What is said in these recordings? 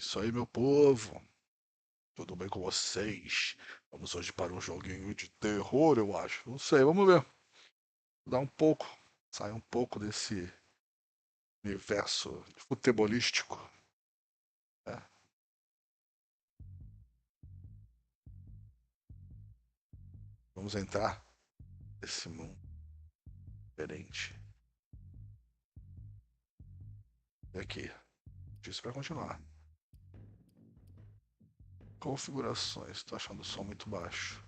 Isso aí, meu povo. Tudo bem com vocês? Vamos hoje para um joguinho de terror, eu acho. Não sei, vamos ver. Dar um pouco, sair um pouco desse universo futebolístico. Né? Vamos entrar nesse mundo diferente. E aqui, isso para continuar. Configurações, estou achando o som muito baixo.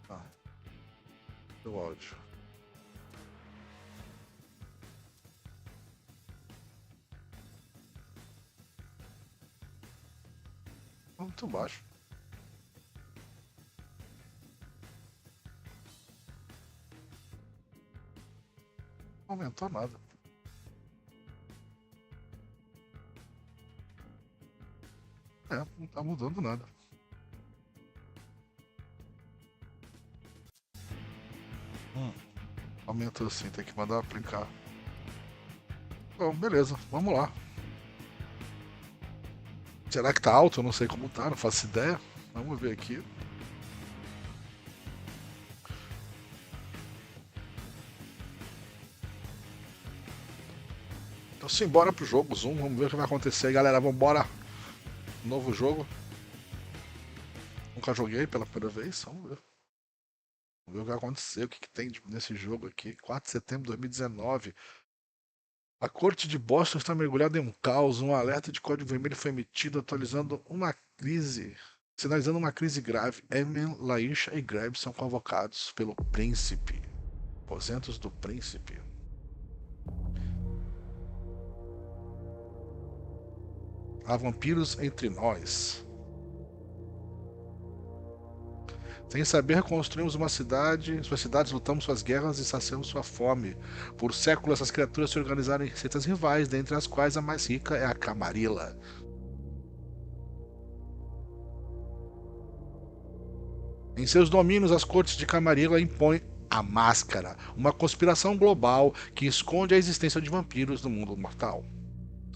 Ah, o áudio. Muito baixo. Não aumentou nada. Não tá mudando nada. Aumentou sim, tem que mandar aplicar. Bom, beleza, vamos lá. Será que tá alto? Eu não sei como tá, não faço ideia. Vamos ver aqui. Então simbora pro jogo, Zoom, vamos ver o que vai acontecer aí, galera. Vambora. Novo jogo. Nunca joguei pela primeira vez, vamos ver. Vamos ver o que vai acontecer, o que tem nesse jogo aqui. 4 de setembro de 2019. A corte de Boston está mergulhada em um caos. Um alerta de código vermelho foi emitido, sinalizando uma crise grave. Emin, Laisha e Grab são convocados pelo príncipe. Aposentos do príncipe. Há vampiros entre nós. Sem saber, construímos uma cidade, suas cidades, lutamos suas guerras e saciamos sua fome. Por séculos, essas criaturas se organizaram em receitas rivais, dentre as quais a mais rica é a Camarilla. Em seus domínios, as cortes de Camarilla impõem a Máscara, uma conspiração global que esconde a existência de vampiros no mundo mortal.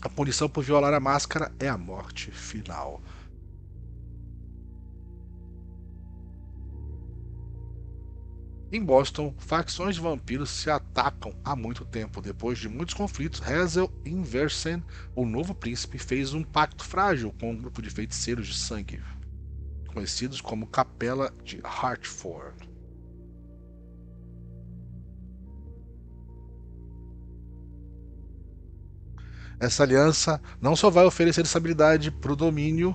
A punição por violar a máscara é a morte final. Em Boston, facções de vampiros se atacam há muito tempo. Depois de muitos conflitos, Hazel Inversen, o novo príncipe, fez um pacto frágil com um grupo de feiticeiros de sangue, conhecidos como Capela de Hartford. Essa aliança não só vai oferecer estabilidade para o domínio,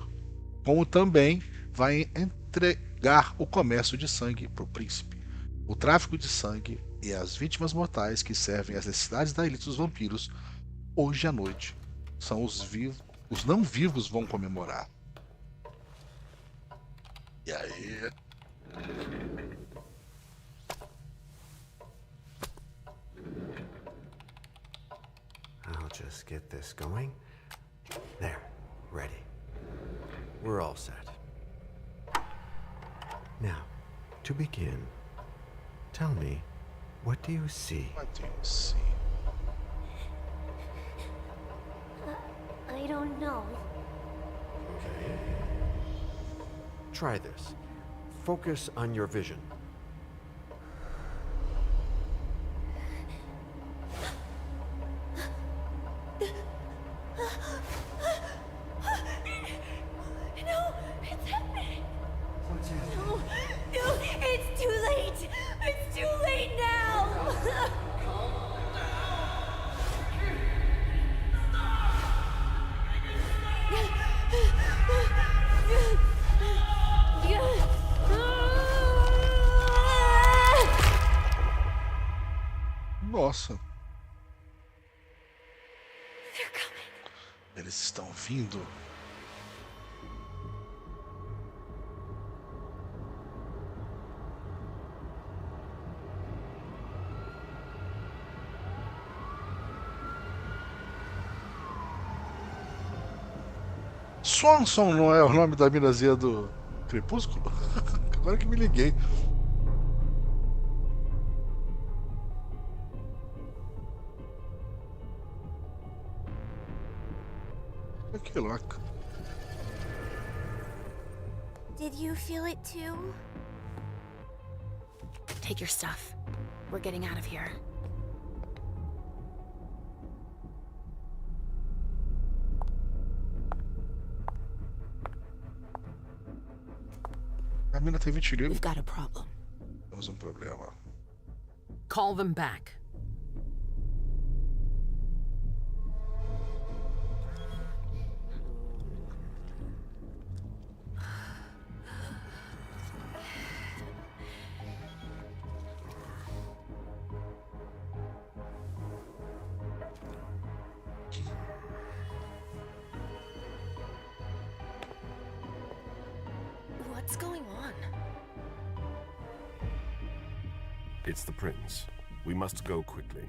como também vai entregar o comércio de sangue para o príncipe. O tráfico de sangue e as vítimas mortais que servem às necessidades da elite dos vampiros, hoje à noite, são os vivos. Os não vivos vão comemorar. E aí? I'll just get this going. There, ready. We're all set. Now, to begin, tell me, what do you see? What do you see? I don't know. Try this. Focus on your vision. No, it's happening. No, it's too late. It's too late now. Nossa. Eles estão vindo. Swansong não é o nome da minazinha do Crepúsculo? Agora que me liguei. Que louco. Did you feel it too? Take your stuff. We're getting out of here. A mina tem 20 livros. We've got a problem. Temos um problema. Call them back. What's going on? It's the prince. We must go quickly.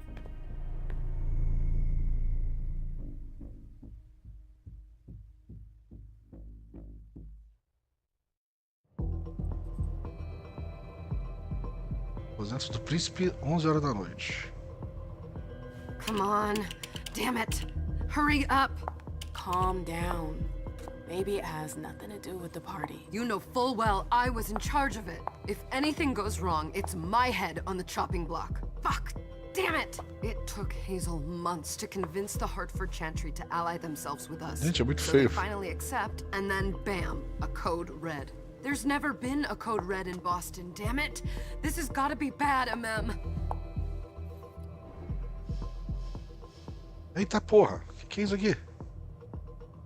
Aposento do príncipe, 11 horas da noite. Come on. Damn it. Hurry up. Calm down. Maybe it has nothing to do with the party. You know full well I was in charge of it. If anything goes wrong, it's my head on the chopping block. Fuck. Damn it. It took Hazel months to convince the Hartford Chantry to ally themselves with us. Gente, é muito So they feio. finally accept, and then bam, a code red. There's never been a code red in Boston, damn it. This has gotta be bad, MM. Eita porra, que é isso aqui?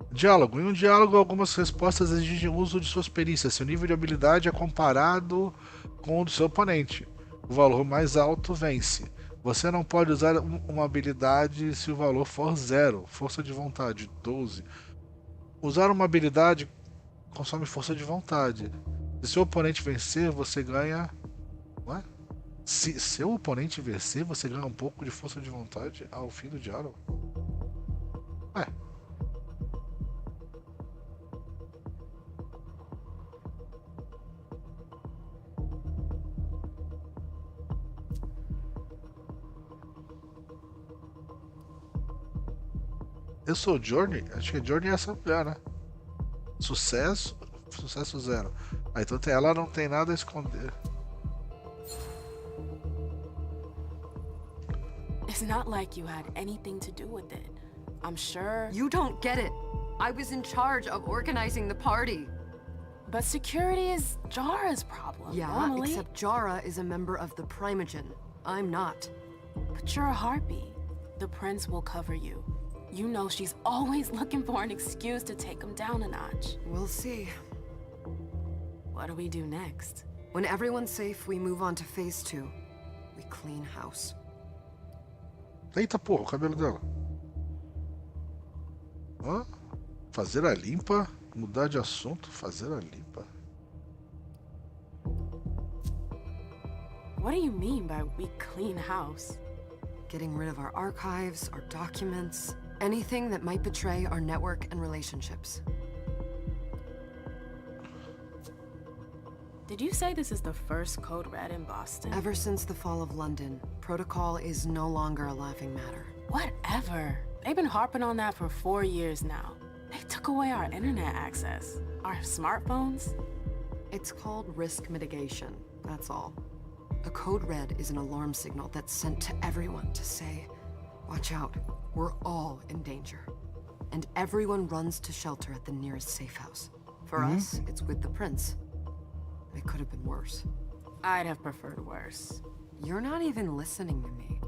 Diálogo. Em um diálogo, algumas respostas exigem o uso de suas perícias. Seu nível de habilidade é comparado com o do seu oponente. O valor mais alto vence. Você não pode usar uma habilidade se o valor for 0. Força de vontade, 12. Usar uma habilidade consome força de vontade. Se seu oponente vencer, você ganha... Ué? Se seu oponente vencer, você ganha um pouco de força de vontade ao fim do diálogo. Ué. Eu sou o Journey? Acho que a Journey é essa mulher, né? Sucesso, sucesso 0. Ah, então ela não tem nada a esconder. It's not like you had anything to do with it. I'm sure. You don't get it. I was in charge of organizing the party. But security is Jara's problem. Yeah, normally. except Jara is a member of the Primogen. I'm not. But you're a harpy. The prince will cover you. You know she's always looking for an excuse to take him down a notch. We'll see. What do we do next? When everyone's safe, we move on to phase 2. We clean house. Eita porra, o cabelo dela. Hã? Fazer a limpa, mudar de assunto, fazer a limpa. What do you mean by we clean house? Getting rid of our archives, our documents, anything that might betray our network and relationships. Did you say this is the first code red in Boston? Ever since the fall of London, protocol is no longer a laughing matter. Whatever. They've been harping on that for 4 years now. They took away our internet access. Our smartphones. It's called risk mitigation, that's all. A code red is an alarm signal that's sent to everyone to say, watch out, we're all in danger. And everyone runs to shelter at the nearest safe house. For us, it's with the prince. It could have been worse. I'd have preferred worse. You're not even listening to me.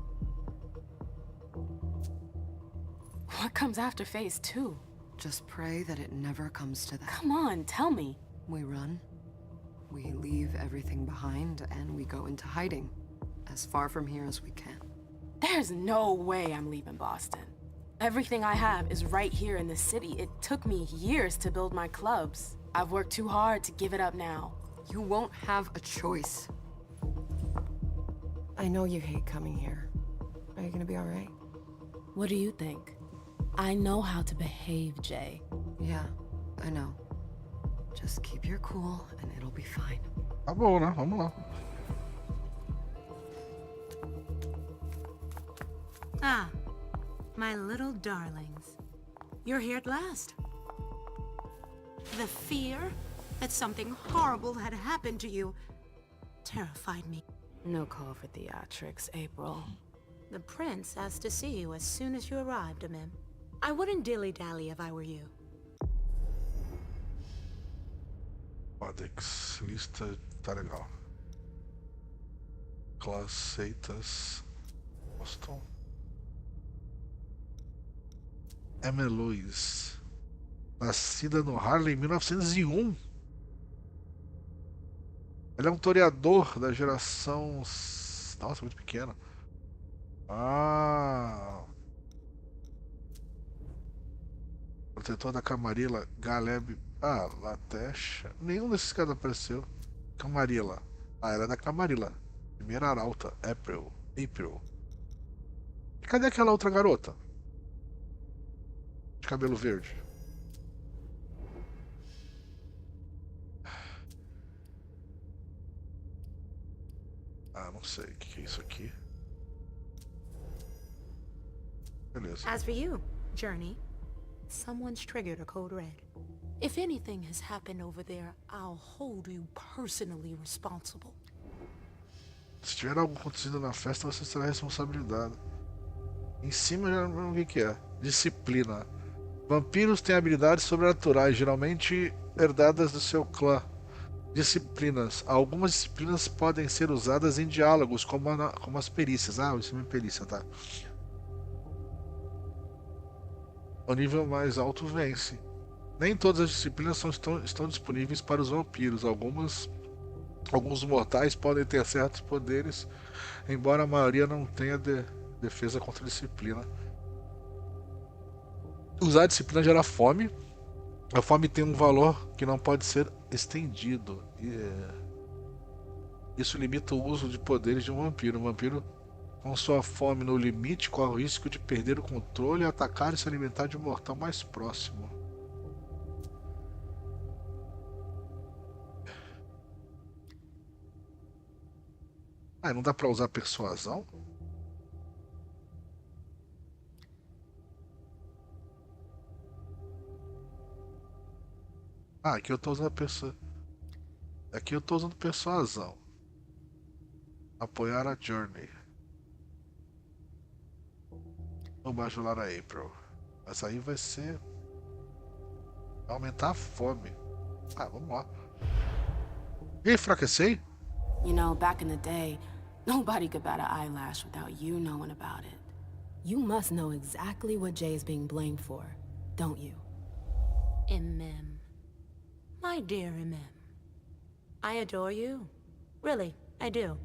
What comes after phase 2? Just pray that it never comes to that. Come on, tell me. We run. We leave everything behind and we go into hiding. As far from here as we can. There's no way I'm leaving Boston. Everything I have is right here in the city. It took me years to build my clubs. I've worked too hard to give it up now. You won't have a choice. I know you hate coming here. Are you gonna be alright? What do you think? I know how to behave, Jay. Yeah, I know. Just keep your cool and it'll be fine. Tá bom, né? Vamos lá. Ah, my little darlings. You're here at last. The fear that something horrible had happened to you terrified me. No call for theatrics, April. The prince asked to see you as soon as you arrived, Mim. I wouldn't dilly-dally if I were you. Codex, lista, tá legal. Classeitas, Boston. Emma Louise, nascida no Harlem em 1901. Ele é um toreador da geração... Nossa, muito pequena. Ah... Protetor da Camarilla, Galeb... Ah, Latesha. Nenhum desses caras apareceu. Camarilla. Ah, era da Camarilla. Primeira arauta, April. E cadê aquela outra garota? De cabelo verde. Ah, não sei. O que é isso aqui? Beleza. As for you, Journey, someone's triggered a code red. If anything has happened over there, I'll hold you personally responsible. Se tiver algo acontecido na festa, você será responsabilizado. Em cima já não vi o que é. Disciplina. Vampiros têm habilidades sobrenaturais, geralmente herdadas do seu clã. Disciplinas. Algumas disciplinas podem ser usadas em diálogos, como as perícias. Ah, isso é minha perícia, tá? O nível mais alto vence. Nem todas as disciplinas estão disponíveis para os vampiros. Alguns mortais podem ter certos poderes, embora a maioria não tenha defesa contra a disciplina. Usar a disciplina gera fome. A fome tem um valor que não pode ser estendido. Isso limita o uso de poderes de um vampiro. Um vampiro com sua fome no limite corre o risco de perder o controle e atacar e se alimentar de um mortal mais próximo. Ah, não dá pra usar persuasão? Ah, aqui eu tô usando Aqui eu tô usando persuasão. Apoiar a Journey. Ou bajular a April. Mas aí vai ser... aumentar a fome. Ah, vamos lá. E enfraquecei? You know, back in the day, nobody could bat an eyelash without you knowing about it. You must know exactly what Jay is being blamed for, don't you? Mim. My dear Mim. I adore you. Really, I do.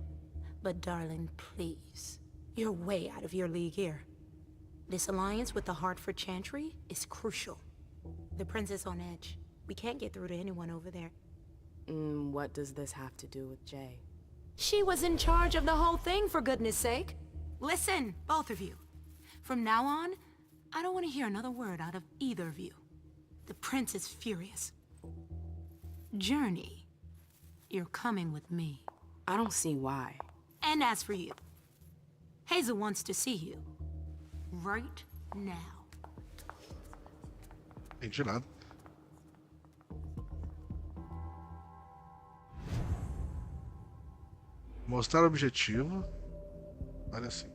But darling, please. You're way out of your league here. This alliance with the Hartford Chantry is crucial. The prince is on edge. We can't get through to anyone over there. What does this have to do with Jay? She was in charge of the whole thing, for goodness sake. Listen, both of you. From now on, I don't want to hear another word out of either of you. The prince is furious. Journey, you're coming with me. I don't see why. And as for you, Hazel wants to see you. Right now. Entendi nada. Mostrar objetivo. Olha assim.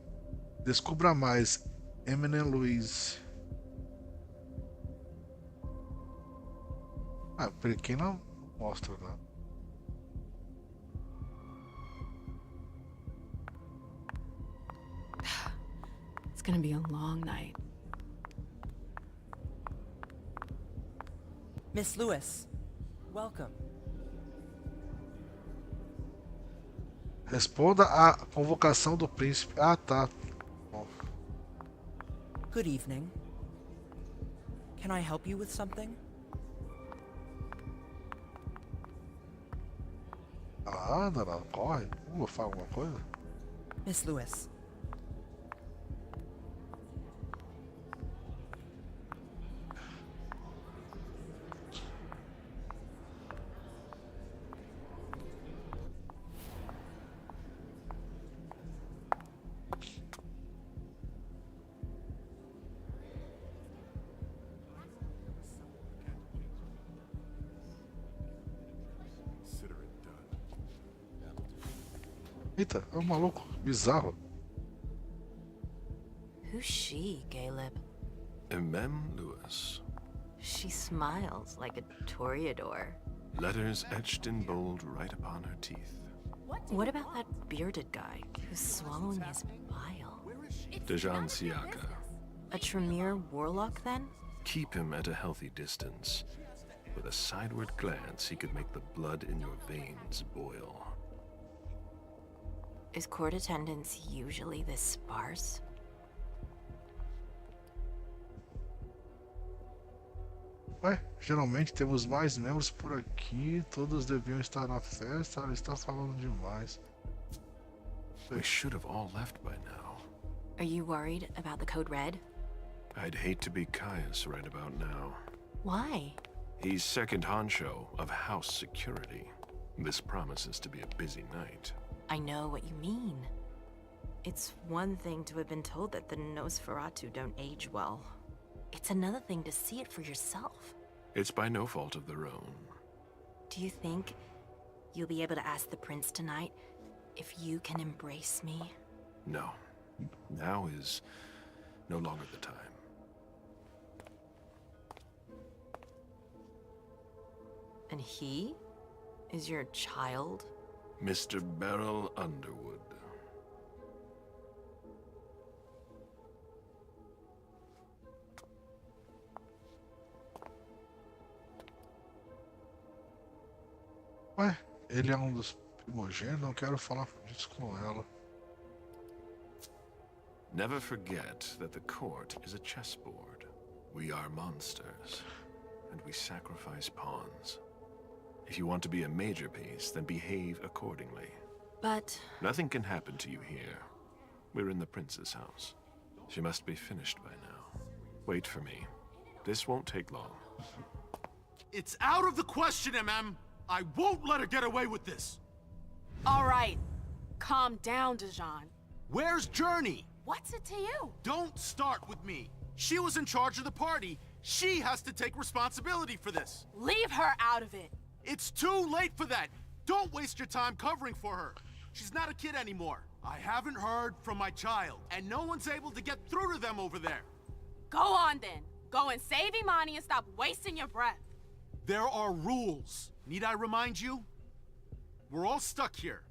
Descubra mais. Eminem Louise. Ah, pra quem não mostra, né? It's gonna be a long night. Miss Lewis, welcome. Responda à convocação do príncipe. Ah, tá. Bom. Good evening. Can I help you with something? Ah, anda, não. Corre. Vou falar alguma coisa? Miss Lewis. Eita, é um maluco bizarro. Who's she, Caleb? Mem Lewis. She smiles like a toreador. Letters etched in bold right upon her teeth. What about that bearded guy who's swallowing his bile? Dejan Siaka. A Tremere warlock, then? Keep him at a healthy distance. With a sideward glance, he could make the blood in your veins boil. Is court attendance usually this sparse? Ué, geralmente temos mais membros por aqui, todos deviam estar na festa, ela está falando demais. We should have all left by now. Are you worried about the Code Red? I'd hate to be Caius right about now. Why? He's second honcho of house security. This promises to be a busy night. I know what you mean. It's one thing to have been told that the Nosferatu don't age well. It's another thing to see it for yourself. It's by no fault of their own. Do you think you'll be able to ask the prince tonight if you can embrace me? No. Now is no longer the time. And he is your child? Mr. Beryl Underwood. Ué, ele é um dos primogênitos, não quero falar disso com ela. Never forget that the court is a chessboard. We are monsters, and we sacrifice pawns. If you want to be a major piece, then behave accordingly. But... Nothing can happen to you here. We're in the prince's house. She must be finished by now. Wait for me. This won't take long. It's out of the question, MM! I won't let her get away with this! All right. Calm down, Dejan. Where's Journey? What's it to you? Don't start with me. She was in charge of the party. She has to take responsibility for this. Leave her out of it. It's too late for that. Don't waste your time covering for her. She's not a kid anymore. I haven't heard from my child, and no one's able to get through to them over there. Go on then. Go and save Imani and stop wasting your breath. There are rules. Need I remind you? We're all stuck here.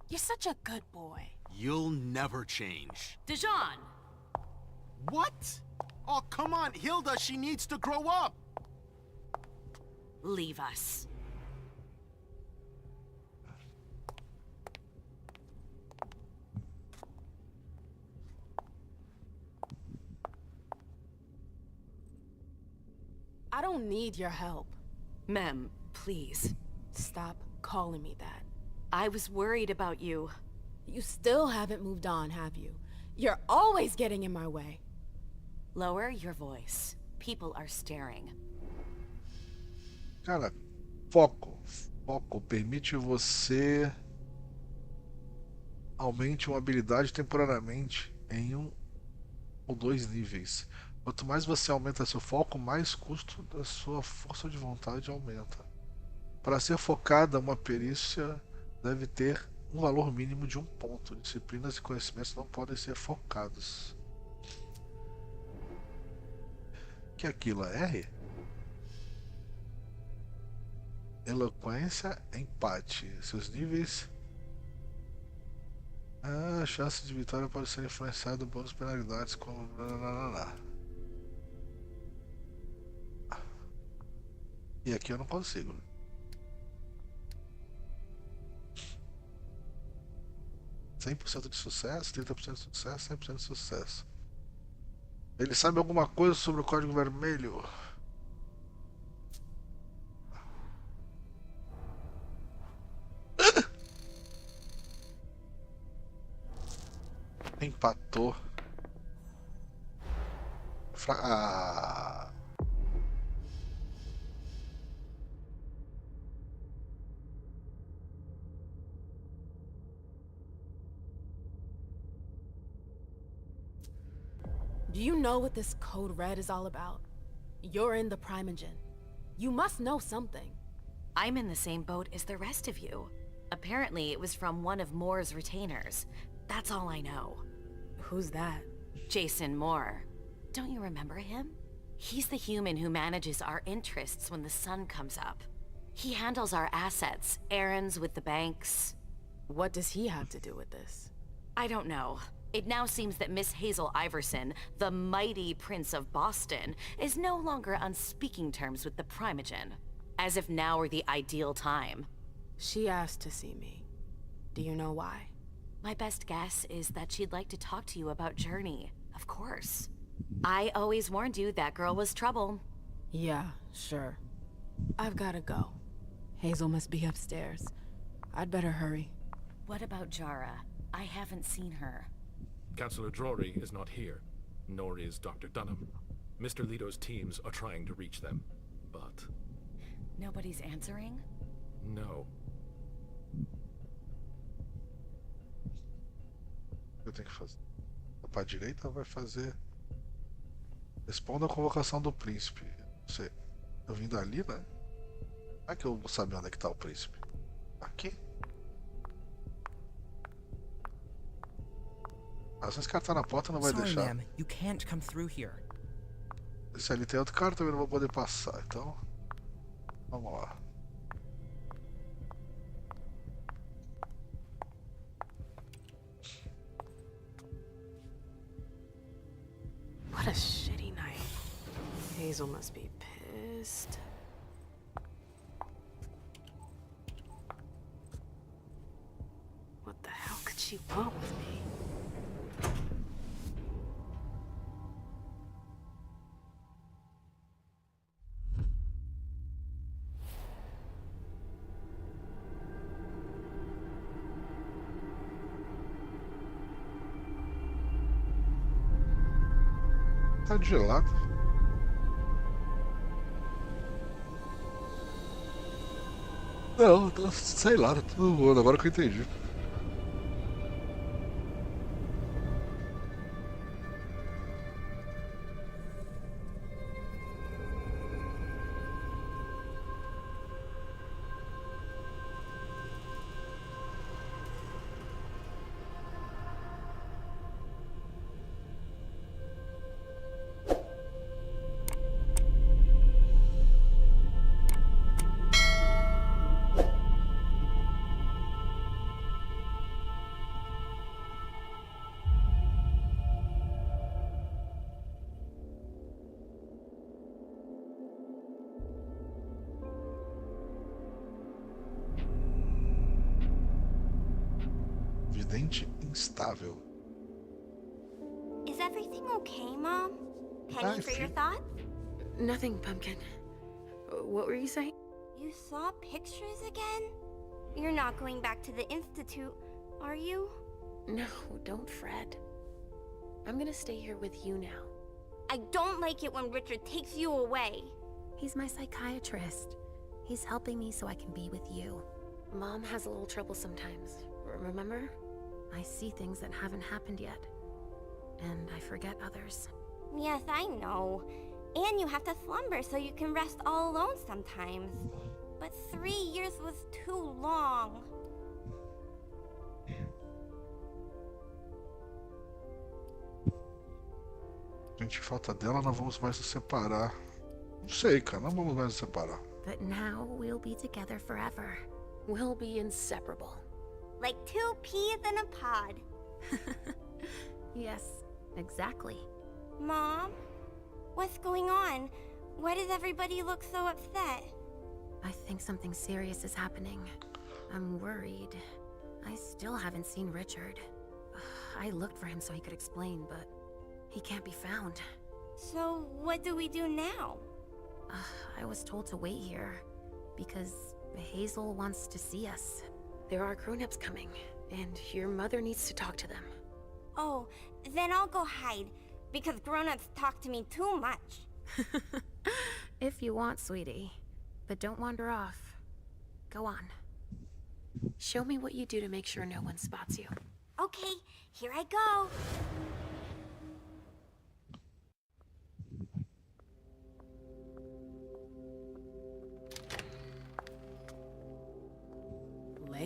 You're such a good boy. You'll never change. Dejan! What? Oh, come on, Hilda, she needs to grow up. Leave us. I don't need your help. Mem, please. Stop calling me that. I was worried about you. You still haven't moved on, have you? You're always getting in my way. Lower your voice. People are staring. Cara, foco. Foco permite você aumente uma habilidade temporariamente em 1 ou 2 níveis. Quanto mais você aumenta seu foco, mais custo da sua força de vontade aumenta. Para ser focada, uma perícia deve ter um valor mínimo de 1 ponto. Disciplinas e conhecimentos não podem ser focados. Que aquilo é R? Eloquência, empate. Seus níveis. A chance de vitória pode ser influenciada por bônus penalidades como. E aqui eu não consigo. %100% de sucesso, 30% de sucesso, 100% de sucesso. Ele sabe alguma coisa sobre o código vermelho? Empatou. Ah. Do you know what this Code Red is all about? You're in the Primogen. You must know something. I'm in the same boat as the rest of you. Apparently, it was from one of Moore's retainers. That's all I know. Who's that? Jason Moore. Don't you remember him? He's the human who manages our interests when the sun comes up. He handles our assets, errands with the banks. What does he have to do with this? I don't know. It now seems that Miss Hazel Iverson, the mighty Prince of Boston, is no longer on speaking terms with the Primogen. As if now were the ideal time. She asked to see me. Do you know why? My best guess is that she'd like to talk to you about Journey, of course. I always warned you that girl was trouble. Yeah, sure. I've gotta go. Hazel must be upstairs. I'd better hurry. What about Jara? I haven't seen her. Councillor Drury is not here, nor is Dr. Dunham. Mr. Leto's teams are trying to reach them, but... Nobody's answering? No. Eu tenho que fazer. Pra direita vai fazer. Responda a convocação do príncipe. Você. Eu vim dali, né? Como é que eu vou saber onde é que tá o príncipe? Aqui? Ah, se esse cara tá na porta, não vai Sorry, deixar. ma'am. You can't come through here. Se ali tem outro cara, também não vou poder passar. Então. Vamos lá. What a shitty night. Hazel must be pissed. What the hell could she want with me? Tá gelado. Não, sei lá, tá tudo voando, agora que eu entendi. Vidente instável. Is everything okay, Mom? Penny for your thoughts? Nothing, Pumpkin. What were you saying? You saw pictures again? You're not going back to the Institute, are you? No, don't fret. I'm gonna stay here with you now. I don't like it when Richard takes you away. He's my psychiatrist. He's helping me so I can be with you. Mom has a little trouble sometimes, remember? I see things that haven't happened yet. And I forget others. Yes, I know. And you have to slumber so you can rest all alone sometimes. But 3 years was too long. Gente, falta dela, não vamos mais nos separar. Não sei, cara, não vamos mais nos separar. But now we'll be together forever. We'll be inseparable. Like 2 peas in a pod. Yes, exactly. Mom? What's going on? Why does everybody look so upset? I think something serious is happening. I'm worried. I still haven't seen Richard. I looked for him so he could explain, but he can't be found. So what do we do now? I was told to wait here because Hazel wants to see us. There are grown-ups coming, and your mother needs to talk to them. Oh, then I'll go hide, because grown-ups talk to me too much. If you want, sweetie. But don't wander off. Go on. Show me what you do to make sure no one spots you. Okay, here I go.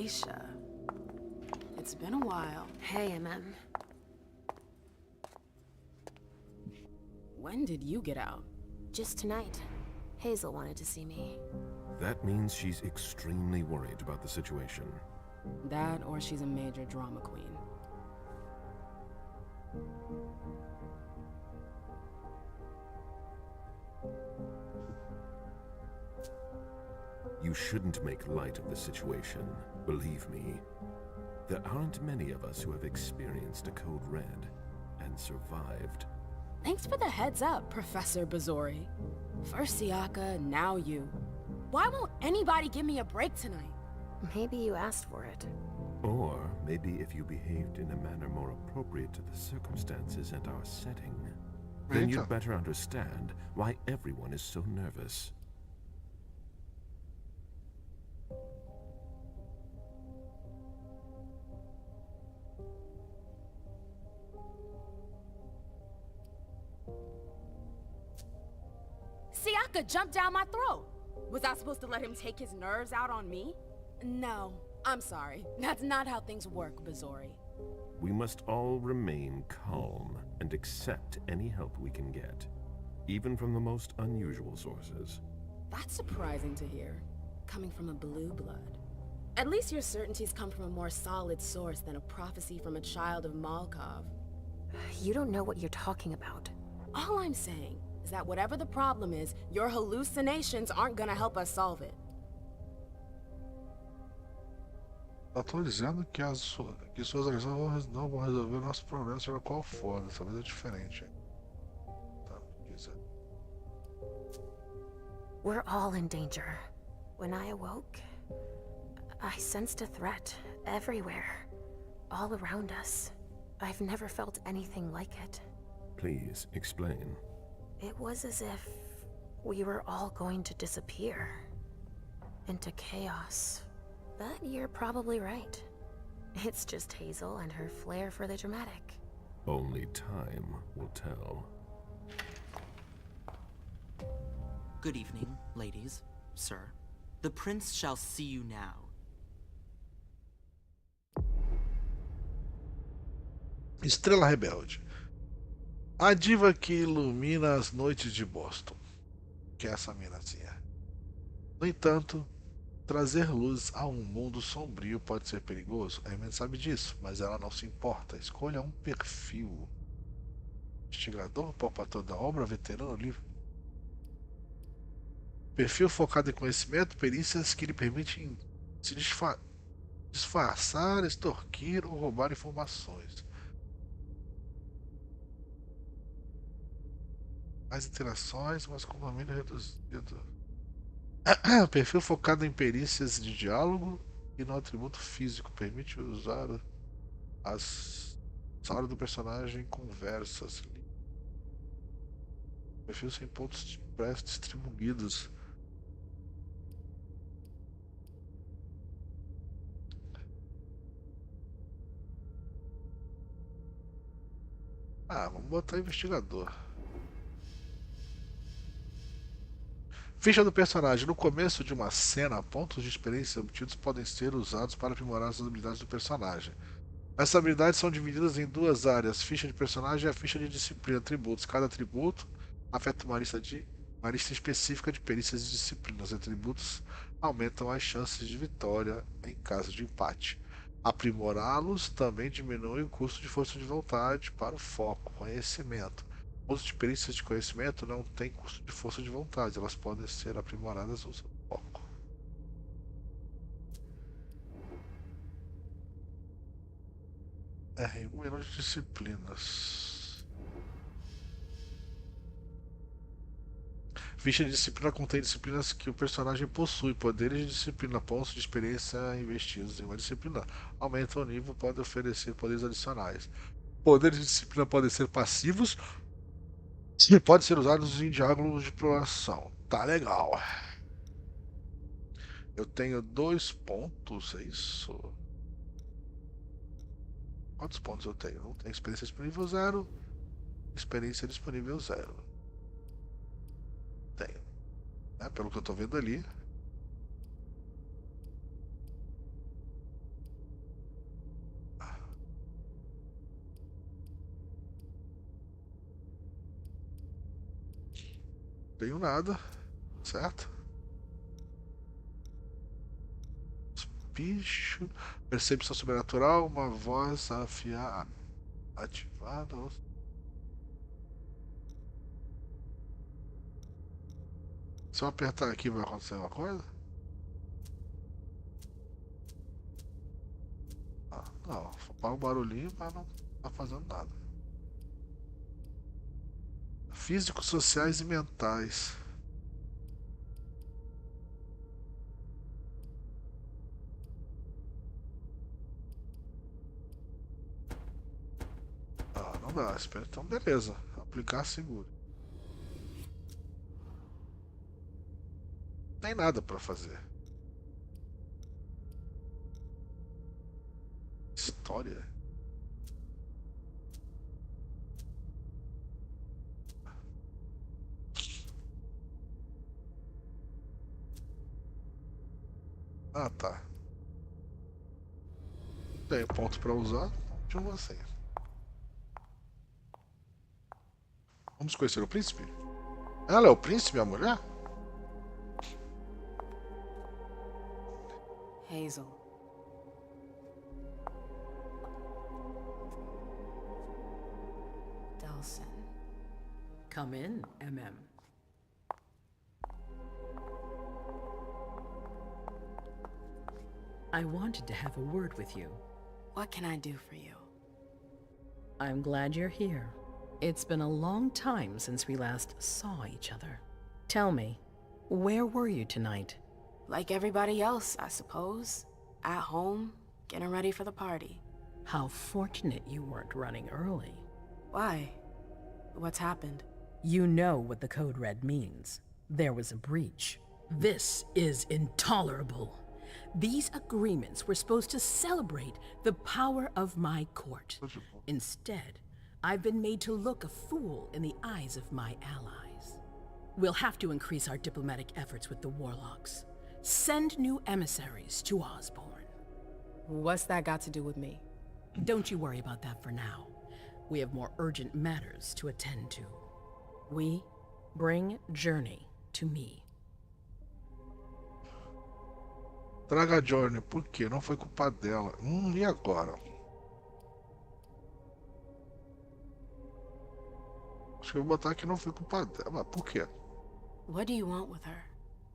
Seja. It's been a while. Hey, MM. When did you get out? Just tonight. Hazel wanted to see me. That means she's extremely worried about the situation. That, or she's a major drama queen. You shouldn't make light of the situation. Believe me. There aren't many of us who have experienced a code red and survived. Thanks for the heads up, Professor Bazori. First Siaka, now you. Why won't anybody give me a break tonight? Maybe you asked for it. Or maybe if you behaved in a manner more appropriate to the circumstances and our setting, then you'd better understand why everyone is so nervous. Siaka jumped down my throat. Was I supposed to let him take his nerves out on me? No, I'm sorry. That's not how things work, Bazori. We must all remain calm and accept any help we can get, even from the most unusual sources. That's surprising to hear, coming from a blue blood. At least your certainties come from a more solid source than a prophecy from a child of Malkov. You don't know what you're talking about. All I'm saying is that whatever the problem is, your hallucinations aren't gonna help us solve it. Eu tô dizendo que suas agressões não vão resolver o nosso problema, seja qual for. Dessa vez é diferente. Tá, quiser. We're all in danger. When I awoke, I sensed a threat everywhere, all around us. I've never felt anything like it. Please, explain. It was as if we were all going to disappear into chaos. But you're probably right. It's just Hazel and her flair for the dramatic. Only time will tell. Good evening, ladies, sir. The prince shall see you now. Estrela Rebelde. A diva que ilumina as noites de Boston. Que é essa minazinha. No entanto, trazer luz a um mundo sombrio pode ser perigoso. A Emin sabe disso, mas ela não se importa. Escolha um perfil. Investigador, palpador da obra, veterano, livre. Perfil focado em conhecimento, perícias que lhe permitem se disfarçar, extorquir ou roubar informações. Mais interações, mas com domínio reduzido. Perfil focado em perícias de diálogo e no atributo físico. Permite usar as salas do personagem em conversas. Perfil sem pontos de press distribuídos. Vamos botar investigador. Ficha do personagem. No começo de uma cena, pontos de experiência obtidos podem ser usados para aprimorar as habilidades do personagem. Essas habilidades são divididas em duas áreas: ficha de personagem e a ficha de disciplina. Atributos. Cada atributo afeta uma lista específica de perícias e disciplinas. Os atributos aumentam as chances de vitória em caso de empate. Aprimorá-los também diminui o custo de força de vontade para o foco, conhecimento. Os de perícias de conhecimento não têm custo de força de vontade, elas podem ser aprimoradas usando foco. R1 de disciplinas. Ficha de disciplina contém disciplinas que o personagem possui. Poderes de disciplina, pontos de experiência investidos em uma disciplina. Aumenta o nível, pode oferecer poderes adicionais. Poderes de disciplina podem ser passivos e podem ser usados em diálogos de exploração. Tá legal. Eu tenho 2 pontos, é isso? Quantos pontos eu tenho? Não tenho experiência disponível 0. Experiência disponível 0. Tenho. Pelo que eu tô vendo ali. Tenho nada, certo? Bicho, percepção sobrenatural, uma voz ativada. Se eu apertar aqui vai acontecer uma coisa? Ah, não, para o barulhinho, mas não tá fazendo nada. Físicos, sociais e mentais. Ah, não dá, espera. Então beleza, aplicar seguro. Tem nada para fazer. História. Ah, tá. Tem ponto para usar de um assim. Vamos conhecer o príncipe? Ela é o príncipe, a mulher? Hazel. Delson. Come in, MM. I wanted to have a word with you. What can I do for you? I'm glad you're here. It's been a long time since we last saw each other. Tell me, where were you tonight? Like everybody else, I suppose. At home, getting ready for the party. How fortunate you weren't running early. Why? What's happened? You know what the code red means. There was a breach. This is intolerable. These agreements were supposed to celebrate the power of my court. Instead, I've been made to look a fool in the eyes of my allies. We'll have to increase our diplomatic efforts with the warlocks. Send new emissaries to Osborne. What's that got to do with me? Don't you worry about that for now. We have more urgent matters to attend to. We bring Journey to me. Traga a Journey, por quê? Não foi culpa dela. E agora? Acho que eu vou botar que não foi culpa dela. Mas por quê? What do you want with her?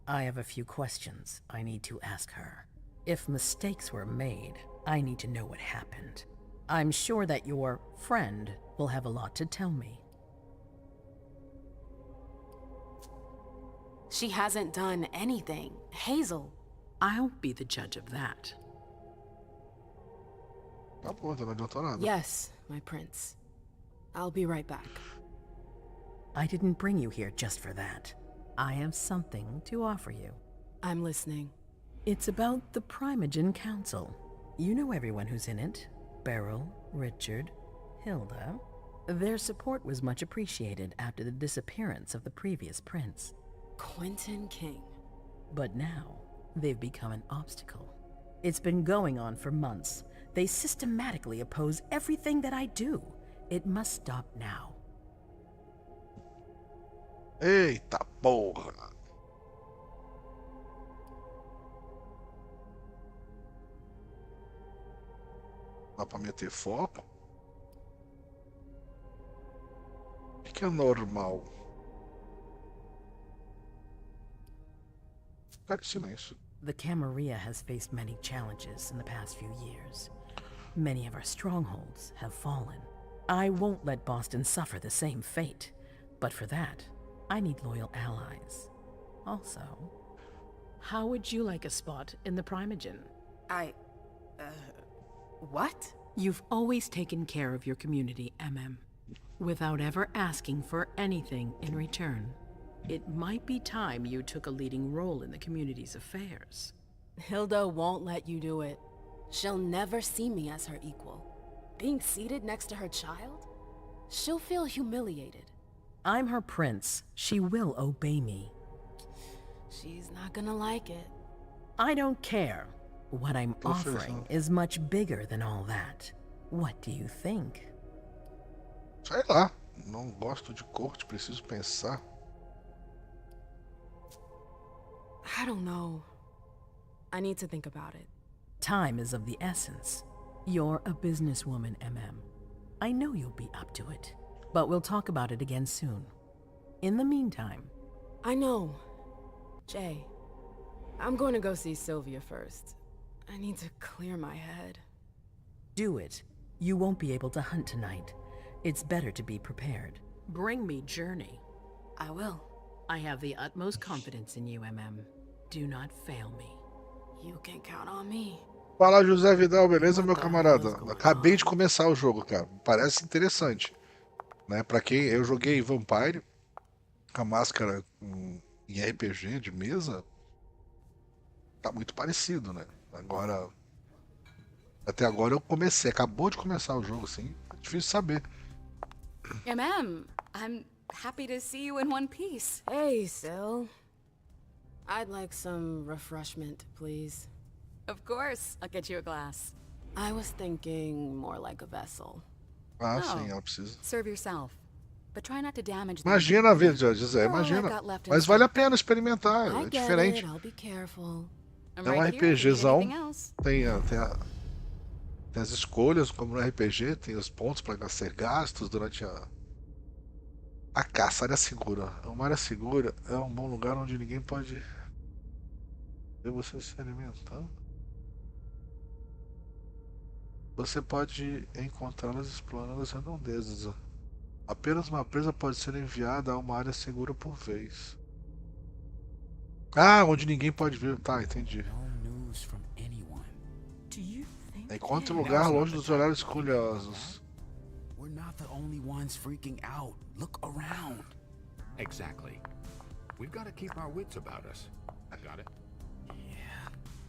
I have a few questions I need to ask her. If mistakes were made, I need to know what happened. I'm sure that your friend will have a lot to tell me. She hasn't done anything. Hazel. I'll be the judge of that. Tá bom, não adiantou nada. Yes, my prince. I'll be right back. I didn't bring you here just for that. I have something to offer you. I'm listening. It's about the Primogen Council. You know everyone who's in it. Beryl, Richard, Hilda. Their support was much appreciated after the disappearance of the previous prince. Quentin King. But now, they've become an obstacle. It's been going on for months. They systematically oppose everything that I do. It must stop now. Eita porra! Dá pra meter foco? O que é normal? Ficar em silêncio. The Camarilla has faced many challenges in the past few years. Many of our strongholds have fallen. I won't let Boston suffer the same fate. But for that, I need loyal allies. Also, how would you like a spot in the Primogen? What? You've always taken care of your community, MM, without ever asking for anything in return. It might be time you took a leading role in the community's affairs. Hilda won't let you do it. She'll never see me as her equal. Being seated next to her child? She'll feel humiliated. I'm her prince. She will obey me. She's not gonna like it. I don't care. What I'm offering is much bigger than all that. What do you think? Sei lá. Não gosto de corte, preciso pensar. I don't know. I need to think about it. Time is of the essence. You're a businesswoman, MM. I know you'll be up to it. But we'll talk about it again soon. In the meantime... I know. Jay, I'm going to go see Sylvia first. I need to clear my head. Do it. You won't be able to hunt tonight. It's better to be prepared. Bring me Journey. I will. I have the utmost confidence in you, MM. Do not fail me. You can count on me. Fala, José Vidal, beleza, meu camarada? Acabei de começar o jogo, cara. Parece interessante. Né? Pra quem eu joguei Vampire, com a máscara em RPG de mesa, tá muito parecido, né? Agora, até agora eu comecei, acabou de começar o jogo, assim, é difícil saber. I'm happy to see you in one piece. Hey, Sil. I'd like some refreshment, please. Of course, I'll get you a glass. I was thinking more like a vessel. Ah, sim, ela precisa. Serve yourself. But try not to damage the... Imagina, José, imagina. Mas vale a pena experimentar, é diferente. É um RPGzão, tem as escolhas, como no RPG, tem os pontos para ser gastos durante a caça, área segura. Uma área segura é um bom lugar onde ninguém pode ver você se alimentando. Você pode encontrá-las explorando as redondezas. Apenas uma presa pode ser enviada a uma área segura por vez. Ah, onde ninguém pode ver. Tá, entendi. Encontre um lugar longe dos olhares curiosos. We're not the only ones freaking out. Look around. Exactly. We've got to keep our wits about us. I got it.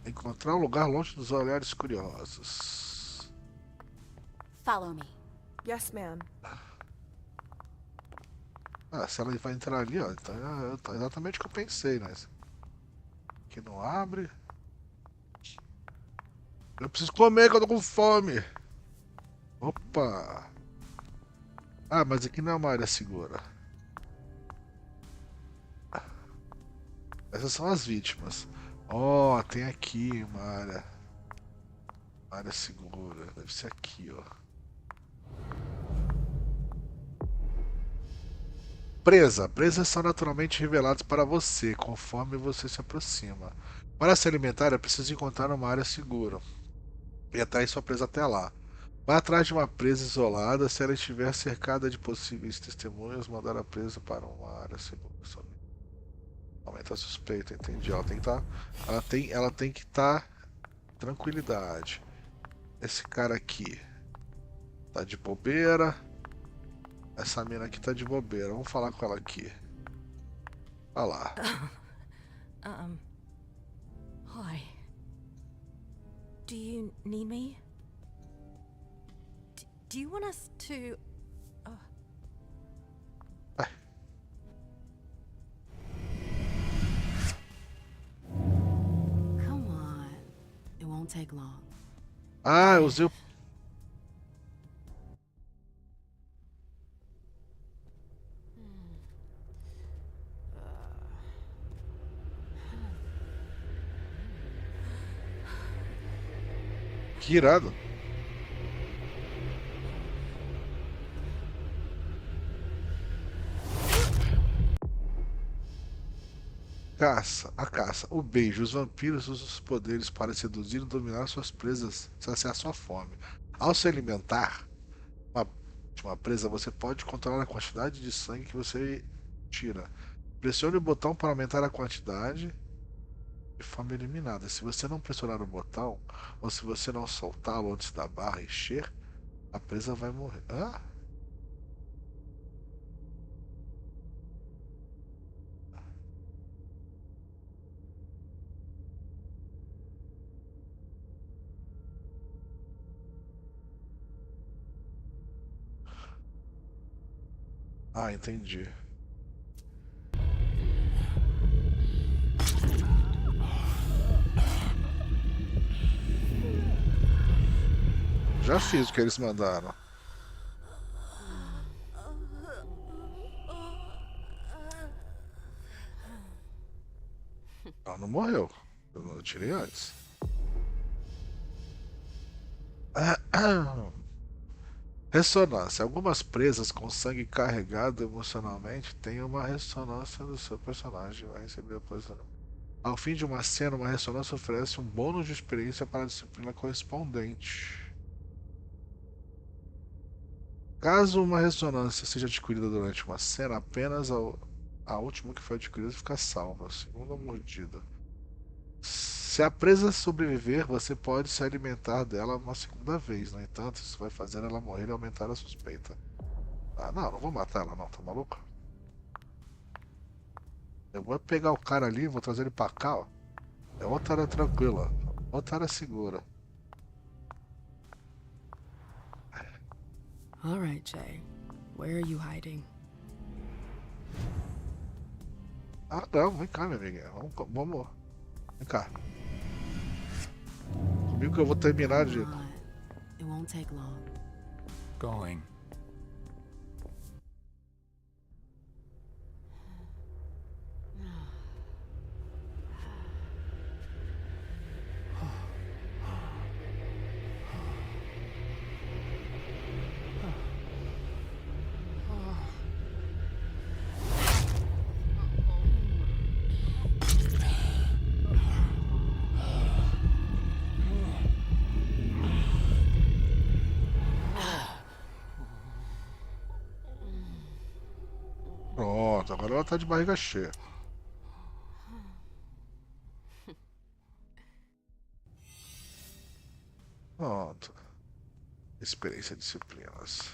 Encontrar um lugar longe dos olhares curiosos. Follow me. Yes, ma'am. Ah, se ela vai entrar ali, ó, tá exatamente o que eu pensei, né? Aqui não abre. Eu preciso comer que eu tô com fome. Opa. Ah, mas aqui não é uma área segura. Essas são as vítimas. Ó, tem aqui uma área segura. Deve ser aqui, ó. Presas são naturalmente reveladas para você, conforme você se aproxima. Para se alimentar, é preciso encontrar uma área segura e atrair sua presa até lá. Vá atrás de uma presa isolada. Se ela estiver cercada de possíveis testemunhas, mandar a presa para uma área segura. Aumenta a suspeita, entendi. Ela tem que estar tranquilidade. Esse cara aqui tá de bobeira. Essa mina aqui tá de bobeira. Vamos falar com ela aqui. Olha lá. Hi. Do you need me? Do you want us to... Come on. It won't take long. Ah, eu usei o... Que irado. A caça. O beijo. Os vampiros usam os poderes para seduzir e dominar suas presas, saciar sua fome. Ao se alimentar de uma presa, você pode controlar a quantidade de sangue que você tira. Pressione o botão para aumentar a quantidade de forma eliminada. Se você não pressionar o botão, ou se você não soltá-lo antes da barra encher, a presa vai morrer. Hã? Ah, entendi. Já fiz o que eles mandaram. não morreu. Eu tirei antes. Ressonância. Algumas presas com sangue carregado emocionalmente têm uma ressonância do seu personagem. Vai receber a posição. Ao fim de uma cena, uma ressonância oferece um bônus de experiência para a disciplina correspondente. Caso uma ressonância seja adquirida durante uma cena, apenas a última que foi adquirida fica salva. Segunda mordida. Se a presa sobreviver, você pode se alimentar dela uma segunda vez. No entanto, isso vai fazer ela morrer e aumentar a suspeita. Ah, não vou matar ela não, tá maluco? Eu vou pegar o cara ali, vou trazer ele pra cá, ó. É outra área tranquila, outra área segura. All right, Jay. Where are you hiding? Ah, não, vem cá, minha amiga. Vamos. Vem cá. Comigo que eu vou terminar de... It won't take long. Going. Pronto, agora ela tá de barriga cheia. Pronto. Experiência e disciplinas.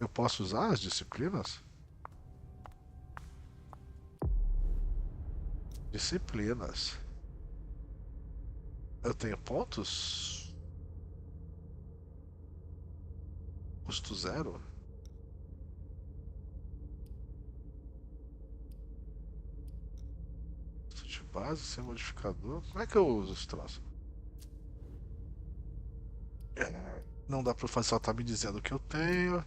Eu posso usar as disciplinas? Disciplinas. Eu tenho pontos? Custo 0? Custo de base sem modificador? Como é que eu uso esse troço? Não dá pra fazer, só tá me dizendo o que eu tenho.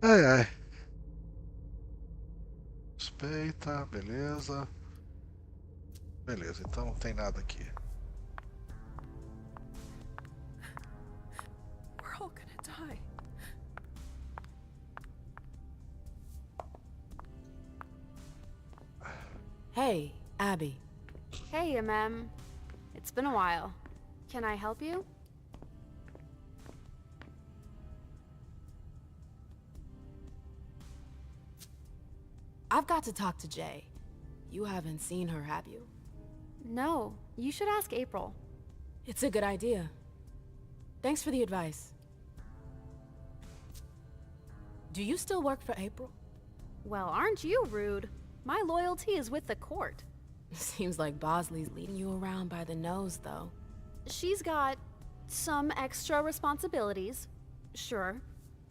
Ai. Suspeita, beleza. Beleza, então não tem nada aqui. We're all gonna die. Hey, Abby. Hey, MM. It's been a while. Can I help you? I've got to talk to Jay. You haven't seen her, have you? No, you should ask April. It's a good idea. Thanks for the advice. Do you still work for April? Well, aren't you rude? My loyalty is with the court. Seems like Bosley's leading you around by the nose, though. She's got some extra responsibilities, sure,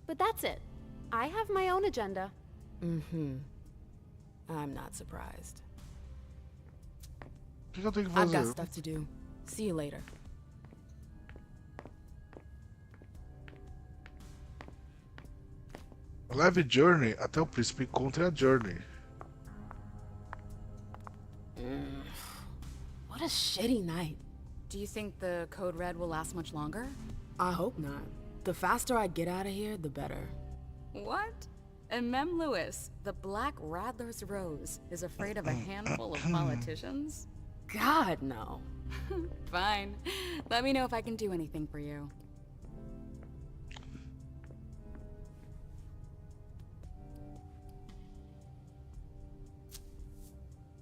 but that's it. I have my own agenda. Mm-hmm. I'm not surprised. O que eu tenho que I've fazer? got stuff to do. See you later. Leve Journey até o príncipe encontre a Journey. What a shitty night. Do you think the code red will last much longer? I hope not. The faster I get out of here, the better. What? And Mem Lewis, the Black Rattler's Rose, is afraid of a handful of politicians? God, no. Fine. Let me know if I can do anything for you.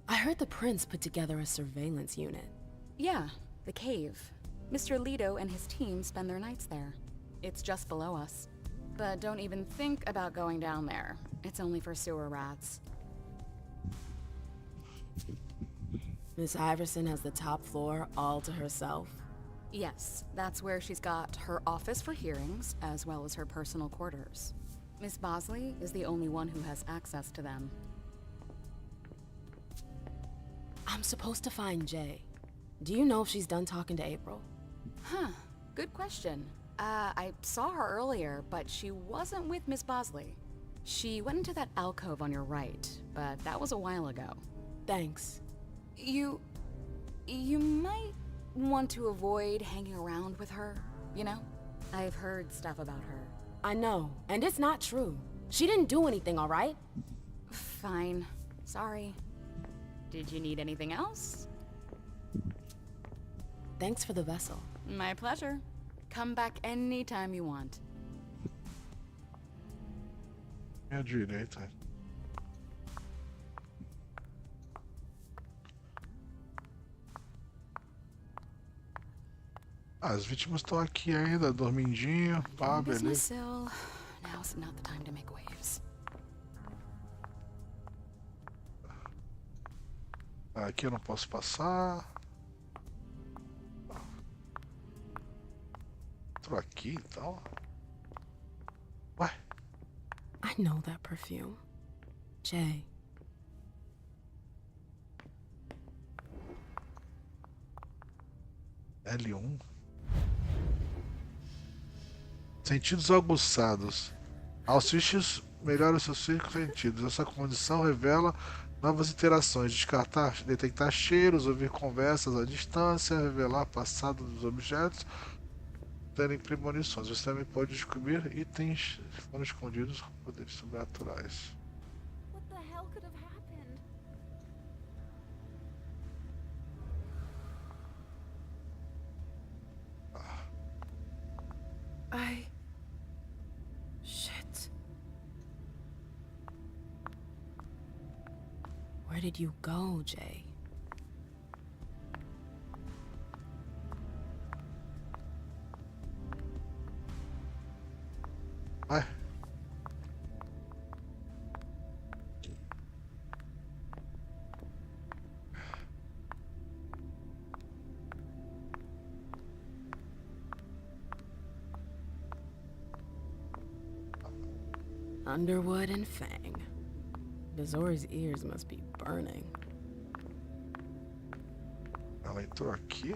I heard the prince put together a surveillance unit. Yeah, the cave. Mr. Leto and his team spend their nights there. It's just below us. But don't even think about going down there. It's only for sewer rats. Miss Iverson has the top floor all to herself? Yes, that's where she's got her office for hearings, as well as her personal quarters. Miss Bosley is the only one who has access to them. I'm supposed to find Jay. Do you know if she's done talking to April? Huh, good question. I saw her earlier, but she wasn't with Miss Bosley. She went into that alcove on your right, but that was a while ago. Thanks. You might want to avoid hanging around with her, you know? I've heard stuff about her. I know, and it's not true. She didn't do anything, all right? Fine. Sorry. Did you need anything else? Thanks for the vessel. My pleasure. Come back anytime you want. Minha direita. As vítimas estão aqui ainda, dormindinho. Pá, beleza. Still, now's not the time to make waves. Aqui eu não posso passar. Entrou aqui então. Ué? I know that perfume. Jay. L1. Sentidos aguçados. Ao assistir, melhora os seus cinco sentidos. Essa condição revela novas interações. Descartar, detectar cheiros, ouvir conversas à distância, revelar passado dos objetos, terem premonições. Você também pode descobrir itens que foram escondidos com poderes sobrenaturais. What the hell could have happened? Shit. Where did you go, Jay? Ué? Underwood and Fang. Bezori's ears must be burning. Ela entrou aqui.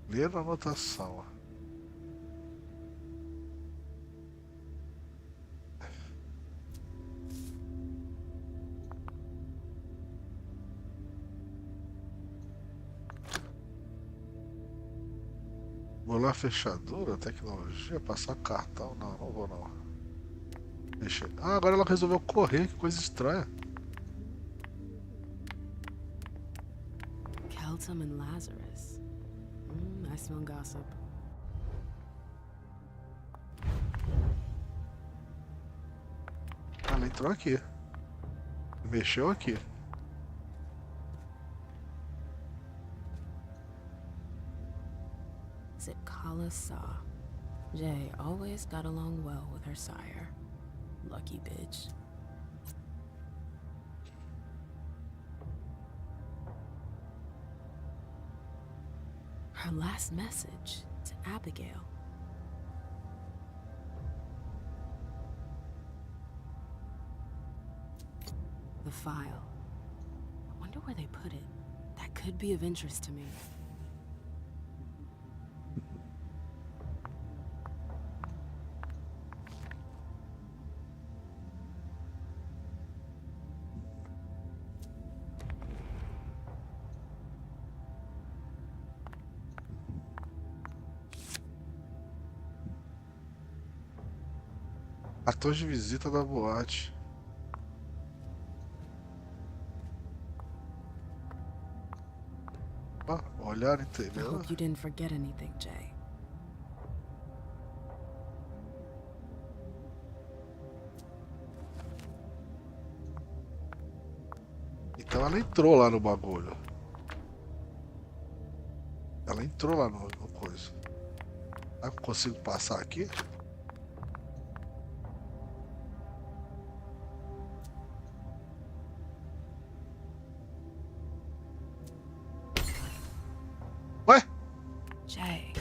Ler a anotação. Bolar fechadura, tecnologia, passar cartão. Não, não vou não. Deixa. Ah, agora ela resolveu correr, que coisa estranha. Keltum and Lazarus. I smell gossip. Ela entrou aqui. Mexeu aqui. Zitkala saw. Jay always got along well with her sire. Lucky bitch. Her last message to Abigail. The file. I wonder where they put it. That could be of interest to me. Cartões de visita da boate. Ah, olhar I interior. hope you didn't forget anything, Jay. Então ela entrou lá no bagulho. Ela entrou lá no coisa. Ah, consigo passar aqui? Ué? Jay,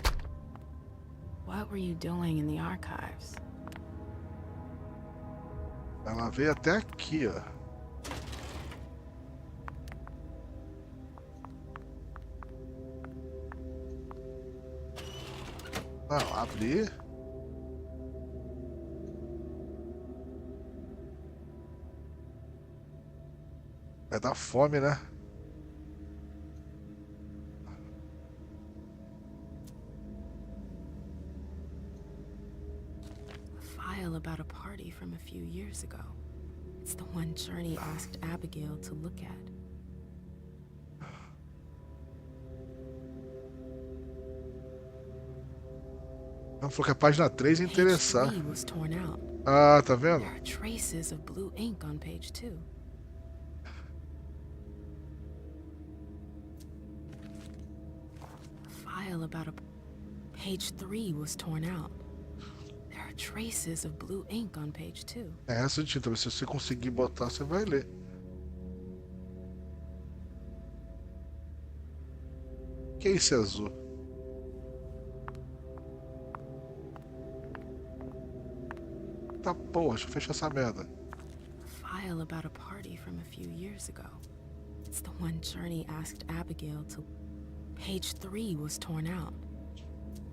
what were you doing in the archives? Ela veio até aqui, ó. Não, abrir. Vai dar fome, né? A file about a party from a few years ago. It's the one Journey asked Abigail to look at. Ela falou que a página 3 é interessar. Ah, tá vendo? There are traces of blue ink on page 2. A file about a page 3 was torn out. There are traces of blue ink on page 2. É essa de tinta, se você conseguir botar, você vai ler. O que é esse azul? Tá porra, deixa eu fechar essa merda. A file about a party from a few years ago. It's the one Journey asked Abigail to... Page 3 was torn out.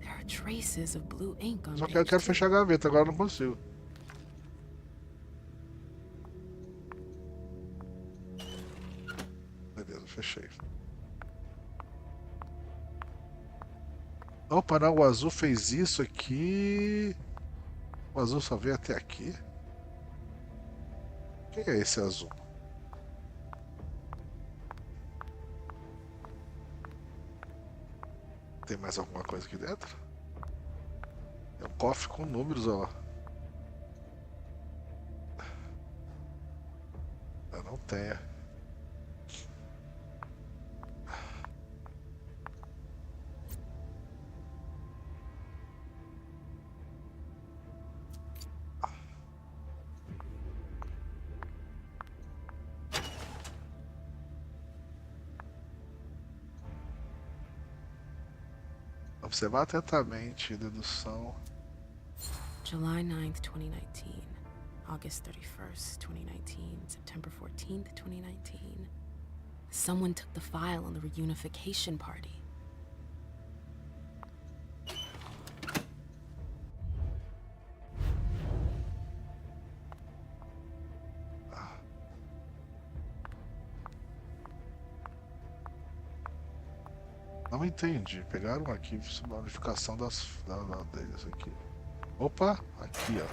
There are traces of blue ink on Só que page eu quero 2. fechar a gaveta, agora eu não consigo. Beleza, fechei. Opa, não, o azul fez isso aqui. O azul só veio até aqui. Quem é esse azul? Tem mais alguma coisa aqui dentro? É um cofre com números, ó. Eu não tenho. Observar atentamente, dedução. July 9th, 2019. August 31st, 2019. September 14th, 2019. Someone took the file on the reunification party. Não entendi. Pegaram um arquivo sobre a unificação deles aqui. Opa, aqui ó.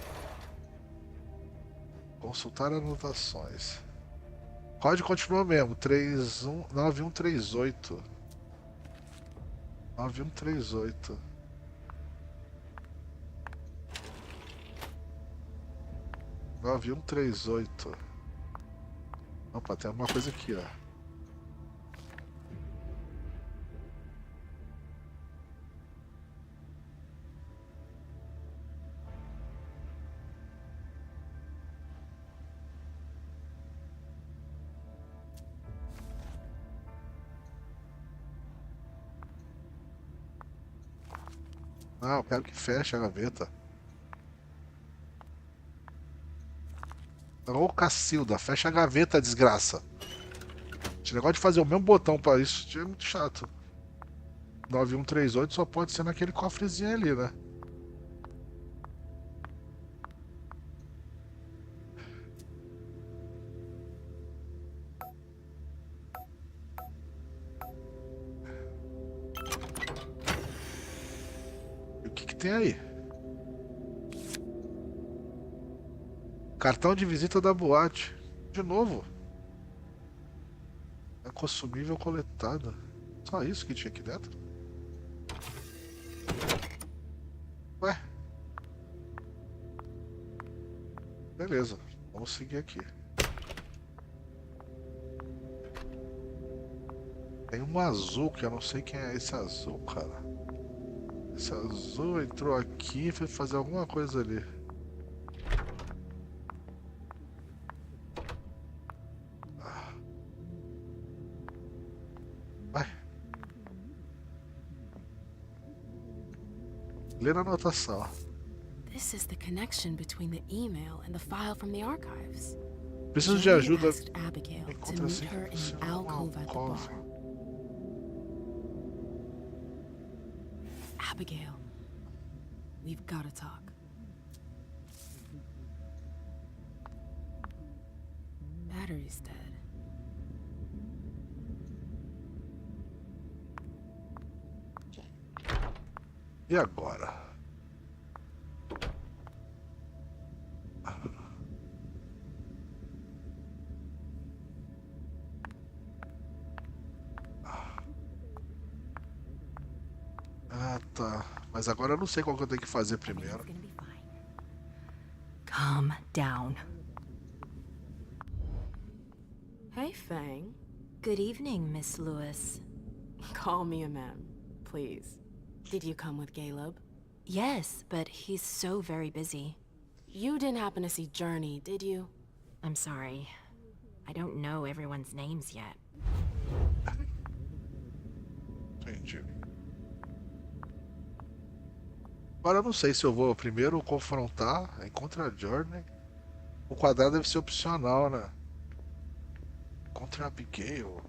Consultar anotações. Código continua mesmo. 9138. 9138. Opa, tem alguma coisa aqui, ó. Não, eu quero que feche a gaveta. Ô Cacilda, fecha a gaveta, desgraça. Esse negócio de fazer o mesmo botão pra isso é muito chato. 9138 só pode ser naquele cofrezinho ali, né? E o que que tem aí? Cartão de visita da boate. De novo. É consumível coletado. Só isso que tinha aqui dentro? Ué. Beleza. Vamos seguir aqui. Tem um azul que eu não sei quem é esse azul, cara. Esse azul entrou aqui e foi fazer alguma coisa ali. Lê na anotação. This is the connection between the email and the file from the archives. Preciso de ajuda. Asked Abigail to meet her in the alcove at the bar. Abigail, we've got to talk. Battery's dead. E agora? Ah, tá. Mas agora eu não sei qual que eu tenho que fazer primeiro. Calm down. Hey, Fang. Good evening, Miss Lewis. Call me a ma'am, please. Did you come with Caleb? Yes, but he's so very busy. You didn't happen to see Journey, did you? I'm sorry. I don't know everyone's names yet. Entendi. Agora eu não sei se eu vou primeiro confrontar, encontrar a Journey. O quadrado deve ser opcional, né? Contra a Abigail.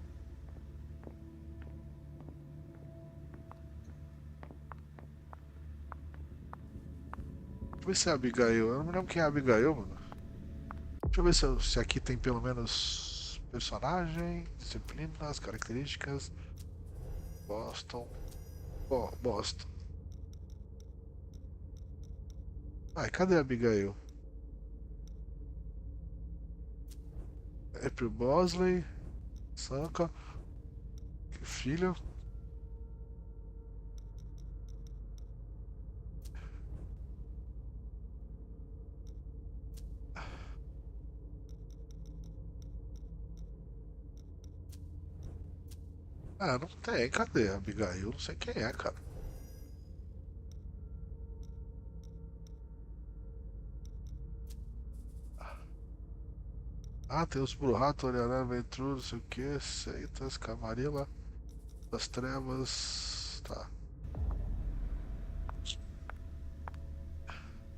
Deixa eu ver se é a Abigail. Eu não me lembro quem é a Abigail, mano. Deixa eu ver se aqui tem pelo menos personagem, disciplinas, características. Boston. Ó, Boston. Ai, cadê a Abigail? April Bosley. Sanka. Filho. Ah, não tem. Cadê a Abigail? Não sei quem é, cara. Ah, tem os burratos, olhará, Ventru, não sei o que, Seitas, Camarilla, das Trevas. Tá.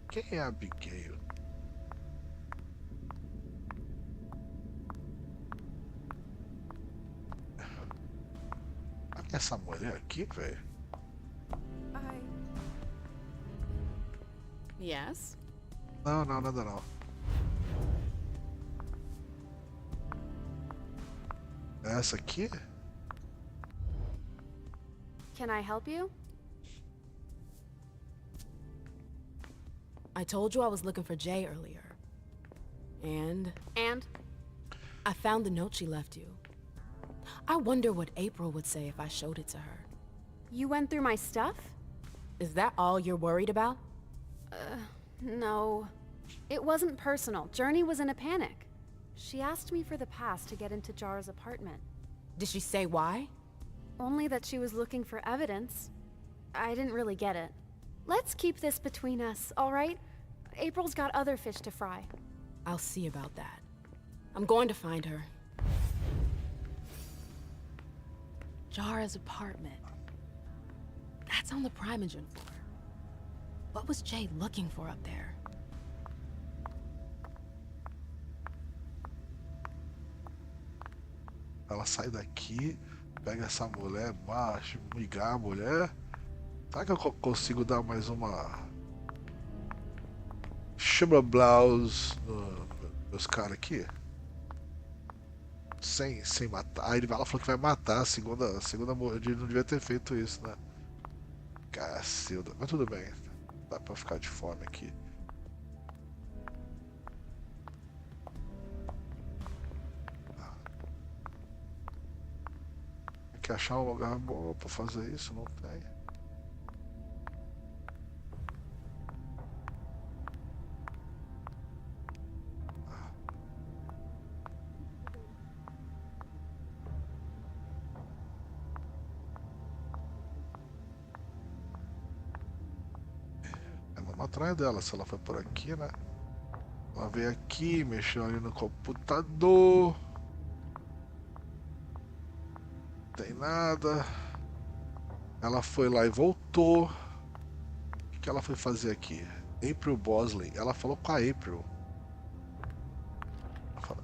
Quem é a Abigail? Olha essa mulher aqui, velho. Yes? Não, nada não. Essa aqui? Can I help you? I told you I was looking for Jay earlier. And? I found the note she left you. I wonder what April would say if I showed it to her. You went through my stuff? Is that all you're worried about? No. It wasn't personal. Journey was in a panic. She asked me for the pass to get into Jar's apartment. Did she say why? Only that she was looking for evidence. I didn't really get it. Let's keep this between us, all right? April's got other fish to fry. I'll see about that. I'm going to find her. Jara's apartment. That's on the Primogen floor. What was Jay looking for up there? Ela sai daqui, pega essa mulher, baixa, ligar a mulher. Será que eu consigo dar mais uma Blouse nos caras aqui? Sem matar. Aí ela falou que vai matar. A segunda mordida, não devia ter feito isso, né? Cacilda. Mas tudo bem. Dá pra ficar de fome aqui. Tem que achar um lugar bom pra fazer isso, não tem. Atrás dela, se ela foi por aqui, né? Ela veio aqui, mexeu ali no computador. Não tem nada. Ela foi lá e voltou. O que ela foi fazer aqui? April Bosley. Ela falou com a April. Ela falou...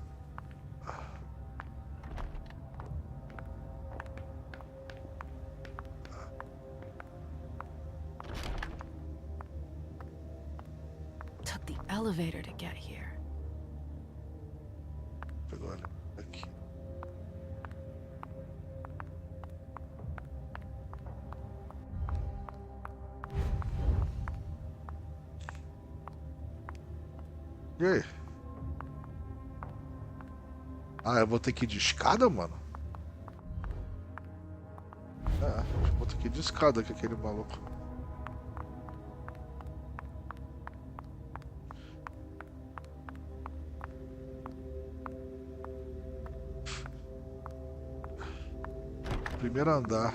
The elevator to get here. Pegou ali aqui. E aí? Ah, eu vou ter que ir de escada, mano? É, eu vou ter que ir de escada com aquele maluco. Primeiro andar.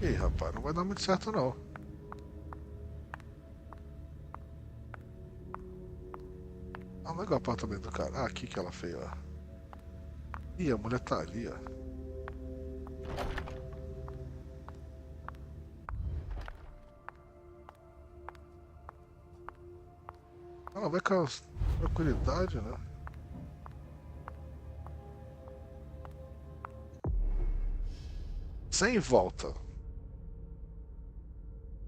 Ih, rapaz, não vai dar muito certo não. Ah, não é o apartamento do cara. Ah, aqui que ela fez, ó. Ih, a mulher tá ali, ó. Ela vai com a tranquilidade, né? Sem volta.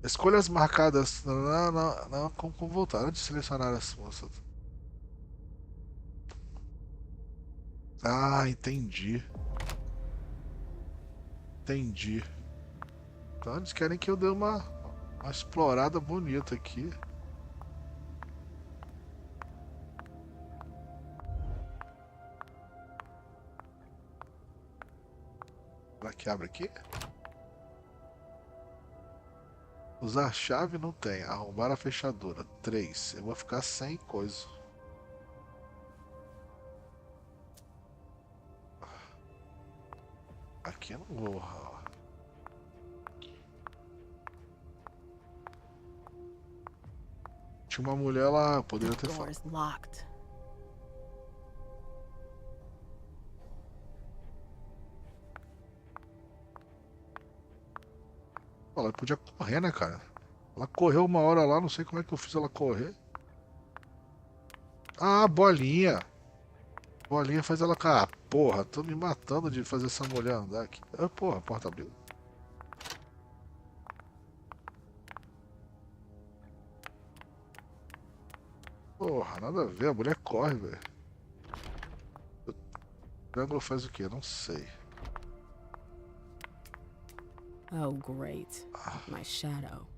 Escolhas marcadas. Não, com voltar. Antes de selecionar as moças. Ah, entendi. Entendi. Então eles querem que eu dê uma explorada bonita aqui. Será que abre aqui? Usar chave não tem. Arrombar a fechadura. 3. Eu vou ficar sem coisa. Aqui eu não vou. Tinha uma mulher lá, poderia ter falado. Ela podia correr, né, cara? Ela correu uma hora lá, não sei como é que eu fiz ela correr. Ah, bolinha. Bolinha faz ela... Ah, porra, tô me matando de fazer essa mulher andar aqui. Ah, porra, a porta abriu. Porra, nada a ver, a mulher corre, velho. O triângulo faz o quê? Não sei. Oh, great. My shadow.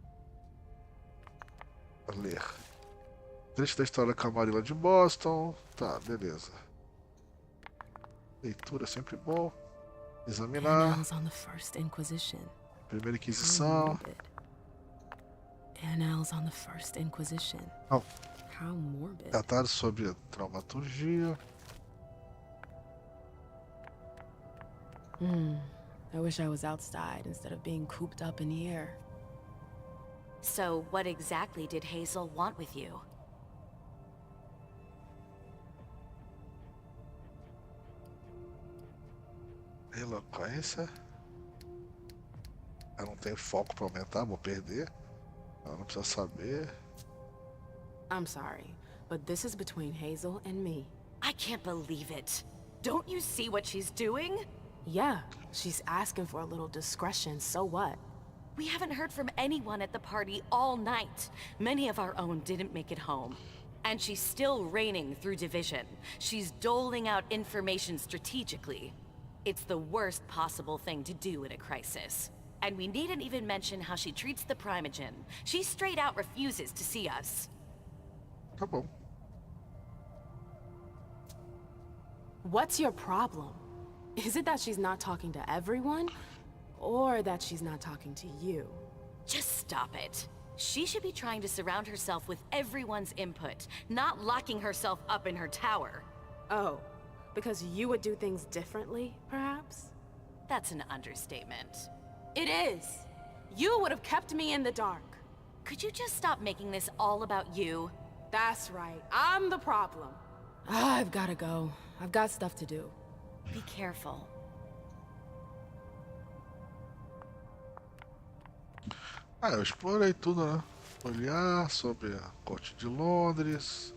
Vou ler. Trecho da história Camarilla de Boston. Tá, beleza. Leitura sempre bom. Examinar. On the First Inquisition. Primeira Inquisição. Annals on the First Inquisition. Oh. How morbid. Tratado sobre dramaturgia. I wish I was outside instead of being cooped up in here. So, what exactly did Hazel want with you? Eloquência. Eu não tenho foco pra aumentar, vou perder. Ela não precisa saber. I'm sorry, but this is between Hazel and me. I can't believe it. Don't you see what she's doing? Yeah, she's asking for a little discretion, so what? We haven't heard from anyone at the party all night. Many of our own didn't make it home. And she's still reigning through division. She's doling out information strategically. It's the worst possible thing to do in a crisis. And we needn't even mention how she treats the Primogen. She straight out refuses to see us. Tá bom. What's your problem? Is it that she's not talking to everyone? Or that she's not talking to you? Just stop it. She should be trying to surround herself with everyone's input, not locking herself up in her tower. Oh, because you would do things differently, perhaps? That's an understatement. It is. You would have kept me in the dark. Could you just stop making this all about you? That's right. I'm the problem. I've gotta go. I've got stuff to do. Be careful. Ah, eu explorei tudo, né? Olhar sobre a corte de Londres.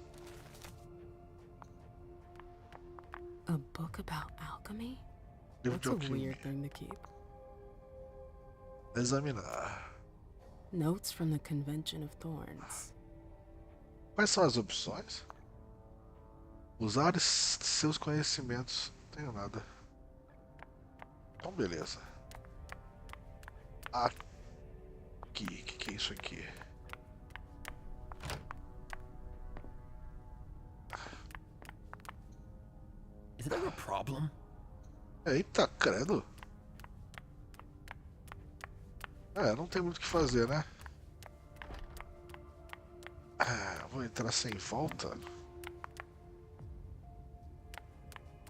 A book about alchemy? Livro That's de a alquimia. weird thing to keep. Examinar. Notes from the Convention of Thorns. Quais são as opções? Usar seus conhecimentos tenho nada. Então, beleza. Aqui, que é isso aqui? Is there a problem? Eita, credo. Não tem muito o que fazer, né? Vou entrar sem volta.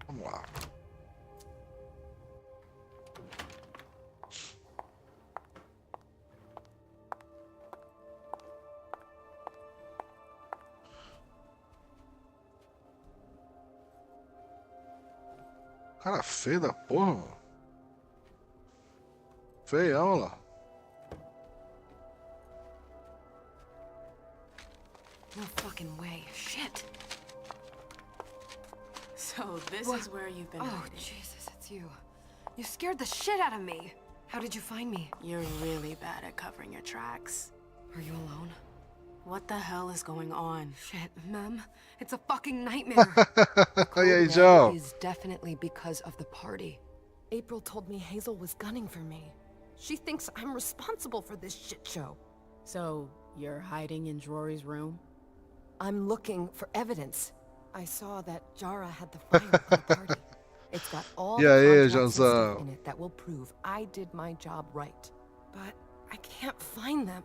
Vamos lá. Cara feio da porra, mano. Feião lá. No fucking way. Shit. So this is where you've been Oh, hiding. Jesus, it's you. You scared the shit out of me. How did you find me? You're really bad at covering your tracks. Are you alone? What the hell is going on? Shit, Mem. It's a fucking nightmare. E aí, Joe? Is definitely because of the party. April told me Hazel was gunning for me. She thinks I'm responsible for this shit show. So, you're hiding in Rory's room? I'm looking for evidence. I saw that Jara had the flyer on the party. It's got all E the aí, contracts and stuff Joãozão? in it that will prove I did my job right. But I can't find them.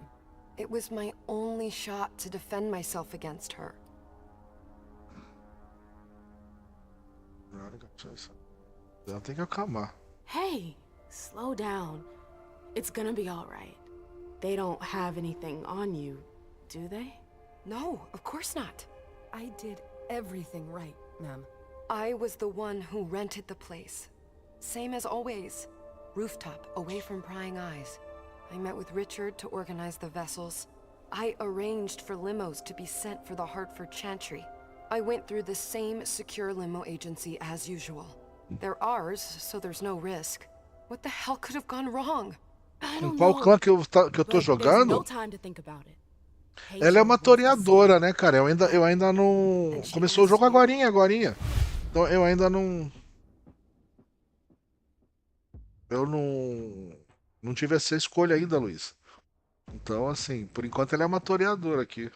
It was my only shot to defend myself against her. Ela tem que acalmar. Hey, slow down. It's gonna be alright. They don't have anything on you, do they? No, of course not. I did everything right, ma'am. I was the one who rented the place. Same as always. Rooftop, away from prying eyes. I met with Richard to organize the vessels. I arranged for limos to be sent for the Hartford Chantry. I went through the same secure limo agency as usual. They're ours, so there's no risk. What the hell could have gone wrong? I Com don't qual know, clã que eu tô but there's jogando? no time to think about it. Ela é uma Hazel was the toreadora, né, cara? Eu ainda não... Começou o jogo agorinha. Então eu ainda não... Eu não tive essa escolha ainda, Luiz. Então, assim, por enquanto ela é uma toreadora aqui.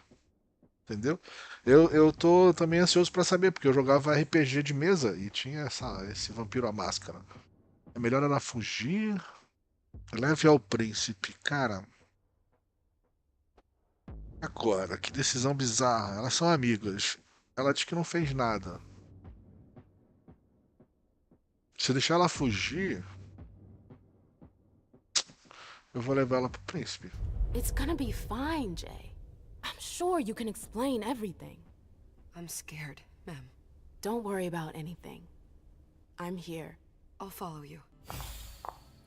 Entendeu? Eu tô também ansioso pra saber, porque eu jogava RPG de mesa e tinha esse vampiro à máscara. É melhor ela fugir. Leve ao príncipe. Cara. Agora, que decisão bizarra. Elas são amigas. Ela diz que não fez nada. Se eu deixar ela fugir, eu vou levar ela pro príncipe. It's gonna be fine, Jay. I'm sure you can explain everything. I'm scared, ma'am. Don't worry about anything. I'm here. I'll follow you.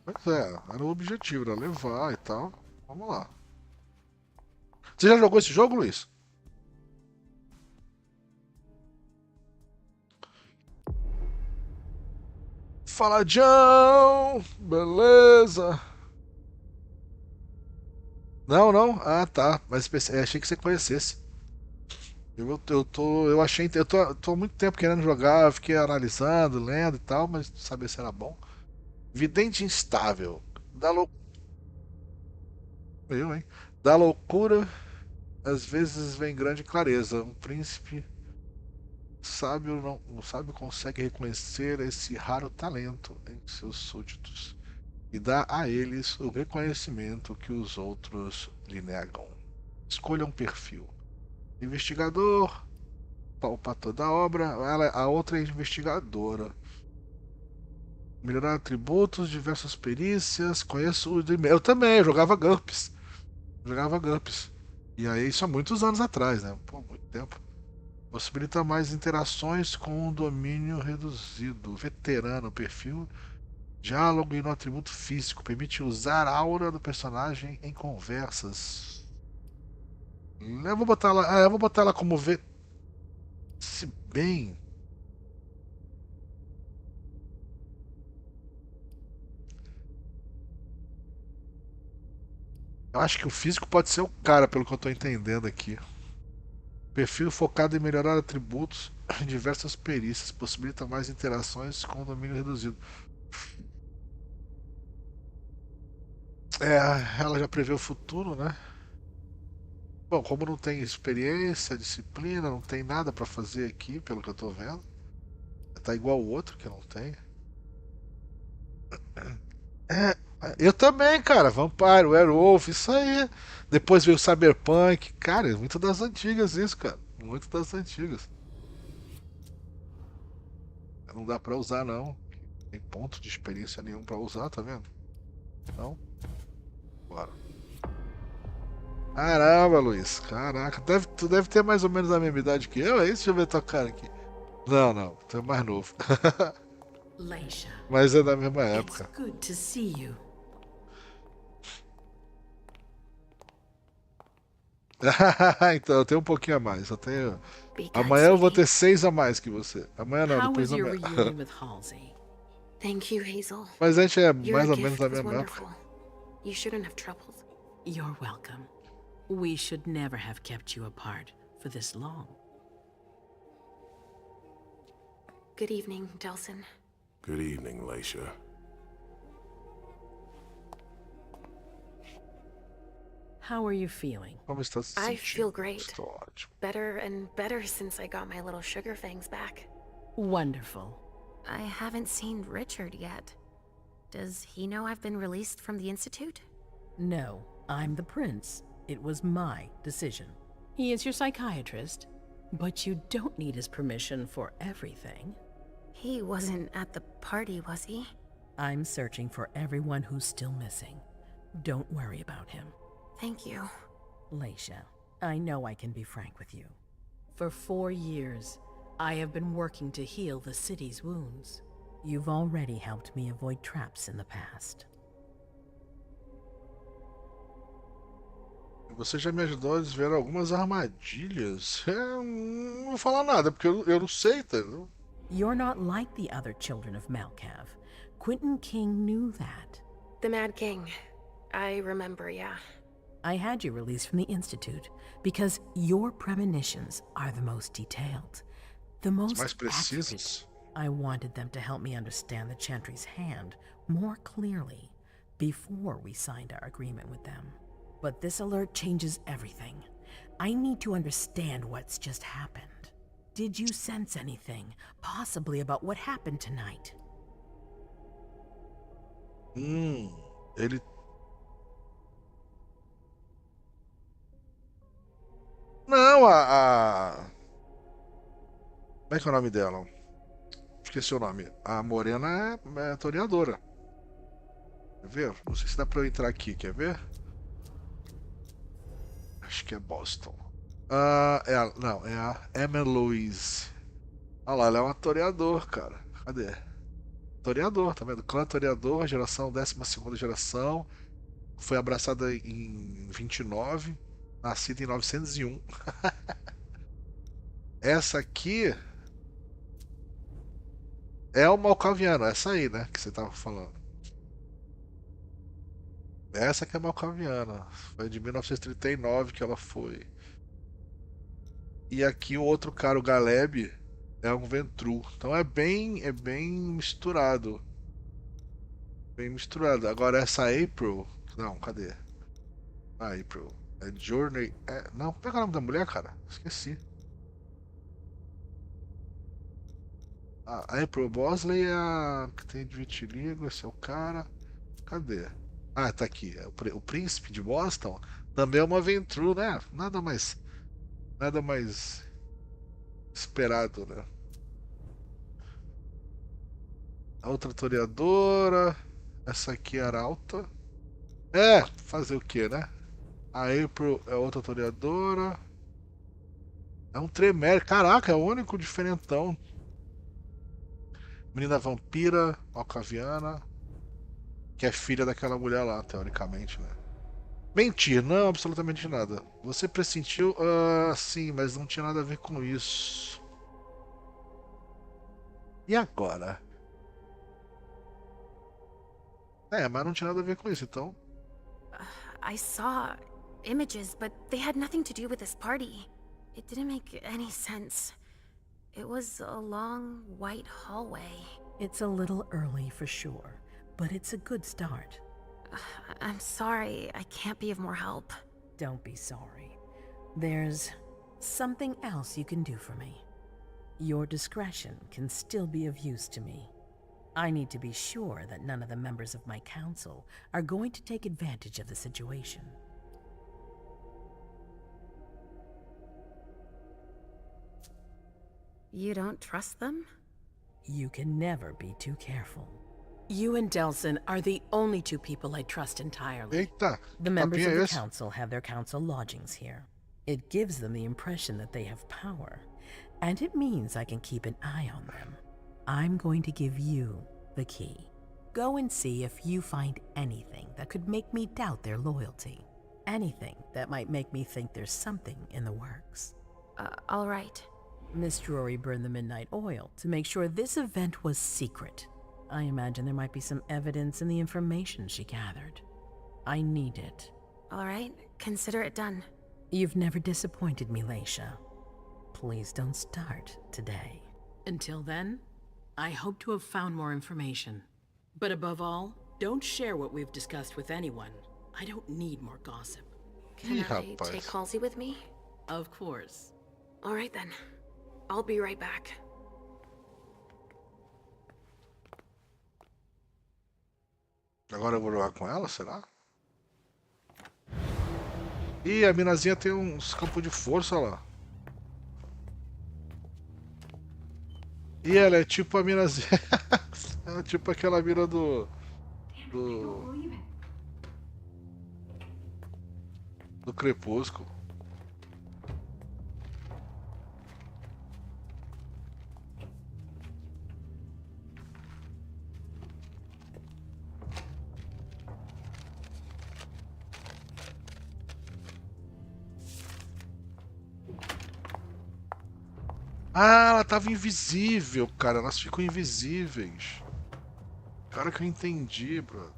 Pois é, era o objetivo, era levar e tal. Vamos lá. Você já jogou esse jogo, Luiz? Fala, João! Beleza? Não? Ah, tá. Mas achei que você conhecesse. Eu achei. Tô há muito tempo querendo jogar, eu fiquei analisando, lendo e tal, mas não sabia se era bom. Vidente instável. Hein? Da loucura, às vezes vem grande clareza. Um príncipe sábio não sábio consegue reconhecer esse raro talento em seus súditos e dá a eles o reconhecimento que os outros lhe negam. Escolha um perfil. Investigador, palpa toda a obra, a outra é investigadora. Melhorar atributos, diversas perícias, conheço o eu também, eu jogava GURPS. E aí, isso há muitos anos atrás, né? Pô, muito tempo. Possibilita mais interações com um domínio reduzido. Veterano, perfil. Diálogo e no atributo físico. Permite usar a aura do personagem em conversas. Eu vou botar ela como se bem. Eu acho que o físico pode ser o cara, pelo que eu tô entendendo aqui. Perfil focado em melhorar atributos em diversas perícias. Possibilita mais interações com domínio reduzido. Ela já prevê o futuro, né? Bom, como não tem experiência, disciplina, não tem nada pra fazer aqui, pelo que eu tô vendo. Tá igual o outro que não tem. Eu também, cara. Vampiro, Werewolf, isso aí. Depois veio o Cyberpunk. Cara, é muito das antigas isso, cara. Muito das antigas. Não dá pra usar, não. Tem ponto de experiência nenhum pra usar, tá vendo? Não. Bora. Caramba, Luiz. Caraca. Tu deve ter mais ou menos a mesma idade que eu, é isso? Deixa eu ver tua cara aqui. Não. Tu é mais novo. Leisha, Mas é da mesma época. it's good to see you. Então, eu tenho um pouquinho a mais. Eu tenho. Be kind, Amanhã eu vou sweetie. ter 6 a mais que você. Amanhã não, How depois was da your manhã. reunion with Halsey? Thank you, Hazel. Mas a gente é Your mais ou gift menos da was mesma época. wonderful. You shouldn't have troubled. You're welcome. We should never have kept you apart for this long. Good evening, Delson. Good evening, Leisha. How are you feeling? Como está se I sentindo? feel great. Estou ótimo. Better and better since I got my little sugar fangs back. Wonderful. I haven't seen Richard yet. Does he know I've been released from the Institute? No, I'm the prince. It was my decision. He is your psychiatrist, but you don't need his permission for everything. He wasn't at the party, was he? I'm searching for everyone who's still missing. Don't worry about him. Thank you. Leisha, I know I can be frank with you. For 4 years, I have been working to heal the city's wounds. You've already helped me avoid traps in the past. Você já me ajudou a desver algumas armadilhas. Não vou falar nada, porque eu não sei, entendeu? You're not like the other children of Malkav. Quentin King knew that. The Mad King. I remember, yeah. I had you released from the Institute because your premonitions are the most detailed, the most mais precisas. accurate. I wanted them to help me understand the Chantry's hand more clearly before we signed our agreement with them. But this alert changes everything. I need to understand what's just happened. Did you sense anything, possibly about what happened tonight? Ele... Não, Como é que é o nome dela? Esqueci o nome. A morena é toreadora. Quer ver? Não sei se dá pra eu entrar aqui, quer ver? Acho que é Boston. Não, é a Emma Louise. Olha lá, ela é uma toreador, cara. Cadê? Toreador, tá vendo? Clã toreador, geração 12ª geração. Foi abraçada em 29. Nascida em 901. Essa aqui é o Malkaviano, essa aí, né? Que você tava falando. Essa que é Malkaviana. Foi de 1939 que ela foi. E aqui o outro cara, o Galeb, é um Ventru. Então é bem misturado. Bem misturado. Agora essa April. Não, cadê? A April. É Journey. Não, pega o nome da mulher, cara. Esqueci. A April Bosley é a que tem de vitiligo. Esse é o cara. Cadê? Tá aqui. O príncipe de Boston também é uma Ventru, né? Nada mais esperado, né? A outra toreadora. Essa aqui é Arauta. Fazer o que, né? A April é outra toreadora. É um Tremere. Caraca, é o único diferentão. Menina vampira, malkaviana. Que é filha daquela mulher lá, teoricamente, né? Mentir, não, absolutamente nada. Você pressentiu? Sim, mas não tinha nada a ver com isso. E agora? Mas não tinha nada a ver com isso, então. I saw images, but they had nothing to do with this party. It didn't make any sense. It was a long, white hallway. It's a little early for sure, but it's a good start. I'm sorry, I can't be of more help. Don't be sorry. There's something else you can do for me. Your discretion can still be of use to me. I need to be sure that none of the members of my council are going to take advantage of the situation. You don't trust them? You can never be too careful. You and Delson are the only two people I trust entirely. Eita, The members of the esse? council have their council lodgings here. It gives them the impression that they have power, and it means I can keep an eye on them. I'm going to give you the key. Go and see if you find anything that could make me doubt their loyalty. Anything that might make me think there's something in the works. All right. Miss Drury burned the midnight oil to make sure this event was secret. I imagine there might be some evidence in the information she gathered. I need it. All right, consider it done. You've never disappointed me, Leisha. Please don't start today. Until then, I hope to have found more information. But above all, don't share what we've discussed with anyone. I don't need more gossip. Can I take Halsey with me? Of course. All right then. I'll be right back. Agora eu vou jogar com ela, será? Ih, a minazinha tem uns campos de força lá. E ela é tipo a minazinha. É tipo aquela mina do Crepúsculo. Ah, ela tava invisível, cara. Elas ficam invisíveis. Cara, que eu entendi, bro.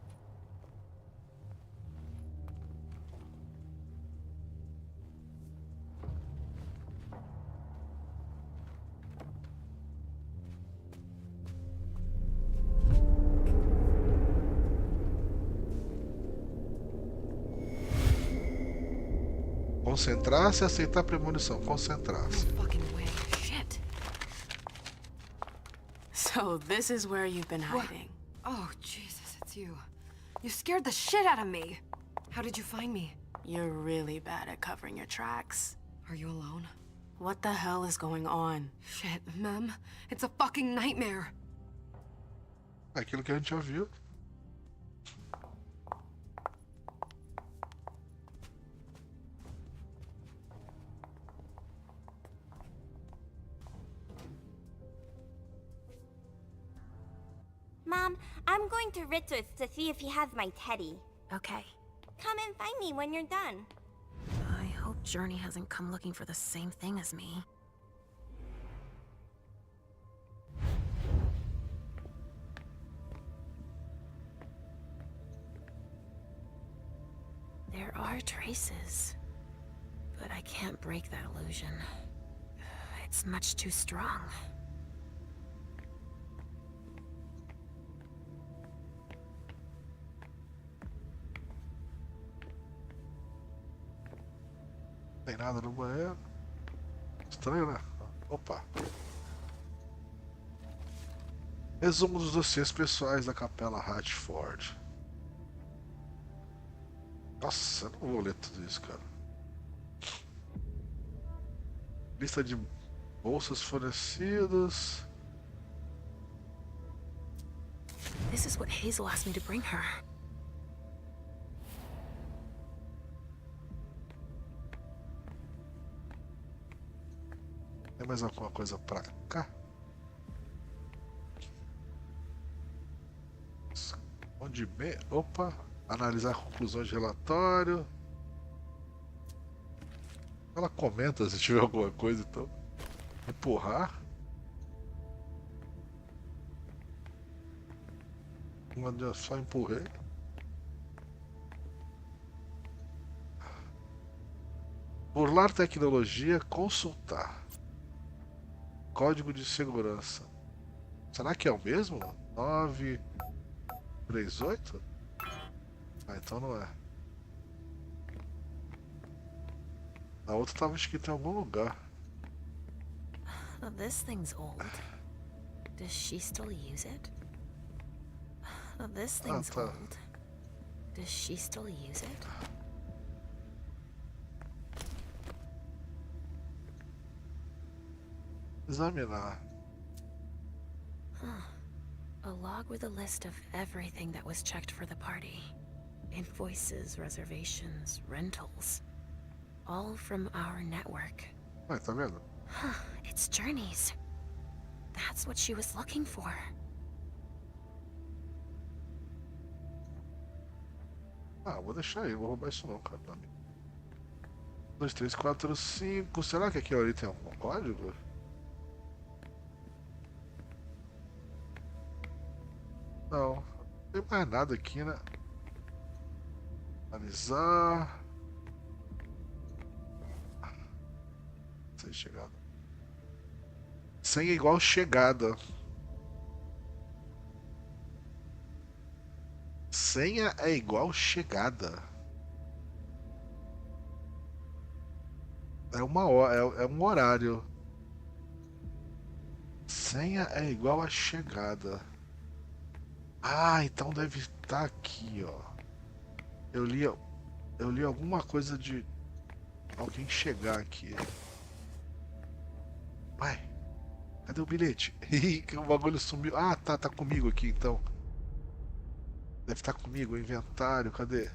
Concentrar-se e aceitar a premonição. Concentrar-se. So this is where you've been hiding. Oh, Jesus, it's you. You scared the shit out of me. How did you find me? You're really bad at covering your tracks. Are you alone? What the hell is going on? Shit, Mem. It's a fucking nightmare. Aquilo que a gente já viu. Mom, I'm going to Richard's to see if he has my teddy. Okay. Come and find me when you're done. I hope Journey hasn't come looking for the same thing as me. There are traces, but I can't break that illusion. It's much too strong. Tem nada no banheiro. Estranho, né? Opa. Resumo dos dossiês pessoais da Capela Hatford. Nossa, eu não vou ler tudo isso, cara. Lista de bolsas fornecidas. This is what Hazel asked me to bring her. Tem mais alguma coisa pra cá? Onde bem? Opa! Analisar conclusões de relatório. Ela comenta se tiver alguma coisa, então. Empurrar. Eu só empurrei. Burlar tecnologia, consultar. Código de segurança. Será que é o mesmo? 938? Ah, então não é. A outra estava escrita em algum lugar. This thing's old. Does she still use it? This thing's old. Does she still use it? Examinar. A log with a list of everything that was checked for the party. Invoices, reservations, rentals. All from our network. Ué, tá vendo? It's Journeys. That's what she was looking for. Ah, vou deixar aí, vou roubar isso não, cara. 2, 3, 4, 5. Será que aqui ali tem algum código? Não, não tem mais nada aqui, né? Analisar. Sem chegada. Senha igual chegada. Senha é igual chegada. É uma hora, é um horário. Senha é igual a chegada. Ah, então deve estar aqui, ó. Eu li alguma coisa de alguém chegar aqui. Vai. Cadê o bilhete? Que o bagulho sumiu. Ah, tá comigo aqui então. Deve estar comigo o inventário. Cadê?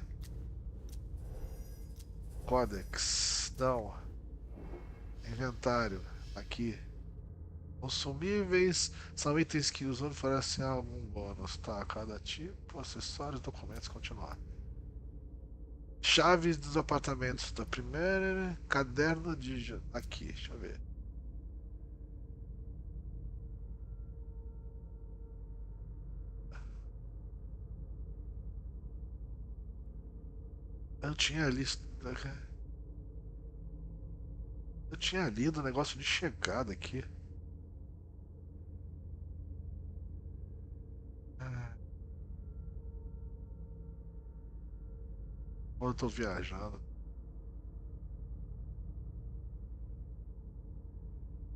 Codex. Não. Inventário. Aqui. Consumíveis são itens que os usuário oferecem algum bônus. Tá, cada tipo, acessórios, documentos, continuar. Chaves dos apartamentos da primeira. Caderno de. Aqui, deixa eu ver. Eu tinha listo. Eu tinha lido o negócio de chegada aqui. Ou eu tô viajando?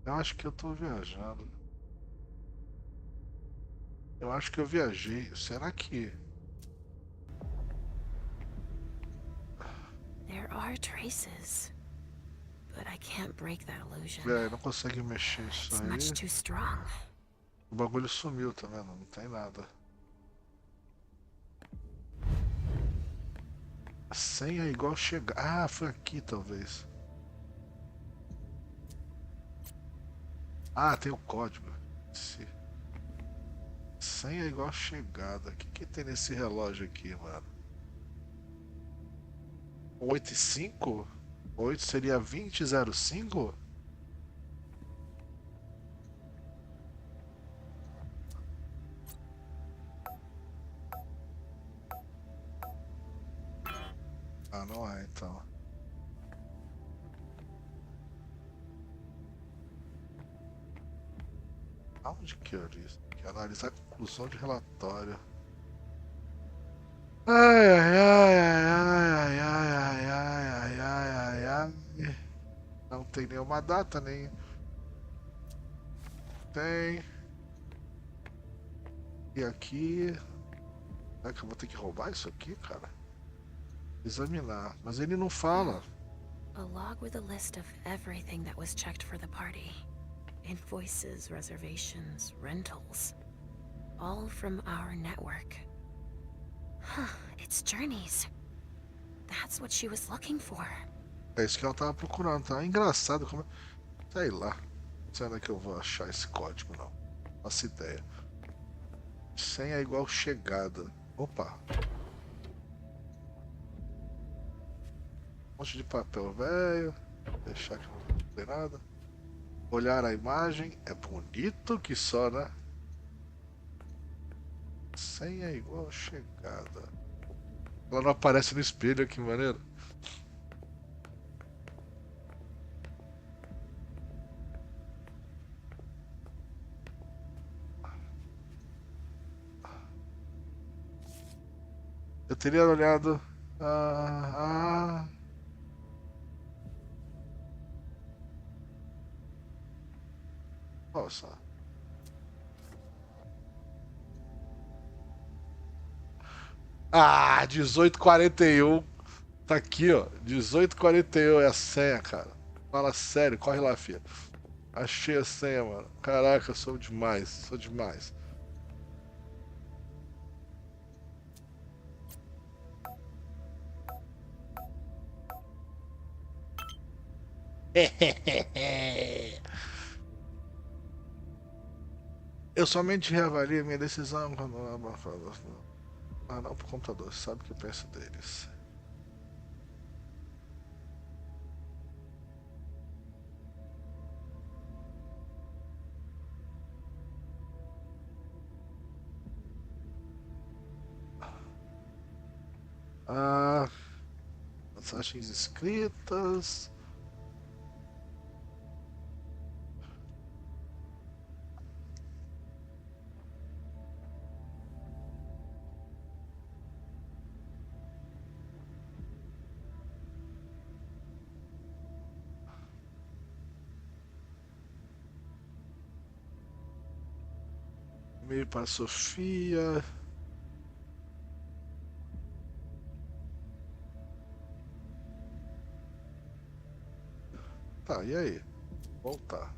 Eu acho que eu tô viajando. Eu acho que eu viajei. Será que... There are traces, but I can't break that illusion. É, não consegue mexer isso It's aí. much too strong. O bagulho sumiu, tá vendo? Não tem nada. A senha é igual chegar. Ah, foi aqui talvez. Ah, tem o código. Esse. Senha é igual chegada. O que tem nesse relógio aqui, mano? 8 e 5? 8 seria 20:05? Ah, não é então. Aonde que eu li isso? Que analisar a conclusão de relatório. Ai, ai, ai, ai, ai, ai, ai, ai, ai, ai, ai. Não tem nenhuma data, nem... Tem. E aqui... Será que eu vou ter que roubar isso aqui, cara? Examinar. Mas ele não fala. A log with a list of everything that was checked for the party. Invoices, reservations, rentals. All from our network. It's Journeys. That's what she was looking for. É isso que ela tava procurando, tá? Engraçado como... Sei lá. Não sei onde é que eu vou achar esse código, não. Faço ideia. Senha é igual chegada. Opa. Um monte de papel velho. Deixar que não tem nada. Olhar a imagem. É bonito que só, né? Senha é igual chegada. Ela não aparece no espelho, que maneiro. Eu teria olhado. Nossa. Ah, 18h41. Tá aqui, ó. 18h41 é a senha, cara. Fala sério, corre lá, filha. Achei a senha, mano. Caraca, eu sou demais. Sou demais. Eu somente reavalio minha decisão quando não pro computador, sabe o que eu penso deles. Mensagens escritas. E-mail para Sofia. Tá, e aí? Voltar.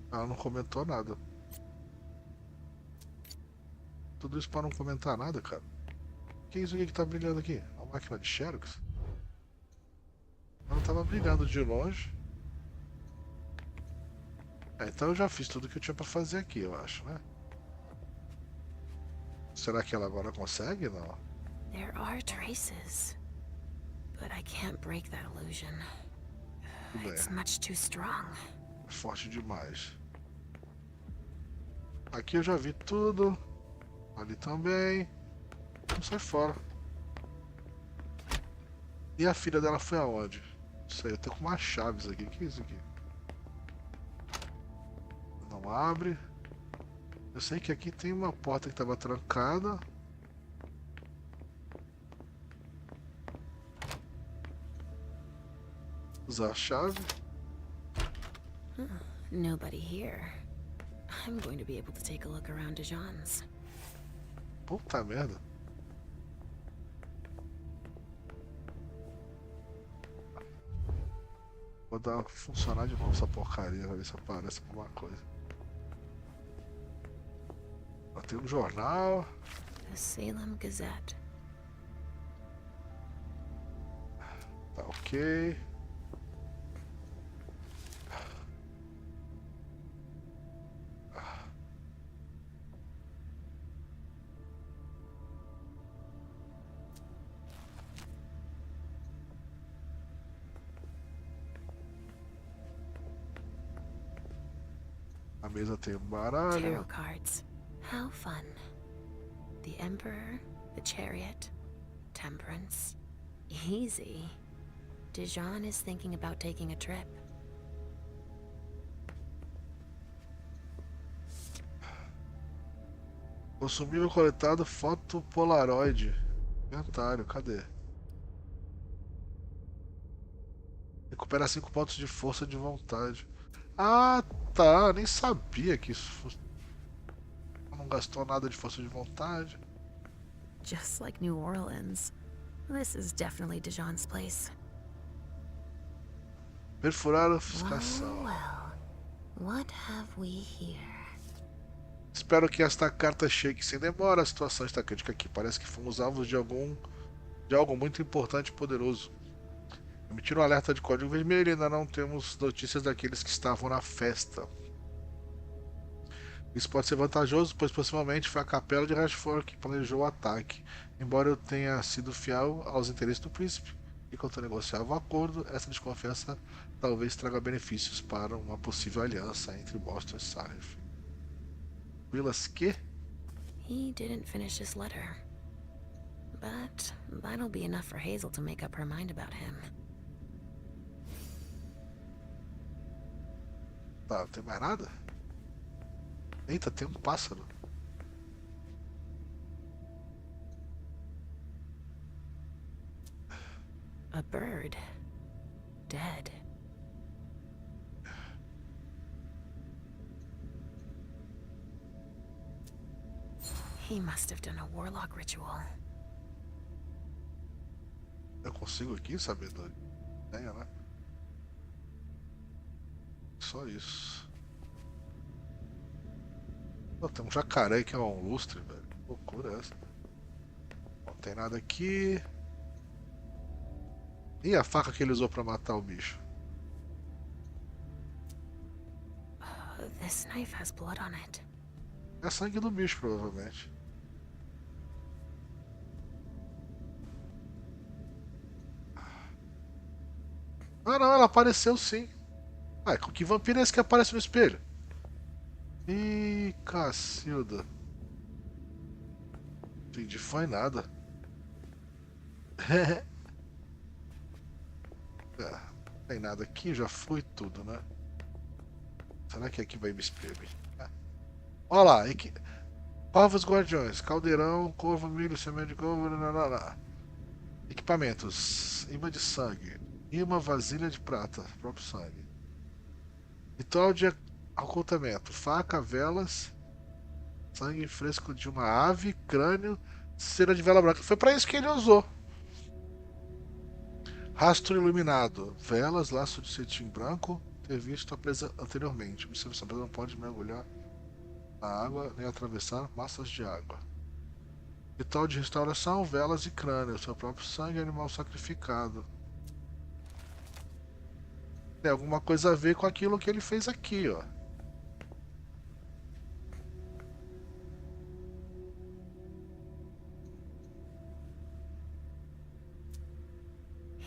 Ela não comentou nada. Tudo isso para não comentar nada, cara. O que é isso aqui que tá brilhando aqui? A máquina de Xerox? Ela tava brilhando de longe. Então eu já fiz tudo que eu tinha pra fazer aqui, eu acho, né? Será que ela agora consegue? Não. There are traces, but I can't break that illusion. It's much too strong. É forte demais. Aqui eu já vi tudo. Ali também. Vamos sair fora. E a filha dela foi aonde? Não sei, eu tenho com umas chaves aqui. O que é isso aqui? Não abre. Eu sei que aqui tem uma porta que estava trancada. Usar a chave. Nobody here. I'm going to be able to take a look around Dijon's. Puta merda. Vou dar funcionar de novo essa porcaria, pra ver se aparece alguma coisa. Tem um jornal. The Salem Gazette. Tá ok. A mesa tem um baralho. Tarot cards. How fun. The Emperor, the Chariot, Temperance. Easy. Dijon is thinking about taking a trip. Consumível coletado, foto Polaroid. Inventário, cadê? Recupera 5 pontos de força de vontade. Ah, tá. Nem sabia que isso não gastou nada de força de vontade. Just like New Orleans. This is definitely Dijon's place. Perfurar a fiscação. Well, what have we here? Espero que esta carta chegue sem demora. A situação está crítica aqui. Parece que fomos alvos de algo muito importante e poderoso. Emitir um alerta de código vermelho e ainda não temos notícias daqueles que estavam na festa. Isso pode ser vantajoso, pois possivelmente foi a capela de Rashford que planejou o ataque. Embora eu tenha sido fiel aos interesses do príncipe, enquanto negociava o acordo, essa desconfiança talvez traga benefícios para uma possível aliança entre Boston e Sarif. Willas que? He didn't finish his letter. But that'll be enough for Hazel to make up her mind about him. Tá, não tem mais nada? Eita, tem um pássaro. A bird. Dead. He must have done a warlock ritual. Eu consigo aqui saber da ideia, né? Só isso. Pô, tem um jacaré que é um lustre, velho. Que loucura é essa? Não tem nada aqui. E a faca que ele usou pra matar o bicho? This knife has blood on it. É sangue do bicho, provavelmente. Ah não, ela apareceu sim. Ah, que vampiro é esse que aparece no espelho? Ih, cacilda. Entendi, foi nada. Não tem nada aqui, já foi tudo, né? Será que aqui vai me espremer? Olha lá, aqui. Povos guardiões, caldeirão, corvo, milho, semente de corvo, equipamentos, imã de sangue, imã, vasilha de prata, próprio sangue. Ritual de ocultamento, faca, velas, sangue fresco de uma ave, crânio, cera de vela branca. Foi pra isso que ele usou. Rastro iluminado, velas, laço de cetim branco, ter visto a presa anteriormente. Observe, a presa não pode mergulhar na água nem atravessar massas de água. Ritual de restauração, velas e crânio, seu próprio sangue, animal sacrificado. Tem alguma coisa a ver com aquilo que ele fez aqui, ó.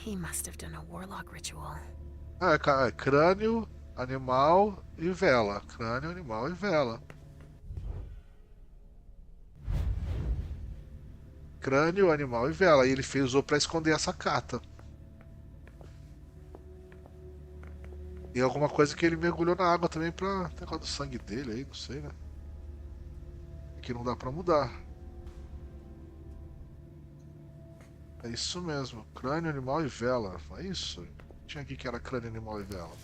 He must have done a warlock ritual. É crânio, animal e vela. Crânio, animal e vela. Crânio, animal e vela. E ele usou pra esconder essa carta. E alguma coisa que ele mergulhou na água também pra ter negócio do sangue dele aí, não sei, né? Que não dá pra mudar. É isso mesmo. Crânio, animal e vela. É isso. Tinha aqui que era crânio, animal e vela.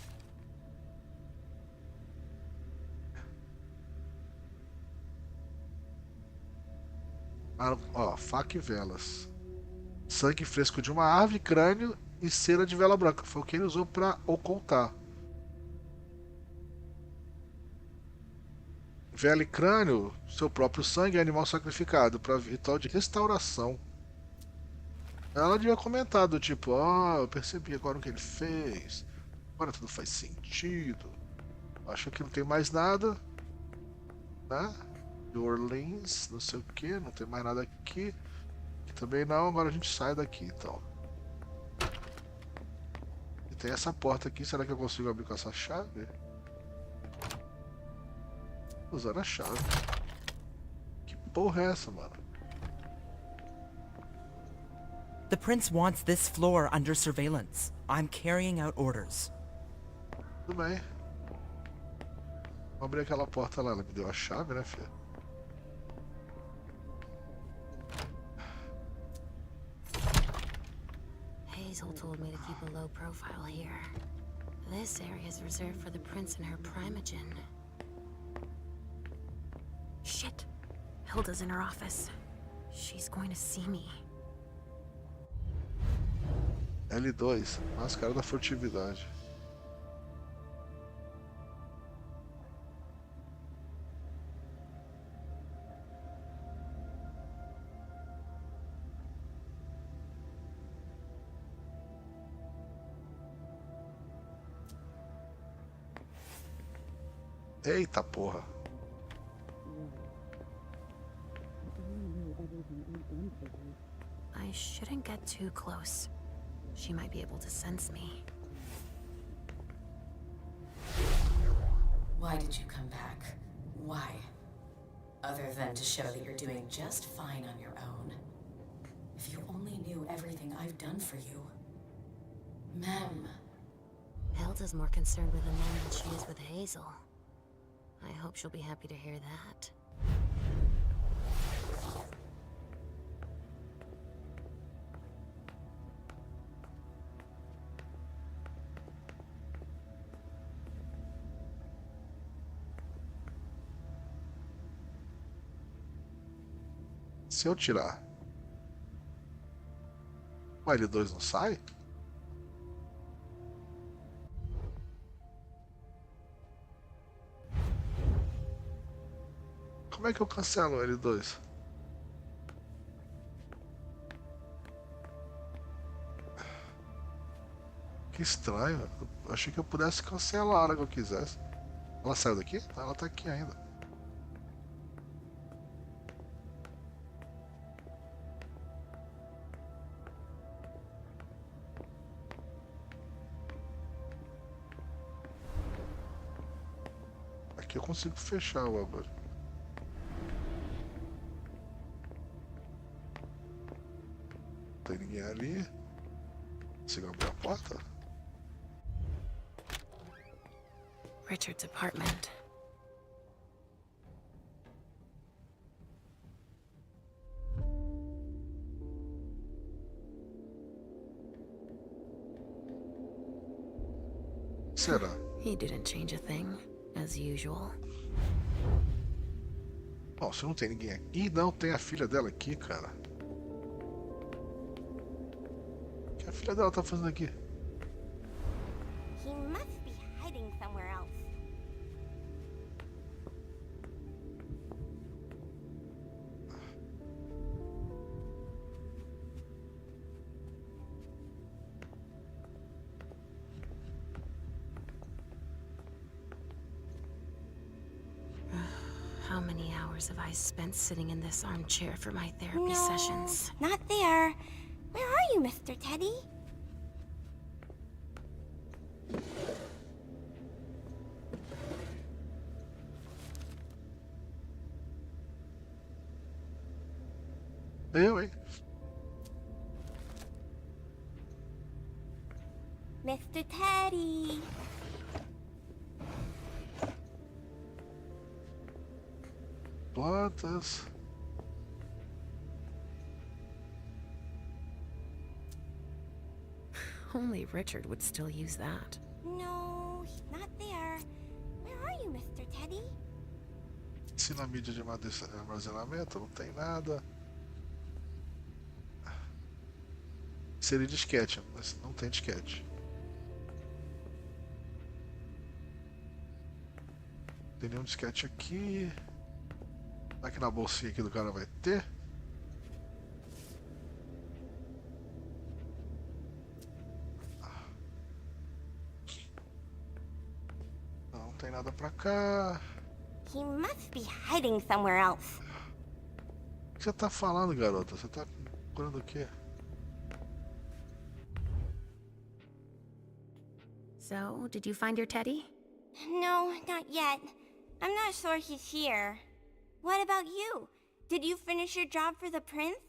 Ah, ó, faca e velas. Sangue fresco de uma ave, crânio e cera de vela branca. Foi o que ele usou pra ocultar. Vela e crânio, seu próprio sangue é animal sacrificado para ritual de restauração. Ela devia comentar do tipo, eu percebi agora o que ele fez. Agora tudo faz sentido. Acho que não tem mais nada, né? New Orleans, não sei o que, não tem mais nada aqui. Aqui também não, agora a gente sai daqui então. E tem essa porta aqui, será que eu consigo abrir com essa chave? Usando a chave. Que porra é essa, mano? The prince wants this floor under surveillance. I'm carrying out orders. Tudo bem. Vamos abrir aquela porta lá, ela me deu a chave, né, filha? Hazel told me to keep a low profile here. This area is reserved for the prince and her primogen. Shit. Hilda's in her office. She's going to see me. L2, máscara da furtividade. Eita porra. I shouldn't get too close. She might be able to sense me. Why did you come back? Why? Other than to show that you're doing just fine on your own. If you only knew everything I've done for you. Ma'am. Hilda's more concerned with the man than she is with Hazel. I hope she'll be happy to hear that. Se eu tirar, o L2 não sai? Como é que eu cancelo o L2? Que estranho. Eu achei que eu pudesse cancelar a hora que eu quisesse. Ela saiu daqui? Ela tá aqui ainda. Aqui eu consigo fechar o bagulho. Não tem ninguém ali. Consigo abrir a porta? Richard's apartment. Será? He didn't change a thing, as usual. Bom, se não tem ninguém aqui. Ih, não, tem a filha dela aqui, cara. O que a filha dela tá fazendo aqui? He must be hiding somewhere else. How many hours have I spent sitting in this armchair for my therapy sessions? Not there. Where are you, Mr. Teddy? Eu, hein? Mr. Teddy. Plantas. Only Richard would still use that. No, he's not there. Where are you, Mr. Teddy? Ensina mídia de armazenamento, não tem nada. Seria disquete, mas não tem disquete. Tem nenhum disquete aqui. Será que na bolsinha aqui do cara vai ter? Não tem nada pra cá. He must be hiding somewhere else. O que você tá falando, garota? Você tá procurando o quê? So, did you find your teddy? No, not yet. I'm not sure he's here. What about you? Did you finish your job for the prince?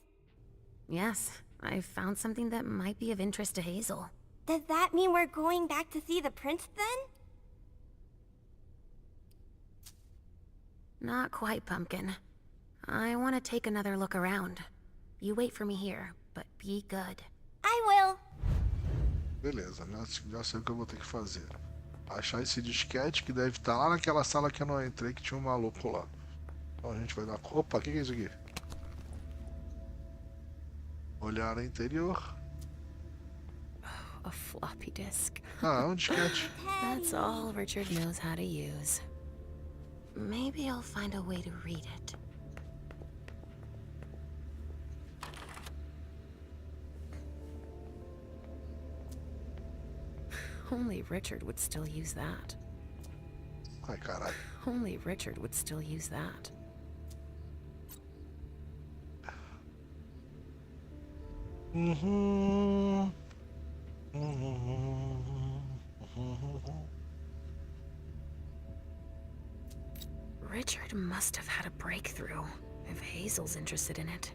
Yes, I found something that might be of interest to Hazel. Does that mean we're going back to see the prince then? Not quite, Pumpkin. I want to take another look around. You wait for me here, but be good. I will. Beleza, já sei o que eu vou ter que fazer. Achar esse disquete que deve estar lá naquela sala que eu não entrei, que tinha um maluco lá. Então a gente vai dar... Opa, o que é isso aqui? Olhar interior. A floppy disk. Ah, um disquete. That's all Richard knows how to use. Maybe I'll find a way to read it. Only Richard would still use that. Ai, caralho. Only Richard would still use that. Richard must have had a breakthrough, if Hazel's interested in it.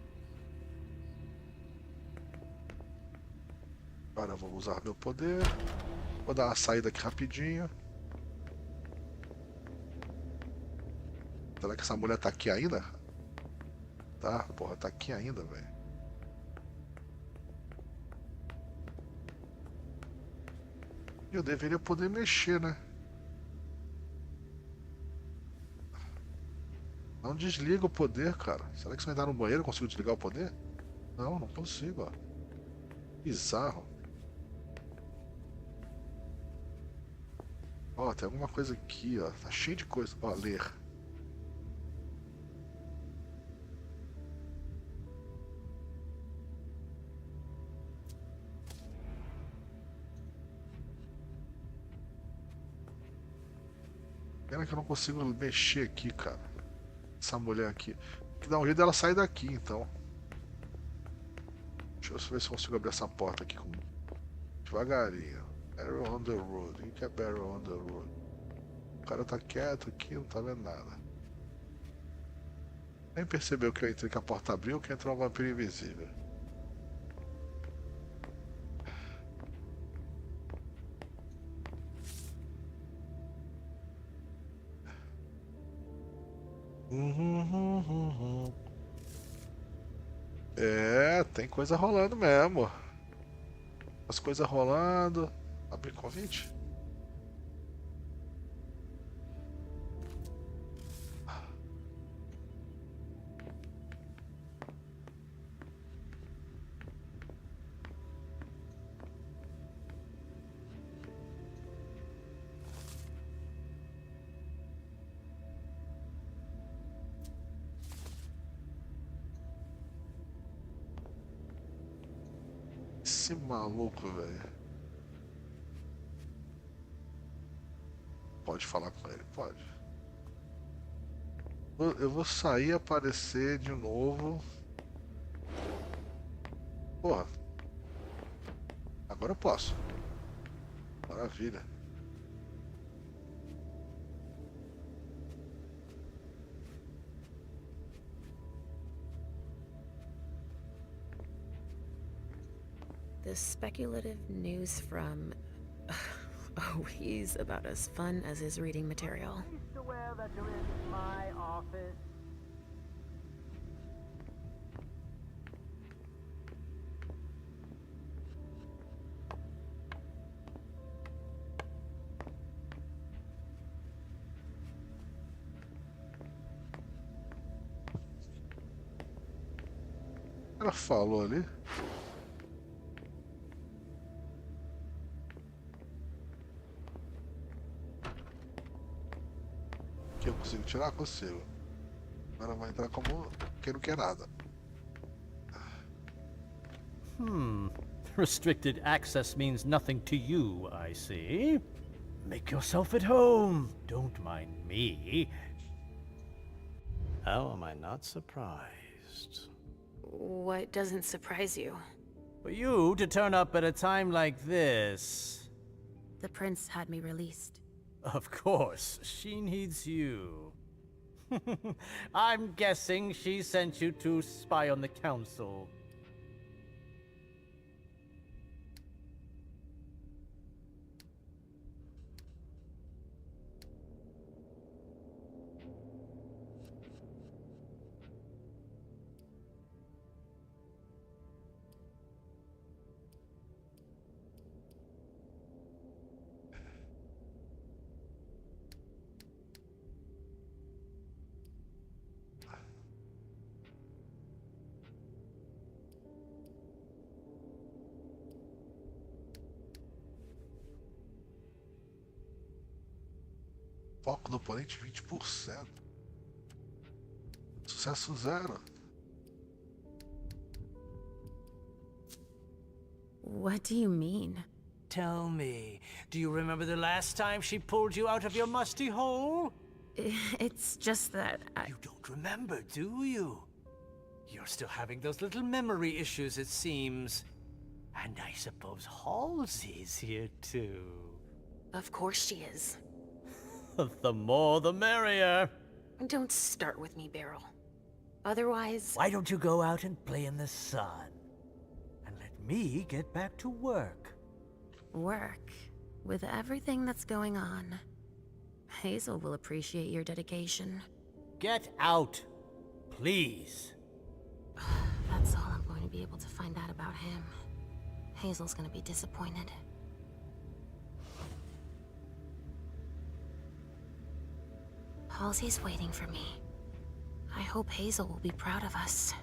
Agora eu vou usar meu poder. Vou dar uma saída aqui rapidinho. Será que essa mulher tá aqui ainda? Tá, porra, tá aqui ainda, velho. Eu deveria poder mexer, né? Não desliga o poder, cara. Será que se eu entrar no banheiro eu consigo desligar o poder? Não, não consigo, ó. Bizarro. Ó, tem alguma coisa aqui, ó. Tá cheio de coisa. Ó, ler. Pena que eu não consigo mexer aqui, cara. Essa mulher aqui. Tem que dar um jeito dela sair daqui, então. Deixa eu ver se eu consigo abrir essa porta aqui com... devagarinho. Barrel on the road. O que é barrel on the road? O cara tá quieto aqui, não tá vendo nada. Nem percebeu que eu entrei, que a porta abriu, que entrou um vampiro invisível. É, tem coisa rolando mesmo. As coisas rolando. Abrir convite? Esse maluco, velho. Pode falar com ele? Pode. Eu vou sair e aparecer de novo. Porra. Agora eu posso. Maravilha. This speculative news from... Oh, he's about as fun as his reading material. Aware that you're in my office. Ela falou ali. Que eu consigo tirar? Consigo. Agora vai entrar como quem não quer nada. Restricted access means nothing to you, I see. Make yourself at home. Don't mind me. How am I not surprised? What doesn't surprise you? For you to turn up at a time like this. The prince had me released. Of course, she needs you. I'm guessing she sent you to spy on the council. Foco do oponente 20%. Sucesso 0. What do you mean? Tell me, do you remember the last time she pulled you out of your musty hole? It's just that You don't remember, do you? You're still having those little memory issues, it seems. And I suppose Halsey's here too. Of course she is. The more the merrier. Don't start with me, Beryl. Otherwise... Why don't you go out and play in the sun? And let me get back to work. Work? With everything that's going on. Hazel will appreciate your dedication. Get out, please. That's all I'm going to be able to find out about him. Hazel's gonna be disappointed. Halsey's waiting for me. I hope Hazel will be proud of us.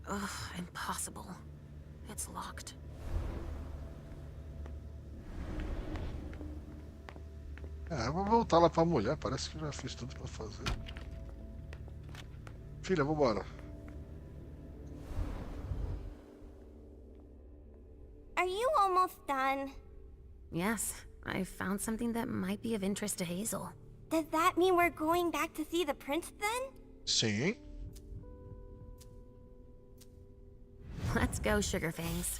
Ugh, impossible. It's locked. Eu vou voltar lá pra mulher, parece que eu já fiz tudo pra fazer. Filha, vambora. Are you almost done? Yes, I found something that might be of interest to Hazel. Does that mean we're going back to see the prince then? Sim. Let's go, Sugarfangs.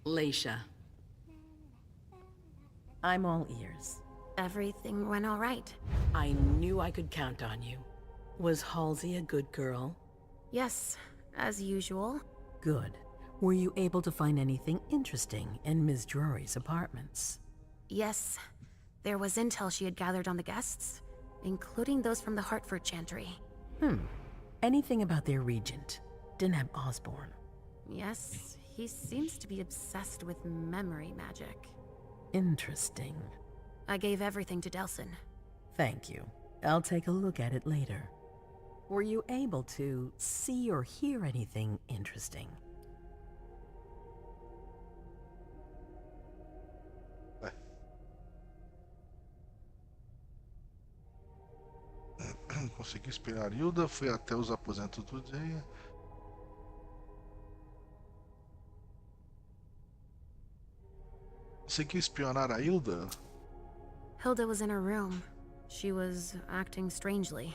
Leisha. I'm all ears. Everything went all right. I knew I could count on you. Was Halsey a good girl? Yes, as usual. Good. Were you able to find anything interesting in Ms. Drury's apartments? Yes. There was intel she had gathered on the guests, including those from the Hartford Chantry. Anything about their regent, Deneb Osborne? Yes, he seems to be obsessed with memory magic. Interesting. I gave everything to Delsin. Thank you. I'll take a look at it later. Were you able to see or hear anything interesting? Consegui inspirar a Hilda, fui até os aposentos do dia. Consegui espionar a Hilda? Hilda was in her room. She was acting strangely.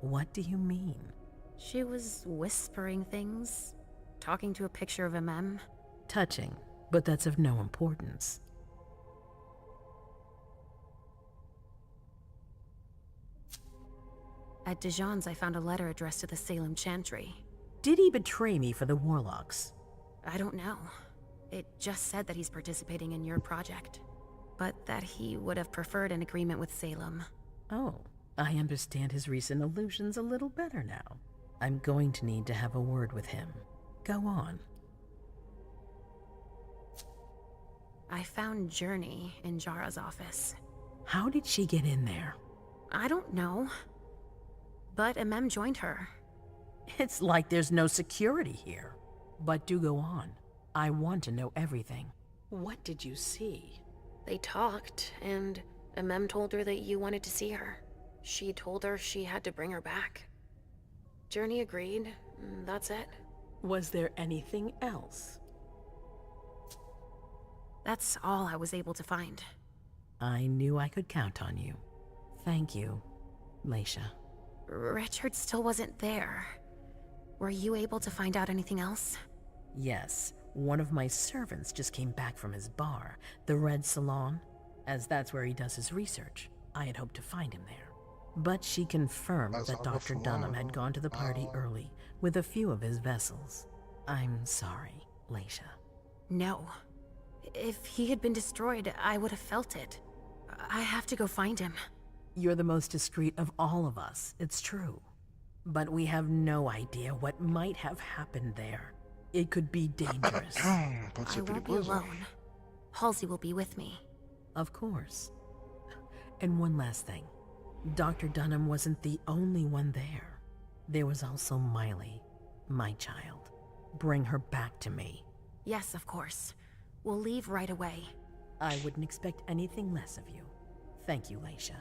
What do you mean? She was whispering things, talking to a picture of a mem. Touching, but that's of no importance. At Dijon's, I found a letter addressed to the Salem Chantry. Did he betray me for the Warlocks? I don't know. It just said that he's participating in your project, but that he would have preferred an agreement with Salem. Oh, I understand his recent allusions a little better now. I'm going to need to have a word with him. Go on. I found Journey in Jara's office. How did she get in there? I don't know. But a mem joined her. It's like there's no security here. But do go on. I want to know everything. What did you see? They talked, and a mem told her that you wanted to see her. She told her she had to bring her back. Journey agreed. That's it. Was there anything else? That's all I was able to find. I knew I could count on you. Thank you, Leisha. Richard still wasn't there. Were you able to find out anything else? Yes, one of my servants just came back from his bar, the Red Salon, as that's where he does his research. I had hoped to find him there. But she confirmed that Dr. Dunham had gone to the party early with a few of his vessels. I'm sorry, Leisha. No. If he had been destroyed, I would have felt it. I have to go find him. You're the most discreet of all of us, it's true. But we have no idea what might have happened there. It could be dangerous. I won't be alone. Halsey will be with me. Of course. And one last thing. Dr. Dunham wasn't the only one there. There was also Miley, my child. Bring her back to me. Yes, of course. We'll leave right away. I wouldn't expect anything less of you. Thank you, Leisha.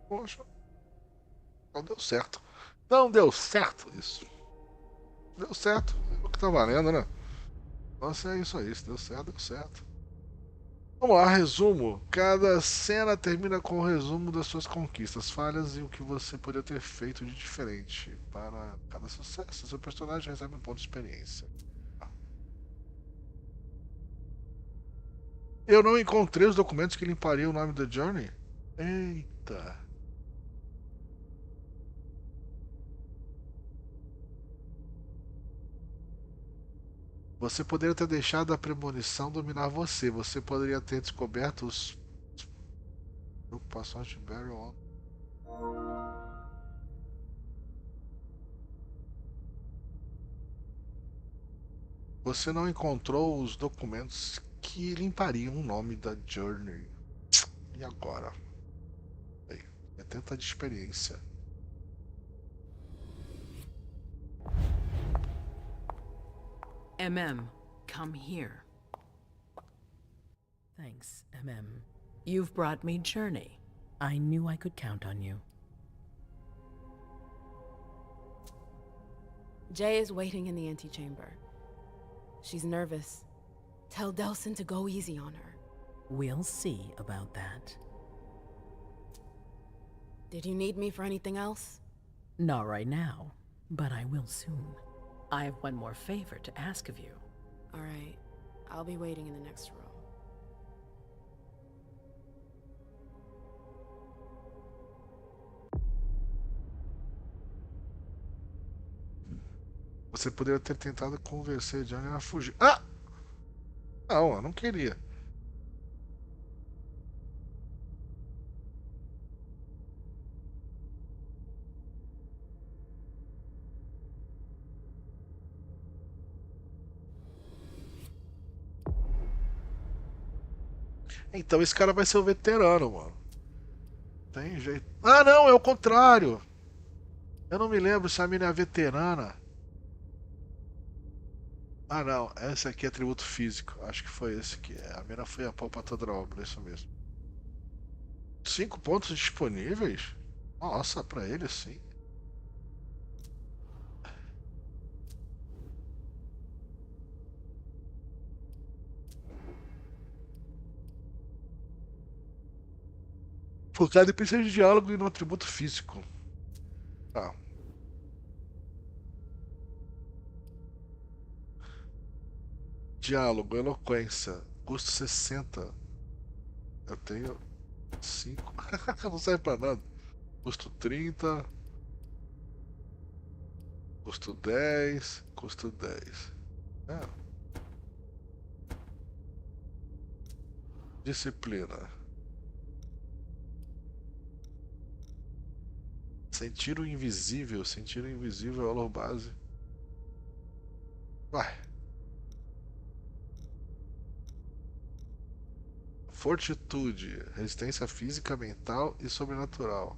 Poxa, não deu certo. Não deu certo isso. Deu certo. É o que tá valendo, né? Nossa, é isso aí. Se deu certo, deu certo. Vamos lá, resumo. Cada cena termina com o resumo das suas conquistas, falhas e o que você poderia ter feito de diferente. Para cada sucesso, seu personagem recebe um ponto de experiência. Eu não encontrei os documentos que limpariam o nome da Journey. Eita. Você poderia ter deixado a premonição dominar você. Você poderia ter descoberto os preocupações de Barry on. Você não encontrou os documentos que limpariam o nome da Journey. E agora? Aí, 70 de experiência. Come here. Thanks, You've brought me Journey. I knew I could count on you. Jay is waiting in the antechamber. She's nervous. Tell Delsin to go easy on her. We'll see about that. Did you need me for anything else? Not right now, but I will soon. I have one more favor to ask of you. All right. I'll be waiting in the next room. Você poderia ter tentado convencer Johnny a fugir. Ah! Não, eu não queria. Então esse cara vai ser o veterano, mano. Tem jeito. Ah, não, é o contrário. Eu não me lembro se a mina é a veterana. Ah, não, esse aqui é atributo físico. Acho que foi esse aqui. A mina foi a pau pra toda a obra, isso mesmo. 5 pontos disponíveis? Nossa, pra ele sim. Focado em precisa de diálogo e no atributo físico. Tá. Diálogo, eloquência, custo 60. Eu tenho 5. Não serve pra nada. Custo 30. Custo 10. Custo 10. Disciplina. Sentir o invisível. Sentir o invisível é o valor base. Vai. Fortitude, resistência física, mental e sobrenatural.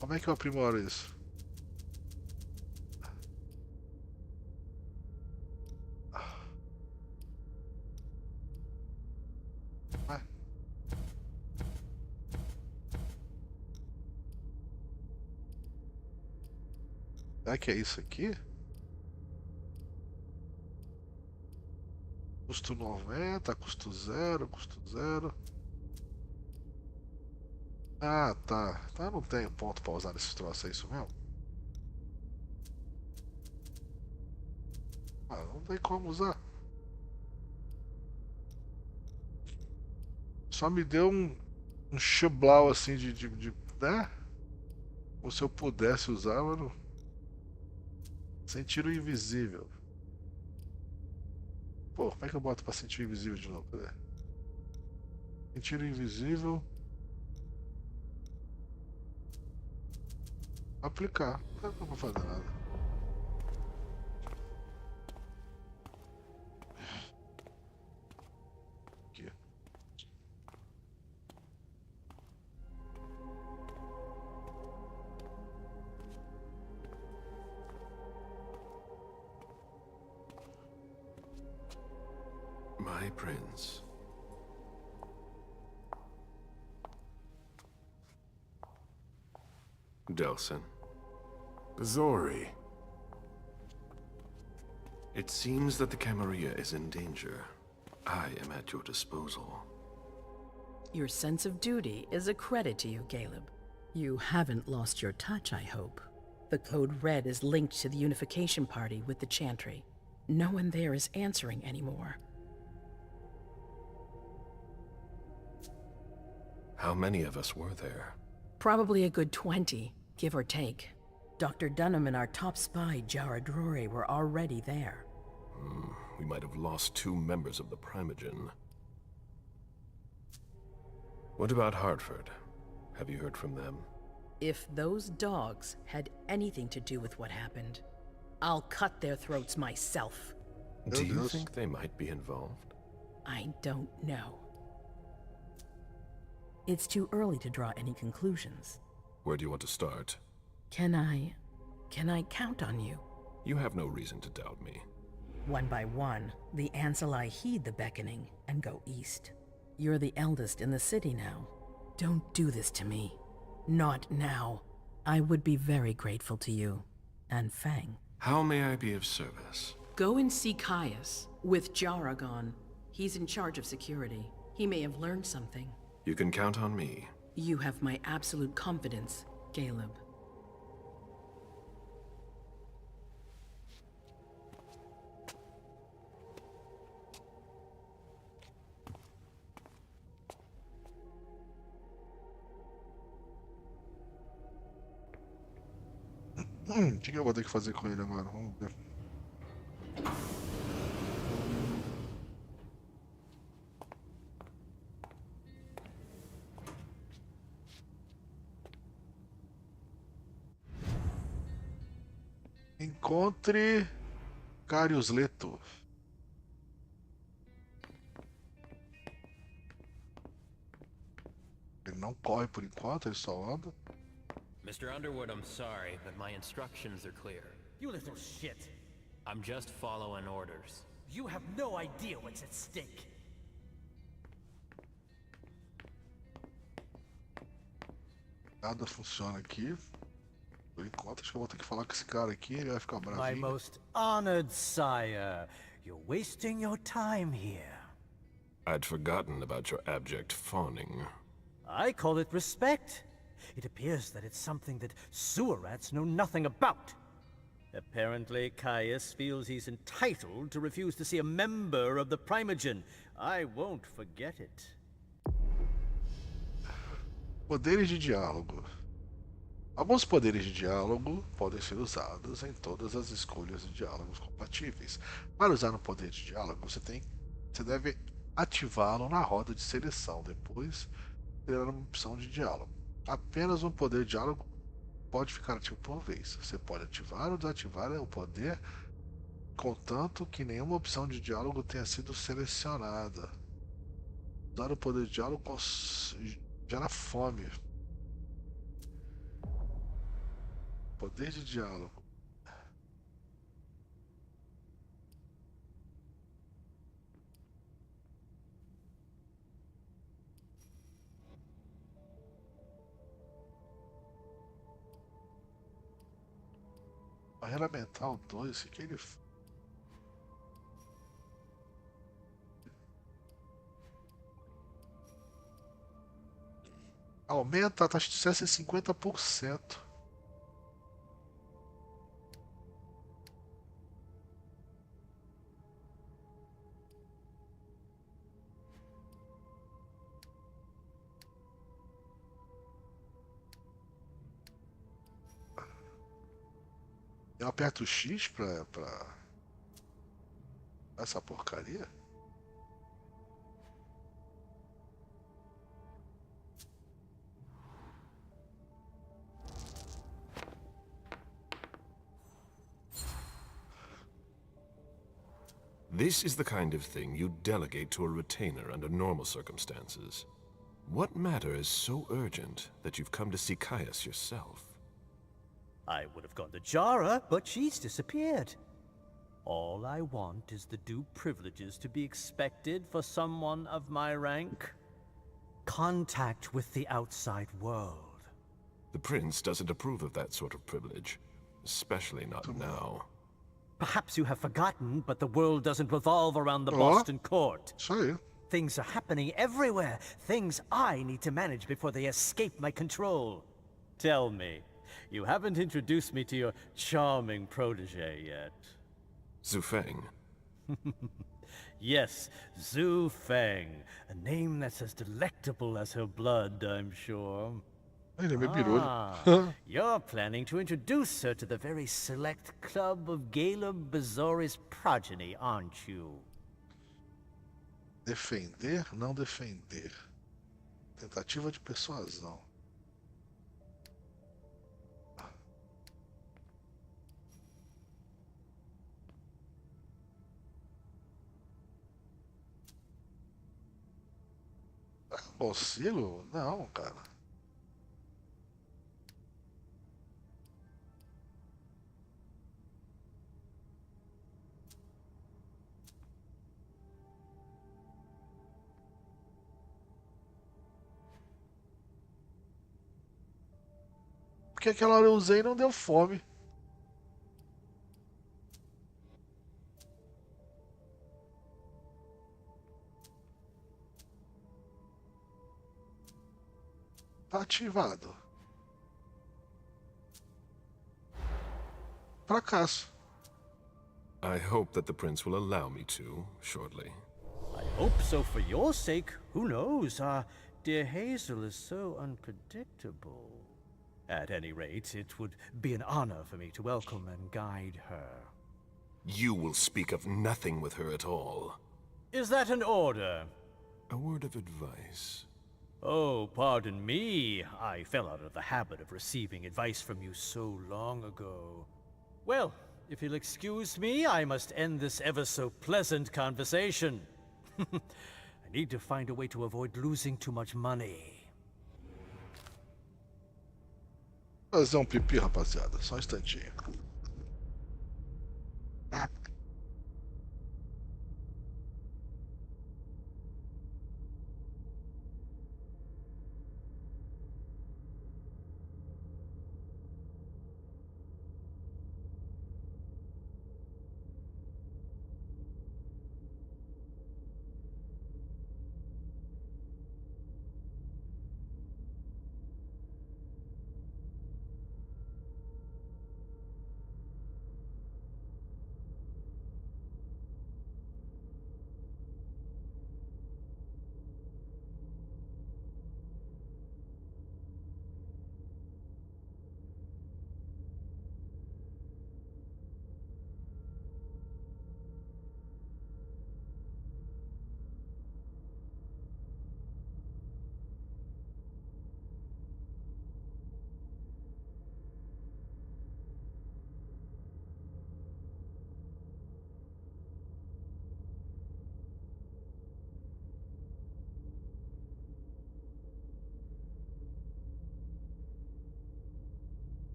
Como é que eu aprimoro isso? Vai. Será que é isso aqui? Custo 90, custo 0, custo 0. Ah, tá. Então eu não tenho ponto pra usar nesse troço, é isso mesmo? Ah, não tem como usar. Só me deu um chiblau assim né? Como se eu pudesse usar, mano. Sentir o invisível. Pô, como é que eu boto pra sentir o invisível de novo? Cadê? Sentir o invisível. Aplicar. Não vou fazer nada. Aqui. My prince. Delsin. Zori. It seems that the Camarilla is in danger. I am at your disposal. Your sense of duty is a credit to you, Caleb. You haven't lost your touch, I hope. The Code Red is linked to the Unification Party with the Chantry. No one there is answering anymore. How many of us were there? Probably a good 20, give or take. Dr. Dunham and our top spy, Jara Drore, were already there. We might have lost 2 members of the Primogen. What about Hartford? Have you heard from them? If those dogs had anything to do with what happened, I'll cut their throats myself. Do you think they might be involved? I don't know. It's too early to draw any conclusions. Where do you want to start? Can I count on you? You have no reason to doubt me. One by one, the Ancilai heed the beckoning and go east. You're the eldest in the city now. Don't do this to me. Not now. I would be very grateful to you. And Fang. How may I be of service? Go and see Caius with Jara gone. He's in charge of security. He may have learned something. You can count on me. You have my absolute confidence, Caleb. O que eu vou ter que fazer com ele agora? Vamos ver. Encontre Carius Leto. Ele não corre por enquanto, ele só anda. Mr. Underwood, I'm sorry, but my instructions are clear. You little shit. I'm just following orders. You have no idea what's at stake. Nada funciona aqui. Por enquanto, acho que eu vou ter que falar com esse cara aqui, ele vai ficar My bravinho. most honored sire, you're wasting your time here. I'd forgotten about your abject fawning. I call it respect. It appears that it's something that sewer rats know nothing about. Apparently, Caius feels he's entitled to refuse to see a member of the Primogen. I won't forget it. Poderes de diálogo. Alguns poderes de diálogo podem ser usados em todas as escolhas de diálogos compatíveis. Para usar um poder de diálogo, você deve ativá-lo na roda de seleção. Depois, criar uma opção de diálogo. Apenas um poder de diálogo pode ficar ativo por vez. Você pode ativar ou desativar o poder, contanto que nenhuma opção de diálogo tenha sido selecionada. Usar o poder de diálogo gera fome. Poder de diálogo. Barreira mental 2, o que ele faz? Aumenta a taxa de sucesso em 50%. Eu aperto o X pra essa porcaria? This is the kind of thing you delegate to a retainer under normal circumstances. What matter is so urgent that you've come to see Caius yourself? I would have gone to Jara, but she's disappeared. All I want is the due privileges to be expected for someone of my rank. Contact with the outside world. The prince doesn't approve of that sort of privilege, especially not now. Perhaps you have forgotten, but the world doesn't revolve around the Boston court. Sorry. Things are happening everywhere. Things I need to manage before they escape my control. Tell me, you haven't introduced me to your charming protege yet. Zhu Feng. Yes, Zhu Feng. A name that's as delectable as her blood, I'm sure. Ele é meio birulho. You're planning to introduce her to the very select club of Caleb Bazori's progeny, aren't you? Defender, não defender. Tentativa de persuasão. Consigo? Não, cara. Porque aquela hora eu usei e não deu fome. Tá ativado. Fracasso. I hope that the prince will allow me to, shortly. I hope so for your sake. Who knows? Dear Hazel is so unpredictable. At any rate, it would be an honor for me to welcome and guide her. You will speak of nothing with her at all. Is that an order? A word of advice. Oh, pardon me. I fell out of the habit of receiving advice from you so long ago. Well, if you'll excuse me, I must end this ever so pleasant conversation. I need to find a way to avoid losing too much money. Fazer um pipi, rapaziada. Só um instantinho.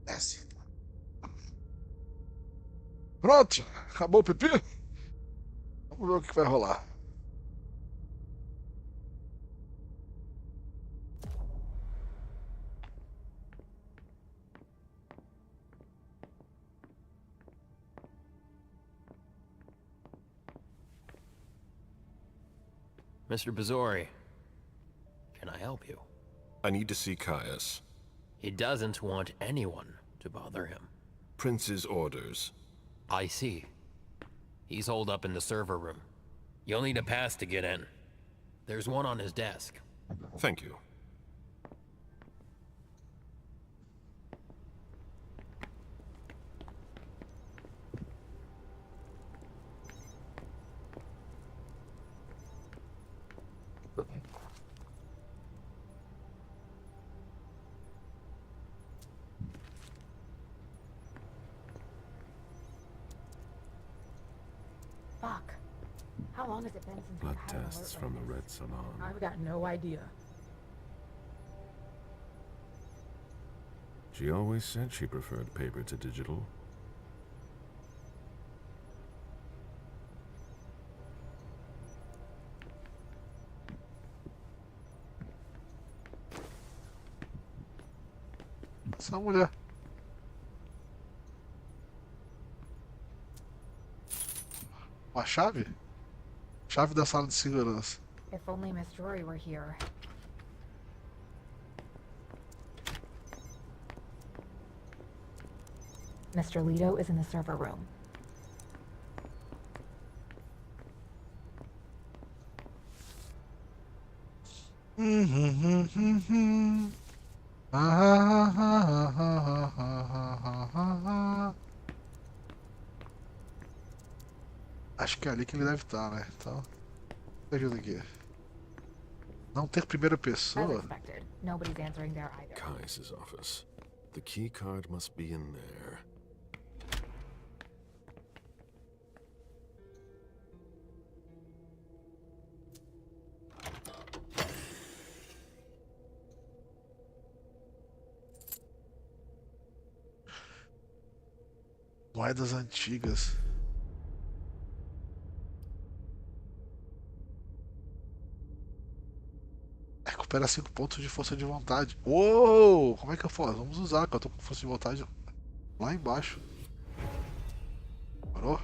Desce. Pronto, acabou o pipi? Vamos ver o que vai rolar. Mr. Bazori, can I help you? I need to see Caius. He doesn't want anyone to bother him. Prince's orders. I see. He's holed up in the server room. You'll need a pass to get in. There's one on his desk. Thank you. Fuck. How long has it been since Blood we've had an tests alert from like the this? Red Salon. I've got no idea. She always said she preferred paper to digital. Essa mulher. Uma chave? Chave da sala de segurança. If only Miss Drury were here. Mr. Leto is in the server room. Acho que é ali que ele deve estar, né? Então, deixa eu ver aqui. Não ter primeira As pessoa. expected, nobody's answering there either. Caius's office. The key card must be in there. Moedas antigas. Recupera 5 pontos de força de vontade. Uou! Como é que eu faço? Vamos usar, que eu tô com força de vontade lá embaixo. Parou?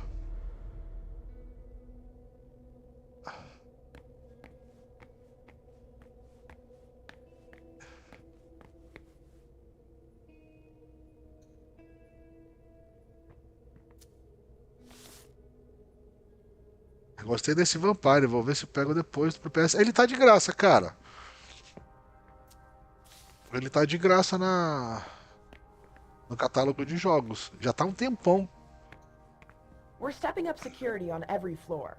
Gostei desse vampiro, vou ver se eu pego depois pro PS. Ele tá de graça, cara. Ele tá de graça no catálogo de jogos. Já tá um tempão. We're stepping up security on every floor.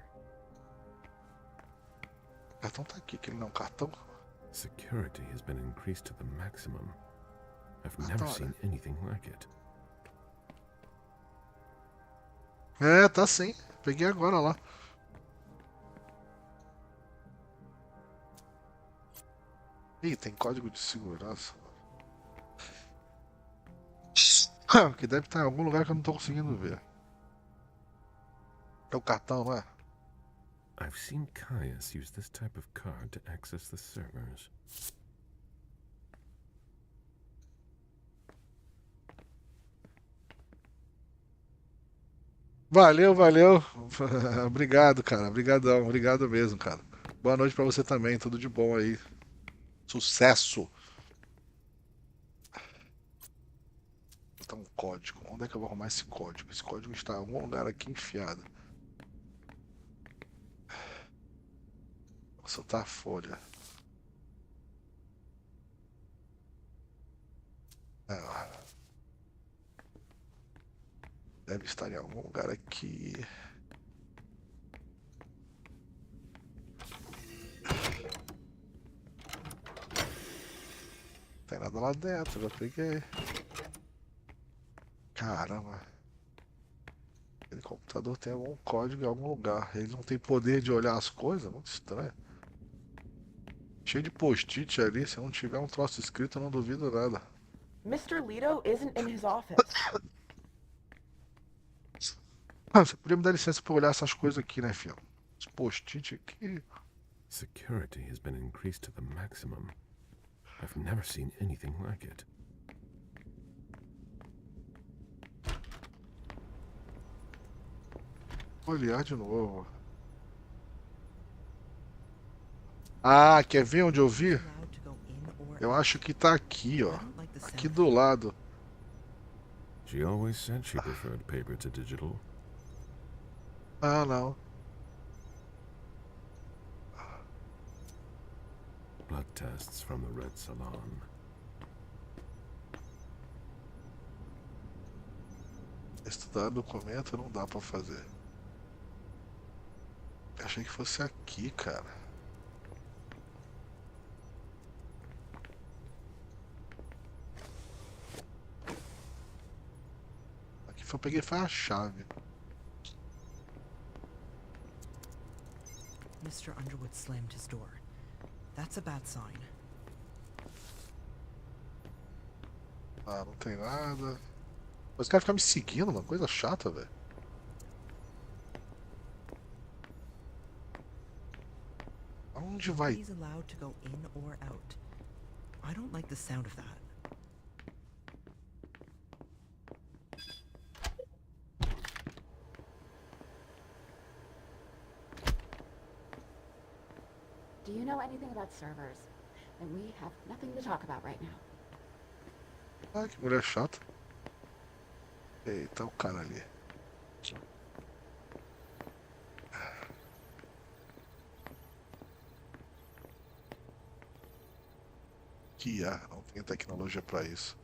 O cartão tá aqui, que ele não é um cartão. Security has been increased to the maximum. I've never seen anything like it. É, tá sim. Peguei agora lá. Ih, tem código de segurança. Que deve estar em algum lugar que eu não tô conseguindo ver. É o cartão, não é? I've seen Caius use this type of card to access the servers. Valeu, valeu. Obrigado, cara. Obrigadão. Obrigado mesmo, cara. Boa noite pra você também. Tudo de bom aí. Sucesso. Vou botar um código. Onde é que eu vou arrumar esse código? Esse código está em algum lugar aqui enfiado. Vou soltar a folha. Deve estar em algum lugar aqui. Não tem nada lá dentro, já peguei. Caramba. Aquele computador tem algum código em algum lugar. Ele não tem poder de olhar as coisas? Muito estranho. Cheio de post-it ali. Se não tiver um troço escrito, eu não duvido nada. Mr. Leto isn't in his office. Você podia me dar licença pra olhar essas coisas aqui, né, filho? Os post-it aqui. Security has been increased to the maximum. I've never seen anything like it. Vou olhar de novo. Ah, quer ver onde eu vi? Eu acho que tá aqui, ó. Aqui do lado. She always said she preferred paper to digital. Ah, não. Blood tests from the Red Salon. Estudar documento não dá pra fazer. Achei que fosse aqui, cara. eu peguei foi a chave. Mr. Underwood slammed his door. That's a bad sign. Ah, não tem nada. Os caras ficam me seguindo, uma coisa chata, velho. Aonde vai? He's allowed to go in or out. I don't like the sound of that. Do you know anything about servers? Then we have nothing to talk about right now. Ah, que mulher chata. Eita, o cara ali. Não tem tecnologia para isso.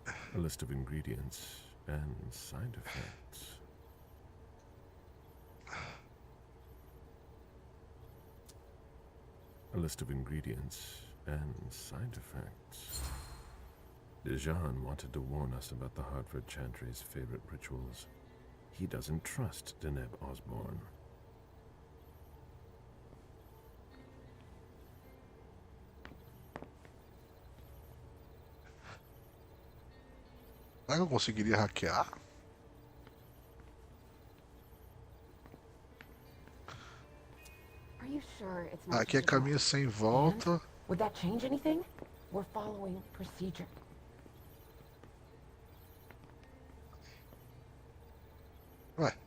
A list of ingredients and side effects. A list of ingredients and side effects. Dejan wanted to warn us about the Hartford Chantry's favorite rituals. He doesn't trust Deneb Osborne. Será que eu conseguiria hackear? Are you sure it's not Aqui é just a caminho sem volta. Would that change anything? We're following procedure. Ué.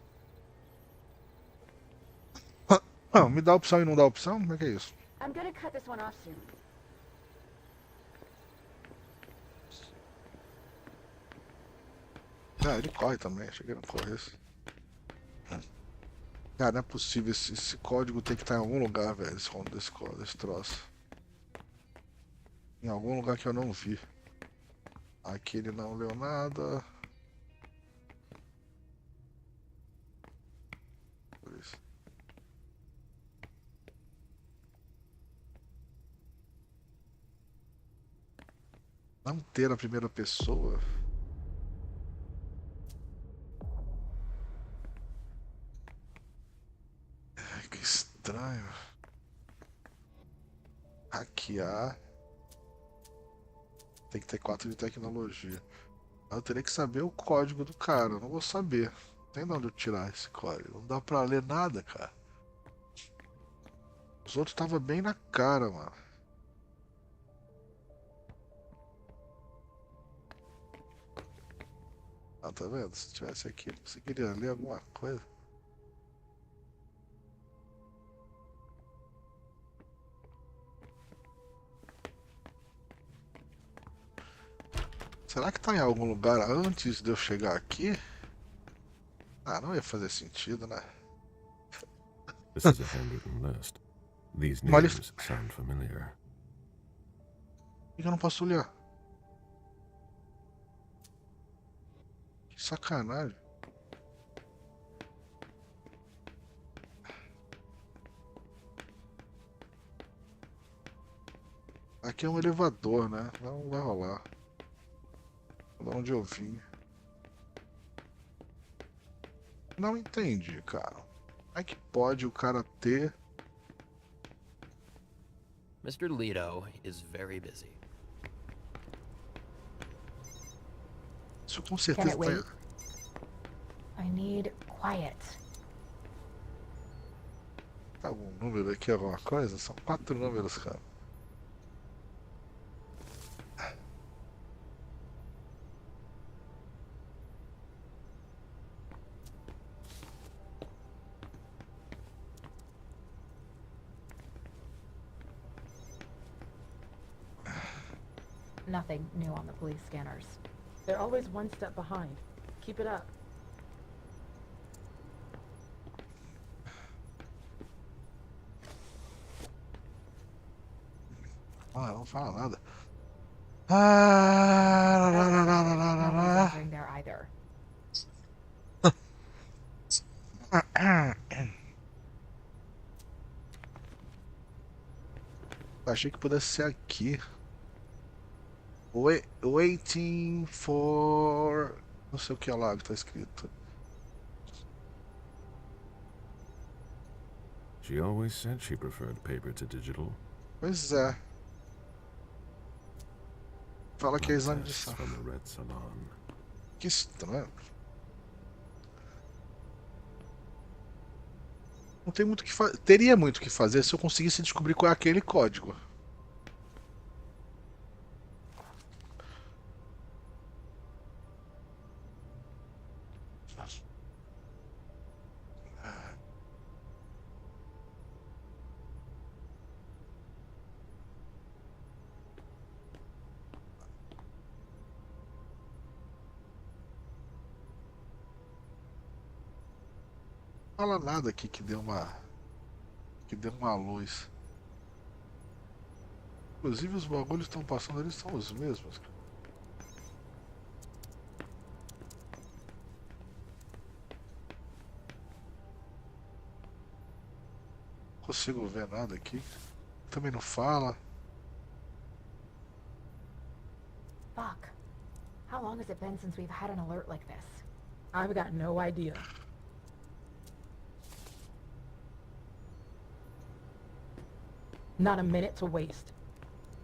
Não, me dá opção e não dá opção? Como é que é isso? I'm gonna cut this one off soon. Ah, ele corre também, achei que ele não corresse. Cara, não é possível, esse código tem que estar em algum lugar, velho, desse troço. Em algum lugar que eu não vi. Aqui ele não leu nada. Por isso. Não ter a primeira pessoa. Que estranho. Hackear. Tem que ter 4 de tecnologia. Eu teria que saber o código do cara. Eu não vou saber. Não tem de onde eu tirar esse código. Não dá pra ler nada, cara. Os outros estavam bem na cara, mano. Ah, tá vendo? Se tivesse aqui, eu conseguiria ler alguma coisa. Será que tá em algum lugar antes de eu chegar aqui? Ah, não ia fazer sentido, né? This is a handwritten list. These names sound familiar. Por que eu não posso olhar? Que sacanagem. Aqui é um elevador, né? Não vai rolar. De onde eu vim. Não entendi, cara. Como é que pode o cara ter... Mr. Leto is very busy. Isso com certeza I need quiet. Tá algum número aqui, alguma coisa? São 4 números, cara. Nothing new on the police scanners. They're always one step behind. Keep it up. Ah, não fala nada. Ah, Nothing's entering there either. Achei que pudesse ser aqui. Waiting for... Não sei o que é lá que tá escrito. She always said she preferred paper to digital. Pois é. Fala que é exame de Tests sangue. from the Red Salon. Que estranho. Não tem muito o que fazer. Teria muito o que fazer se eu conseguisse descobrir qual é aquele código. Não fala nada aqui que deu uma luz. Inclusive os bagulhos que estão passando ali são os mesmos. Não consigo ver nada aqui. Também não fala. Fuck. How long has it been since we've had an alert like this? I've got no idea. Not a minute to waste.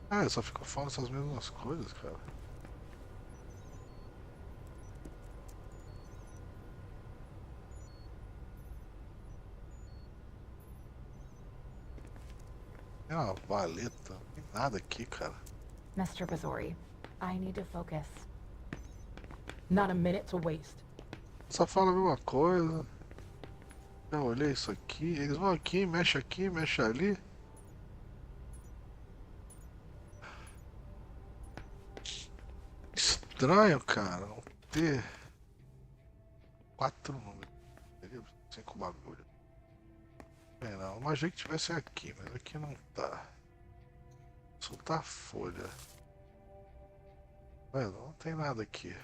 Ah, eu só fico falando essas mesmas coisas, cara. É uma valeta. Não tem nada aqui, cara. Mr. Bazori, I need to focus. Not a minute to waste. Só fala a mesma coisa. Já olhei isso aqui. Eles vão aqui, mexe ali. Estranho, cara, não ter 4 números. Seria 5 bagulho. Bem, não, imaginei que tivesse aqui, mas aqui não tá. Soltar a folha. Mas não tem nada aqui.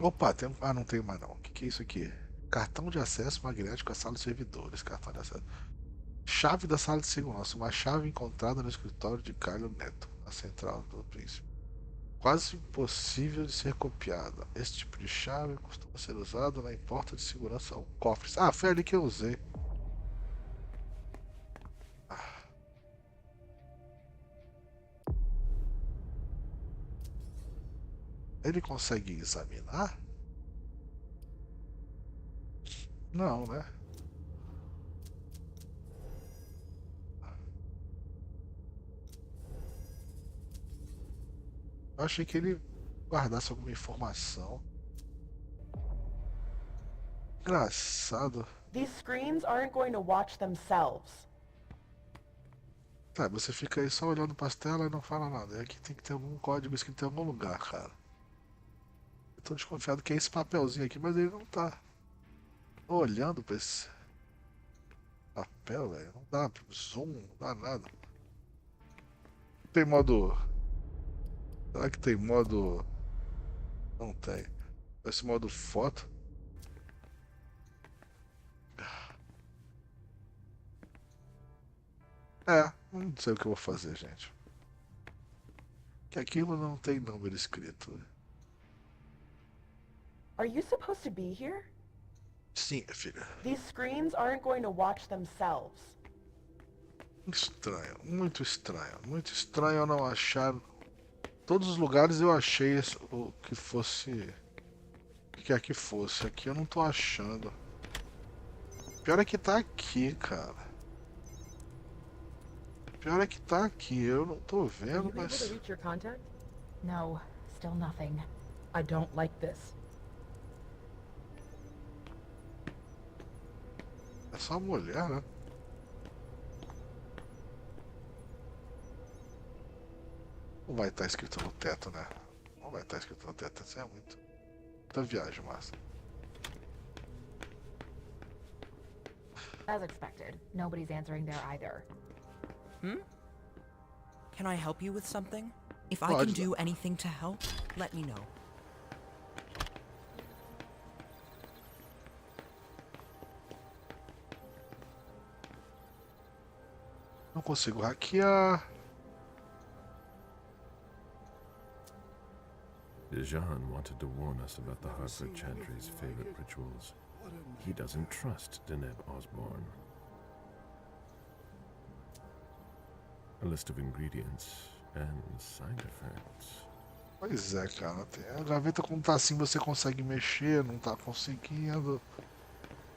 Opa, tem... Ah, não tem mais não. O que é isso aqui? Cartão de acesso magnético à sala de servidores. Cartão de acesso. Chave da sala de segurança. Uma chave encontrada no escritório de Carlos Neto, na central do príncipe. Quase impossível de ser copiada. Esse tipo de chave costuma ser usado na porta de segurança ou cofres. Ah, foi ali que eu usei. Ele consegue examinar? Não, né? Eu achei que ele guardasse alguma informação. Engraçado. These screens aren't going to watch themselves. Tá, você fica aí só olhando para as telas e não fala nada. E aqui tem que ter algum código escrito em algum lugar, cara. Eu tô desconfiado que é esse papelzinho aqui, mas ele não tá. Tô olhando pra esse papel, velho. Não dá zoom, não dá nada. Tem modo... Será que tem modo... Não tem. Esse modo foto. Não sei o que eu vou fazer, gente. Que aquilo não tem número escrito. Are you supposed to be here? Sim, filha. These screens aren't going to watch themselves. Estranho, muito estranho. Muito estranho eu não achar... Todos os lugares eu achei o que fosse... O que quer que fosse. Aqui eu não tô achando. Pior é que tá aqui, cara. Pior é que tá aqui. Eu não tô vendo, mas... Able to reach your contact? No, still nothing. I don't like this. É só uma mulher, né? Não vai estar escrito no teto, né? Não vai estar escrito no teto. Isso é muita viagem, massa. As expected, nobody's answering there either. Can I help you with something? If I can do anything to help, let me know. Não consigo hackear. Dejan wanted to warn us about the Hartford Chantry's favorite rituals. He doesn't trust Deneb Osborne. A list of ingredients and side effects. Pois é, cara. A gaveta como tá assim, você consegue mexer, não tá conseguindo.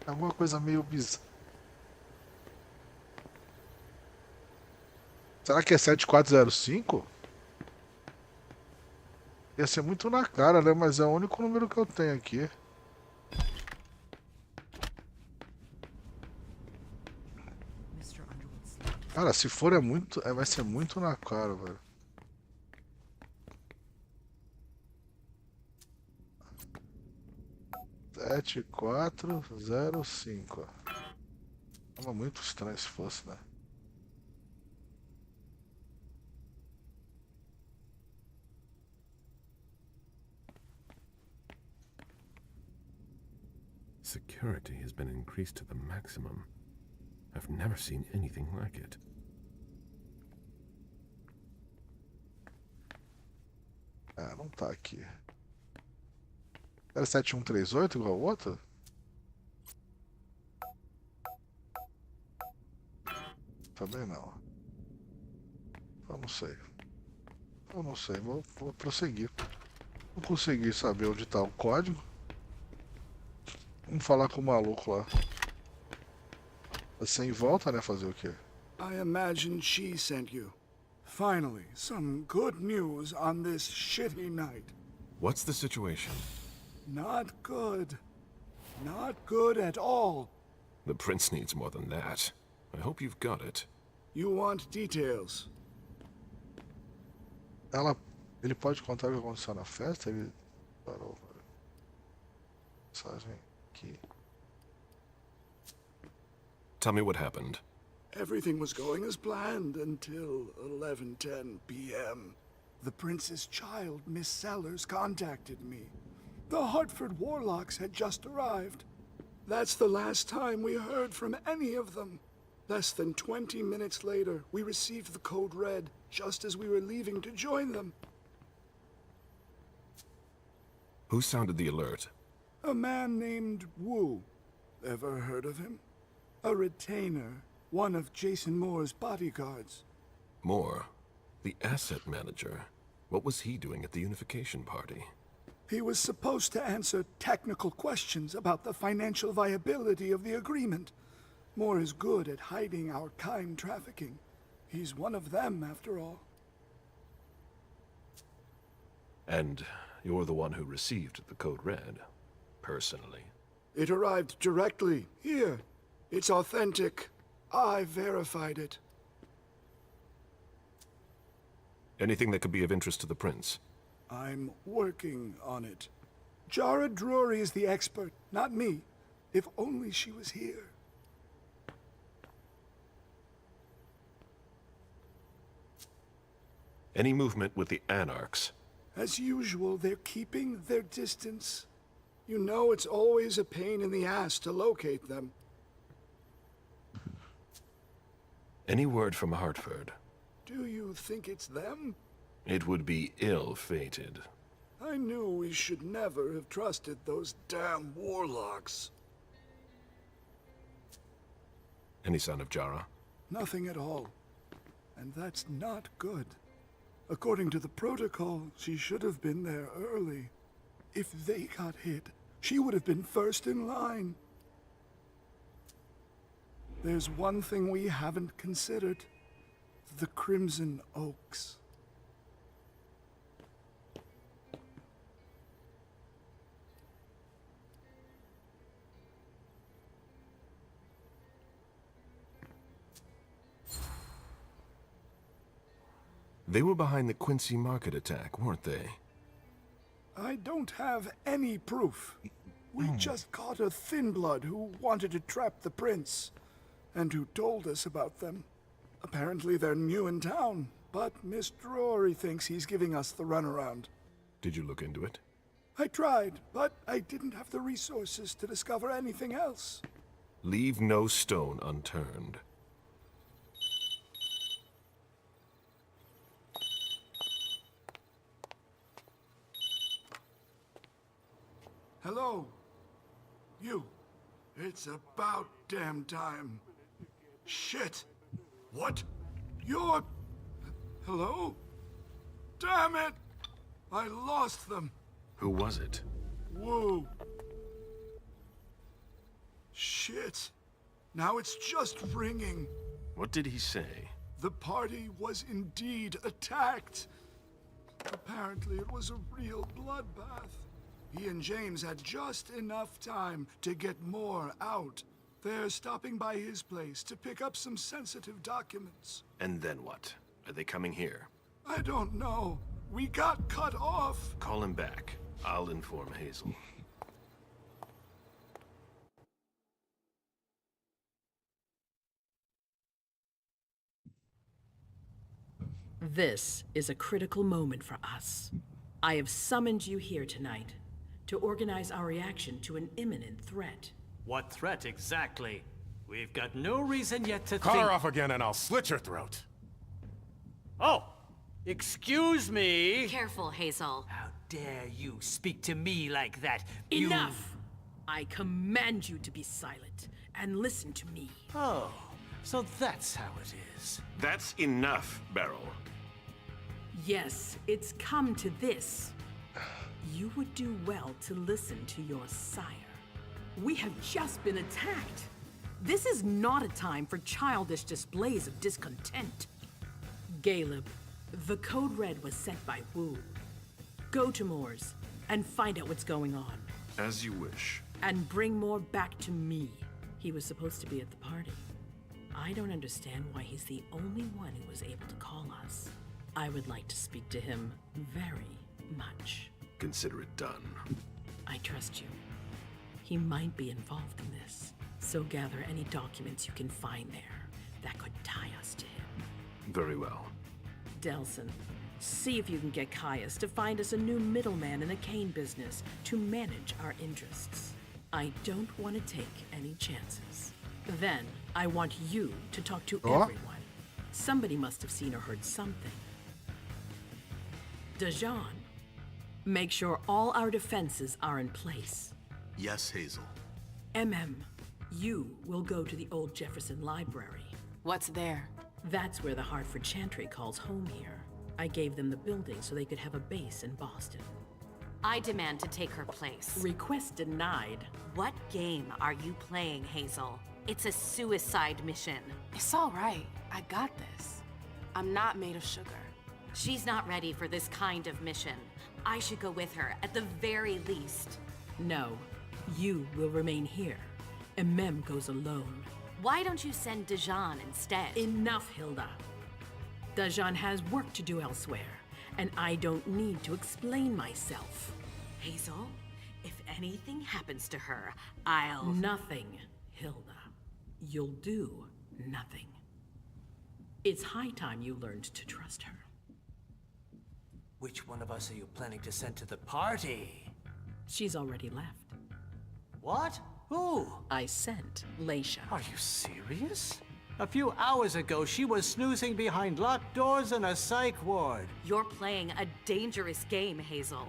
É alguma coisa meio bizarra. Será que é 7405? Ia ser muito na cara, né? Mas é o único número que eu tenho aqui. Cara, se for muito... vai ser muito na cara, velho. Sete, 405. Tava muito estranho se fosse, né? Security has been increased to the maximum. I've never seen anything like it. Ah, não tá aqui. Era 7138 igual o outro? Também não. Eu não sei. Eu não sei. Vou prosseguir. Não consegui saber onde tá o código. Vamos falar com o maluco lá. Sem volta, né? Fazer o quê? I imagine she sent you. Finally, some good news on this shitty night. What's the situation? Not good. Not good at all. The prince needs more than that. I hope you've got it. You want details? Ele pode contar o que aconteceu na festa? Ele parou. Mensagem aqui. Tell me what happened. Everything was going as planned until 11:10 p.m. The prince's child, Miss Sellers, contacted me. The Hartford Warlocks had just arrived. That's the last time we heard from any of them. Less than 20 minutes later, we received the code red, just as we were leaving to join them. Who sounded the alert? A man named Wu. Ever heard of him? A retainer, one of Jason Moore's bodyguards. Moore? The asset manager? What was he doing at the unification party? He was supposed to answer technical questions about the financial viability of the agreement. Moore is good at hiding our kind trafficking. He's one of them, after all. And you're the one who received the code red, personally? It arrived directly, here. It's authentic. I verified it. Anything that could be of interest to the prince? I'm working on it. Jara Drury is the expert, not me. If only she was here. Any movement with the Anarchs? As usual, they're keeping their distance. You know it's always a pain in the ass to locate them. Any word from Hartford? Do you think it's them? It would be ill-fated. I knew we should never have trusted those damn warlocks. Any sign of Jara? Nothing at all. And that's not good. According to the protocol, she should have been there early. If they got hit, she would have been first in line. There's one thing we haven't considered. The Crimson Oaks. They were behind the Quincy Market attack, weren't they? I don't have any proof. We just caught a thin blood who wanted to trap the prince, and who told us about them. Apparently they're new in town. but Mr. Rory thinks he's giving us the runaround. Did you look into it? I tried, but I didn't have the resources to discover anything else. Leave no stone unturned. Hello? You. It's about damn time. Shit. What? You're... Hello? Damn it! I lost them. Who was it? Whoa. Shit. Now it's just ringing. What did he say? The party was indeed attacked. Apparently it was a real bloodbath. He and James had just enough time to get more out. They're stopping by his place to pick up some sensitive documents. And then what? Are they coming here? I don't know. We got cut off. Call him back. I'll inform Hazel. This is a critical moment for us. I have summoned you here tonight to organize our reaction to an imminent threat. What threat exactly? We've got no reason yet to Call think... her off again and I'll slit your throat. Oh! Excuse me! Careful, Hazel. How dare you speak to me like that? Enough! I command you to be silent and listen to me. Oh, so that's how it is. That's enough, Beryl. Yes, it's come to this. You would do well to listen to your sire. We have just been attacked. This is not a time for childish displays of discontent. Caleb, the code red was sent by Wu. Go to Moore's and find out what's going on. As you wish. And bring Moore back to me. He was supposed to be at the party. I don't understand why he's the only one who was able to call us. I would like to speak to him very much. Consider it done. I trust you. He might be involved in this, so gather any documents you can find there that could tie us to him. Very well. Delson, see if you can get Caius to find us a new middleman in the cane business to manage our interests. I don't want to take any chances. Then, I want you to talk to everyone. Somebody must have seen or heard something. Dejan, make sure all our defenses are in place. Yes, Hazel. You will go to the old Jefferson Library. What's there? That's where the Hartford Chantry calls home here. I gave them the building so they could have a base in Boston. I demand to take her place. Request denied. What game are you playing, Hazel? It's a suicide mission. It's all right. I got this. I'm not made of sugar. She's not ready for this kind of mission. I should go with her, at the very least. No, you will remain here. Goes alone. Why don't you send Dejan instead? Enough, Hilda. Dejan has work to do elsewhere, and I don't need to explain myself. Hazel, if anything happens to her, I'll... Nothing, Hilda. You'll do nothing. It's high time you learned to trust her. Which one of us are you planning to send to the party? She's already left. What? Who? I sent Leisha. Are you serious? A few hours ago, she was snoozing behind locked doors in a psych ward. You're playing a dangerous game, Hazel.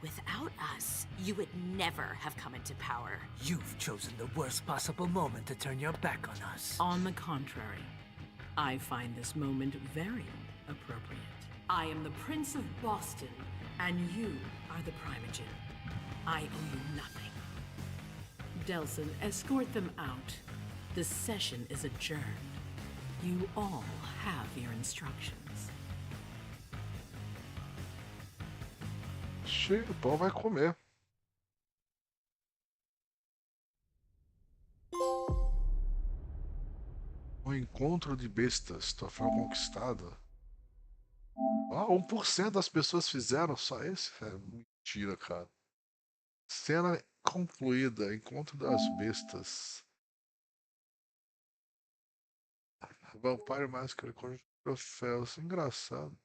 Without us, you would never have come into power. You've chosen the worst possible moment to turn your back on us. On the contrary, I find this moment very appropriate. I am the Prince of Boston, and you are the Primogen. I owe you nothing. Delson, escort them out. The session is adjourned. You all have your instructions. Chega, o pau vai comer. O encontro de bestas, troféu conquistado. Ah, 1% das pessoas fizeram só esse? É mentira, cara. Cena concluída, encontro das bestas. Vampiro máscara com troféus. Engraçado.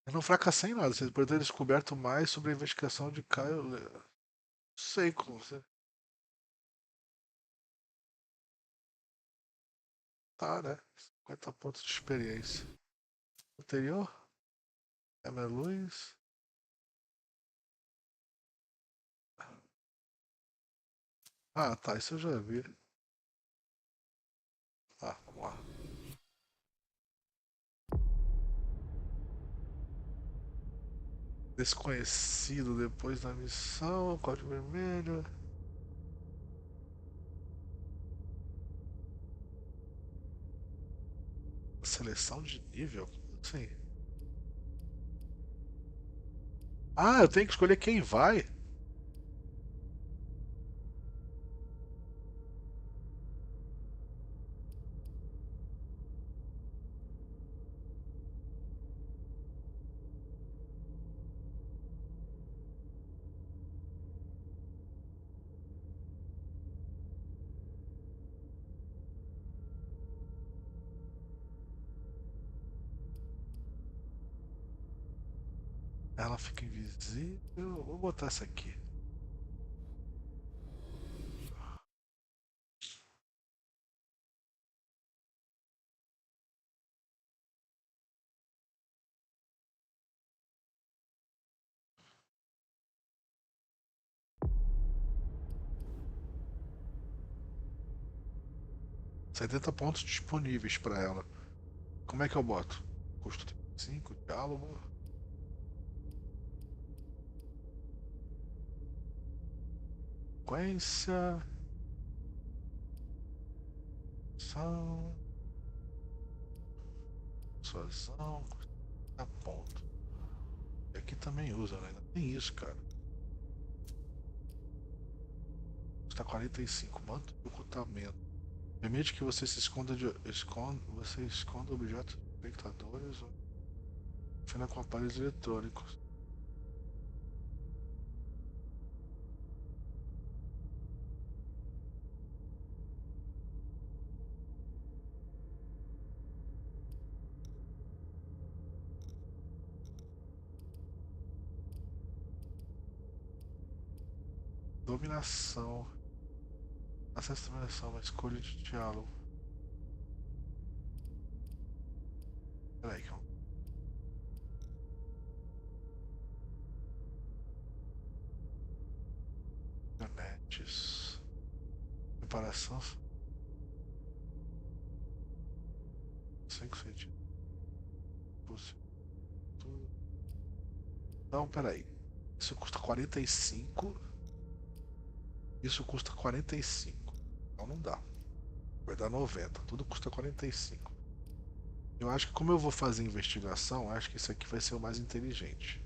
Eu não fracassei em nada. Vocês podem ter descoberto mais sobre a investigação de Caio. Não sei como você. Tá, né? 50 pontos de experiência. Anterior? Emma Luz. Ah, tá. Isso eu já vi. Tá, vamos lá. Desconhecido depois da missão. Código vermelho. Seleção de nível? Sim. Ah, eu tenho que escolher quem vai. Ela fica invisível. Vou botar essa aqui. R$ 70 pontos disponíveis para ela. Como é que eu boto? Custo 35, diálogo. Sequência. Ação. Persuasão. A ponto. E aqui também usa, né? Ainda tem isso, cara. Custa 45. Manto de ocultamento. Permite que você se esconda você esconda objetos de espectadores ou defenda com aparelhos eletrônicos. Dominação. Acesso à dominação, uma escolha de diálogo. Peraí, calma. Internetes. Preparação. 5 centímetros. Não, peraí. Isso custa 45. Isso custa 45. Então não dá. Vai dar 90. Tudo custa 45. Eu acho que como eu vou fazer investigação, acho que isso aqui vai ser o mais inteligente.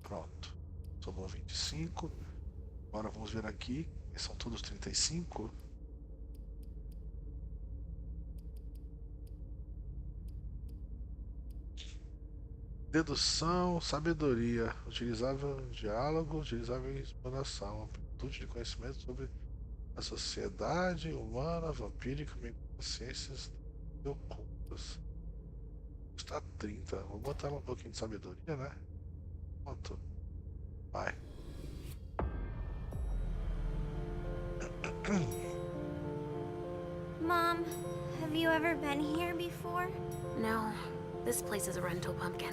Pronto. Sobrou 25. Agora vamos ver aqui. São todos 35. Dedução, sabedoria, utilizável em diálogo, utilizável em exploração, amplitude de conhecimento sobre a sociedade humana, vampírica, ciências ocultas. Está 30. Vou botar um pouquinho de sabedoria, né? Pronto. Vai. Mom, have you ever been here before? No. This place is a rental pumpkin.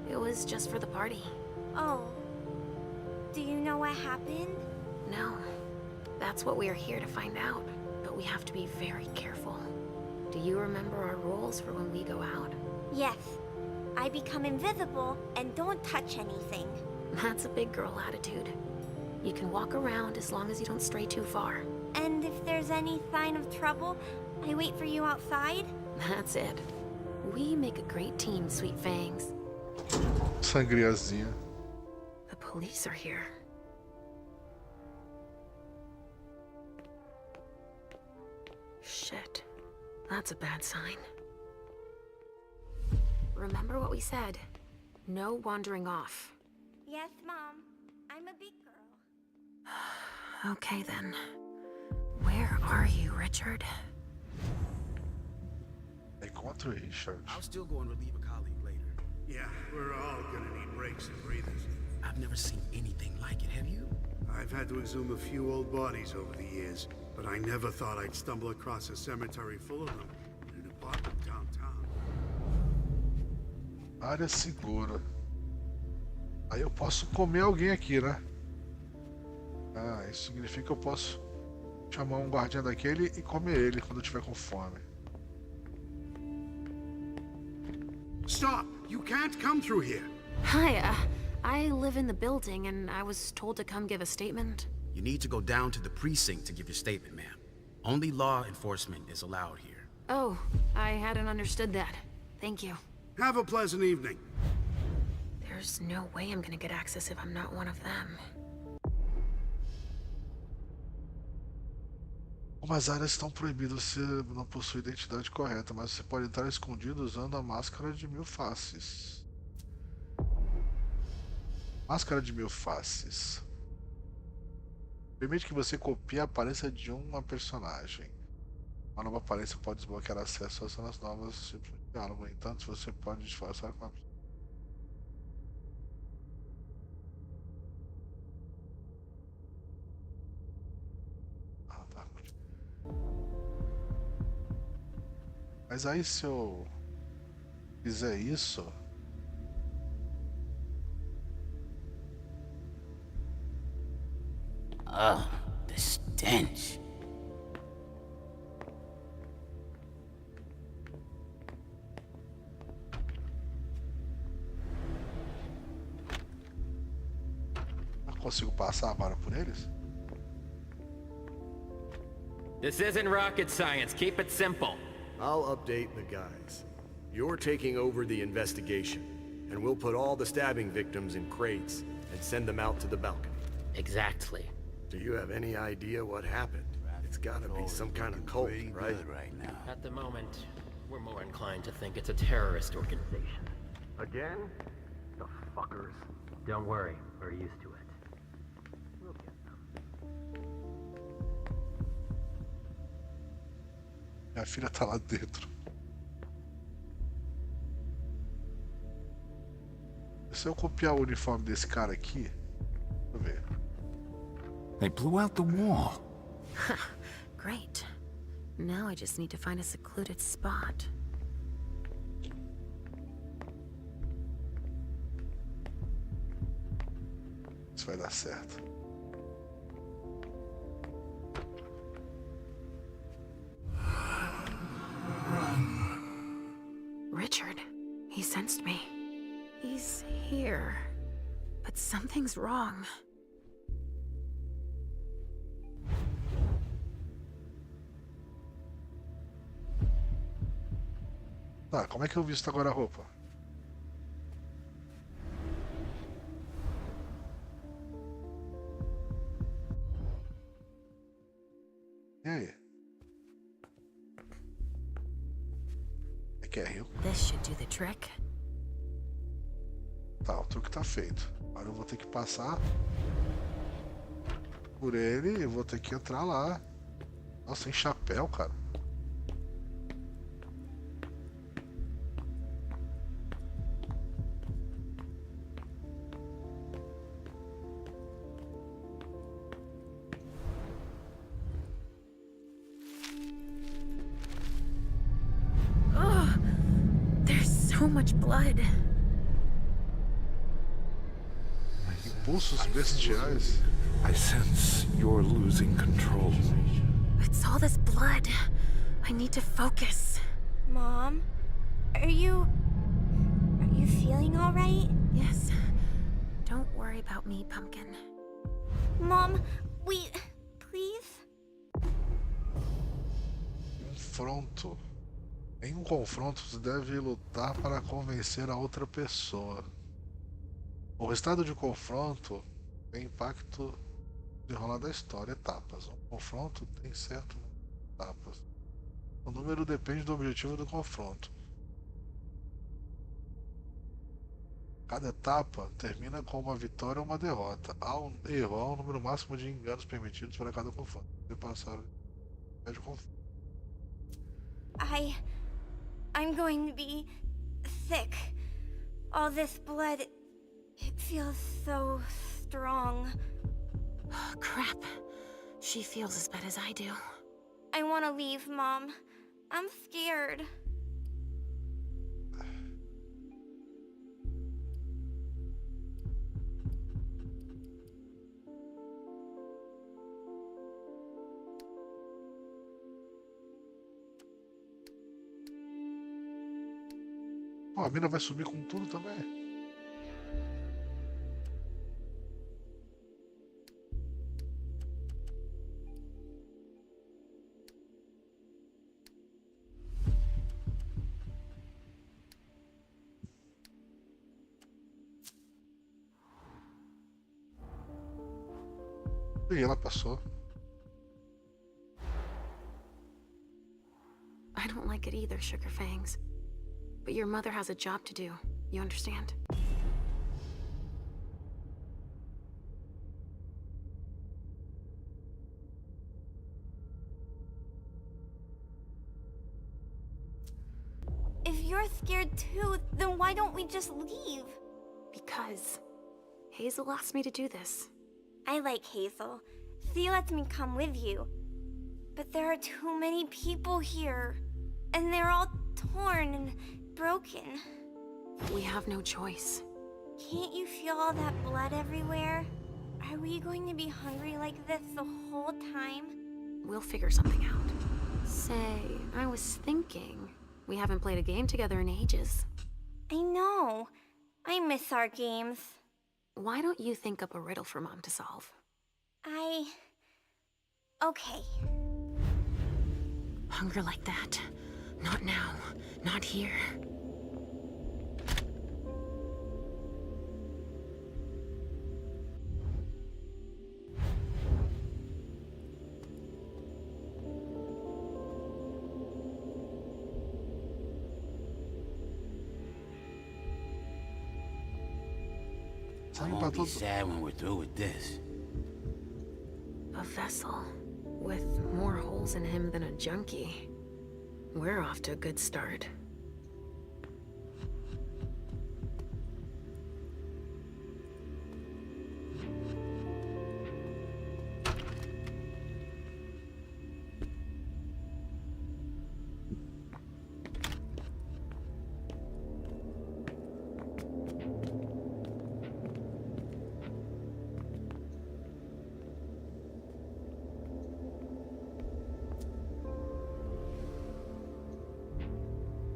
It was just for the party. Oh. Do you know what happened? No. That's what we are here to find out. But we have to be very careful. Do you remember our rules for when we go out? Yes. I become invisible and don't touch anything. That's a big girl attitude. You can walk around as long as you don't stray too far. And if there's any sign of trouble, I wait for you outside? That's it. We make a great team, Sweet Fangs. Sangriazinha. The police are here. Shit. That's a bad sign. Remember what we said. No wandering off. Yes, Mom. I'm a big Okay then. Where are you, Richard? Encontre o Richard. I'll still go and relieve a colleague later. Yeah, we're all gonna need breaks and breathers. I've never seen anything like it, have you? I've had to exhume a few old bodies over the years, but I never thought I'd stumble across a cemetery full of them in an apartment downtown. Área segura. Aí eu posso comer alguém aqui, né? Ah, isso significa que eu posso chamar um guardião daquele e comer ele quando eu tiver com fome. Stop! You can't come through here! Hi, I live in the building and I was told to come give a statement. You need to go down to the precinct to give your statement, ma'am. Only law enforcement is allowed here. Oh, I hadn't understood that. Thank you. Have a pleasant evening. There's no way I'm gonna get access if I'm not one of them. Algumas áreas estão proibidas se não possui identidade correta, mas você pode entrar escondido usando a máscara de 1000 faces. Máscara de 1000 faces. Permite que você copie a aparência de uma personagem. Uma nova aparência pode desbloquear acesso às cenas novas tipos de diálogo. No entanto, você pode disfarçar com a... Mas aí se eu fizer isso, The stench. eu consigo passar agora por eles? This isn't rocket science. Keep it simple. I'll update the guys. You're taking over the investigation, and we'll put all the stabbing victims in crates and send them out to the balcony. Exactly. Do you have any idea what happened? It's gotta be some kind of cult, right? At the moment, we're more inclined to think it's a terrorist organization. Again? The fuckers. Don't worry, we're used to it. We'll get them. Minha filha tá lá dentro. Se eu copiar o uniforme desse cara aqui, deixa eu ver. They blew out the wall. Great. Now I just need to find a secluded spot. Isso vai dar certo. Richard, he sensed me. He's here. But something's wrong. Tá, como é que eu visto agora a roupa? E aí? É que é rio? This should do the trick. Tá, o truque tá feito. Agora eu vou ter que passar por ele e vou ter que entrar lá. Nossa, sem chapéu, cara. So much blood. Impulsos bestiais. I sense you're losing control. It's all this blood. I need to focus. Mom, are you feeling all right? Yes. Don't worry about me, Pumpkin. Mom, please? Confronto. Em um confronto, você deve lutar para convencer a outra pessoa. O resultado de confronto tem impacto no desenrolar da história. Etapas. Um confronto tem certo número de etapas. O número depende do objetivo do confronto. Cada etapa termina com uma vitória ou uma derrota. Há um erro, há um número máximo de enganos permitidos para cada confronto. Se passar de confronto. I'm going to be sick. All this blood, it feels so strong. Crap. She feels as bad as I do. I want to leave, Mom. I'm scared. Pô, a mina vai sumir com tudo também. E ela passou. I don't like it either, Sugar Fangs. But your mother has a job to do. You understand? If you're scared too, then why don't we just leave? Because Hazel asked me to do this. I like Hazel. She lets me come with you. But there are too many people here. And they're all torn and broken. We have no choice. Can't you feel all that blood everywhere? Are we going to be hungry like this the whole time? We'll figure something out. Say, I was thinking, we haven't played a game together in ages. I know. I miss our games. Why don't you think up a riddle for Mom to solve? Okay. Hunger like that? Not now. Not here. I won't be sad when we're through with this. A vessel with more holes in him than a junkie. We're off to a good start.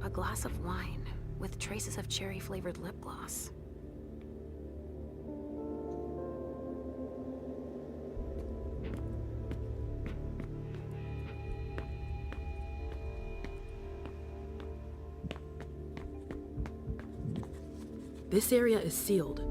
A glass of wine with traces of cherry-flavored lip gloss. This area is sealed.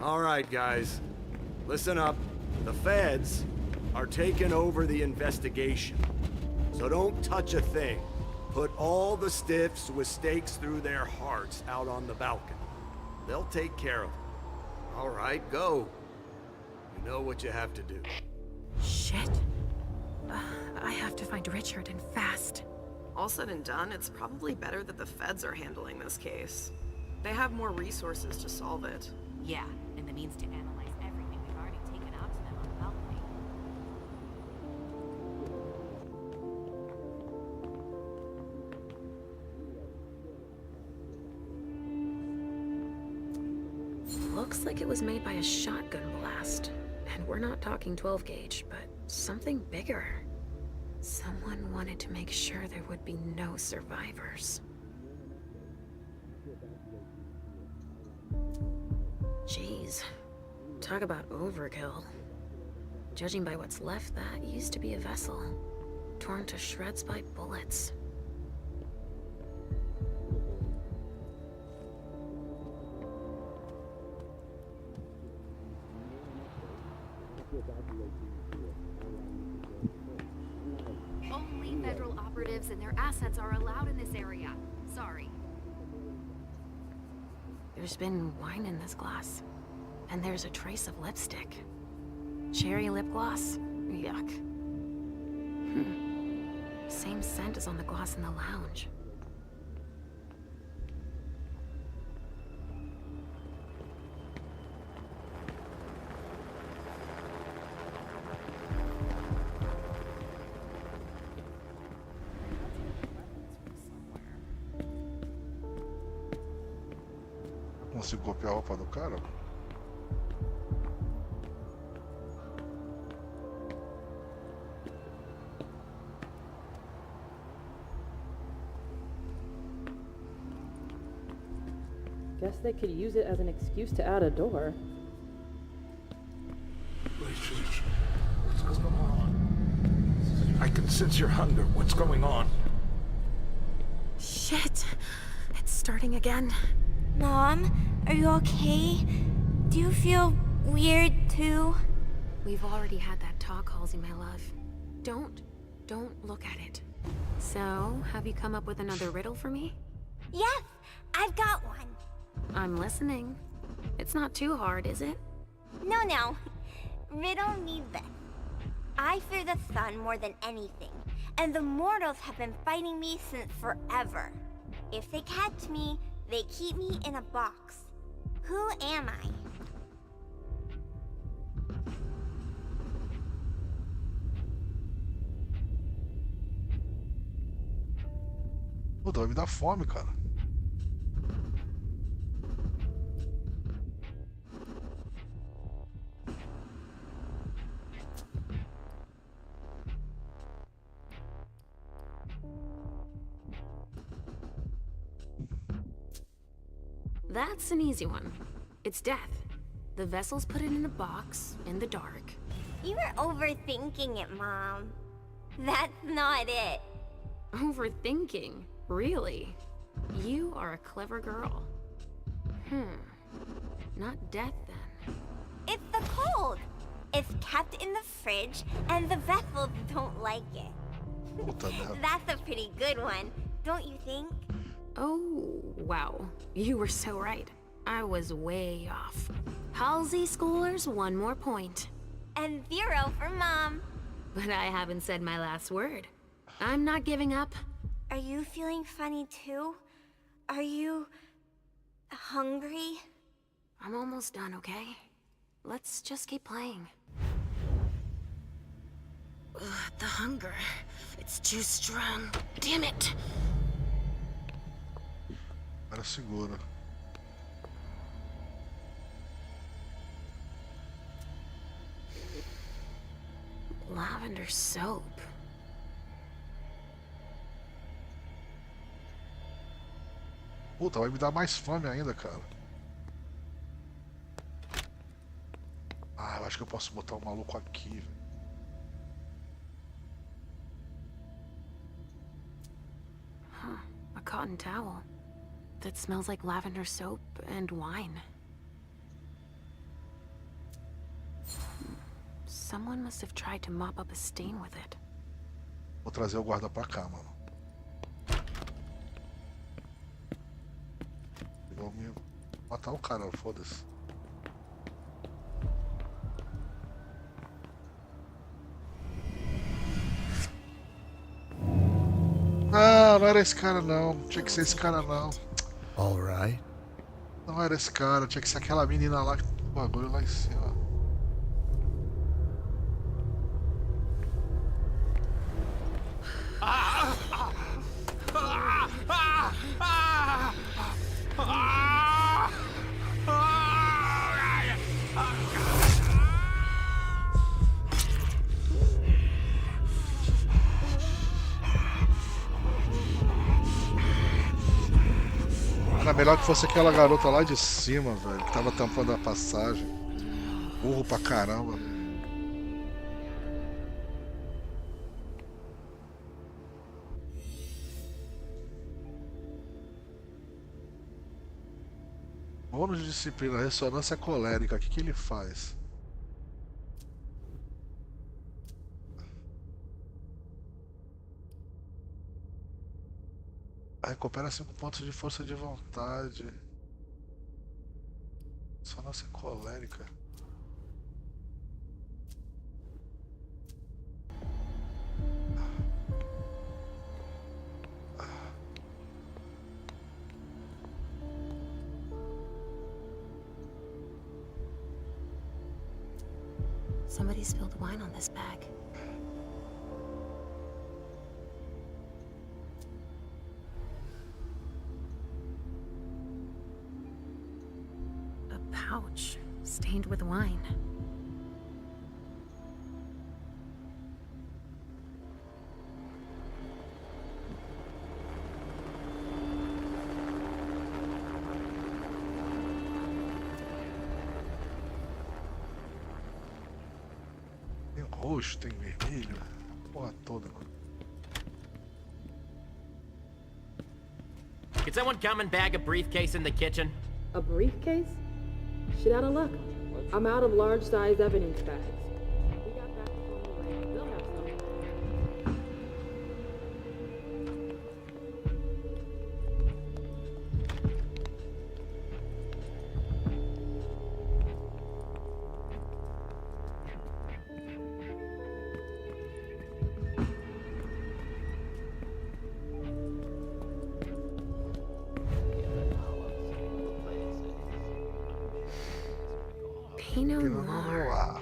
All right, guys. Listen up. The feds are taking over the investigation. So don't touch a thing. Put all the stiffs with stakes through their hearts out on the balcony. They'll take care of them. All right, go. You know what you have to do. Shit. I have to find Richard, and fast. All said and done, it's probably better that the feds are handling this case. They have more resources to solve it. Yeah, and the means to analyze everything we've already taken out to them on the balcony. Looks like it was made by a shotgun blast. And we're not talking 12 gauge, but something bigger. Someone wanted to make sure there would be no survivors. Jeez. Talk about overkill. Judging by what's left, that used to be a vessel. Torn to shreds by bullets. federal operatives and their assets are allowed in this area. Sorry. There's been wine in this glass. And there's a trace of lipstick. Cherry lip gloss? Yuck. Same scent as on the glass in the lounge. Consigo copiar a roupa do cara? Guess they could use it as an excuse to add a door. What's going on? I can sense your hunger. What's going on? Shit! It's starting again. Mom, are you okay? Do you feel weird too? We've already had that talk, Halsey, my love. Don't look at it. So, have you come up with another riddle for me? Yes, I've got one. I'm listening. It's not too hard, is it? No. Riddle me this. I fear the sun more than anything, and the mortals have been fighting me since forever. If they catch me, they keep me in a box. Who am I? Puta, vai me dar fome, cara. That's an easy one. It's death. The vessels put it in a box, in the dark. You were overthinking it, Mom. That's not it. Overthinking? Really? You are a clever girl. Not death, then. It's the cold. It's kept in the fridge, and the vessels don't like it. That's a pretty good one, don't you think? Oh, wow. You were so right. I was way off. Halsey schoolers, 1 more point. And 0 for Mom. But I haven't said my last word. I'm not giving up. Are you feeling funny too? Are you hungry? I'm almost done, okay? Let's just keep playing. Ugh, the hunger. It's too strong. Damn it! Era segura. Lavender soap. Puta, vai me dar mais fome ainda, cara. Ah, eu acho que eu posso botar o maluco aqui, velho. A cotton towel that smells like lavender soap and wine. Someone must have tried to mop up a stain with it. Vou trazer o guarda pra cá, mano. Vou me matar o cara, foda-se. Não era esse cara não. Tinha que ser esse cara não. Alright. Não era esse cara, tinha que ser aquela menina lá que o bagulho lá em cima. Era melhor que fosse aquela garota lá de cima, velho, que tava tampando a passagem. Burro pra caramba. Bônus de disciplina, ressonância colérica, o que ele faz? Recupera 5 pontos de força de vontade. Só não ser colérica. Somebody spilled wine on this bag. A pouch stained with wine. Tem roxo, tem vermelho, porra toda, mano. Can someone come and bag a briefcase in the kitchen? A briefcase? Shit out of luck. I'm out of large-size evidence bags. We got that from the way. They'll have some. Pinot Noir.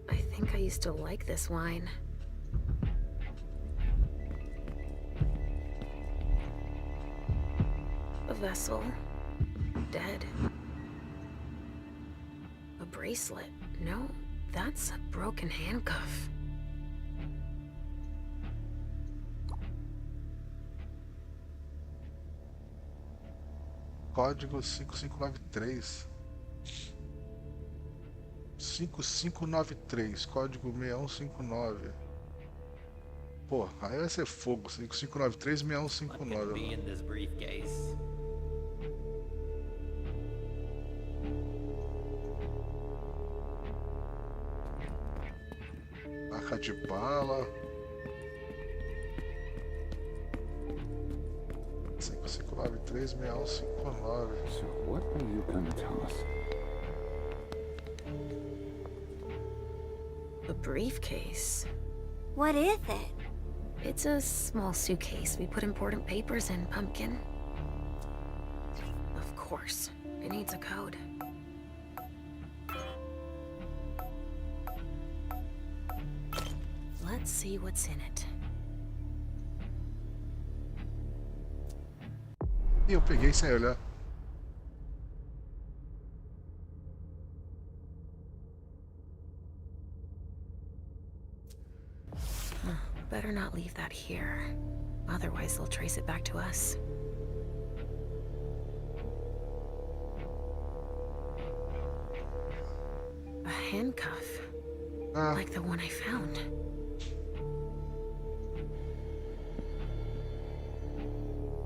I think I used to like this wine. A vessel. Dead. A bracelet. No, that's a broken handcuff. Código 5593. 5593, código 6159. Pô, aí vai ser fogo. 5593 6159. Be in this briefcase. Marca de bala. 5593 6159. So what are you gonna tell us? A briefcase. What is it? It's a small suitcase we put important papers in, Pumpkin. Of course, it needs a code. Let's see what's in it. E eu peguei sem olhar. Better not leave that here. Otherwise, they'll trace it back to us. A handcuff. Like the one I found.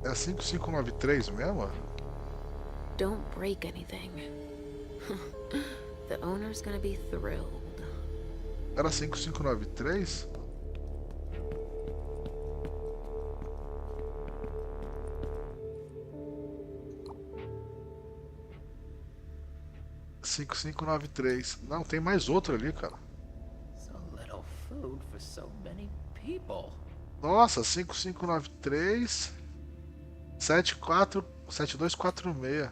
É 5593 mesmo? Don't break anything. The owner's gonna be thrilled. Era 5593? Não, tem mais outro ali, cara. So little food for so many people. Nossa, 5593 7246. 7246.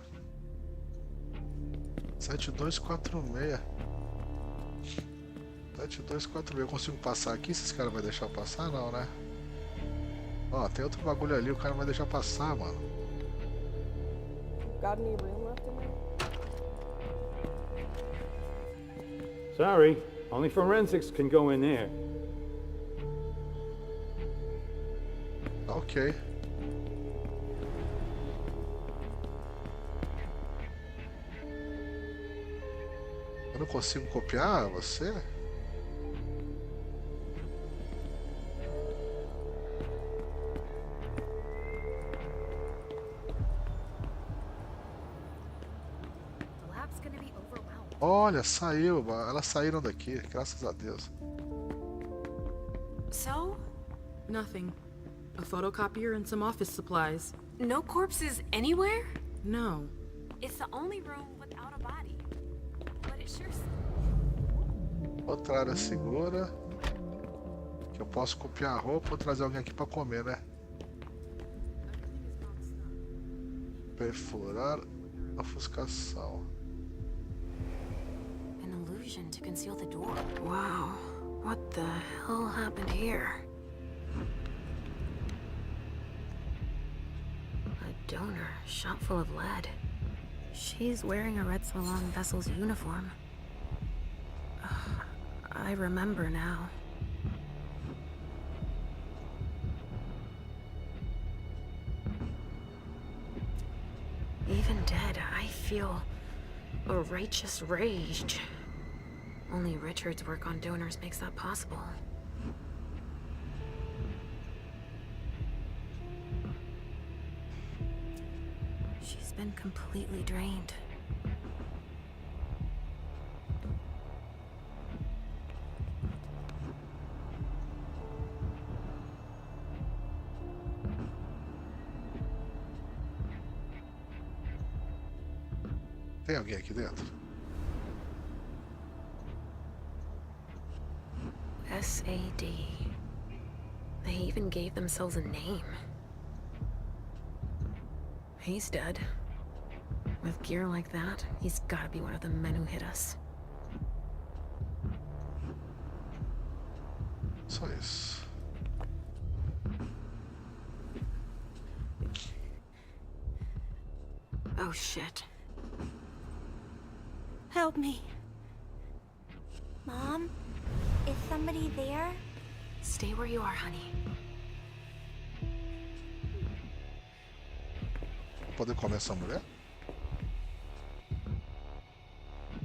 7246. Eu consigo passar aqui? Se esse cara vai deixar eu passar, não, né? Ó, tem outro bagulho ali, o cara vai deixar passar, mano. Got any room left in there? Sorry, only forensics can go in there. Ok. Eu não consigo copiar você? Olha, saiu, elas saíram daqui, graças a Deus. So? Nothing. a photocopier, and some office supplies. No corpses anywhere? No. It's the only room without a body. But it sure... Outra área segura. Que eu posso copiar a roupa ou trazer alguém aqui pra comer, né? Perfurar a ofuscação. An illusion to conceal the door. Wow. What the hell happened here? A donor, shot full of lead. She's wearing a Red Salon vessel's uniform. I remember now. Even dead, I feel a righteous rage. Only Richard's work on donors makes that possible. She's been completely drained. Tem alguém aqui dentro? SAD. They even gave themselves a name. He's dead. With gear like that, he's gotta be one of the men who hit us. Só isso. Oh shit. Help me. Mom? Is somebody there? Stay where you are, honey. Vou poder comer essa mulher?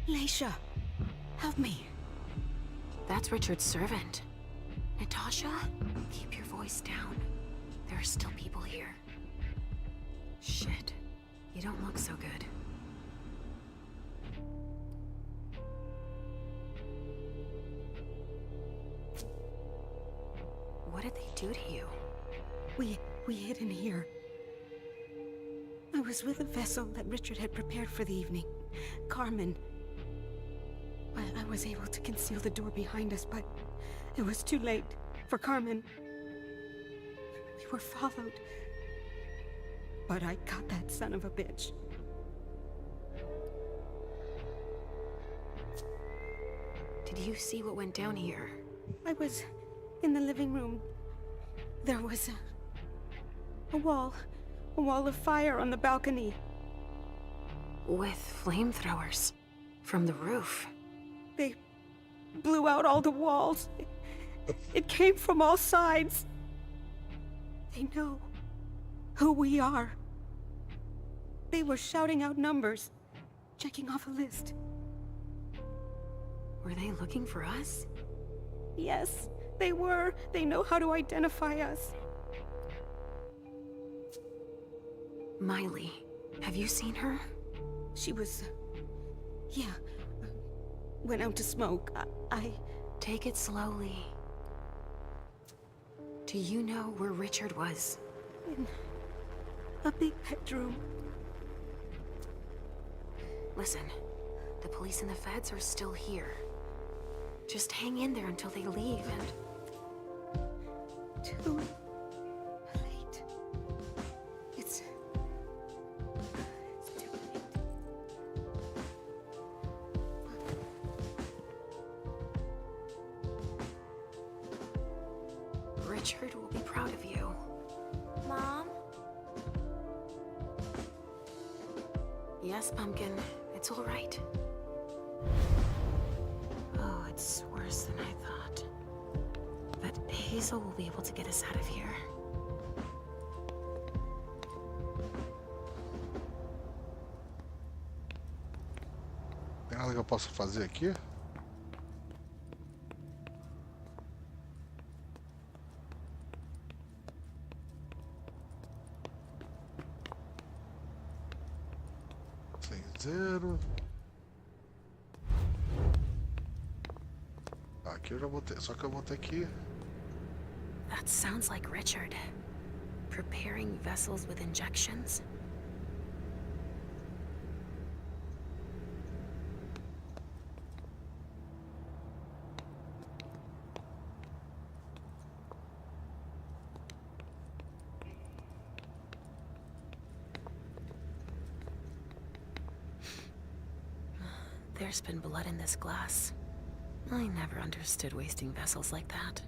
Leisha, help me. That's Richard's servant. Natasha, keep your voice down. There are still people here. Shit, you don't look so good. What did they do to you? We hid in here. I was with a vessel that Richard had prepared for the evening. Carmen. I was able to conceal the door behind us, but it was too late for Carmen. We were followed. But I got that son of a bitch. Did you see what went down here? I was in the living room. There was a wall of fire on the balcony. With flamethrowers from the roof. They blew out all the walls. It came from all sides. They know who we are. They were shouting out numbers, checking off a list. Were they looking for us? Yes, they were. They know how to identify us. Miley, have you seen her? She was... yeah. Went out to smoke. I... Take it slowly. Do you know where Richard was? In a big bedroom. Listen, the police and the feds are still here. Just hang in there until they leave and... Too late. It's too late. Richard will be proud of you. Mom? Yes, Pumpkin. It's all right. Oh, it's worse than I thought. But Hazel will be able to get us out of here. Tem nada que eu possa fazer aqui? Zero. Aqui eu já vou ter, só que eu vou ter que... That sounds like Richard. Preparing vessels with injections? There's been blood in this glass. I never understood wasting vessels like that.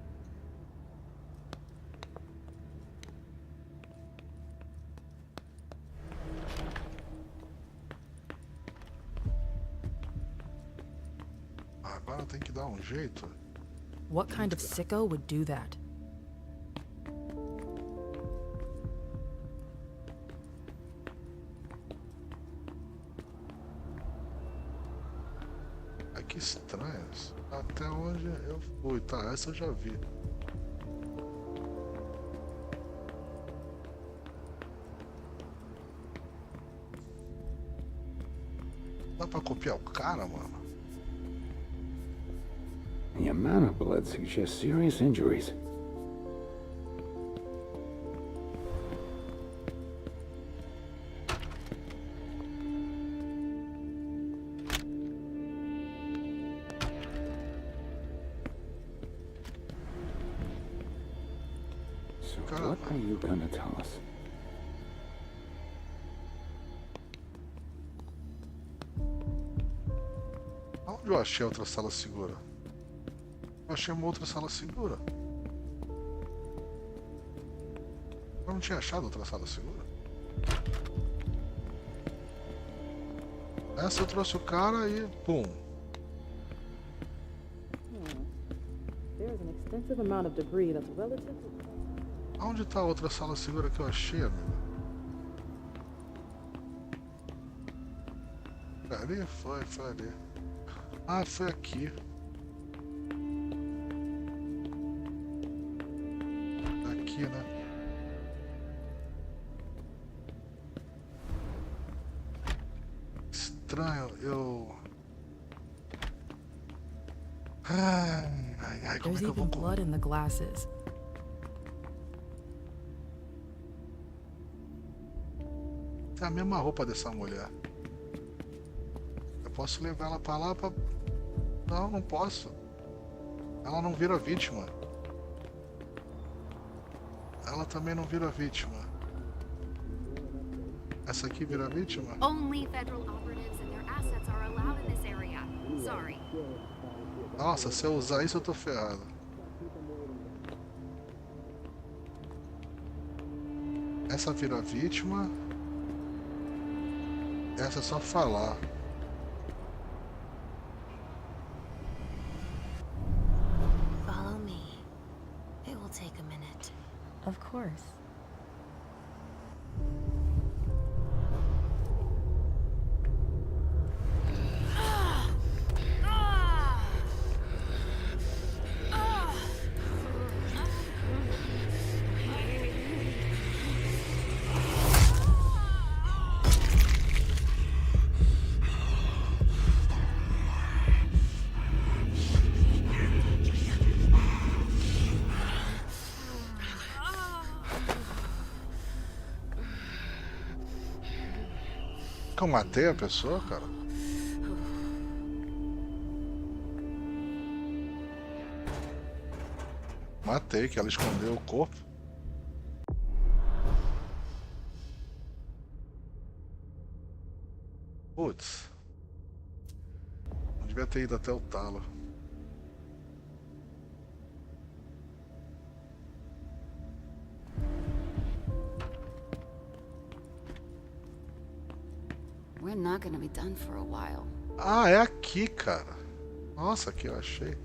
Agora tem que dar um jeito. What kind of sicko would do that? Que estranhas. Até onde eu fui, tá? Essa eu já vi. Dá pra copiar o cara, mano? The amount of blood suggests serious injuries. What are you gonna tell us? Onde eu achei outra sala segura? Eu achei uma outra sala segura. Eu não tinha achado outra sala segura. Essa eu trouxe o cara e pum. There's an extensive amount of debris that's relative. Onde tá a outra sala segura que eu achei, amigo? Ali? Foi ali. Ah, foi aqui. Aqui, né? Estranho, eu... Ai, como é There's que eu vou... even blood in the glasses. É a mesma roupa dessa mulher. Eu posso levar ela pra lá pra... Não, não posso. Ela não vira vítima. Ela também não vira vítima. Essa aqui vira vítima? Only federal operatives and their assets are allowed in this area. Sorry. Nossa, se eu usar isso eu tô ferrado. Essa vira vítima. Essa é só falar. Follow me. It will take a minute. Of course. Que eu matei a pessoa, cara? Matei, que ela escondeu o corpo. Putz. Não devia ter ido até o talo. We're not gonna be done for a while. Ah, é aqui, cara. Nossa, aqui eu achei.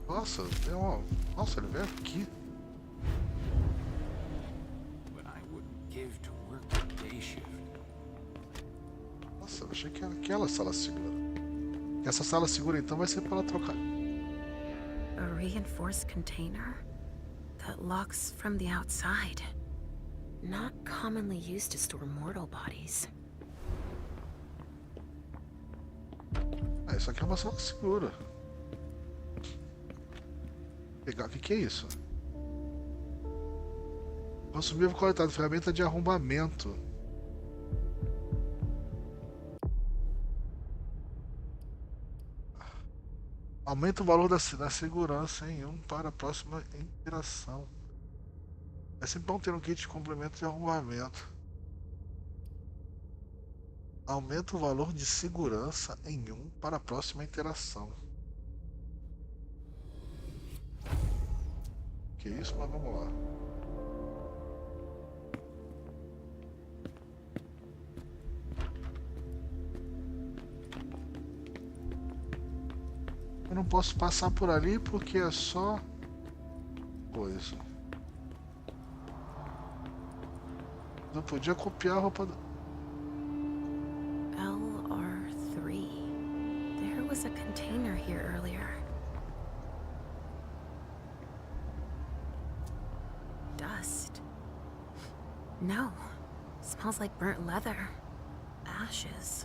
Nossa, tem uma... Nossa, ele veio aqui. But I wouldn't give to work the day shift. Nossa, eu achei que era aquela sala segura. Essa sala segura então vai ser para ela trocar. A reinforced container that locks from the outside. Not commonly used to store mortal bodies. Ah, isso aqui é uma sala segura. Pegar, o que é isso? Consumível coletado, ferramenta de arrombamento. Aumenta o valor da segurança em 1 para a próxima interação. É sempre bom ter um kit de complemento de arrombamento. Aumenta o valor de segurança em 1 para a próxima interação. Que isso, mas vamos lá. Eu não posso passar por ali porque é só coisa. Não podia copiar a roupa do... LR3. There was a container here earlier. Dust. No. Smells like burnt leather. Ashes.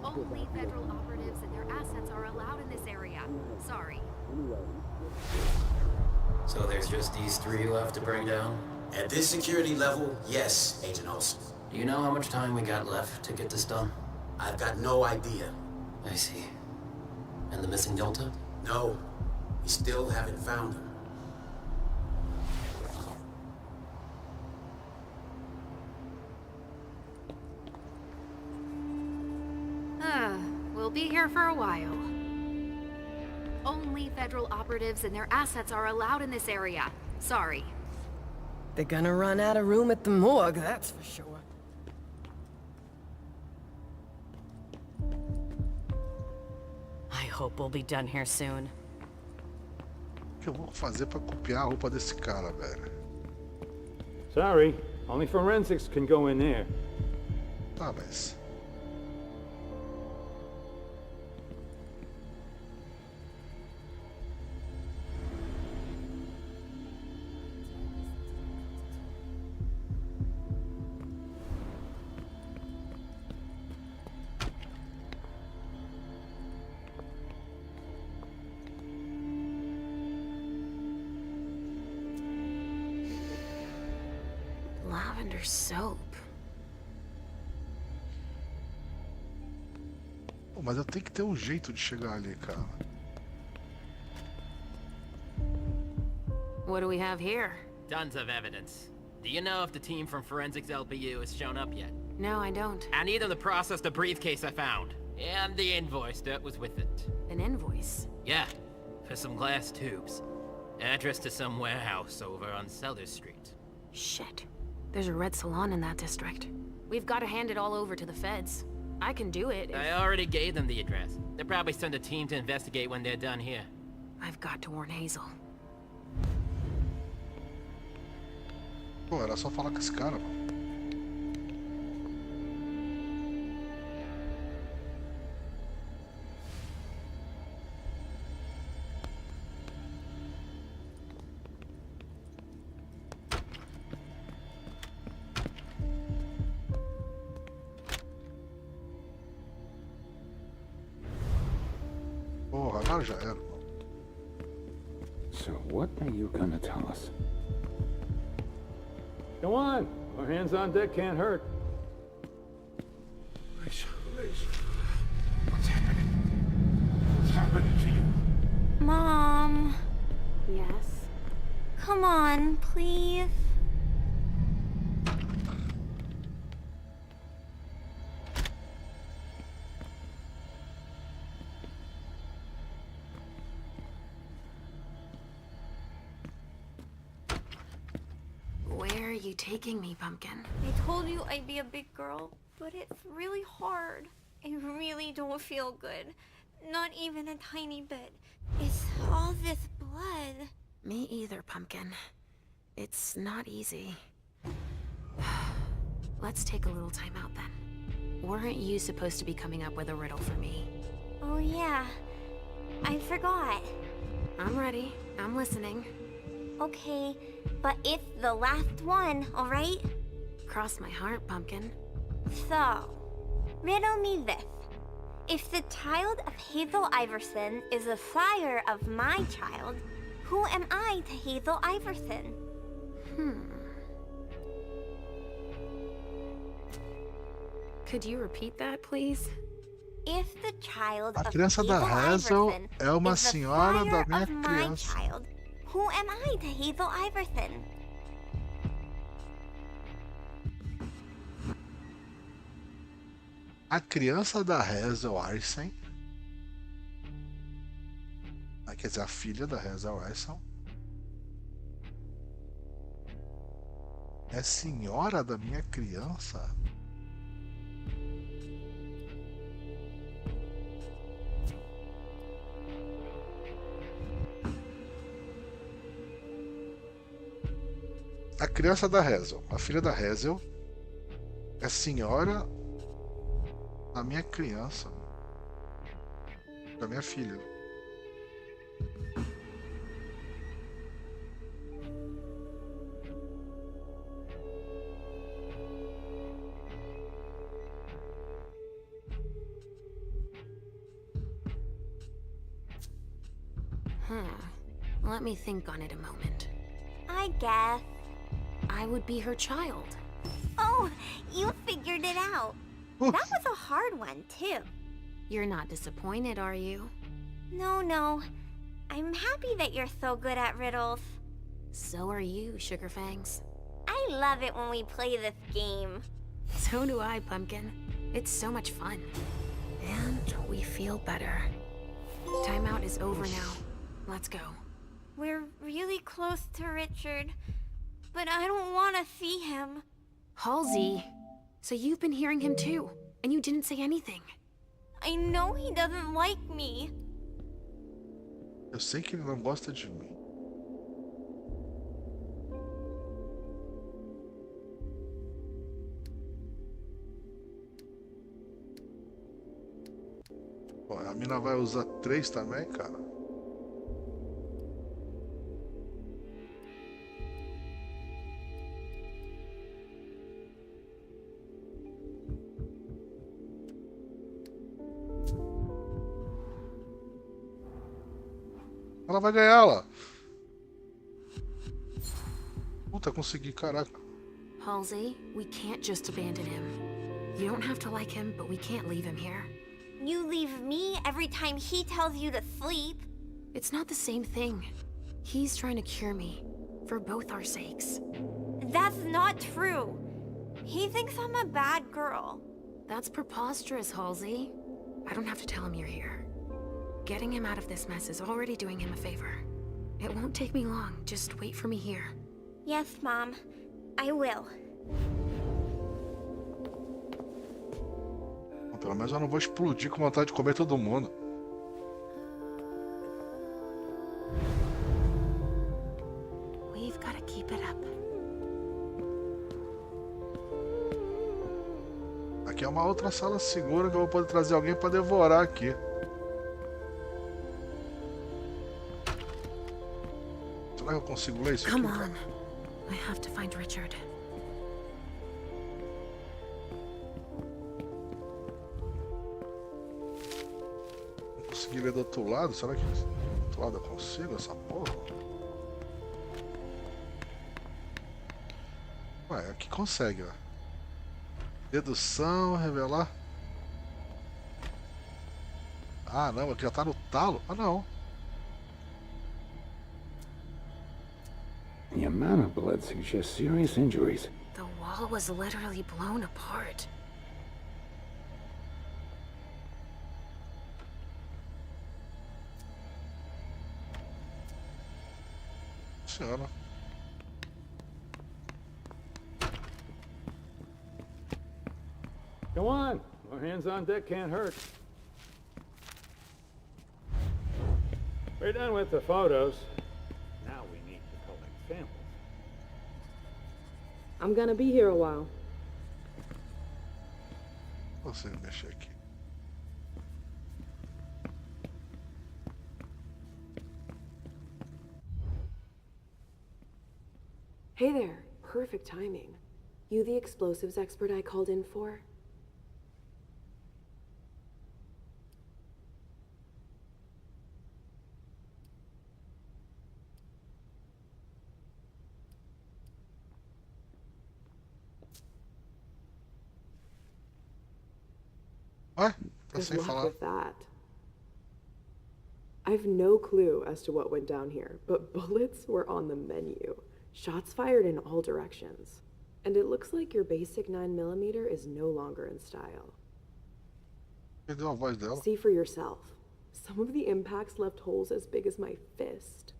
Only federal operatives and their assets are allowed in this area. Sorry. So there's just these 3 left to bring down? At this security level, yes, Agent Olsen. Do you know how much time we got left to get this done? I've got no idea. I see. And the missing Delta? No, we still haven't found him. We'll be here for a while. Only federal operatives and their assets are allowed in this area. Sorry. They're gonna run out of room at the morgue, that's for sure. I hope we'll be done here soon. O que eu vou fazer pra copiar a roupa desse cara, velho? Sorry, only forensics can go in there. Tá, mas... Lavender soap. Pô, mas eu tenho que ter um jeito de chegar ali, cara. What do we have here? Tons of evidence. Do you know if the team from Forensics LPU has shown up yet? No, I don't. I need them to process the briefcase I found. And the invoice that was with it. An invoice? Yeah, for some glass tubes. Address to some warehouse over on Sellers Street. Shit. There's a red salon in that district. We've got to hand it all over to the feds. I can do it if... I already gave them the address. They'll probably send a team to investigate when they're done here. I've got to warn Hazel. Pô, era só falar com esse cara, mano. Porra, agora já era. So what are you gonna tell us? Go on. Our hands on deck can't hurt. What's happening? What's happening to you? Mom. Yes? Come on, please. Where are you taking me, Pumpkin? I told you I'd be a big girl, but it's really hard. I really don't feel good. Not even a tiny bit. It's all this blood. Me either, Pumpkin. It's not easy. Let's take a little time out then. Weren't you supposed to be coming up with a riddle for me? Oh yeah, I forgot. I'm ready. I'm listening. Okay, but it's the last one, alright? Cross my heart, Pumpkin. So, riddle me this. If the child of Hazel Iverson is the sire of my child, who am I to Hazel Iverson? Could you repeat that, please? If the child A of criança da Hazel Hazel Iverson é uma is the senhora da sire minha of my criança. child, who am I to Hazel Iverson? A criança da Hazel Iverson, quer dizer, a filha da Hazel Iverson, é senhora da minha criança? A criança da Hazel, a filha da Hazel, é senhora da minha criança, da minha filha. Let me think on it a moment. I guess. I would be her child. Oh, you figured it out. That was a hard one, too. You're not disappointed, are you? No. I'm happy that you're so good at riddles. So are you, Sugarfangs. I love it when we play this game. So do I, Pumpkin. It's so much fun. And we feel better. Timeout is over now. Let's go. We're really close to Richard, but I don't want to see him. Halsey, so you've been hearing him too, and you didn't say anything. I know he doesn't like me. Eu sei que ele não gosta de mim. Pô, a mina vai usar 3 também, cara. Ela vai ganhar lá. Puta, consegui, caraca. Halsey, we can't just abandon him. You don't have to like him, but we can't leave him here. You leave me every time he tells you to sleep. It's not the same thing. He's trying to cure me, for both our sakes. That's not true. He thinks I'm a bad girl. That's preposterous, Halsey. I don't have to tell him you're here. Getting him out of this mess is already doing him a favor. It won't take me long. Just wait for me here. Yes, Mom. I will. Pelo menos eu não vou explodir com vontade de comer todo mundo. We've got to keep it up. Aqui é uma outra sala segura que eu vou poder trazer alguém para devorar aqui. Será que eu consigo ler isso aqui? Come on. I have to find Richard. Não consegui ler do outro lado? Será que do outro lado eu consigo essa porra? Ué, aqui consegue, ó. Dedução, revelar. Ah, não, aqui já tá no talo. Ah, não. The amount of blood suggests serious injuries. The wall was literally blown apart. Senhora. Go on. More hands on deck can't hurt. We're done with the photos. Now we need to collect samples. I'm gonna be here a while. Você mexer aqui. Hey there. Perfect timing. You the explosives expert I called in for? Ué? Tá Good sem luck falar. with that. I've no clue as to what went down here, but bullets were on the menu. Shots fired in all directions. And it looks like your basic 9mm is no longer in style. Perdeu a voz dela. See for yourself. Some of the impacts left holes as big as my fist.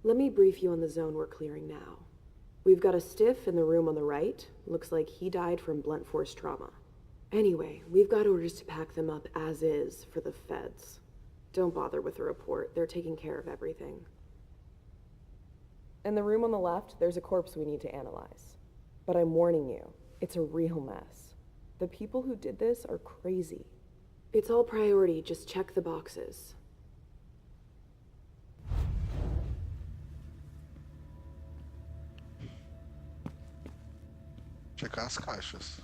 Let me brief you on the zone we're clearing now. We've got a stiff in the room on the right. Looks like he died from blunt force trauma. Anyway, we've got orders to pack them up as is for the feds. Don't bother with the report. They're taking care of everything. In the room on the left, there's a corpse we need to analyze. But I'm warning you, it's a real mess. The people who did this are crazy. It's all priority, just check the boxes. Checar as caixas.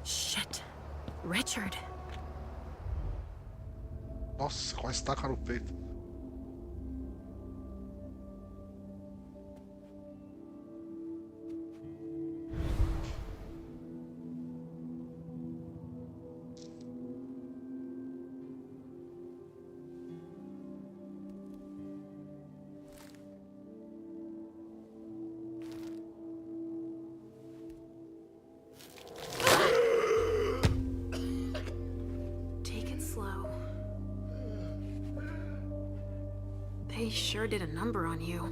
Shit. Richard. Nossa, quase taca no peito. They sure did a number on you.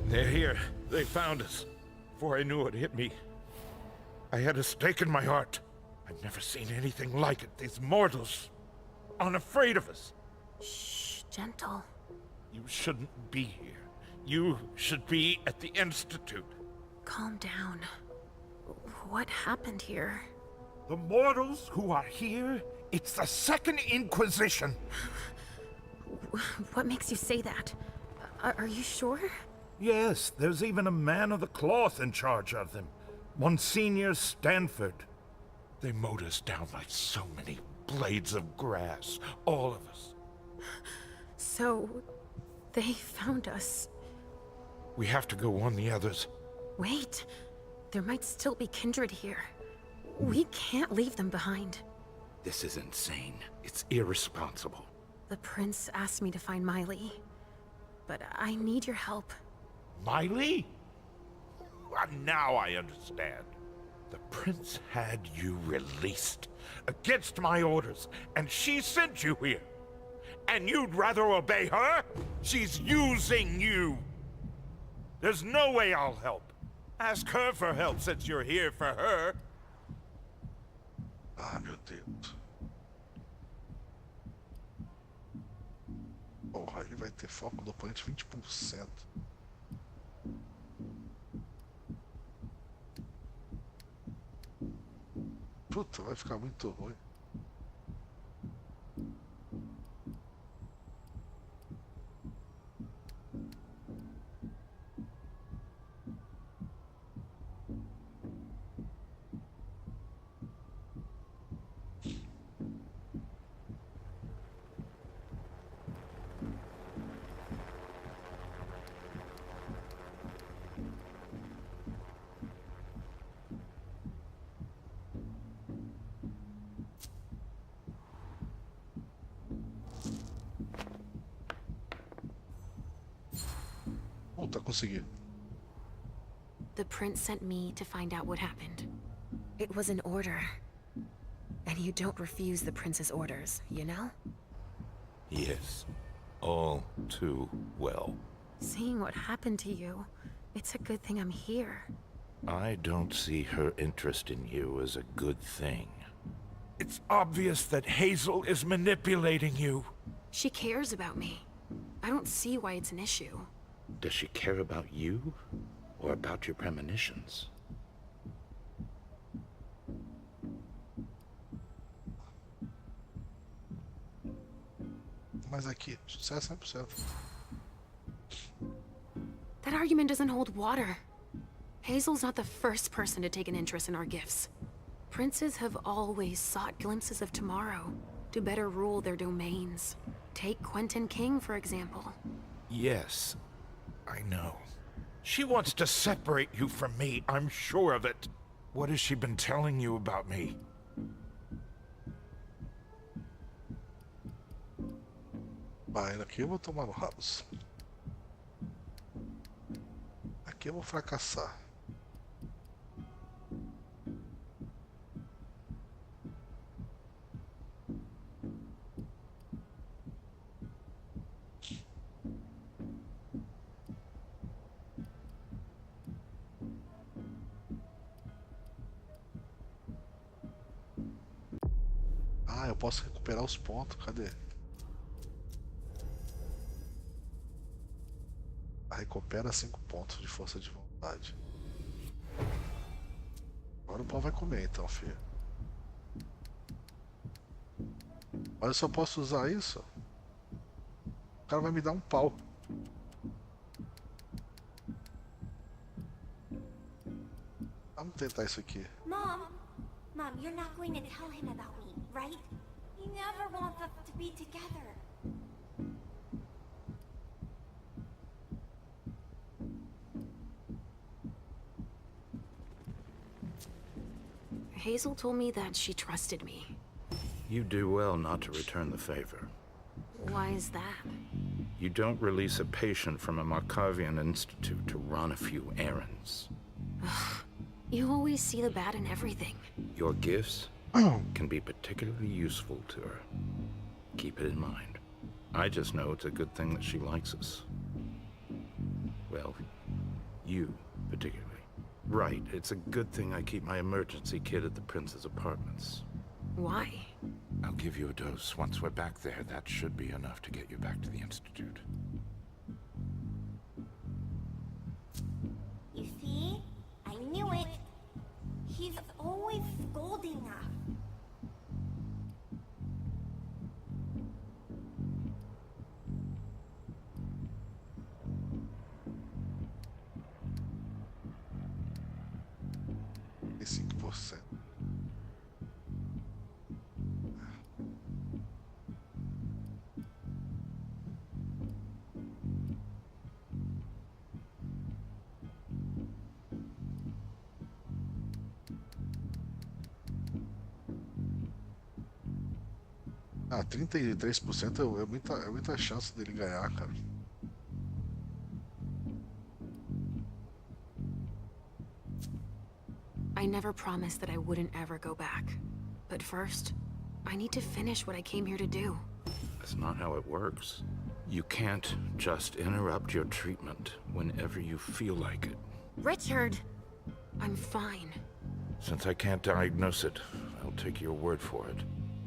They're here. They found us. Before I knew it hit me, I had a stake in my heart. I've never seen anything like it. These mortals unafraid of us. Shh, gentle. You shouldn't be here. You should be at the Institute. Calm down. What happened here? The mortals who are here, it's the Second Inquisition. What makes you say that? Are you sure? Yes, there's even a man of the cloth in charge of them. Monsignor Stanford. They mowed us down like so many blades of grass, all of us. So, they found us. We have to go warn the others. Wait, there might still be kindred here. We can't leave them behind. This is insane. It's irresponsible. The prince asked me to find Miley, but I need your help. Miley? Now I understand. The prince had you released against my orders, and she sent you here. And you'd rather obey her? She's using you. There's no way I'll help. Ask her for help since you're here for her. Ah, meu Deus. Porra, ele vai ter foco do oponente 20%. Puta, vai ficar muito ruim. Puta, consegui. The prince sent me to find out what happened. It was an order. And you don't refuse the prince's orders, you know? Yes, all too well. Seeing what happened to you, it's a good thing I'm here. I don't see her interest in you as a good thing. It's obvious that Hazel is manipulating you. She cares about me. I don't see why it's an issue. Does she care about you or about your premonitions? Mas aqui, sucesso 100%. That argument doesn't hold water. Hazel's not the first person to take an interest in our gifts. Princes have always sought glimpses of tomorrow to better rule their domains. Take Quentin King, for example. Yes, I know. She wants to separate you from me, I'm sure of it. What has she been telling you about me? Vai, aqui eu vou tomar no rabos. Aqui eu vou fracassar. Ah, eu posso recuperar os pontos, cadê? Recupera 5 pontos de força de vontade. Agora o pau vai comer então, filho. Mas eu só posso usar isso? O cara vai me dar um pau. Vamos tentar isso aqui. Mom, you're not going to tell him about me, right? He never wants us to be together. Hazel told me that she trusted me. You do well not to return the favor. Why is that? You don't release a patient from a Markovian institute to run a few errands. You always see the bad in everything. Your gifts can be particularly useful to her. Keep it in mind. I just know it's a good thing that she likes us. Well, you particularly. Right, it's a good thing I keep my emergency kit at the prince's apartments. Why? I'll give you a dose once we're back there. That should be enough to get you back to the institute. You see? I knew it. He's always scolding us. E 5%. Ah, 33% é muita chance dele ganhar, cara. I never promised that I wouldn't ever go back. But first, I need to finish what I came here to do. That's not how it works. You can't just interrupt your treatment whenever you feel like it. Richard! I'm fine. Since I can't diagnose it, I'll take your word for it.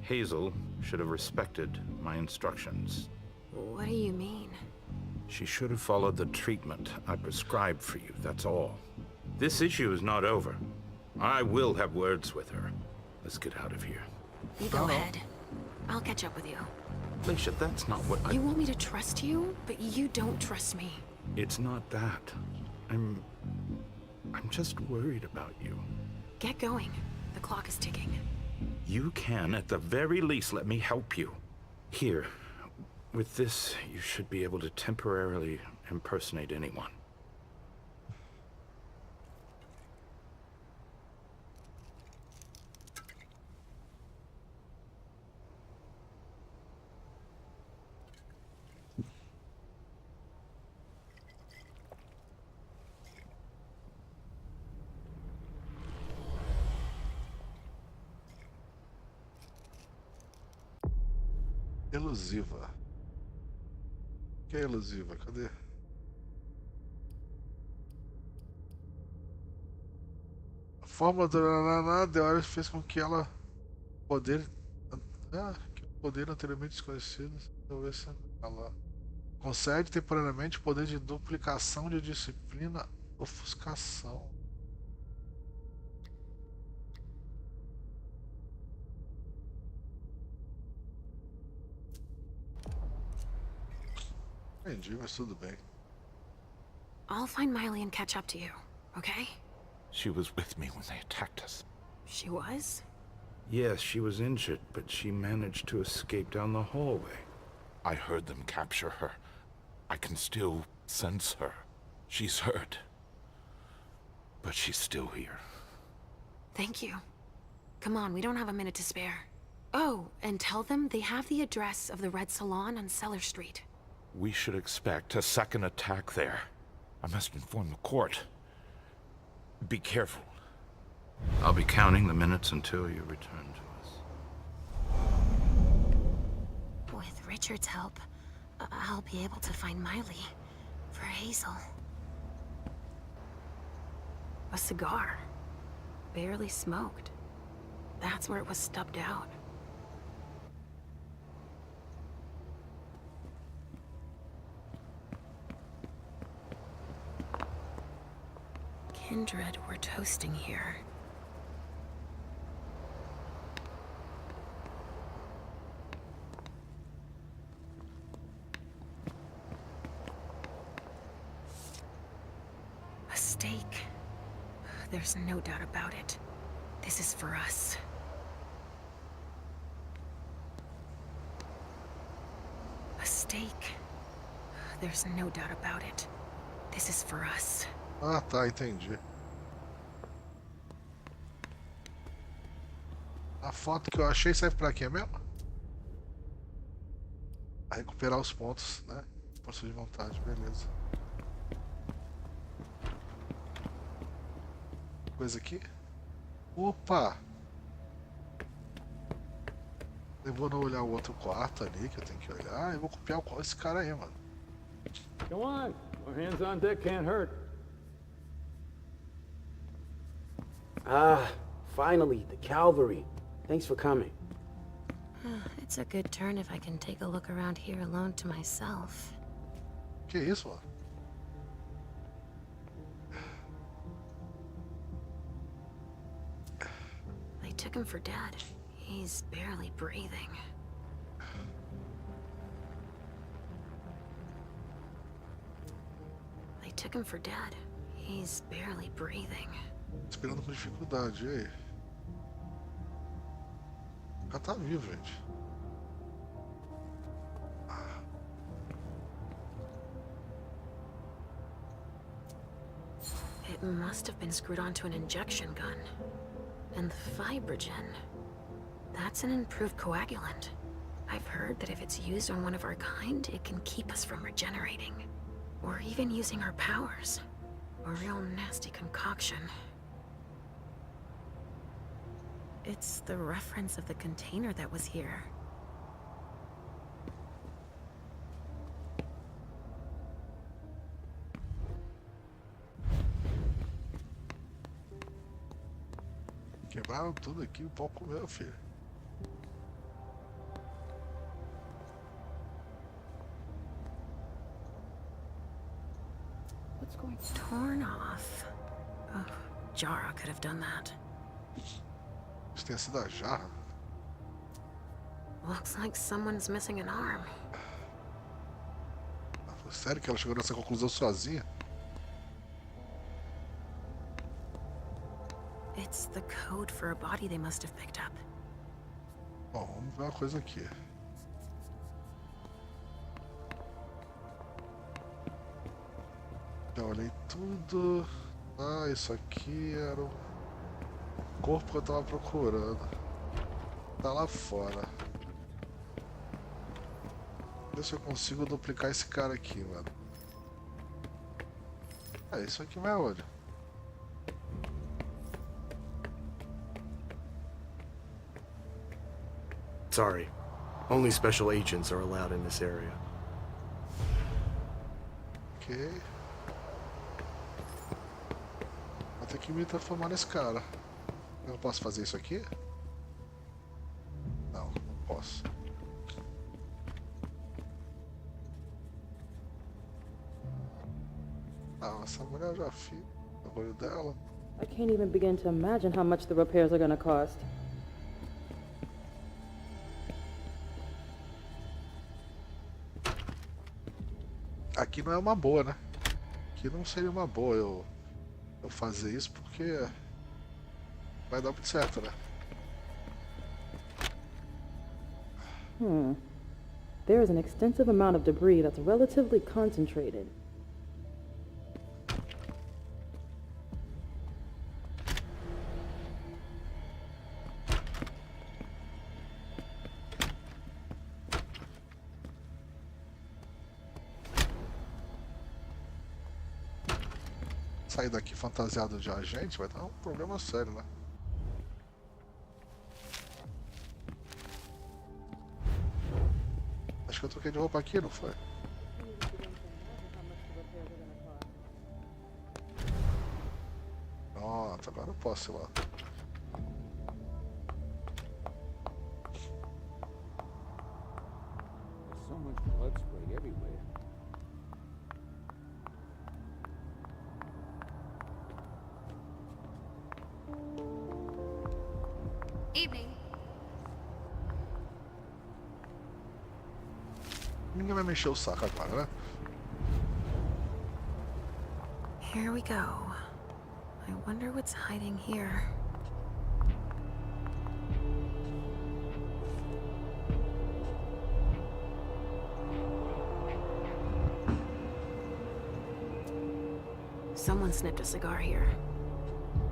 Hazel should have respected my instructions. What do you mean? She should have followed the treatment I prescribed for you, that's all. This issue is not over. I will have words with her. Let's get out of here. You go ahead. I'll catch up with you. Alicia, that's not what I... You want me to trust you, but you don't trust me. It's not that. I'm just worried about you. Get going. The clock is ticking. You can, at the very least, let me help you. Here, with this, you should be able to temporarily impersonate anyone. Elusiva. O que é elusiva? Cadê? A forma do Deore fez com que ela poder anteriormente desconhecido talvez ela Concede temporariamente o poder de duplicação de disciplina, ofuscação. Entendi, mas tudo bem. I'll find Miley and catch up to you, okay? She was with me when they attacked us. She was? Yes, she was injured, but she managed to escape down the hallway. I heard them capture her. I can still sense her. She's hurt. But she's still here. Thank you. Come on, we don't have a minute to spare. Oh, and tell them they have the address of the Red Salon on Cellar Street. We should expect a second attack there. I must inform the court. Be careful. I'll be counting the minutes until you return to us. With Richard's help, I'll be able to find Miley for Hazel. A cigar. Barely smoked. That's where it was stubbed out. Kindred were toasting here. A steak. There's no doubt about it. This is for us. A steak. There's no doubt about it. This is for us. Ah, tá, entendi. A foto que eu achei serve pra quê mesmo? A recuperar os pontos, né? Força de vontade, beleza. Coisa aqui. Opa! Eu vou não olhar o outro quarto ali que eu tenho que olhar. Eu vou copiar esse cara aí, mano. Come on. More hands on deck can't hurt. Ah, finally, the cavalry. Thanks for coming. It's a good turn if I can take a look around here alone to myself. Que isso, mano? They took him for dead. He's barely breathing. They took him for dead. He's barely breathing. Esperando com dificuldade, e aí? O cara tá vivo, gente. It must have been screwed onto an injection gun. And the Fibrogen. That's an improved coagulant. I've heard that if it's used on one of our kind, it can keep us from regenerating. Or even using our powers. A real nasty concoction. It's the reference of the container that was here. Quebraram tudo aqui, o pau comeu, filho. What's going on? Torn off. Oh, Jara could have done that. Isso tem sido a jarra. Looks like someone's missing an arm. Sério que ela chegou nessa conclusão sozinha? It's the code for a body they must have picked up. Bom, vamos ver uma coisa aqui. Já olhei tudo. Ah, isso aqui era o corpo que eu tava procurando. Tá lá fora. Ver se eu consigo duplicar esse cara aqui, mano. É, isso aqui vai onde? Sorry. Only special agents are allowed in this area. Ok. Vou ter que me transformar nesse cara. Eu posso fazer isso aqui? Não, não posso. Ah, essa mulher eu já fiz o bagulho dela. I can't even begin to imagine how much the repairs are gonna cost. Aqui não é uma boa, né? Aqui não seria uma boa eu fazer isso porque vai dar muito certo, né? There is an extensive amount of debris that's relatively concentrated. Sair daqui fantasiado de agente vai dar um problema sério, né? Acho que eu troquei de roupa aqui, não foi? Pronto, agora eu posso ir lá. There's so much blood sprayed everywhere. Evening. Ninguém vai mexer o saco agora, né? Here we go. I wonder what's hiding here. Someone snipped a cigar here.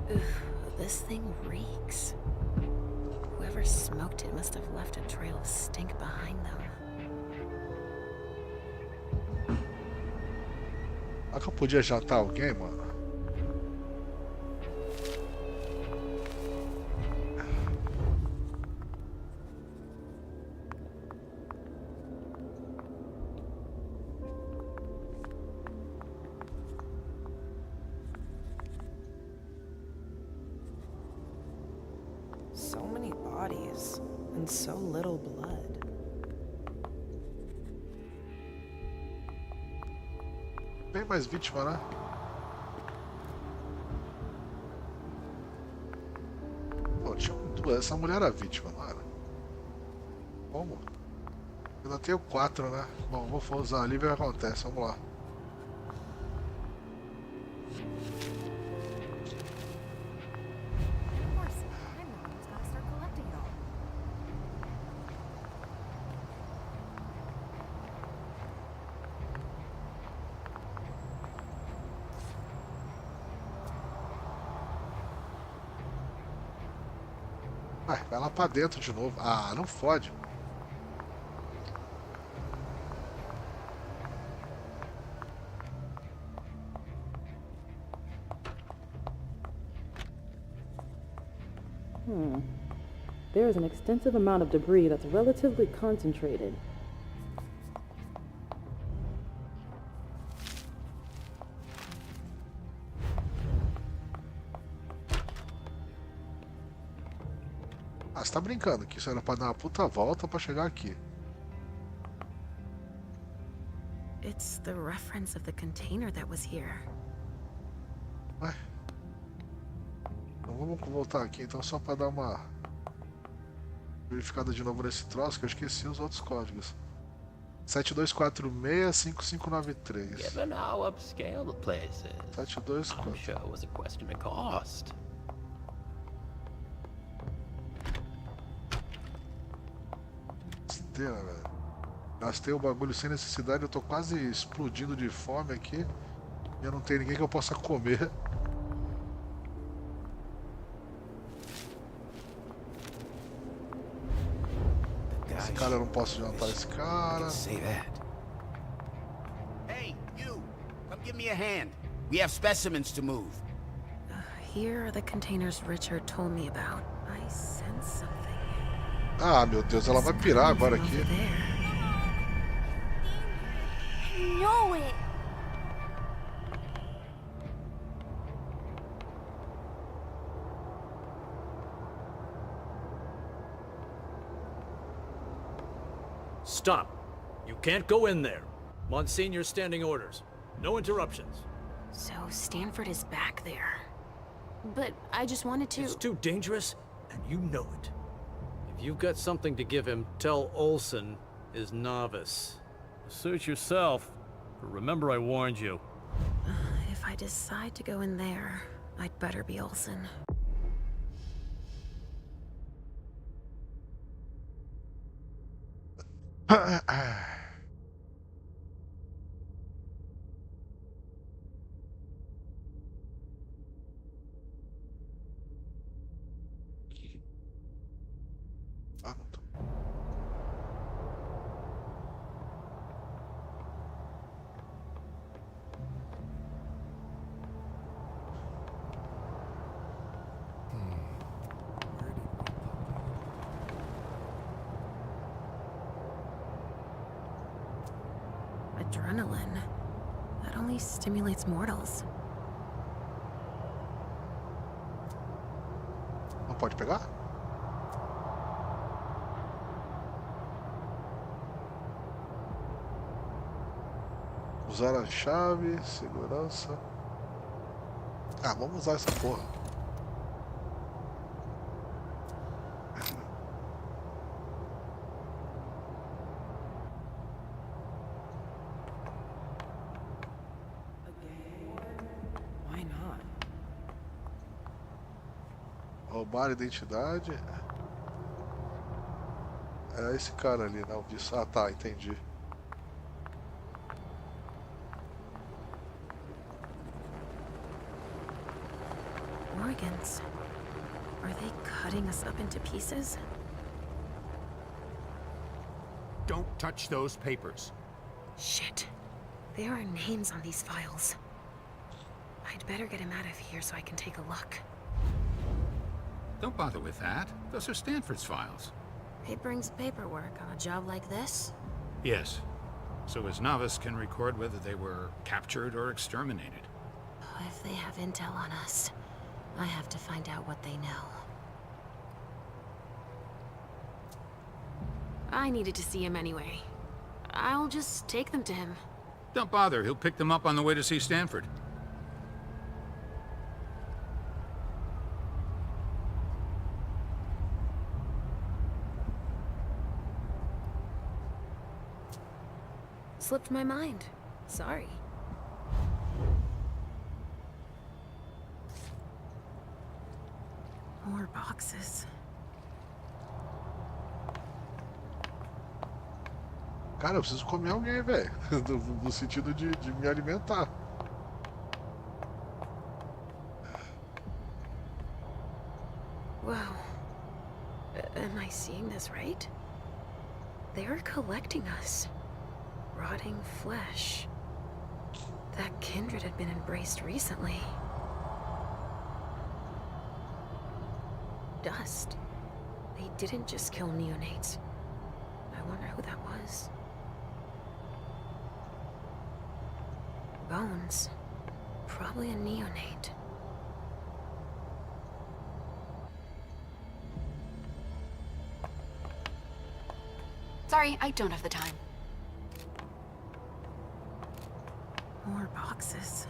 Ugh, this thing reeks. Whoever smoked it must have left a trail of stink behind them. Será que eu podia jantar alguém, mano? So many bodies and so little blood. Tem mais vítima, né? Pô, tinha duas. Essa mulher era vítima, não era? Como? Eu ainda tenho 4, né? Bom, vou usar ali e ver o que acontece. Vamos lá. Vai lá pra dentro de novo. Ah, não fode. There is an extensive amount of debris that's relatively concentrated. Ah, você tá brincando que isso era pra dar uma puta volta pra chegar aqui. It's the reference of the container that was here. Ué? Então vamos voltar aqui então só pra dar uma verificada de novo nesse troço que eu esqueci os outros códigos. 72465593. Given how upscale the place is, 724. I'm sure it was a question of cost. Velho. Gastei o bagulho sem necessidade, eu tô quase explodindo de fome aqui. E eu não tenho ninguém que eu possa comer. Esse cara eu não posso jantar esse cara. Hey, you! Come give me a hand. We have specimens to move. Here are the containers Richard told me about. I sense something. Ah, meu Deus, ela vai pirar agora aqui. I know it. Stop. You can't go in there. Monsignor's standing orders. No interruptions. So Stanford is back there. But I just wanted to... It's too dangerous, and you know it. If you've got something to give him, tell Olsen is novice. Suit yourself, but remember I warned you. If I decide to go in there, I'd better be Olsen. Adrenaline. That only stimulates mortals. Não pode pegar? Usar a chave, segurança. Ah, vamos usar essa porra. Why not? Roubar a identidade. É esse cara ali, né? O visto. Ah, tá, entendi. Organs. Are they cutting us up into pieces? Don't touch those papers. Shit. There are names on these files. I'd better get him out of here so I can take a look. Don't bother with that. Those are Stanford's files. It brings paperwork on a job like this? Yes. So his novice can record whether they were captured or exterminated. If they have intel on us, I have to find out what they know. I needed to see him anyway. I'll just take them to him. Don't bother. He'll pick them up on the way to see Stanford. Slipped my mind. Sorry. More boxes. Cara, eu preciso comer alguém, velho. No sentido de me alimentar. Wow. Am I seeing this right? They're collecting us. Rotting flesh. That kindred had been embraced recently. Dust. They didn't just kill neonates. I wonder who that was. Bones. Probably a neonate. Sorry, I don't have the time. More boxes.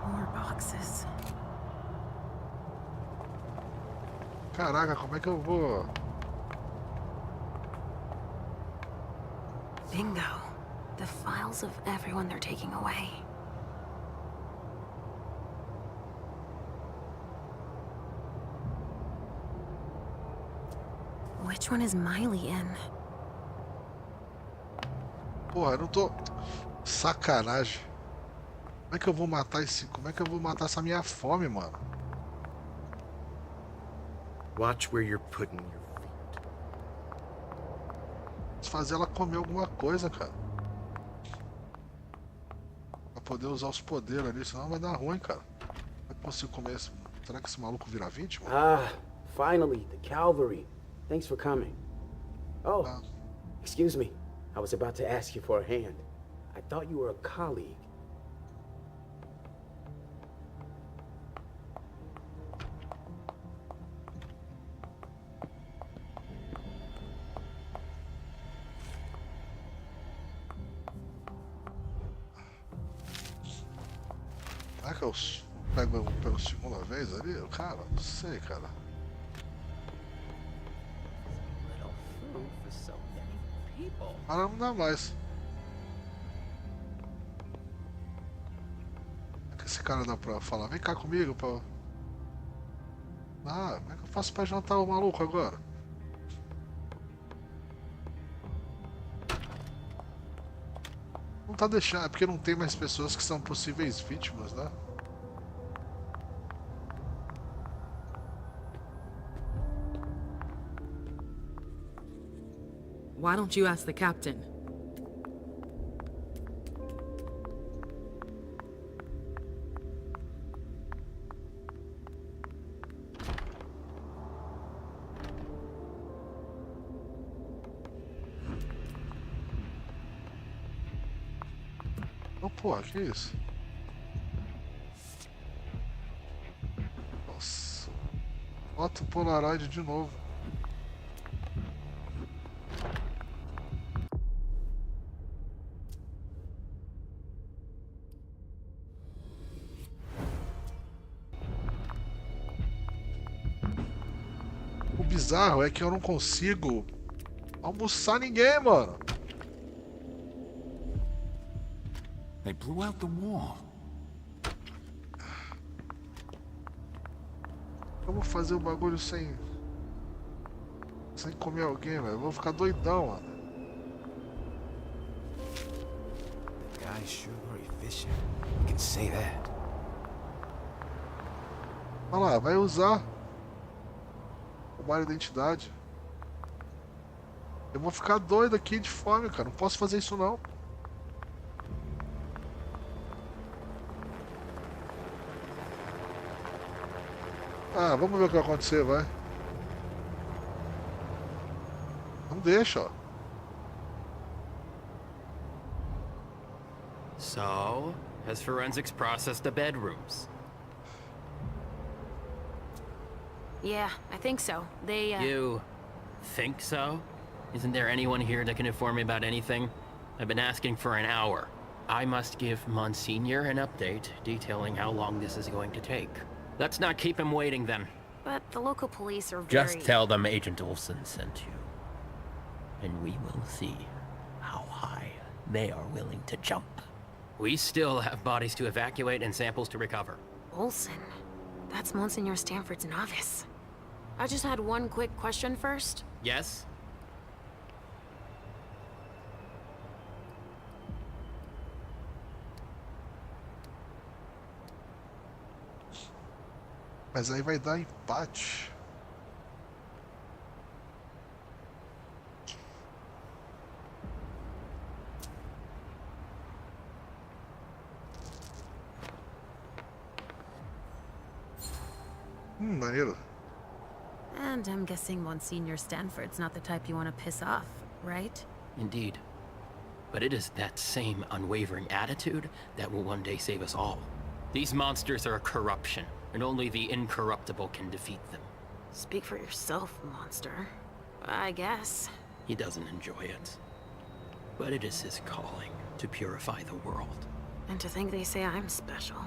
More boxes. Caraca, como é que eu vou? Bingo. The files of everyone they're taking away. Which one is Miley in? Porra, eu não tô... Sacanagem. Como é que eu vou matar esse... Como é que eu vou matar essa minha fome, mano? Watch where you're putting your feet. Preciso fazer ela comer alguma coisa, cara. Pra poder usar os poderes ali, senão vai dar ruim, cara. Como é que eu consigo comer esse... Será que esse maluco vira vítima? Ah, finally, the cavalry. Thanks for coming. Oh, excuse me. I was about to ask you for a hand. I thought you were a colleague. que eu pego pela segunda vez ali? Cara, não sei, cara. Agora não dá mais. O que esse cara dá pra falar? Vem cá comigo, pra... Ah, como é que eu faço pra jantar o maluco agora? Não tá deixando, é porque não tem mais pessoas que são possíveis vítimas, né? Why don't you ask the captain? Oh, porra, que isso? Nossa. Bota o Polaroid de novo. O bizarro é que eu não consigo almoçar ninguém, mano. They blew out the wall. Eu vou fazer o bagulho sem comer alguém, velho. Eu vou ficar doidão, mano. Guy's sure efficient. You can say that. Olha lá, vai usar uma identidade. Eu vou ficar doido aqui de fome, cara. Não posso fazer isso não. Ah, vamos ver o que vai acontecer, vai. Não deixa, ó. So, has forensics processed the bedrooms? Yeah, I think so. They, You think so? Isn't there anyone here that can inform me about anything? I've been asking for an hour. I must give Monsignor an update detailing how long this is going to take. Let's not keep him waiting then. But the local police are very... Just tell them Agent Olsen sent you. And we will see how high they are willing to jump. We still have bodies to evacuate and samples to recover. Olsen? That's Monsignor Stanford's novice. I just had one quick question first. Yes? Mas aí vai dar empate. Maneiro. And I'm guessing Monsignor Stanford's not the type you want to piss off, right? Indeed. But it is that same unwavering attitude that will one day save us all. These monsters are a corruption, and only the incorruptible can defeat them. Speak for yourself, monster. I guess. He doesn't enjoy it. But it is his calling to purify the world. And to think they say I'm special.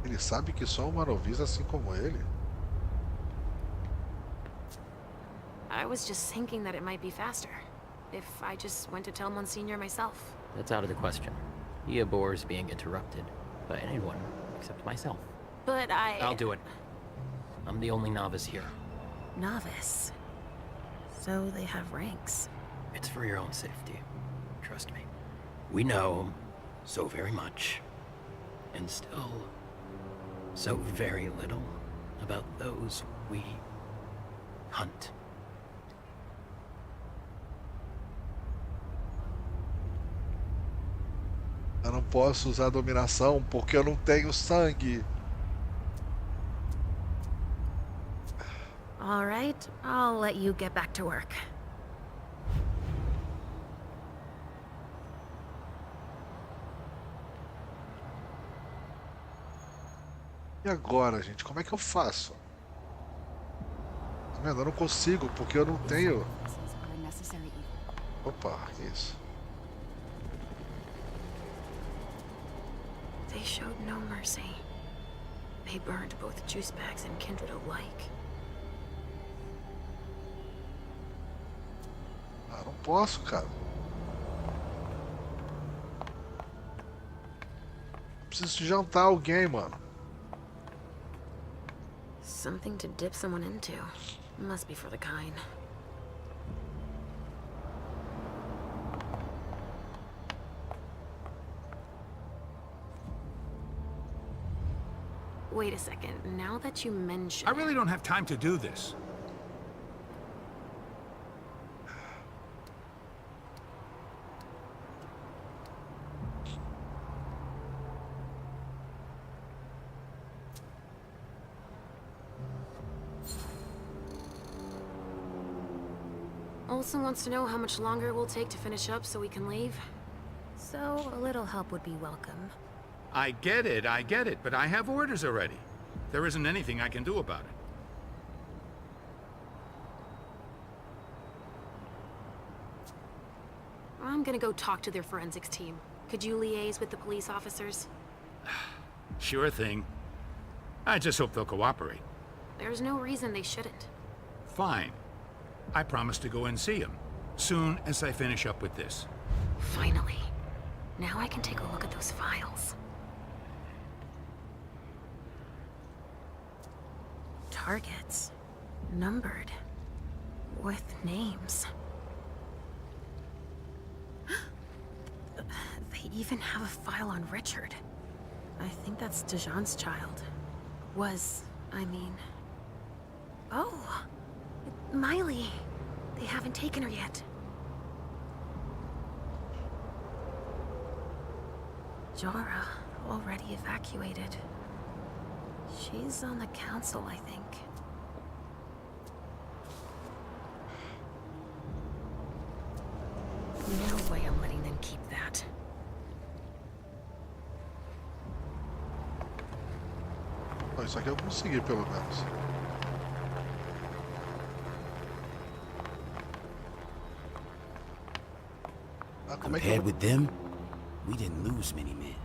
Ele sabe que só uma noviça assim como ele. I was just thinking that it might be faster. If I just went to tell Monsignor myself. That's out of the question. He abhors being interrupted by anyone except myself. But I'll do it. I'm the only novice here. Novice? So they have ranks. It's for your own safety. Trust me. We know so very much. And still, so very little about those we hunt. Eu não posso usar dominação porque eu não tenho sangue. All right, I'll let you get back to work. E agora, gente? Como é que eu faço? Tá vendo? Eu não consigo porque eu não tenho... Opa, que isso? They showed no mercy. They burned both juice bags and kindred alike. Ah, não posso, cara. Preciso jantar alguém, mano. Something to dip someone into. Must be for the kind. Wait a second. Now that you mention I really don't have time to do this. Olsen wants to know how much longer it will take to finish up so we can leave. So, a little help would be welcome. I get it, but I have orders already. There isn't anything I can do about it. I'm gonna go talk to their forensics team. Could you liaise with the police officers? Sure thing. I just hope they'll cooperate. There's no reason they shouldn't. Fine. I promise to go and see him, soon as I finish up with this. Finally. Now I can take a look at those files. Targets. Numbered. With names. They even have a file on Richard. I think that's Dijon's child. I mean... Oh! Miley! They haven't taken her yet. Jara, already evacuated. She's on the council, I think. No way I'm letting them keep that. Oh, isso aqui eu consegui, pelo menos. Compared with them, we didn't lose many men.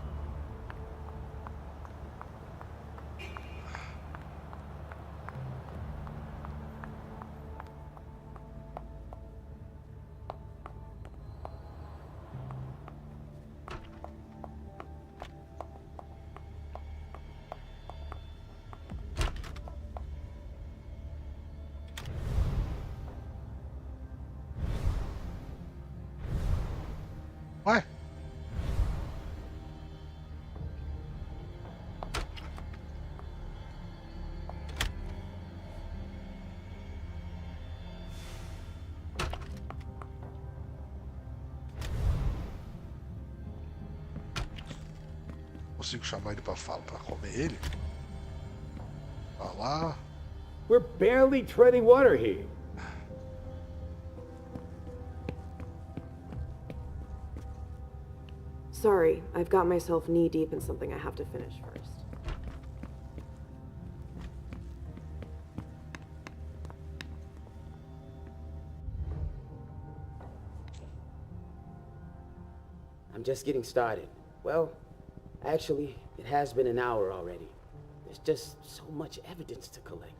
Ué? Consigo chamar ele pra falar, pra comer ele? Falar. We're barely treading water here. Sorry, I've got myself knee-deep in something I have to finish first. I'm just getting started. Well, actually, it has been an hour already. There's just so much evidence to collect.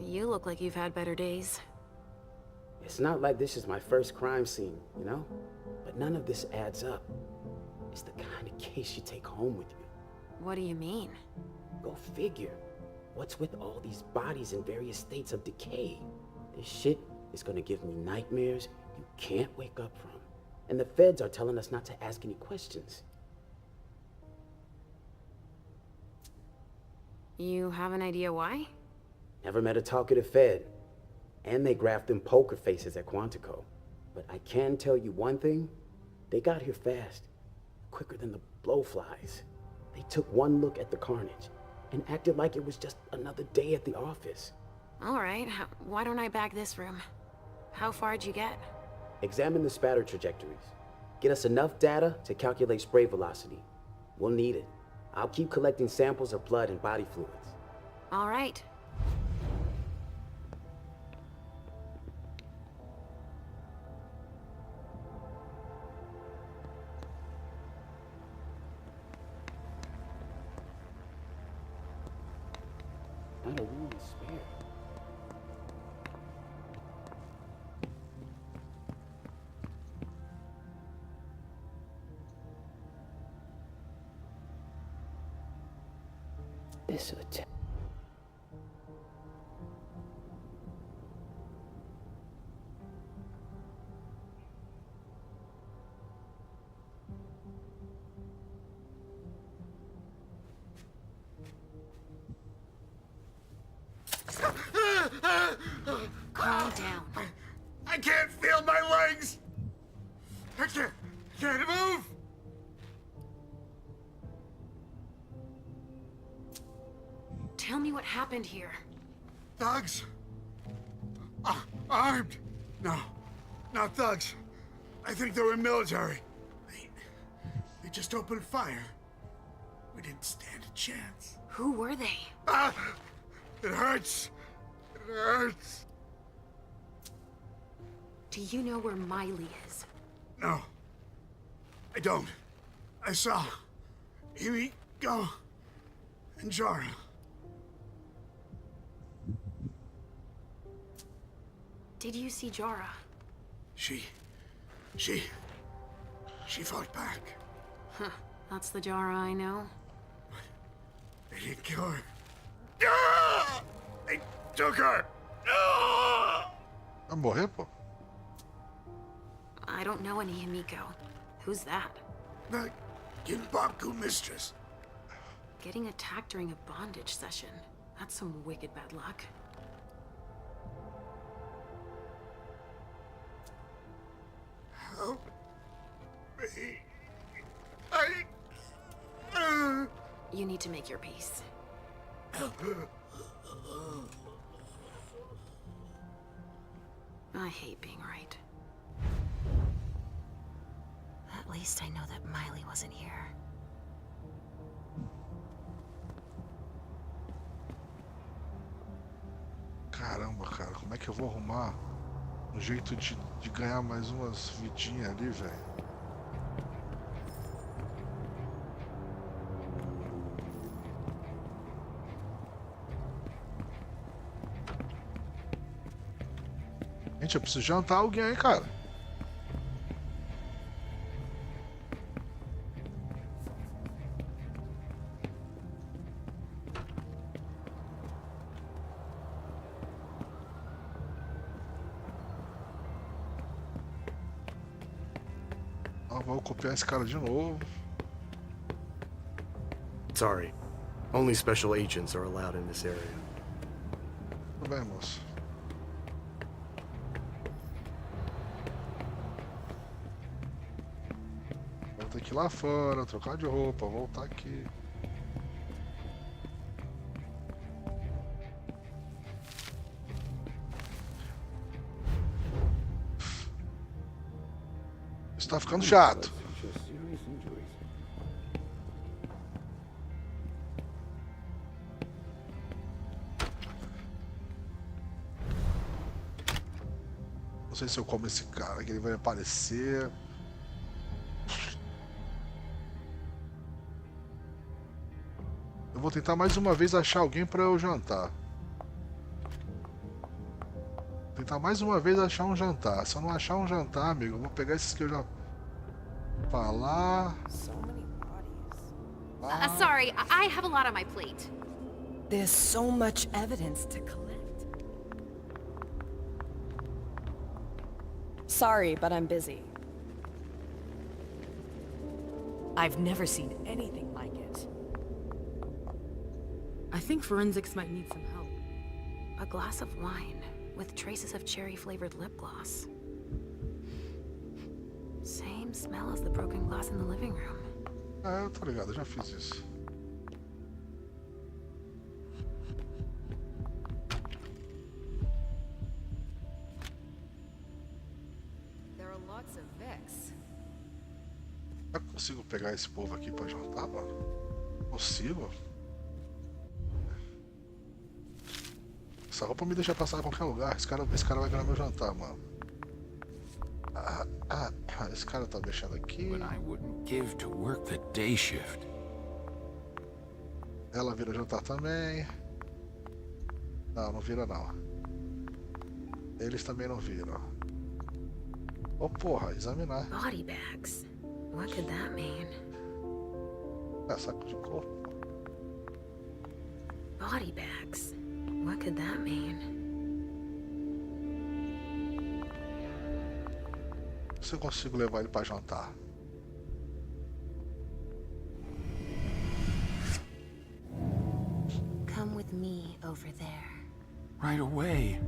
You look like you've had better days. It's not like this is my first crime scene, you know? But none of this adds up. It's the kind of case you take home with you. What do you mean? Go figure. What's with all these bodies in various states of decay? This shit is gonna give me nightmares you can't wake up from. And the feds are telling us not to ask any questions. You have an idea why? Never met a talkative Fed. And they graphed them poker faces at Quantico. But I can tell you one thing. They got here fast. Quicker than the blowflies. They took one look at the carnage and acted like it was just another day at the office. All right, why don't I bag this room? How far'd you get? Examine the spatter trajectories. Get us enough data to calculate spray velocity. We'll need it. I'll keep collecting samples of blood and body fluids. All right. Not a room to spare. This hotel. Calm down. I can't feel my legs! I can't move! Tell me what happened here. Thugs? Armed? No, not thugs. I think they were military. They just opened fire. We didn't stand a chance. Who were they? It hurts. It hurts. Do you know where Miley is? No, I don't. I saw Amy go and Jara. Did you see Jara? She fought back. Huh, that's the Jara I know. They didn't kill her. They took her. Vai morrer, pô? I don't know any Himiko. Who's that? The Ginbaku mistress. Getting attacked during a bondage session. That's some wicked bad luck. Help me. You need to make your peace. I hate being right. At least I know that Miley wasn't here. Caramba, cara, como é que eu vou arrumar um jeito de ganhar mais umas vidinhas ali, velho? Gente, eu preciso jantar alguém aí, cara. Vou copiar esse cara de novo. Sorry. Only special agents are allowed in this area. Tudo bem, moço. Vou ter que ir lá fora, trocar de roupa, voltar aqui. Isso tá ficando chato. Não sei se eu como esse cara, que ele vai aparecer. Eu vou tentar mais uma vez achar alguém pra eu jantar. Tentar mais uma vez achar um jantar. Se eu não achar um jantar, amigo, eu vou pegar esses que eu já... pra lá. Sorry, I have a lot on my plate. There's so much evidence to collect. Sorry, but I'm busy. I've never seen anything like it. I think forensics might need some help. A glass of wine with traces of cherry-flavored lip gloss. same smell as the broken glass in the living room. Ah, eu tô ligado, eu já fiz isso. There are lots of Vex. Eu consigo pegar esse povo aqui pra jantar, mano? Consigo? Essa roupa me deixa passar em qualquer lugar. Esse cara vai ganhar meu jantar, mano. Esse cara tá deixando aqui. But I wouldn't give to work the day shift. Ela vira jantar também. Não, não vira não. Eles também não viram. Oh, porra, examinar. Body bags. What could that mean? Saco de corpo. Body bags. What could that mean? Se eu consigo levar ele pra jantar. Come with me over there. Right away.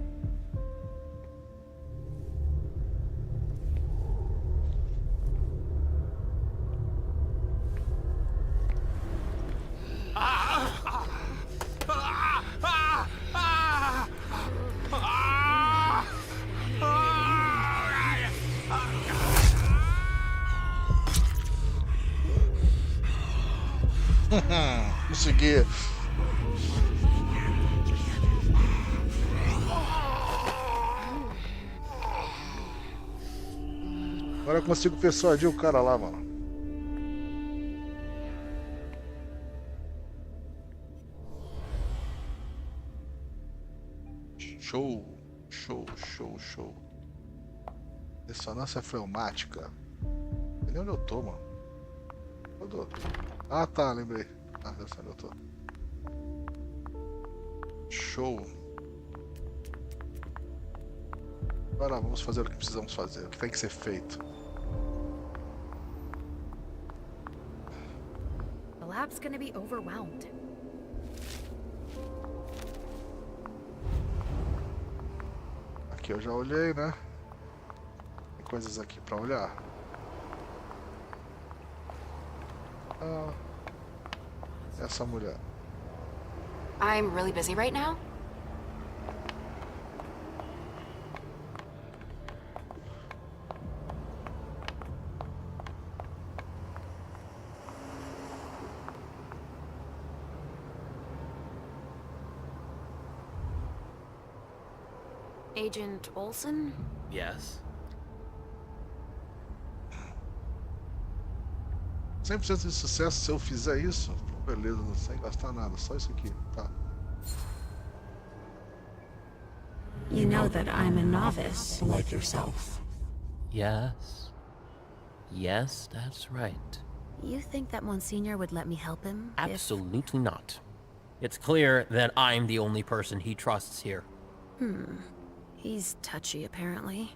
Consegui. Agora eu consigo persuadir o cara lá, mano. Show, show, show, show. Ressonância fleumática. Não sei nem onde eu tô, mano. Ah, tá, lembrei. Ah, já sei onde eu tô. Show. Agora vamos fazer o que precisamos fazer, o que tem que ser feito. The lab's gonna be overwhelmed. Aqui eu já olhei, né? Tem coisas aqui pra olhar. Ah, essa mulher. I'm really busy right now. Agent Olsen? Yes. 100% de sucesso se eu fizer isso. Beleza, sem gastar nada, só isso aqui, tá? You know that I'm a novice, like yourself. Yes. Yes, that's right. You think that Monsignor would let me help him? Absolutely not. It's clear that I'm the only person he trusts here. He's touchy, apparently.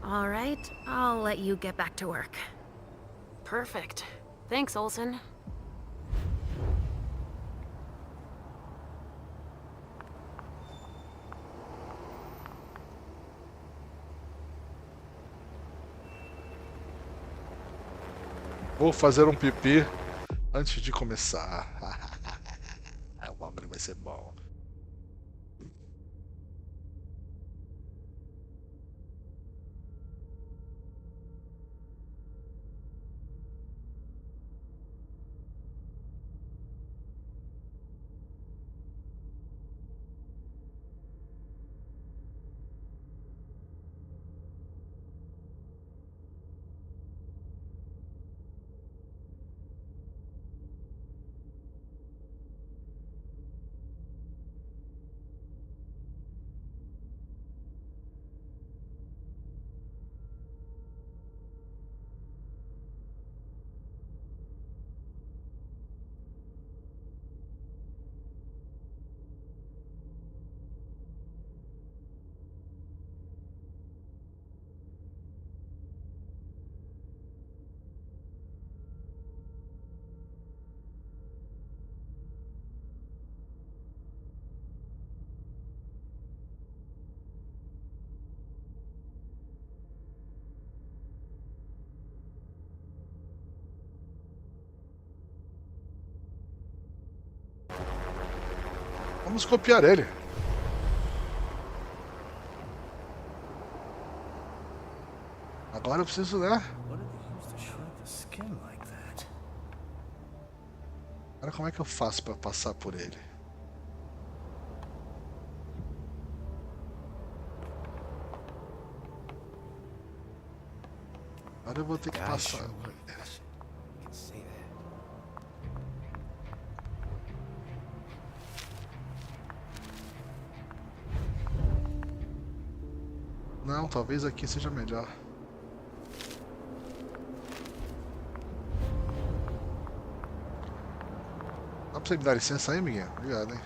All right, I'll let you get back to work. Perfect. Thanks, Olsen. Vou fazer um pipi antes de começar. O bagulho vai ser bom. Vamos copiar ele. Agora eu preciso, né? Agora como é que eu faço pra passar por ele? Agora eu vou ter que passar. Não, talvez aqui seja melhor. Dá pra você me dar licença aí, Miguel? Obrigado, hein?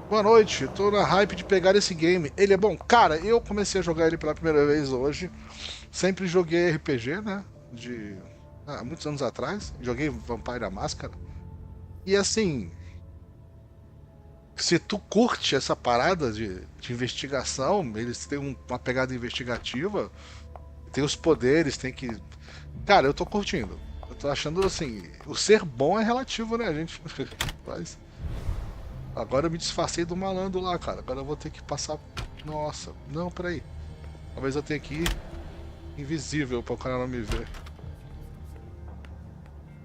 Boa noite, tô na hype de pegar esse game. Ele é bom? Cara, eu comecei a jogar ele pela primeira vez hoje. Sempre joguei RPG, né? Há muitos anos atrás. Joguei Vampiro a Máscara. E assim... Se tu curte essa parada de investigação, eles têm uma pegada investigativa, tem os poderes, tem que... Cara, eu tô curtindo. Eu tô achando assim, o ser bom é relativo, né? A gente faz... Agora eu me disfarcei do malandro lá, cara. Agora eu vou ter que passar... Nossa, não, peraí. Talvez eu tenha que ir invisível para o cara não me ver.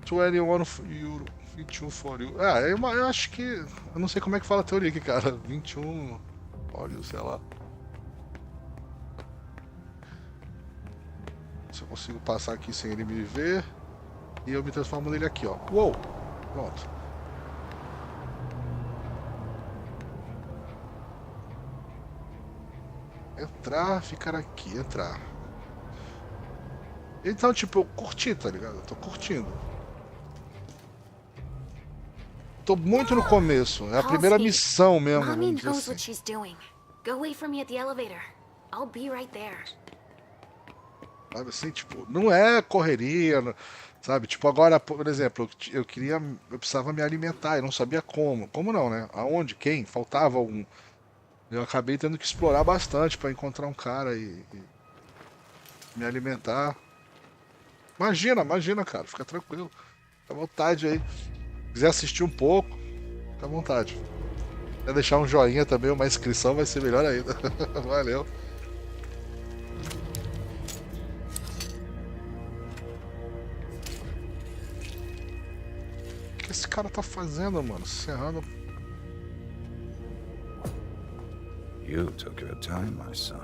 21 euro. 21 for you. Ah, eu acho que... Eu não sei como é que fala a teoria aqui, cara. 21... Olha, sei lá. Se eu consigo passar aqui sem ele me ver. E eu me transformo nele aqui, ó. Uou! Pronto. Entrar, ficar aqui, entrar. Então, tipo, eu curti, tá ligado? Eu tô curtindo. Tô muito no começo, é a primeira missão mesmo. Mommy knows what she's doing. Go wait for me at the elevator. I'll be right there. Sabe assim, tipo, não é correria, sabe? Tipo, agora, por exemplo, eu precisava me alimentar, eu não sabia como. Como não, né? Aonde? Quem? Faltava algum. Eu acabei tendo que explorar bastante pra encontrar um cara e me alimentar. Imagina, cara, fica tranquilo. Fica à vontade aí. Se quiser assistir um pouco, fica à vontade. Se quiser deixar um joinha também, uma inscrição, vai ser melhor ainda. Valeu. O que esse cara tá fazendo, mano? Serrando. You took your time, my son.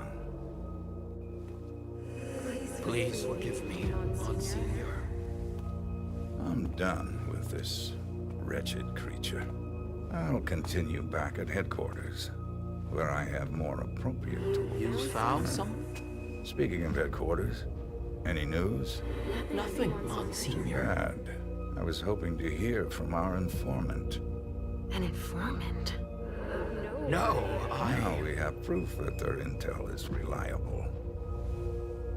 Please forgive me, Monsignor. I'm done with this wretched creature. I'll continue back at headquarters, where I have more appropriate tools. You found some? Speaking of headquarters, any news? Nothing, Monsignor. Bad. I was hoping to hear from our informant. An informant? No, Now we have proof that their intel is reliable.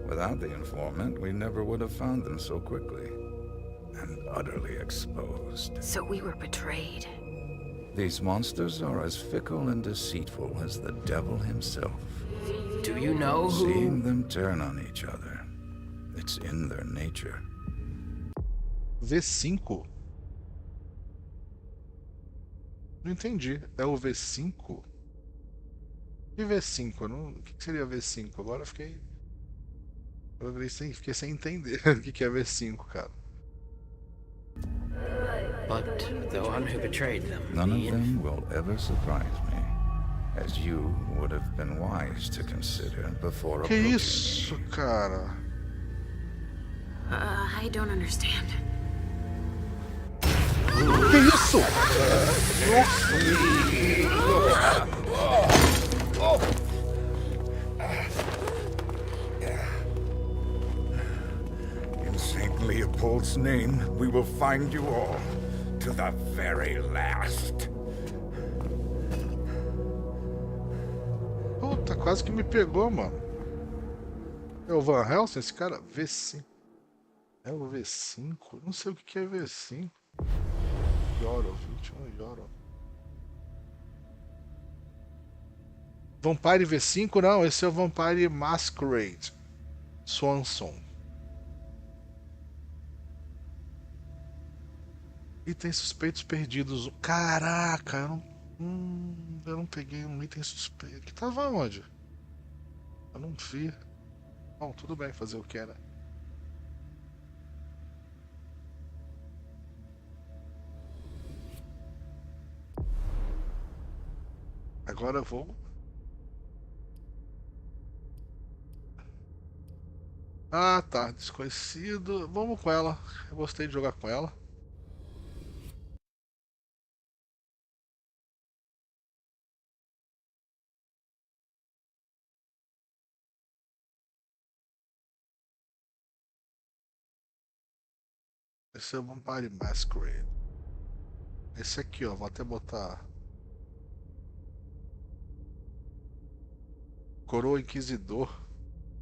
Without the informant, we never would have found them so quickly. And utterly exposed. So we were betrayed. These monsters are as fickle and deceitful as the devil himself. Do you know who... Seeing them turn on each other, it's in their nature. V5? Não entendi. É o V5? E V5? Não... O que seria V5? Agora eu fiquei sem entender o que é V5, cara. But the one who betrayed them... None of them will ever surprise me, as you would have been wise to consider before Que approaching isso, cara? I don't understand. Que isso? In Saint Leopold's name, we will find you all, to the very last. Puta, quase que me pegou, mano. É o Van Helsing, esse cara? V5. É o V5? Não sei o que é V5. Euro, 21 euro. Vampire V5? Não, esse é o Vampire Masquerade. Swansong. Itens suspeitos perdidos. Caraca, eu não peguei um item suspeito. Que tava onde? Eu não vi. Bom, tudo bem, fazer o que era. Agora eu vou. Ah, tá. Desconhecido. Vamos com ela. Eu gostei de jogar com ela. Esse é o Vampire Masquerade. Esse aqui, ó. Vou até botar. Coroa Inquisidor.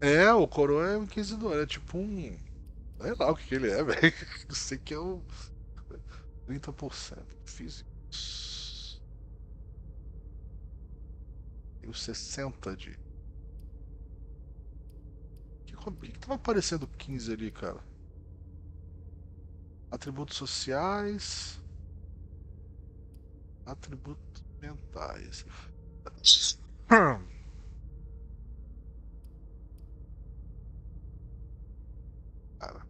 É, o Coroa é um Inquisidor. É tipo um. Sei lá o que ele é, velho. Eu sei que é o 30% físicos. E o 60% de. Que tava aparecendo 15 ali, cara? Atributos sociais. Atributos mentais. Cara.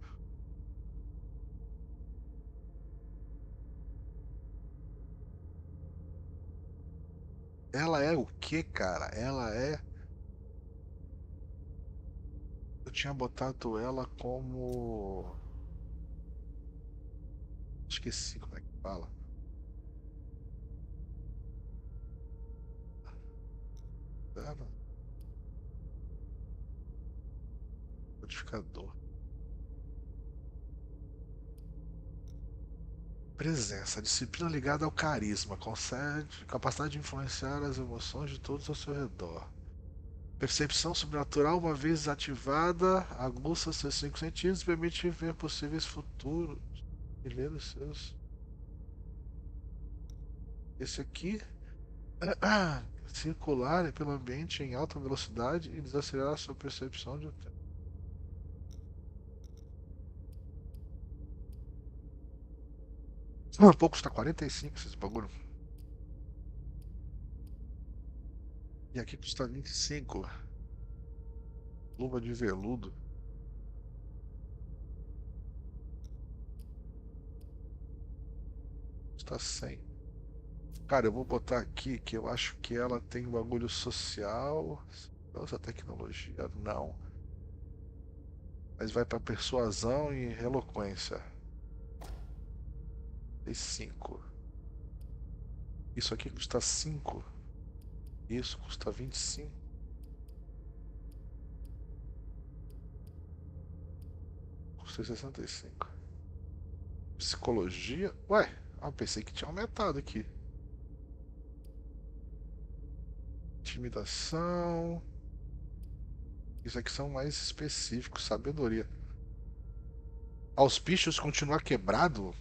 Ela é o que, cara? Ela é. Eu tinha botado ela como. Esqueci como é que fala. Pera. Modificador. Presença. Disciplina ligada ao carisma. Concede capacidade de influenciar as emoções de todos ao seu redor. Percepção sobrenatural, uma vez ativada, aguça seus 5 sentidos e permite ver possíveis futuros e ler os seus. Esse aqui. Circular pelo ambiente em alta velocidade e desacelerar sua percepção de tempo. Pouco está 45 esses bagulho. E aqui custa 25. Luva de veludo. Custa 100. Cara, eu vou botar aqui que eu acho que ela tem um bagulho social. Nossa, tecnologia, não. Mas vai para persuasão e eloquência. Tem 5. Isso aqui custa 5. Isso custa 25. Custa 65. Psicologia? Ué, pensei que tinha aumentado aqui. Intimidação. Isso aqui são mais específicos. Sabedoria. Auspícios continuar quebrado?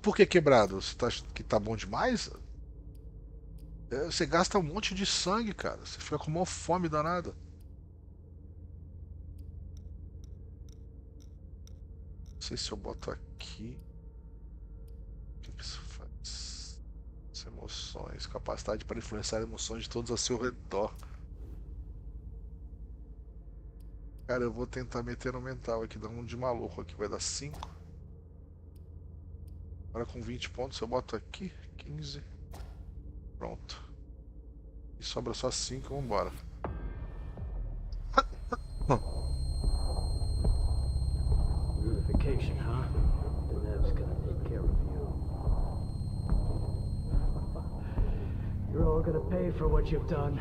Por que quebrado? Você tá achando que tá bom demais? Você gasta um monte de sangue, cara. Você fica com uma fome danada. Não sei se eu boto aqui. O que isso faz? As emoções. Capacidade para influenciar emoções de todos ao seu redor. Cara, eu vou tentar meter no mental aqui. Dar um de maluco aqui. Vai dar 5. Agora com 20 pontos eu boto aqui. 15. Pronto. E sobra só 5. Vambora. Vacation, huh? The Nev's gonna take care of you. You're all gonna pay for what you've done.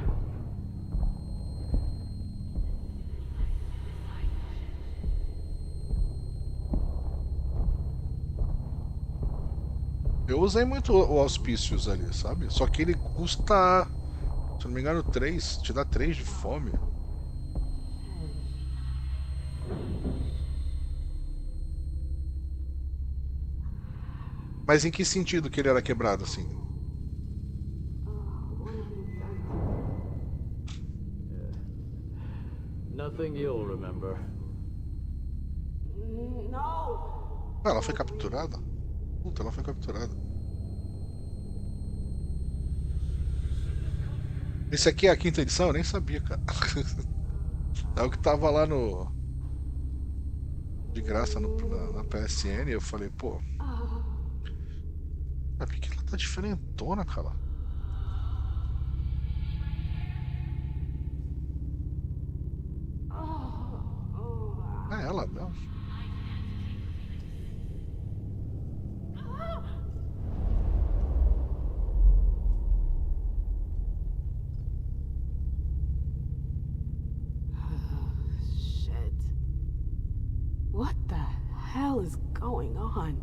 Eu usei muito o auspícios ali, sabe? Só que ele custa, se não me engano, 3. Te dá 3 de fome. Mas em que sentido que ele era quebrado assim? Nothing you'll remember. Ah, ela foi capturada? Puta, ela foi capturada. Esse aqui é a 5ª edição? Eu nem sabia, cara. É o que tava lá no... de graça na PSN. Eu falei, pô... por que ela tá diferentona, cara? É ela mesmo. Shit. What the hell is going on?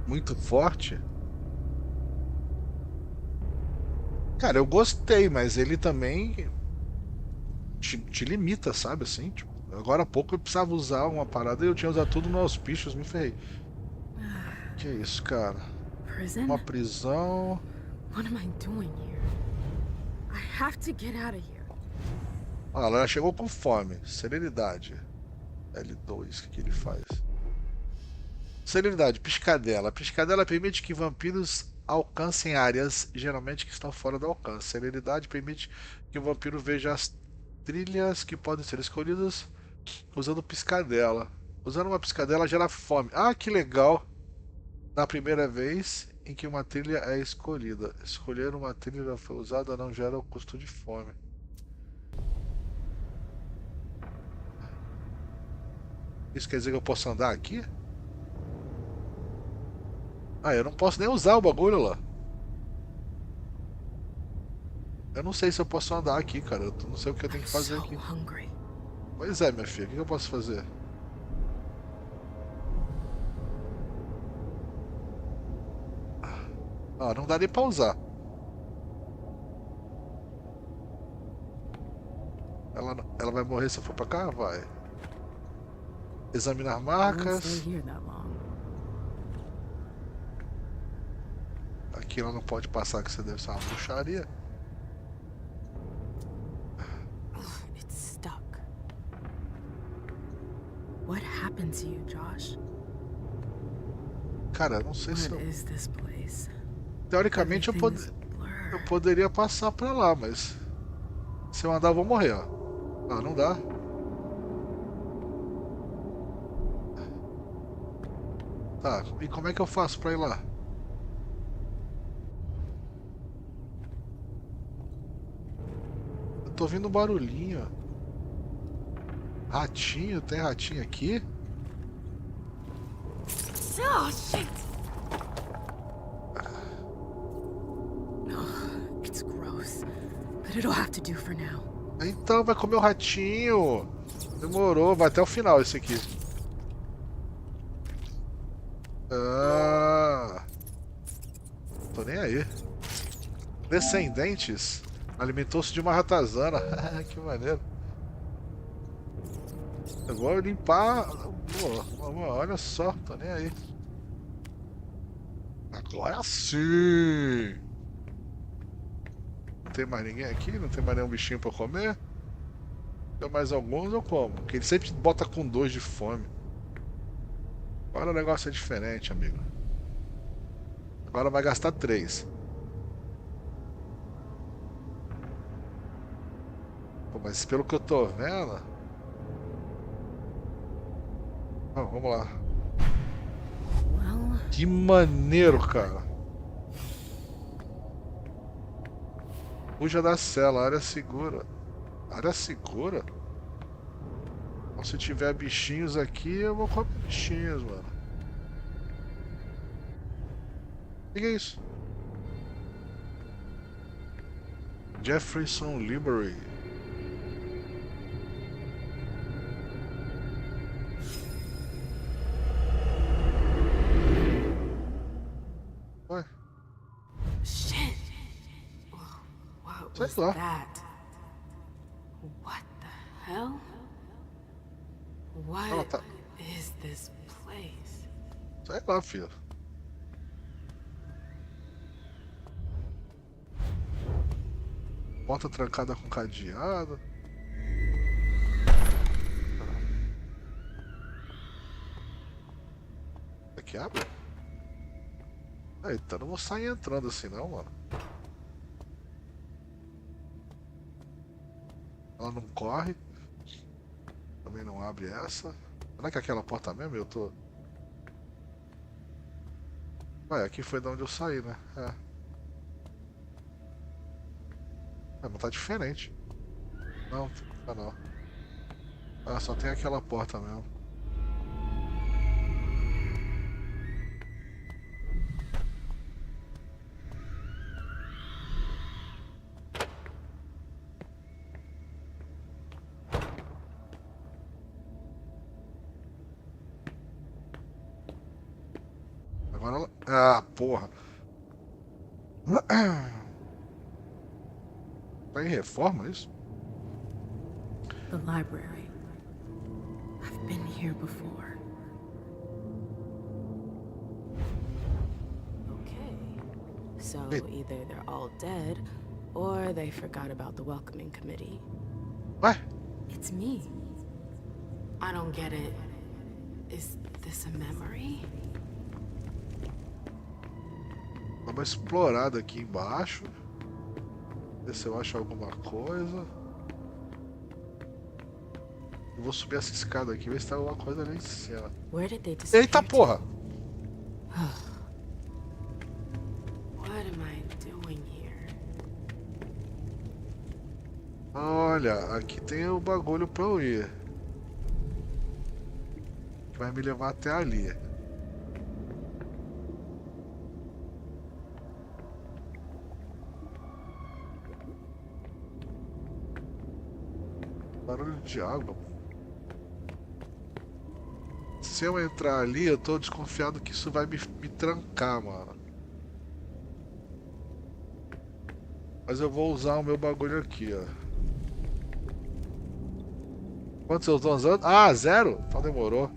Muito forte. Cara, eu gostei, mas ele também te limita, sabe assim? Tipo, agora há pouco eu precisava usar uma parada e eu tinha usado tudo nos auspícios, me ferrei. Que isso, cara? Uma prisão. What am I doing here? I have to get out of here. Ah, ela chegou com fome. Serenidade. L2, o que ele faz? Serenidade, piscadela. Piscadela permite que vampiros alcancem áreas, geralmente que estão fora do alcance. Serenidade permite que o vampiro veja as trilhas que podem ser escolhidas usando piscadela. Usando uma piscadela gera fome. Ah, que legal! Na primeira vez em que uma trilha é escolhida. Escolher uma trilha já foi usada não gera o custo de fome. Isso quer dizer que eu posso andar aqui? Ah, eu não posso nem usar o bagulho lá. Eu não sei se eu posso andar aqui, cara. Eu não sei o que eu tenho que fazer aqui. Pois é, minha filha. O que eu posso fazer? Ah, não dá nem pra usar. Ela vai morrer se eu for pra cá? Vai. Examinar marcas. Aqui ela não pode passar, que você deve ser uma bruxaria. It's stuck. What happened to you, Josh? Cara, eu não sei se What is this place? Teoricamente eu poderia passar pra lá, mas se eu andar eu vou morrer, ó. Ah, não dá. Tá, e como é que eu faço pra ir lá? Eu tô ouvindo um barulhinho. Ratinho, tem ratinho aqui? Oh, shit! It's gross, but it'll have to do for now. Então, vai comer o ratinho. Demorou, vai até o final esse aqui. Ah, tô nem aí. Descendentes. Alimentou-se de uma ratazana. Que maneiro. Eu vou limpar. Pô, olha só, tô nem aí. Agora sim. Não tem mais ninguém aqui? Não tem mais nenhum bichinho pra comer? Tem mais alguns eu como. Porque ele sempre bota com 2 de fome. Agora o negócio é diferente, amigo. Agora vai gastar 3. Pô, mas pelo que eu tô vendo... Ah, vamos lá. Que maneiro, cara. Fuja da cela, área segura. Área segura? Então, se tiver bichinhos aqui, eu vou comer bichinhos, mano. O que é isso? Jefferson Library. Ué? Shit! What was that? What the hell? What is this place? Sai lá, filho. Porta trancada com cadeado. Aqui abre? Eita, não vou sair entrando assim não, mano. Ela não corre. Também não abre essa. Será que é aquela porta mesmo? Eu tô... Ué, aqui foi de onde eu saí, né? É. Mas tá diferente. Não, tá não. Ah, só tem aquela porta mesmo. Agora ela... Ah, porra. Tá em reforma isso? The library. I've been here before. Okay. So either they're all dead, or they forgot about the welcoming committee. What? It's me. I don't get it. Is this a memory? Dá uma explorada aqui embaixo. Ver se eu acho alguma coisa. Eu vou subir essa escada aqui, ver se tem alguma coisa ali em cima. Eita porra! What am I doing here? Olha, aqui tem o bagulho pra eu ir. Que vai me levar até ali. Barulho de água. Se eu entrar ali, eu tô desconfiado que isso vai me trancar, mano. Mas eu vou usar o meu bagulho aqui, ó. Quantos eu tô usando? Ah, 0? Então demorou.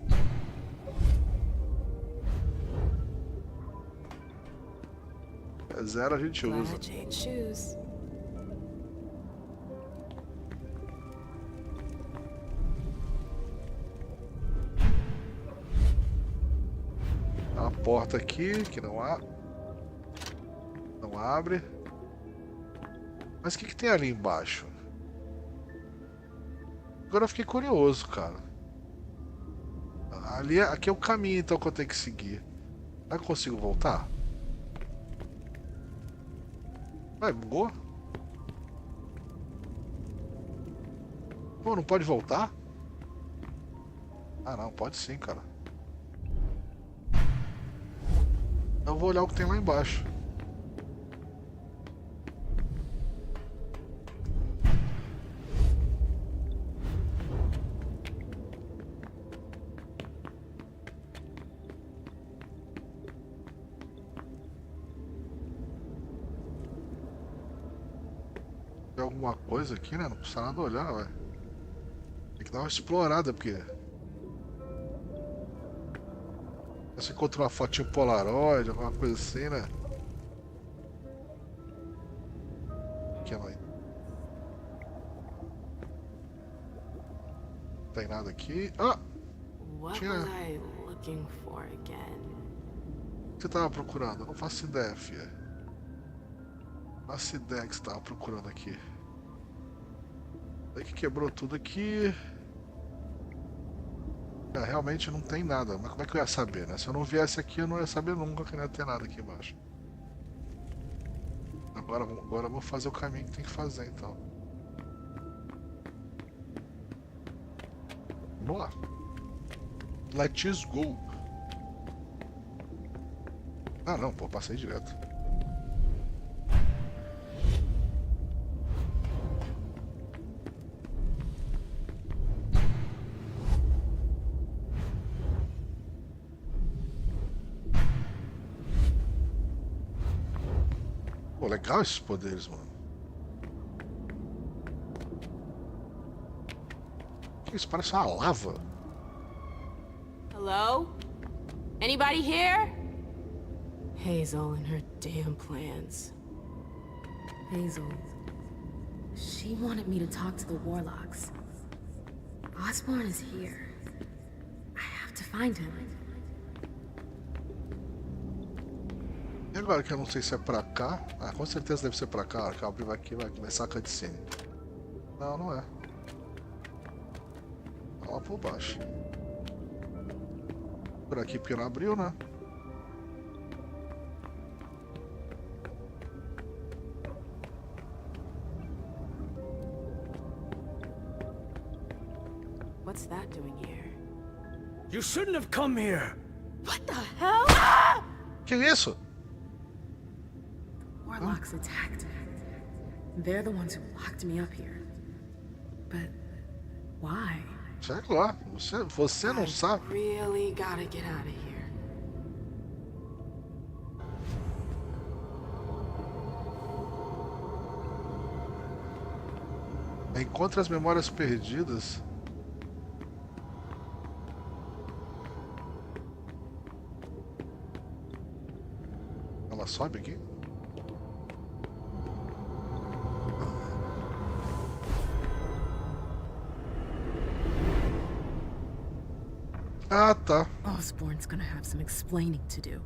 É 0 a gente usa. A porta aqui que não abre. Mas o que tem ali embaixo? Agora eu fiquei curioso, cara. Aqui é o caminho então que eu tenho que seguir. Será que eu consigo voltar? Vai, bugou? Pô, não pode voltar? Ah não, pode sim, cara. Eu vou olhar o que tem lá embaixo. Tem alguma coisa aqui, né? Não custa nada olhar, velho. Tem que dar uma explorada, porque... Você encontra uma fotinho Polaroid, alguma coisa assim, né? Aqui não tem nada aqui. Ah! What was I looking for again? O que você tava procurando? Eu não faço ideia, filha. Não faço ideia que você tava procurando aqui. Daí que quebrou tudo aqui. Realmente não tem nada, mas como é que eu ia saber, né? Se eu não viesse aqui, eu não ia saber nunca que não ia ter nada aqui embaixo. Agora eu vou fazer o caminho que tem que fazer, então. Vamos lá. Let's go. Ah não, pô, passei direto. Pô, legal esses poderes, mano. Isso parece uma lava. Hello? Anybody here? Hazel and her damn plans. Hazel. She wanted me to talk to the warlocks. Osborn is here. I have to find him. E agora que eu não sei se é pra cá. Ah, com certeza deve ser pra cá. A hora que eu abrir aqui vai começar a cutscene. Não, não é. Tá lá por baixo. Por aqui porque não abriu, né? What's that doing here? You shouldn't have come here! What the hell? Que isso? Warlocks attacked. They're the ones who locked me up here. But why? Sei lá, você não sabe. Really gotta get out of here. Encontre as memórias perdidas. Ela sobe aqui? Ah, tá. Osborn's gonna have some explaining to do.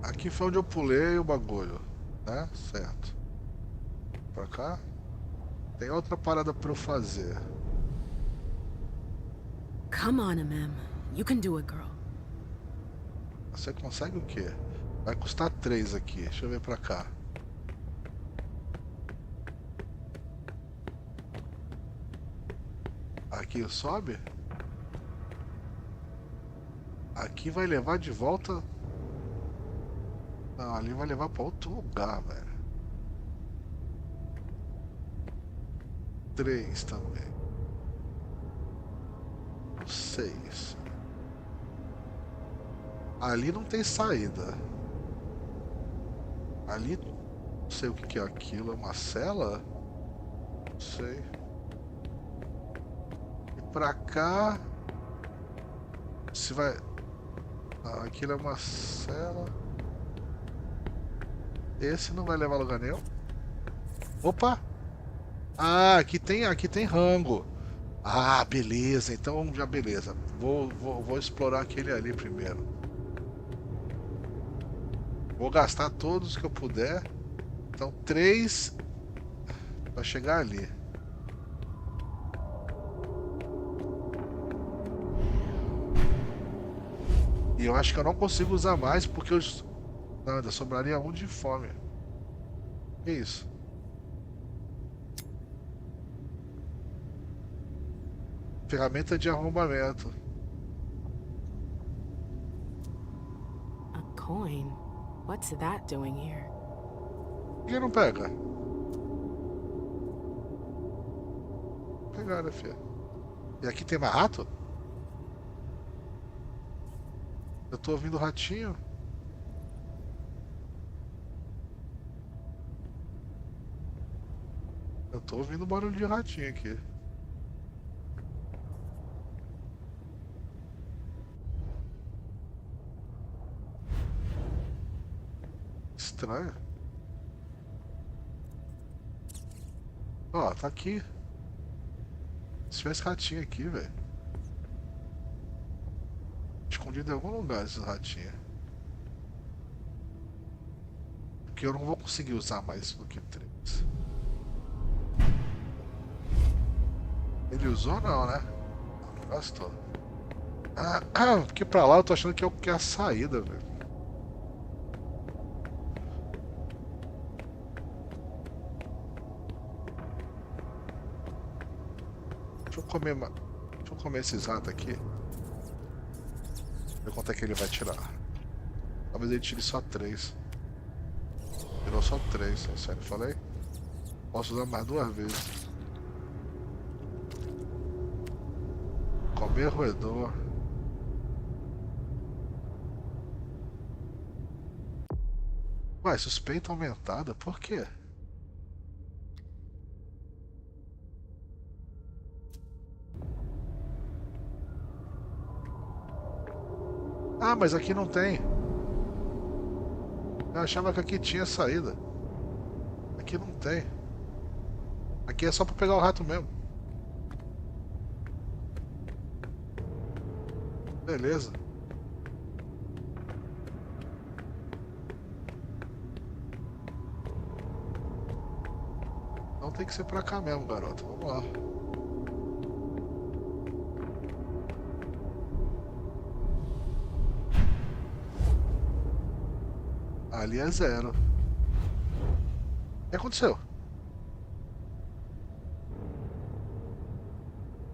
Aqui foi onde eu pulei o bagulho, né? Certo. Pra cá. Tem outra parada pra eu fazer. Come on, Mem. You can do it, girl. Você consegue o quê? Vai custar 3 aqui. Deixa eu ver pra cá. Aqui sobe? Aqui vai levar de volta. Não, ali vai levar pra outro lugar, velho. 3 também. 6. Ali não tem saída. Ali, não sei o que é aquilo. É uma cela? Não sei. E pra cá. Se vai. Não, aquilo é uma cela. Esse não vai levar a lugar nenhum. Opa! Ah, aqui tem rango. Ah, beleza. Então já beleza. Vou explorar aquele ali primeiro. Vou gastar todos que eu puder. Então 3 para chegar ali. E eu acho que eu não consigo usar mais porque eu... Não, ainda sobraria um de fome. Que isso? Ferramenta de arrombamento. A coin? What's that doing here? Por que não pega? Pegaram, filha. E aqui tem mais rato? Eu tô ouvindo o ratinho. Eu tô ouvindo barulho de ratinho aqui. Estranho. Ó, tá aqui. Se tivesse ratinho aqui, velho. Escondido em algum lugar esses ratinhos. Porque eu não vou conseguir usar mais do que 3. Ele usou não, né? Não gastou. Porque pra lá eu tô achando que é a saída, velho. Deixa eu comer esses ratos aqui. Ver quanto é que ele vai tirar. Talvez ele tire só 3. Tirou só 3, é sério, falei? Posso usar mais 2 vezes. Comer roedor. Ué, suspeita aumentada? Por quê? Ah, mas aqui não tem. Eu achava que aqui tinha saída. Aqui não tem. Aqui é só pra pegar o rato mesmo. Beleza. tem que ser pra cá mesmo, garoto. Vamos lá. Ali é 0. O que aconteceu?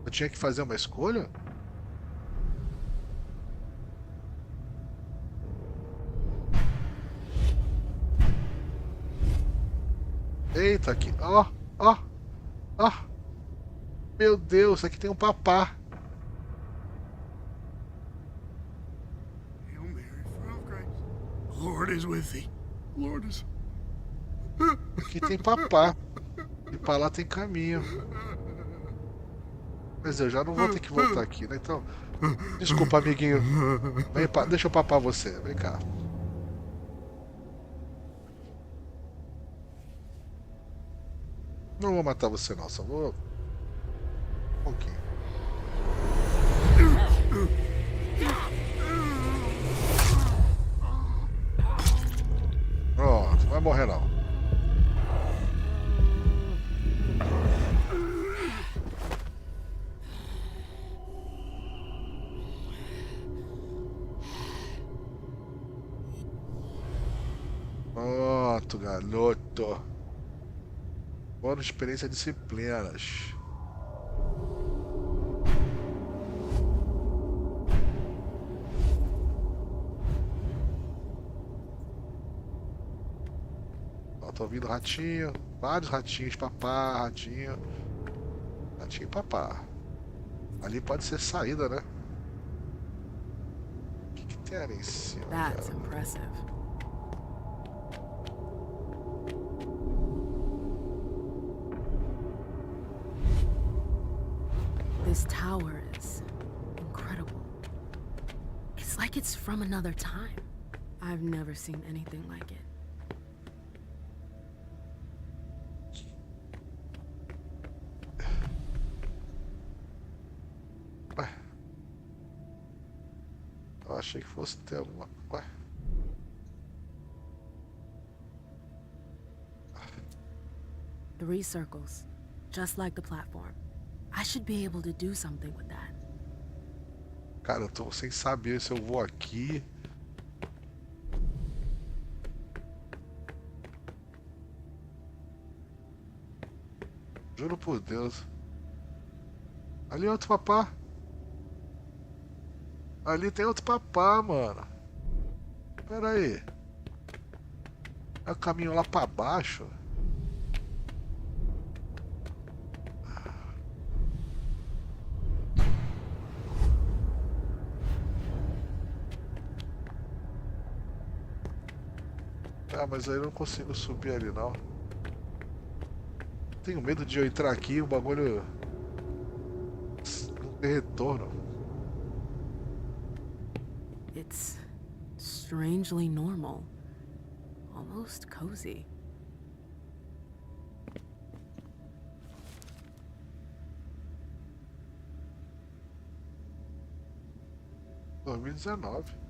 Eu tinha que fazer uma escolha? Eita, aqui. Ó, ó, ó. Meu Deus, aqui tem um papá. Hail Mary, full of grace. The Lord is with thee. The Lord is... Aqui tem papá. E pra lá tem caminho. Mas eu já não vou ter que voltar aqui, né? Então, desculpa, amiguinho. Vem, deixa eu papar você. Vem cá. Não vou matar você não, só vou... Um pouquinho. Pronto, não vai morrer não. Pronto, garoto. Bônus de experiência disciplinas. Ó, tô ouvindo ratinho. Vários ratinhos, papá, ratinho. Ratinho e papá. Ali pode ser saída, né? O que tem ali em cima? That's impressive. This tower is incredible. It's like it's from another time. I've never seen anything like it. Ué. Eu achei que fosse ter alguma... Ué. Three circles, just like the platform. I should be able to do something with that. Cara, eu tô sem saber se eu vou aqui. Juro por Deus. Ali é outro papá. Ali tem outro papá, mano. Pera aí. É o caminho lá pra baixo. Ah, mas aí eu não consigo subir ali não. Tenho medo de eu entrar aqui e o bagulho não ter retorno. It's strangely normal. Almost cozy. Em 2019.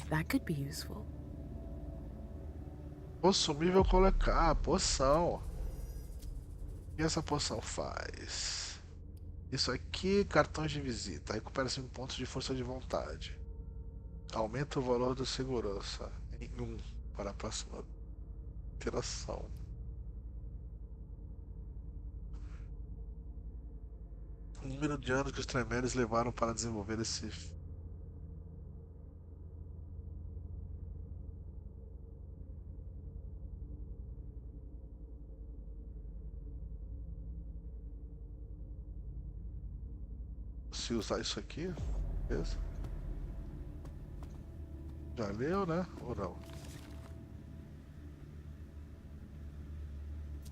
That could be useful. Consumível colocar, poção. O que essa poção faz? Isso aqui, cartões de visita. Recupera 5 pontos de força de vontade. Aumenta o valor da segurança em 1 para a próxima interação. O número de anos que os Tremeres levaram para desenvolver esse... Se usar isso aqui, beleza? Já leu, né? Ou não?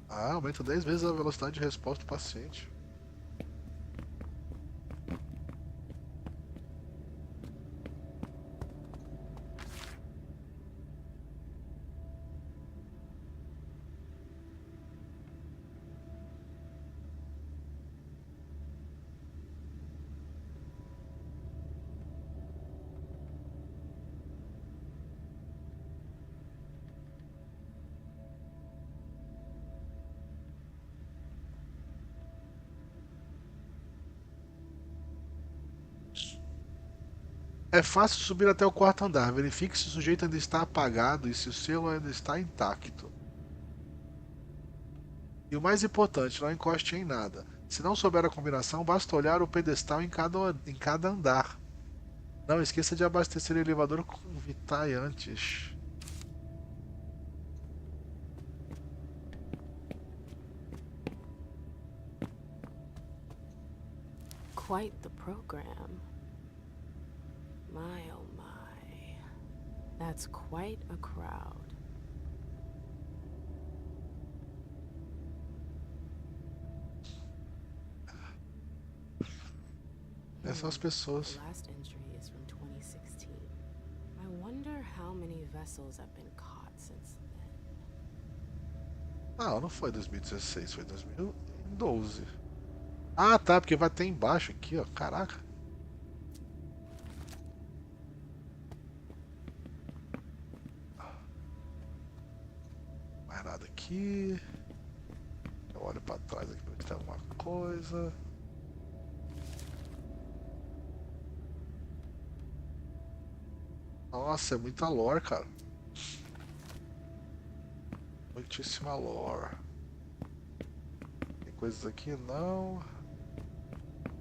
Ah, aumenta 10 vezes a velocidade de resposta do paciente. É fácil subir até o quarto andar. Verifique se o sujeito ainda está apagado e se o selo ainda está intacto. E o mais importante, não encoste em nada. Se não souber a combinação, basta olhar o pedestal em cada andar. Não esqueça de abastecer o elevador com Virei antes. Quite the program. My oh my. That's quite a crowd. Essas as pessoas. The last entry is from 2016. I wonder how many vessels have been caught since then. Não foi 2016, foi 2012. Ah, tá, porque vai ter embaixo aqui, ó. Caraca. Mais nada aqui. Eu olho pra trás aqui pra ver se tem alguma coisa. Nossa, é muita lore, cara. Muitíssima lore. Tem coisas aqui? Não.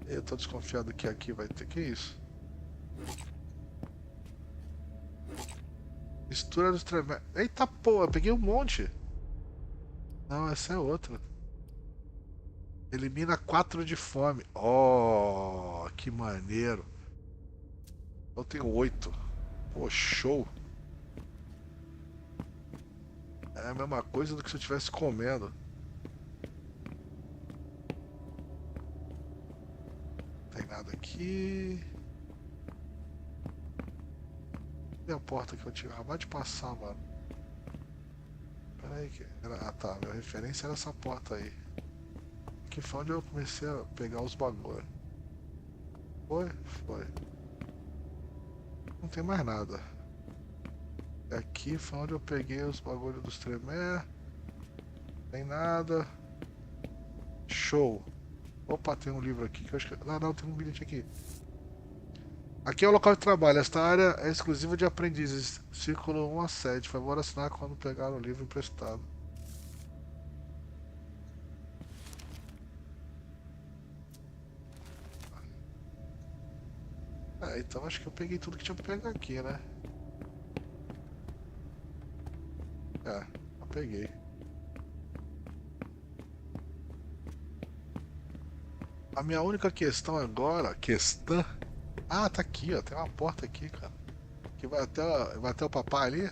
Eu tô desconfiado que aqui vai ter. Que isso? Mistura dos tremendos. Eita porra, peguei um monte. Não, essa é outra. Elimina 4 de fome. Oh, que maneiro. Eu tenho 8. Pô, show. É a mesma coisa do que se eu estivesse comendo. Tem nada aqui. E a porta que eu tinha acabado de passar, mano? Pera aí que... Ah tá, minha referência era essa porta aí. Aqui foi onde eu comecei a pegar os bagulhos. Foi? Foi. Não tem mais nada. Aqui foi onde eu peguei os bagulhos dos tremé. Tem nada. Show. Opa, tem um livro aqui que eu acho que... Não, tem um bilhete aqui. Aqui é o local de trabalho. Esta área é exclusiva de aprendizes. Círculo 1 a 7. Favor assinar quando pegar o livro emprestado. Então acho que eu peguei tudo que tinha pra pegar aqui, né? Eu peguei. A minha única questão agora... Ah, tá aqui, ó. Tem uma porta aqui, cara. Que vai até o papá ali.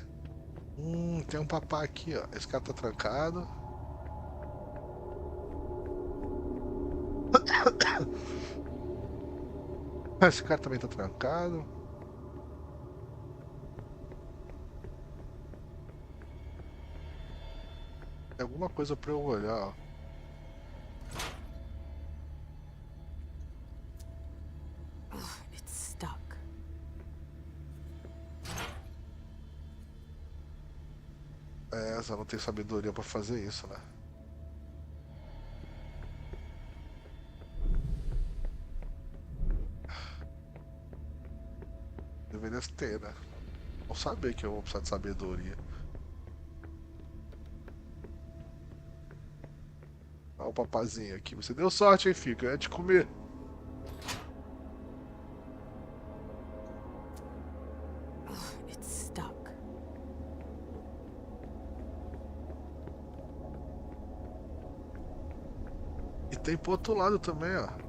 Tem um papá aqui, ó. Esse cara tá trancado. Esse cara também tá trancado. Tem alguma coisa pra eu olhar, ó. It's stuck. Essa não tem sabedoria pra fazer isso, né? Deveria ter, né? Não saber que eu vou precisar de sabedoria. Olha o papazinho aqui. Você deu sorte, hein, filho? É de comer. It's stuck. E tem pro outro lado também, ó.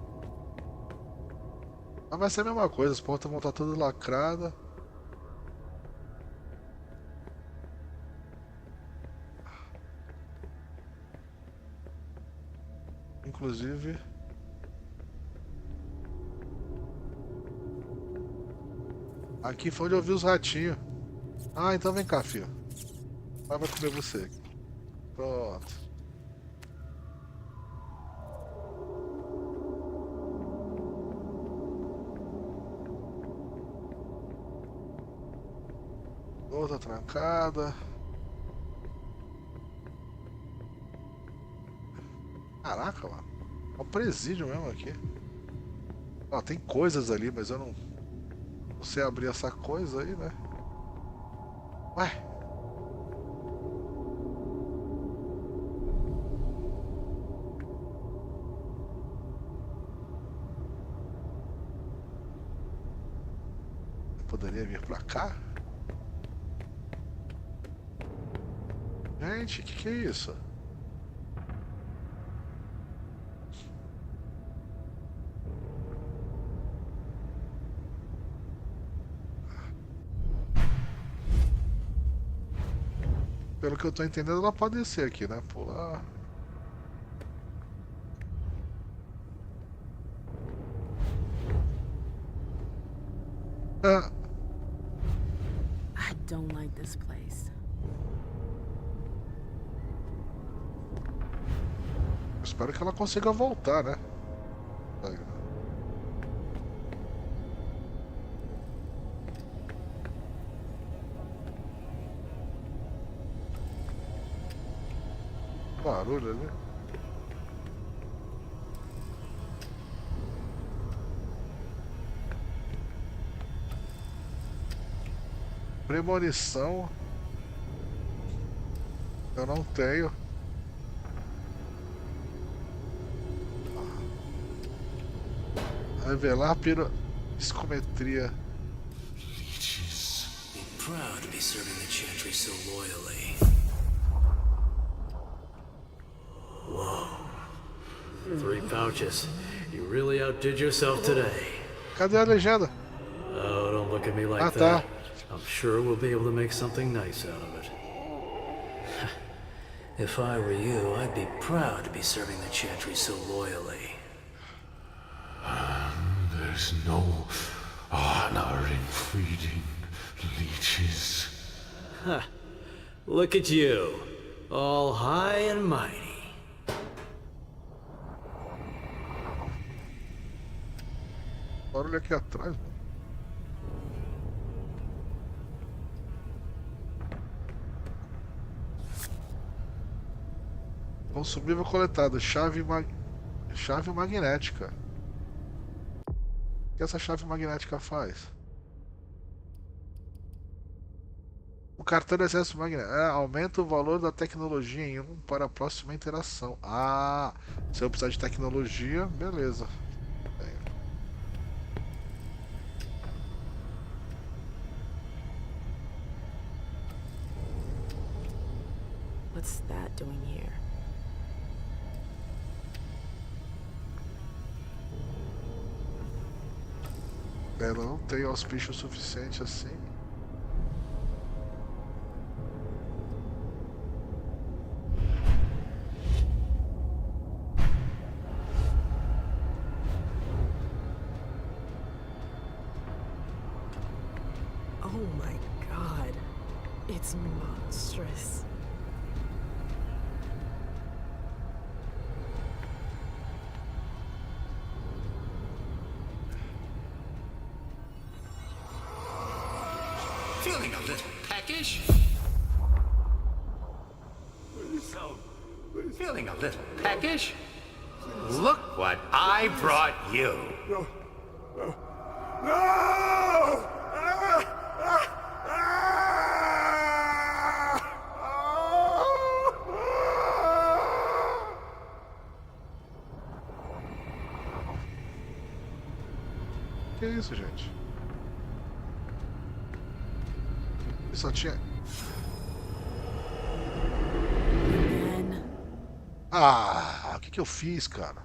Mas vai ser a mesma coisa, as portas vão estar todas lacradas. Inclusive... Aqui foi onde eu vi os ratinhos. Ah, então vem cá, filho. Vai comer você. Pronto. Outra trancada. Caraca, mano. É um presídio mesmo aqui. Ó, tem coisas ali, mas eu não Você abrir essa coisa aí, né? Ué? Poderia vir pra cá? Gente, o que é isso? Pelo que eu tô entendendo, ela pode descer aqui, né? Pular. Ah. I don't like this place. Espero que ela consiga voltar, né? Aí. Barulho ali. Premonição. Eu não tenho. Revelar psicometria. Be proud to be serving the Chantry so loyally. Whoa. 3 pouches. You really outdid yourself today. Cadê a legenda? Oh, don't look at me like Ah, that. tá. I'm sure we'll be able to make something nice out of it. If I were you, I'd be proud to be serving the Chantry so loyally. There's no honor in feeding leeches. Huh. Look at you, all high and mighty. Barulho aqui atrás, mano. Consumível coletado, chave magnética. O que essa chave magnética faz? O cartão de acesso magnético aumenta o valor da tecnologia em 1 para a próxima interação. Ah, se eu precisar de tecnologia, beleza. What's that doing here? Ela não tem auspício suficiente assim. Oh my god. It's monstrous. Feeling a little peckish? Feeling a little peckish? Look what I brought you. No! No! No! Que isso, gente? Eu só tinha... Ah, o que eu fiz, cara?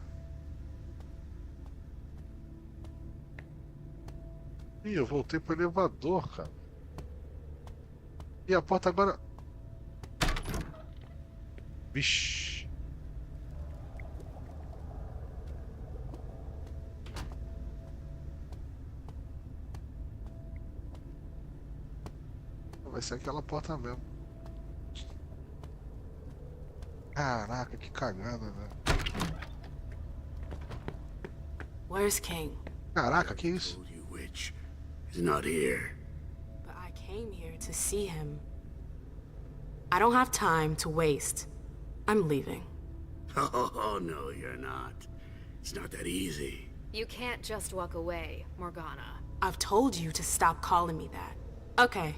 Ih, eu voltei pro elevador, cara. E a porta agora... Vixe. Vai ser aquela porta mesmo. Caraca, que cagada, né? Where's King? Caraca, que isso? He's not here. But I came here to see him. I don't have time to waste. I'm leaving. Oh, no, you're not. It's not that easy. You can't just walk away, Morgana. I've told you to stop calling me that. Okay,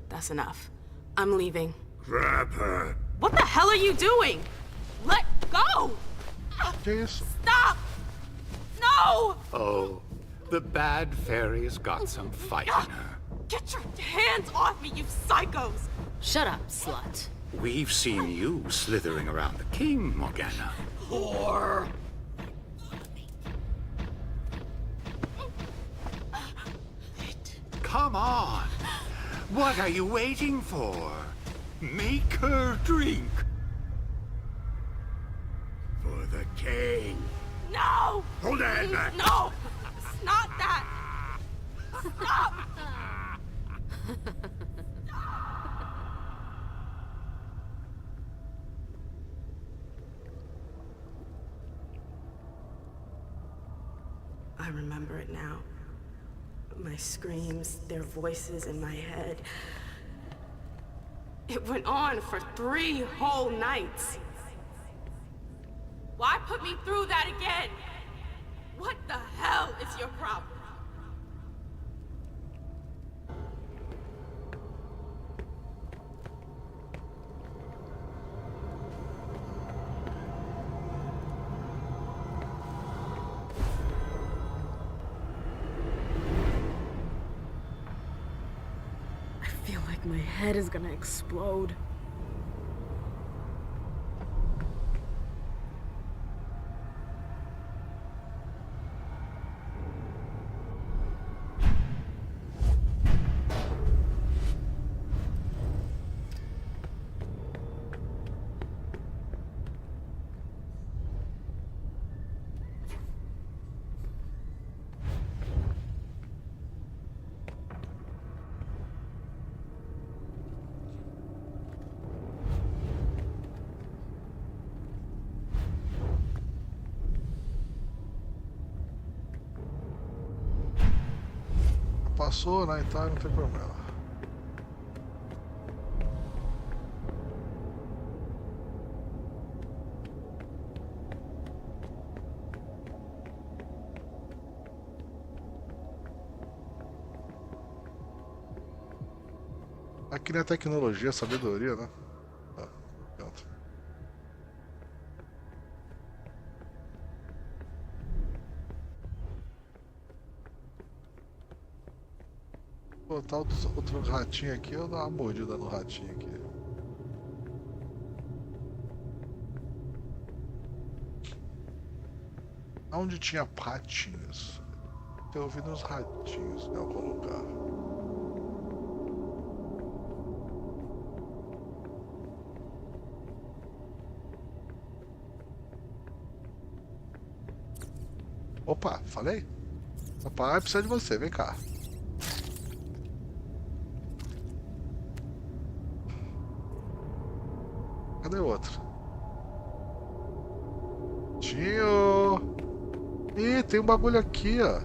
that's enough. I'm leaving. Grab her. What the hell are you doing? Let go! Stop! No! Oh, the bad fairy's got some fight in her. Get your hands off me, you psychos! Shut up, slut. We've seen you slithering around the king, Morgana. Whore! Come on! What are you waiting for? Make her drink. For the king. No! Hold on! No! It's not that! Stop! I remember it now. My screams, their voices in my head. It went on for 3 whole nights. Why put me through that again? What the hell is your problem? I feel like my head is gonna explode. Passou, né? Então não tem problema. Aqui na tecnologia, sabedoria, né? Ah, pronto. Botar outro ratinho aqui, eu dar uma mordida no ratinho aqui. Onde tinha ratinhos? Eu ouvi nos ratinhos em algum lugar. Opa, falei? Papai precisa de você, vem cá. Cadê o outro? Tio! Ih, tem um bagulho aqui, ó.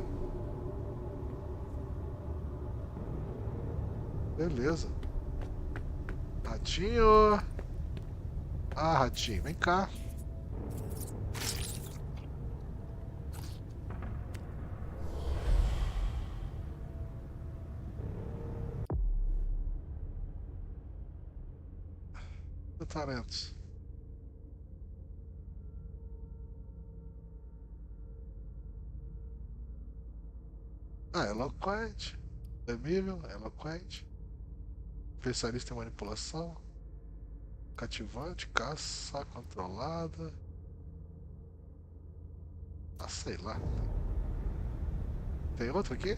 Beleza. Ratinho! Ah, ratinho, vem cá. Talentos. Ah, eloquente, temível, eloquente, especialista em manipulação, cativante, caça controlada. Ah, sei lá. Tem outro aqui?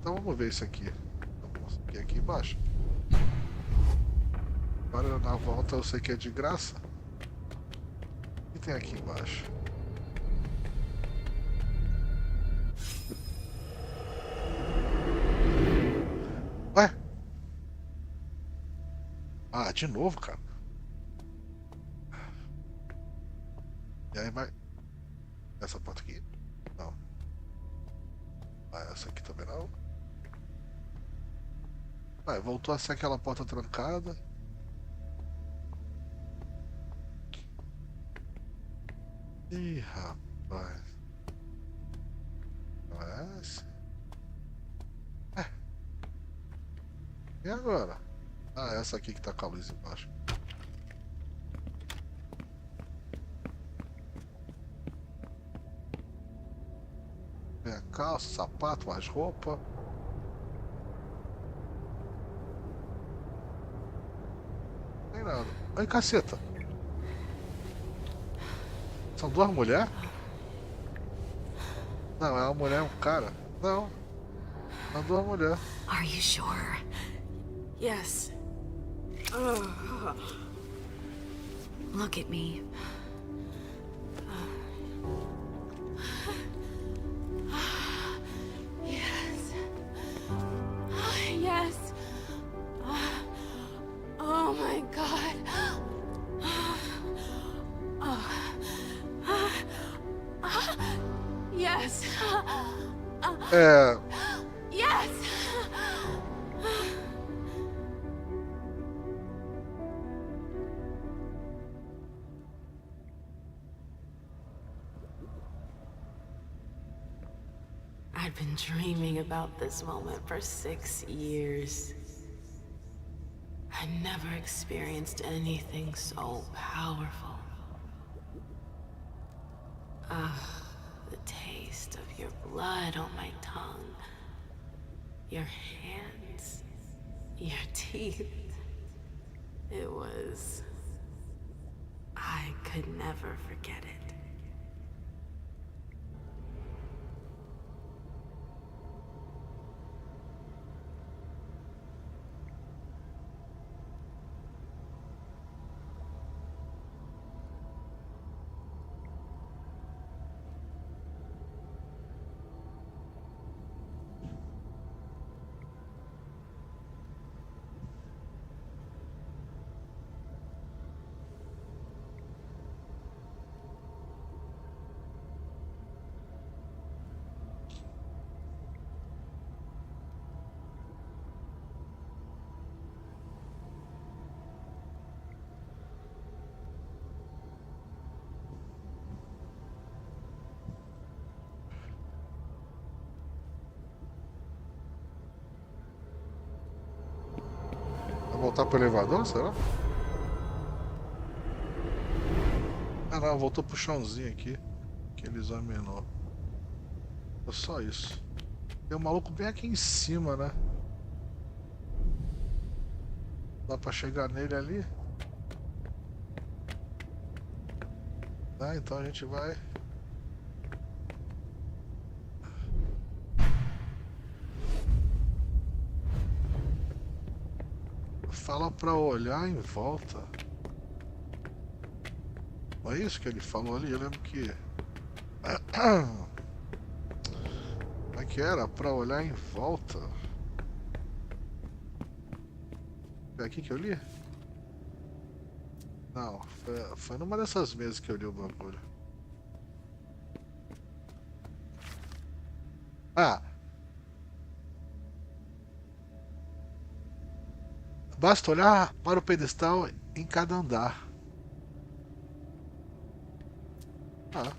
Então vamos ver isso aqui. Vamos aqui embaixo. Agora na volta eu sei que é de graça. O que tem aqui embaixo? Ué? Ah, de novo, cara. E aí vai. Essa porta aqui? Não. Ah, essa aqui também não. Ah, voltou a ser aquela porta trancada. Ih, rapaz. É. E agora? Ah, essa aqui que tá com a luz embaixo. Vem a calça, sapato, mais roupa. Não tem nada. Ai, caceta. São duas mulheres? Não, é uma mulher e um cara. Não. São duas mulheres. Are you sure? Yes. Look at me. Yes. Yes. Oh my God. Yes. Yes. I've been dreaming about this moment for 6 years. I never experienced anything so powerful. The taste of your blood on my tongue, your hands, your teeth. It was... I could never forget it. Voltar pro elevador, será? Ah não, voltou pro chãozinho aqui. Que ele examinou. É só isso. Tem um maluco bem aqui em cima, né? Dá pra chegar nele ali? Tá, então a gente vai... Fala pra olhar em volta. Não é isso que ele falou ali? Eu lembro que... Como é que era? Pra olhar em volta. É aqui que eu li? Não, foi numa dessas mesas que eu li o bagulho. Ah! Basta olhar para o pedestal em cada andar. Ah.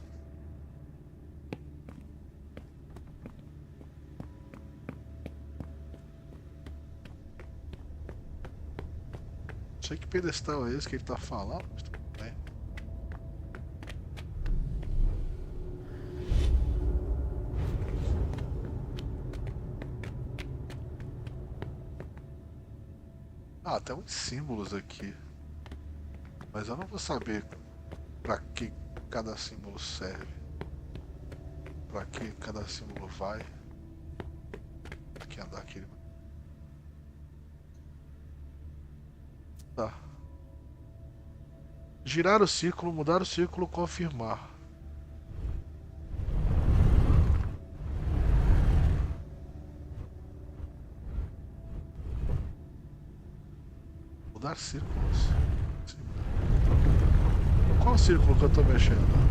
Não sei que pedestal é esse que ele está falando, mas tudo bem. Ah, tem uns símbolos aqui. Mas eu não vou saber pra que cada símbolo serve. Pra que cada símbolo vai. Aqui andar aqui. Tá. Girar o círculo, mudar o círculo, confirmar. Mudar círculos. Qual círculo que eu tô mexendo?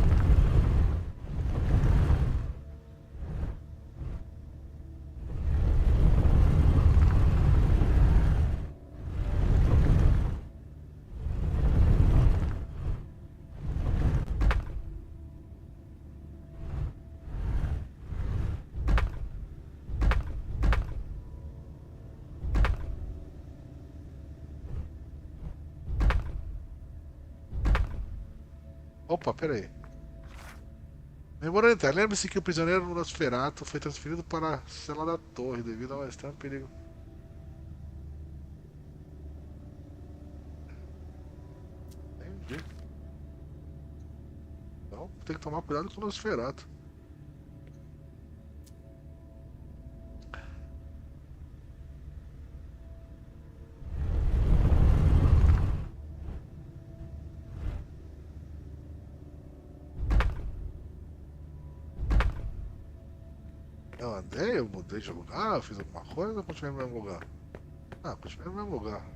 Opa, pera aí. Memorando interno, lembre-se que o prisioneiro no Nosferatu foi transferido para a cela da torre devido ao extremo perigo. Entendi. Então, tem que tomar cuidado com o Nosferatu. Eu andei, eu mudei de lugar, eu fiz alguma coisa ou continuei no mesmo lugar? Ah, continuei no mesmo lugar.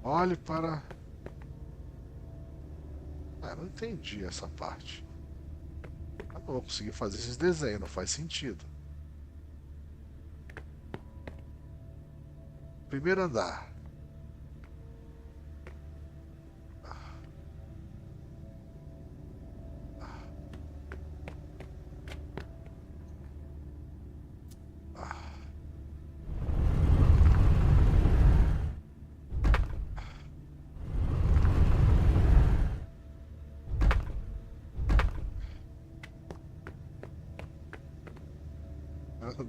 Olhe para... Ah, não entendi essa parte. Eu não vou conseguir fazer esses desenhos, não faz sentido. Primeiro andar.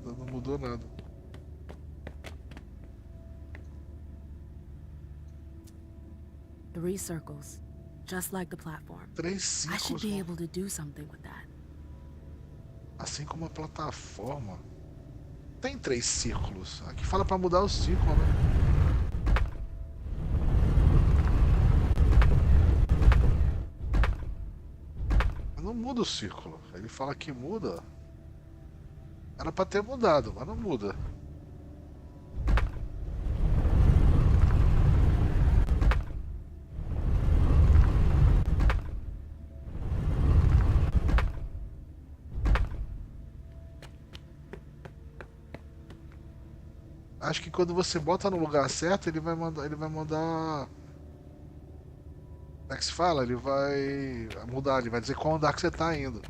Não mudou nada. Three circles, just like the platform. Três I should círculos. be able to do something with that. Assim como a plataforma. Tem 3 círculos. Aqui fala pra mudar o círculo, né? Mas não muda o círculo. Ele fala que muda. Era pra ter mudado, mas não muda. Acho que quando você bota no lugar certo, ele vai mandar. Como é que se fala? Ele vai mudar, ele vai dizer qual andar que você tá indo.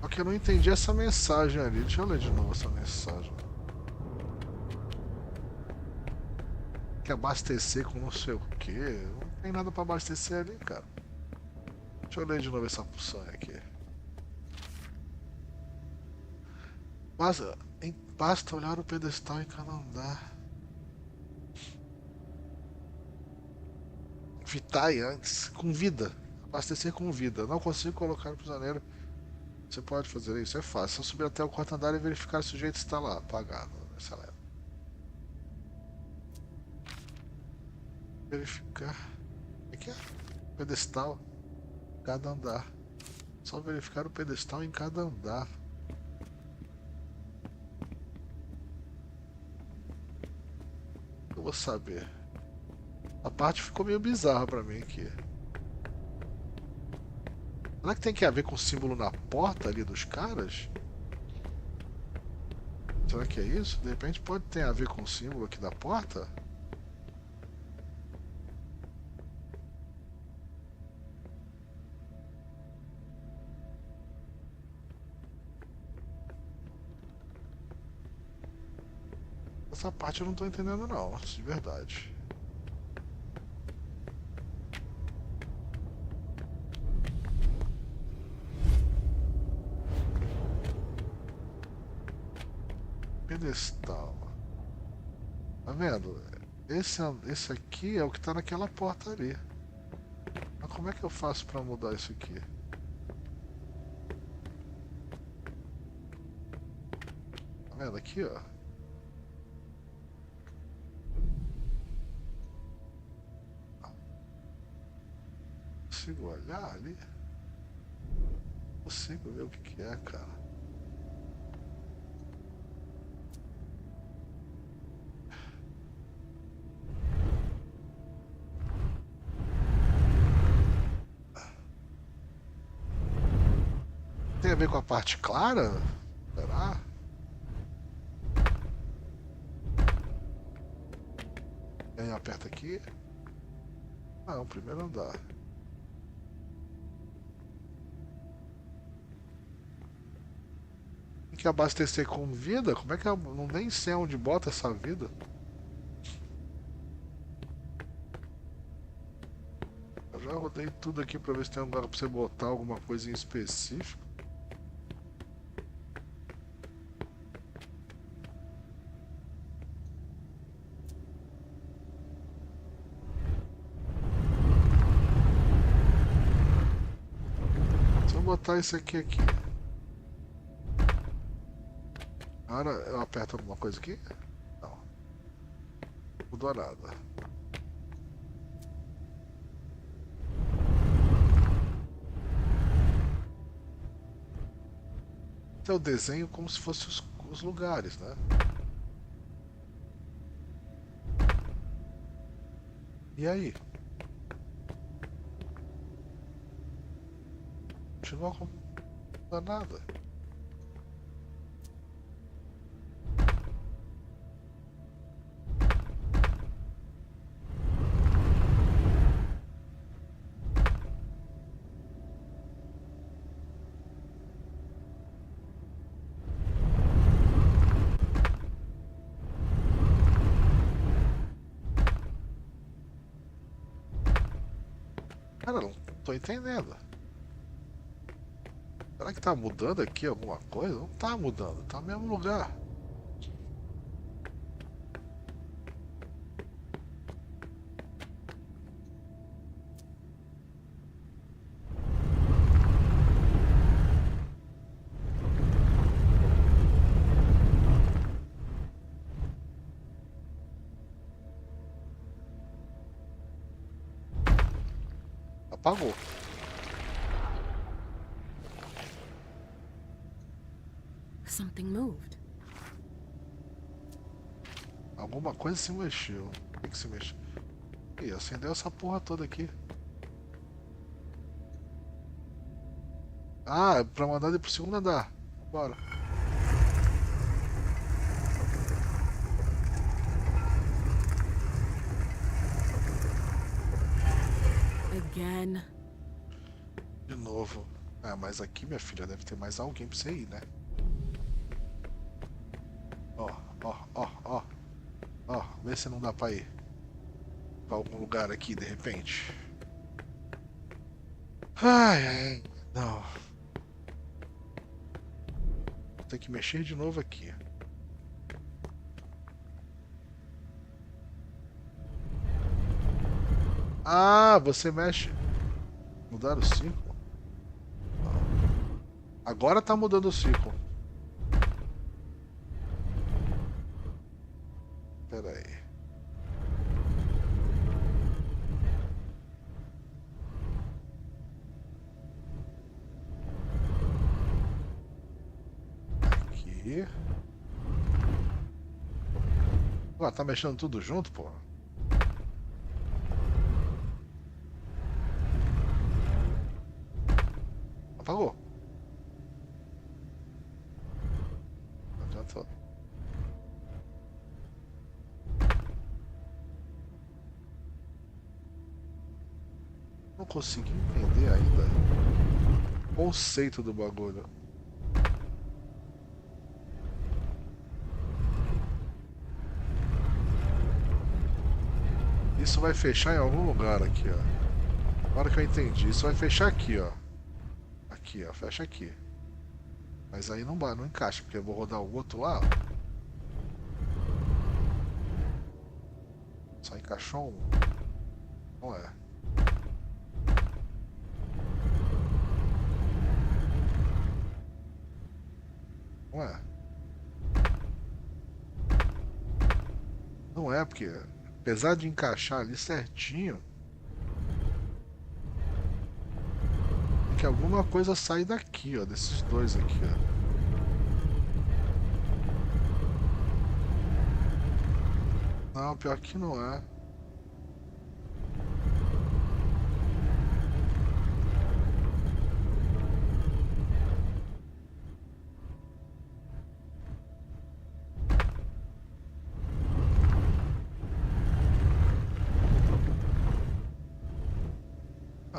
Só que eu não entendi essa mensagem ali. Deixa eu ler de novo essa mensagem. Que abastecer com não sei o que. Não tem nada pra abastecer ali, cara. Deixa eu ler de novo essa opção aqui. Basta olhar o pedestal em cada andar. Vitai antes, com vida. Abastecer com vida. Não consigo colocar o prisioneiro. Você pode fazer isso, é fácil. Só subir até o quarto andar e verificar se o jeito está lá, apagado. Excelente. Verificar. O que é? Pedestal. Cada andar. Só verificar o pedestal em cada andar. Eu vou saber. A parte ficou meio bizarra pra mim aqui. Será que tem que ver com o símbolo na porta ali dos caras? Será que é isso? De repente pode ter a ver com o símbolo aqui da porta? Essa parte eu não tô entendendo não, de verdade. Pedestal. Tá vendo? Esse aqui é o que tá naquela porta ali. Mas como é que eu faço pra mudar isso aqui? Tá vendo aqui, ó? Consigo olhar ali? Consigo ver o que é, cara. Tem a ver com a parte clara? Será? E aí aperta aqui. Ah, é o primeiro andar. Tem que abastecer com vida? Como é que eu não nem sei onde bota essa vida? Já rodei tudo aqui pra ver se tem um lugar pra você botar alguma coisa em específico. Se eu botar isso aqui. Agora eu aperto alguma coisa aqui? Não. O dourado. Esse é o desenho como se fossem os lugares, né? E aí? Continua com nada. Cara, não tô entendendo. Será que tá mudando aqui alguma coisa? Não tá mudando, tá no mesmo lugar. Apagou. Something moved. Alguma coisa se mexeu. O que se mexeu? Ih, acendeu essa porra toda aqui. Ah, é pra mandar ele pro segundo andar. Bora. Again. De novo. Ah, mas aqui, minha filha, deve ter mais alguém pra você ir, né? Ó, vê se não dá pra ir pra algum lugar aqui, de repente. Ai, não. Tem que mexer de novo aqui. Ah, você mexe. Mudar o ciclo? Não. Agora tá mudando o ciclo. Pera aí. Aqui. Ah, tá mexendo tudo junto, pô. Apagou. Não adiantou. Não consegui entender ainda o conceito do bagulho. Isso vai fechar em algum lugar aqui, ó. Agora que eu entendi, isso vai fechar aqui, ó. Aqui, ó, fecha aqui. Mas aí não encaixa, porque eu vou rodar o outro lá, ó. Só encaixou um. Não é. Não é. Não é, porque apesar de encaixar ali certinho, tem que alguma coisa sai daqui, ó, desses dois aqui, ó. Não, pior que não é.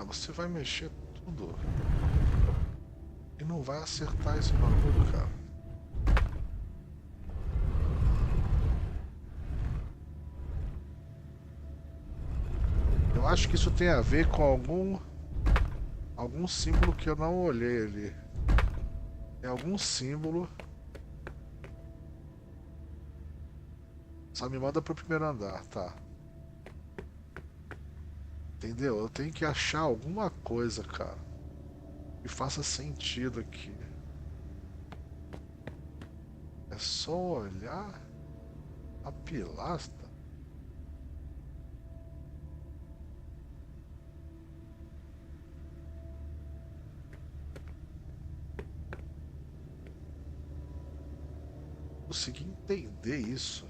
Você vai mexer tudo e não vai acertar esse bagulho, cara. Eu Eu acho que isso tem a ver com algum símbolo que eu não olhei ali. É algum símbolo. Só me manda pro primeiro andar, tá? Entendeu? Eu tenho que achar alguma coisa, cara, que faça sentido aqui. É só olhar a pilastra. Consegui entender isso.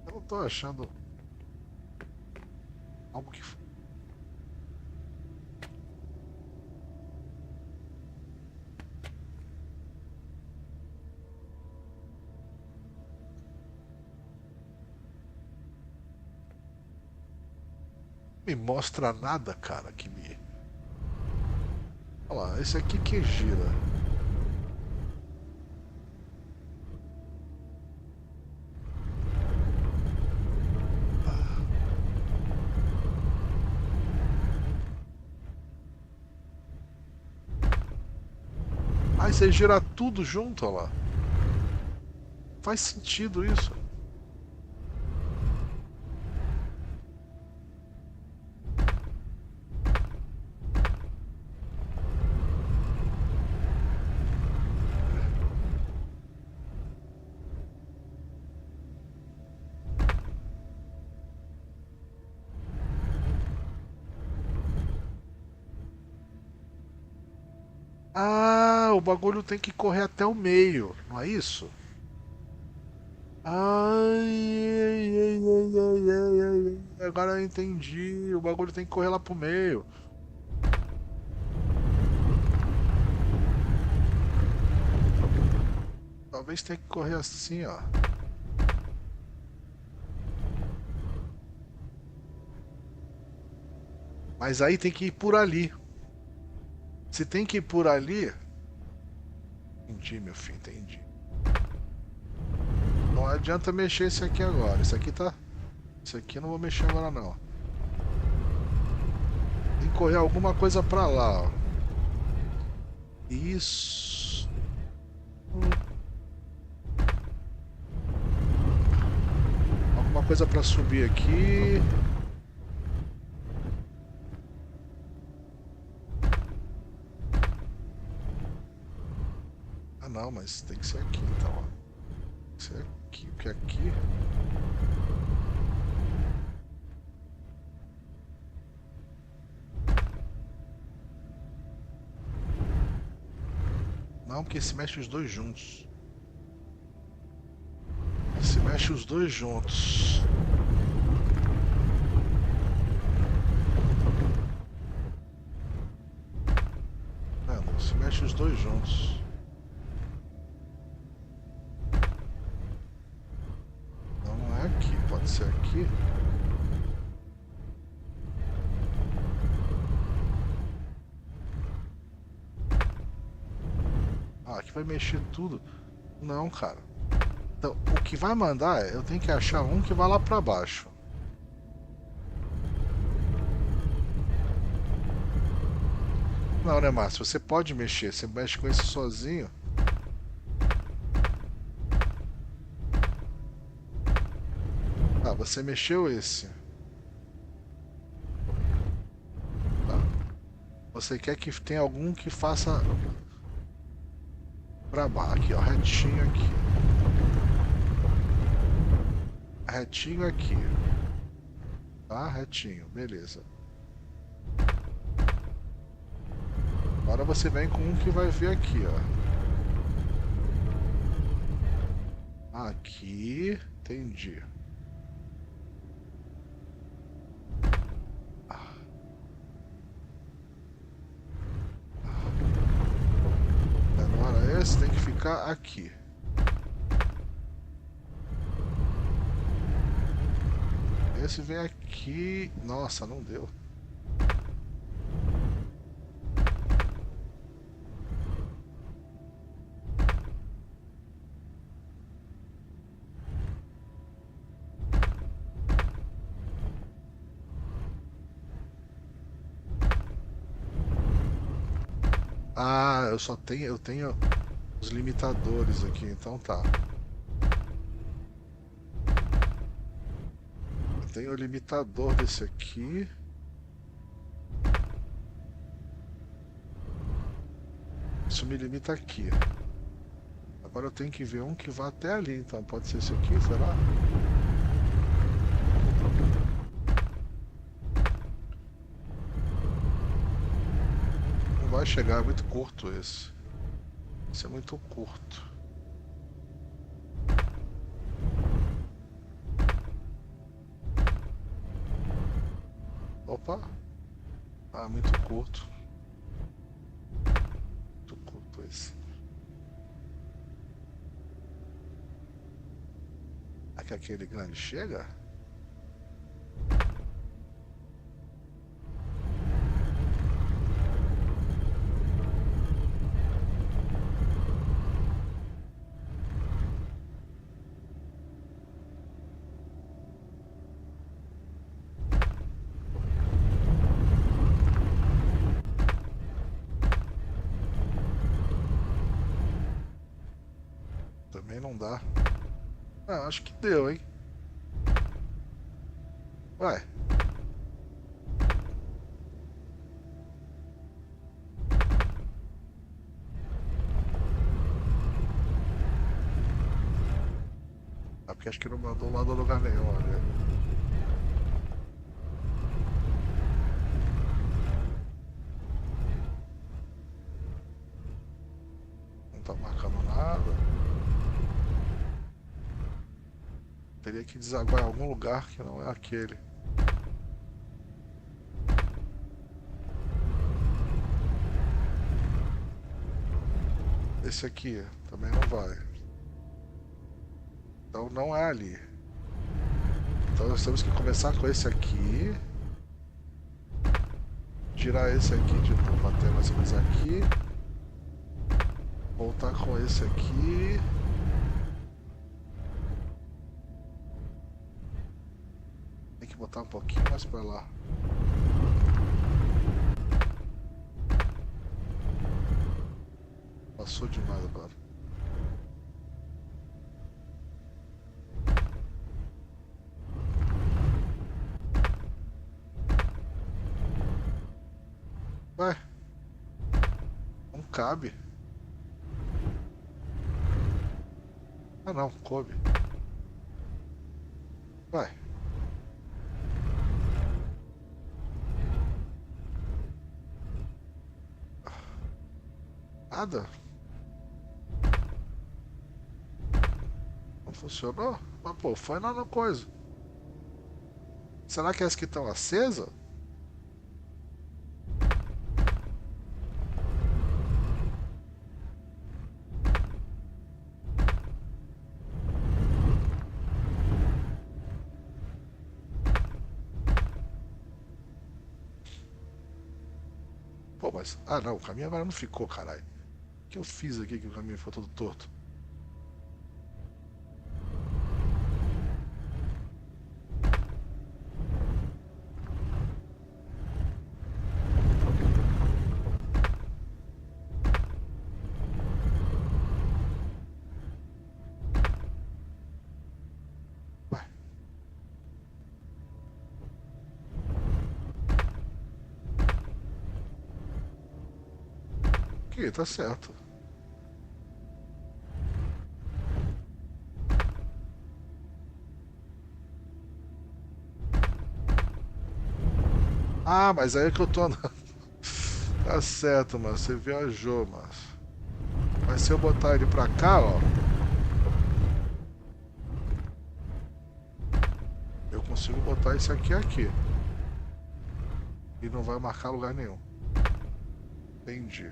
Eu não tô achando algo que me mostra nada, cara, que me... Olha lá, esse aqui que gira. Aí você gira tudo junto, olha lá. Faz sentido isso. Ah, o bagulho tem que correr até o meio, não é isso? Ai, agora eu entendi. O bagulho tem que correr lá pro meio. Talvez tenha que correr assim, ó. Mas aí tem que ir por ali. Se tem que ir por ali... Entendi, meu filho, entendi. Não adianta mexer esse aqui agora. Esse aqui tá... Esse aqui eu não vou mexer agora, não. Tem que correr alguma coisa pra lá, ó. Isso. Alguma coisa pra subir aqui. Ah, não, mas tem que ser aqui, então, ó. Tem que ser aqui, porque aqui... Não, porque se mexe os dois juntos. Se mexe os dois juntos. Não, se mexe os dois juntos. Não, não é aqui, pode ser aqui. Ah, aqui vai mexer tudo. Não, cara. Então, o que vai mandar é... Eu tenho que achar um que vai lá pra baixo. Não, né, Márcio? Você pode mexer. Você mexe com esse sozinho. Ah, você mexeu esse. Tá. Você quer que tenha algum que faça... Pra baixo, aqui ó, retinho aqui. Retinho aqui. Tá, retinho, beleza. Agora você vem com um que vai ver aqui, ó. Aqui, entendi. Agora esse tem que ficar aqui. Esse vem aqui. Nossa, não deu. Ah, eu tenho os limitadores aqui, então tá. Eu tenho o limitador desse aqui. Isso me limita aqui. Agora eu tenho que ver um que vá até ali, então pode ser esse aqui, será? Não vai chegar, é muito curto esse. Esse é muito curto. Opa! Ah, muito curto. Muito curto esse. Aqui aquele grande chega? Também não dá. Ah, acho que deu, hein? Ué. Ah, porque acho que não mandou lá no lugar nenhum, olha. Não tá marcando nada. Teria que desaguar em algum lugar que não é aquele. Esse aqui também não vai. Então não é ali. Então nós temos que começar com esse aqui. Girar esse aqui de novo até mais ou menos aqui. Voltar com esse aqui. Tem que botar um pouquinho mais pra lá. Passou demais agora. Ué, não cabe. Ah não, coube. Ué. Nada. Não funcionou? Mas pô, foi lá na coisa. Será que as que estão acesas? Pô, mas... Ah não, o caminho agora não ficou, caralho. O que eu fiz aqui que o caminho ficou todo torto? Aqui, tá certo. Ah, mas aí é que eu tô andando. Tá certo, mano. Você viajou, mas se eu botar ele pra cá, ó. Eu consigo botar esse aqui aqui. E não vai marcar lugar nenhum. Entendi.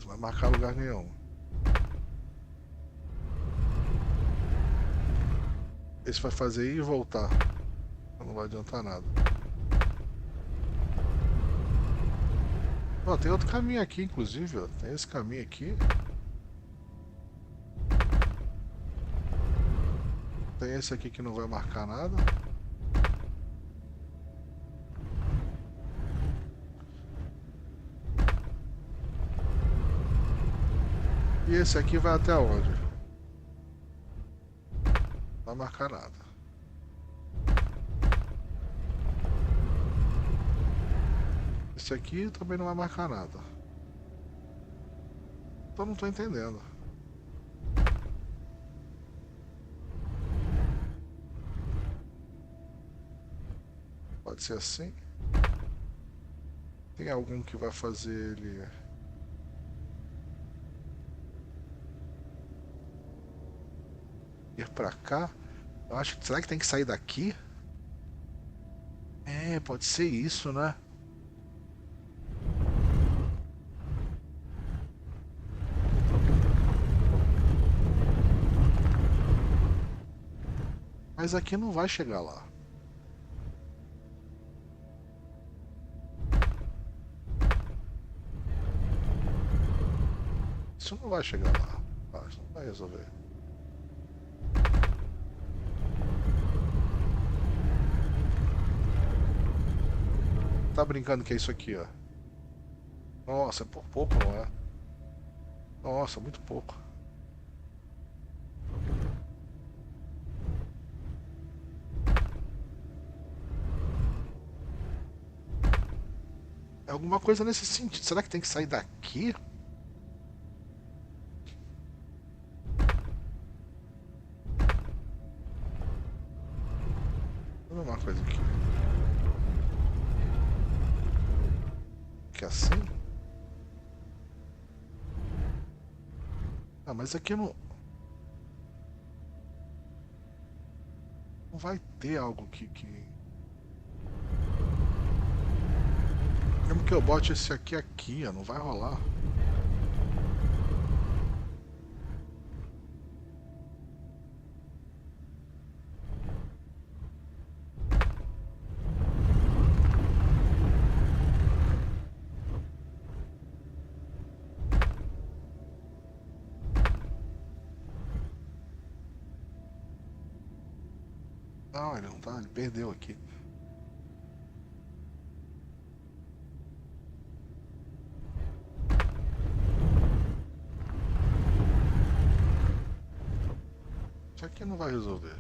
Não vai marcar lugar nenhum. Esse vai fazer ir e voltar. Não vai adiantar nada. Ó, tem outro caminho aqui, inclusive, ó. Tem esse caminho aqui. Tem esse aqui que não vai marcar nada. E esse aqui vai até onde? Não vai marcar nada. Esse aqui também não vai marcar nada. Então não tô entendendo. Pode ser assim? Tem algum que vai fazer ele... ir pra cá? Eu acho que... Será que tem que sair daqui? É, pode ser isso, né? Mas aqui não vai chegar lá. Isso não vai chegar lá. Ah, isso não vai resolver. Tá brincando que é isso aqui, ó. Nossa, é por pouco, não é? Nossa, muito pouco. É alguma coisa nesse sentido. Será que tem que sair daqui? Vou ver uma coisa aqui. Que é assim? Ah, mas aqui não... Não vai ter algo que... Mesmo que eu bote esse aqui, ó, não vai rolar. Não, ele não tá, ele perdeu aqui. Isso aqui não vai resolver.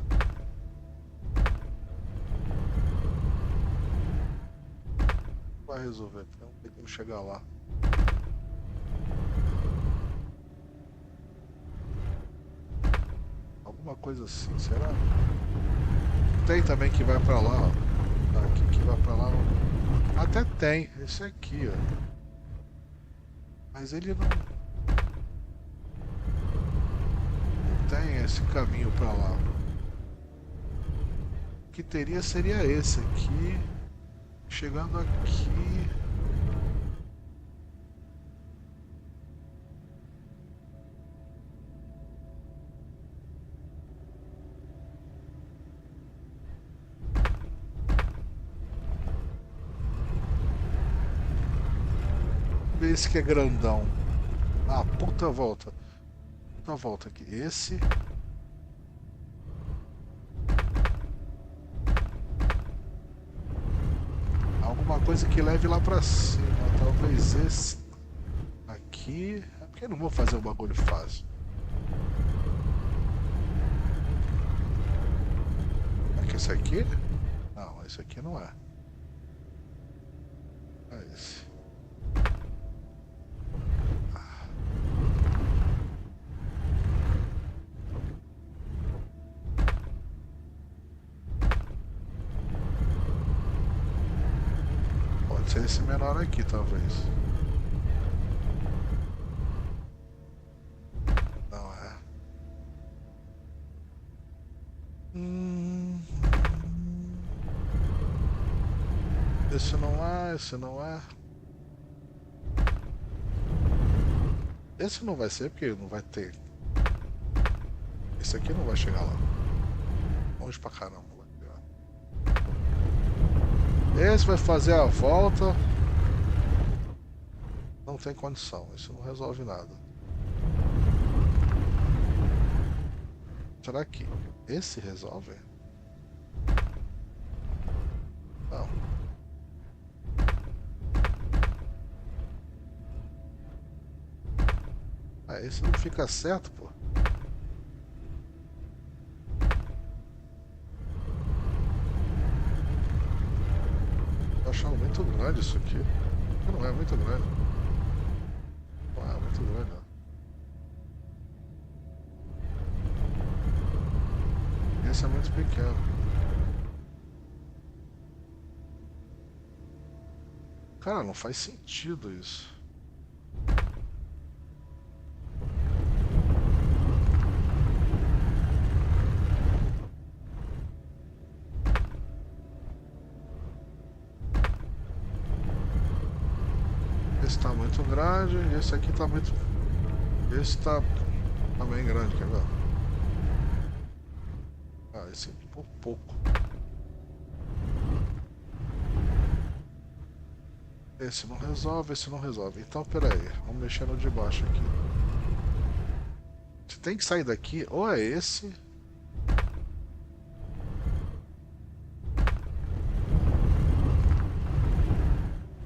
Não vai resolver, porque não tem como chegar lá. Alguma coisa assim, será? Tem também que vai pra lá, ó. Tá, aqui que vai pra lá. Até tem, esse aqui, ó. Mas ele não tem esse caminho pra lá. O que teria seria esse aqui. Chegando aqui. Esse que é grandão. Ah, puta volta. Puta volta aqui. Esse. Alguma coisa que leve lá pra cima. Talvez esse. Aqui. É porque eu não vou fazer um bagulho fácil. É que esse aqui? Não, esse aqui não é. É esse. Pode ser esse menor aqui, talvez. Não é. Esse não é, esse não é. Esse não vai ser porque não vai ter. Esse aqui não vai chegar lá. Longe pra caramba. Esse vai fazer a volta. Não tem condição. Isso não resolve nada. Será que esse resolve? Não. Ah, esse não fica certo, pô. Tô achando muito grande isso aqui. Não é muito grande. Não é muito grande, ó. Esse é muito pequeno. Cara, não faz sentido isso. Esse tá muito grande, esse aqui tá muito... Esse tá bem grande, quer ver? Ah, esse por pouco. Esse não resolve, esse não resolve. Então, peraí, vamos mexer no de baixo aqui. Você tem que sair daqui, ou é esse...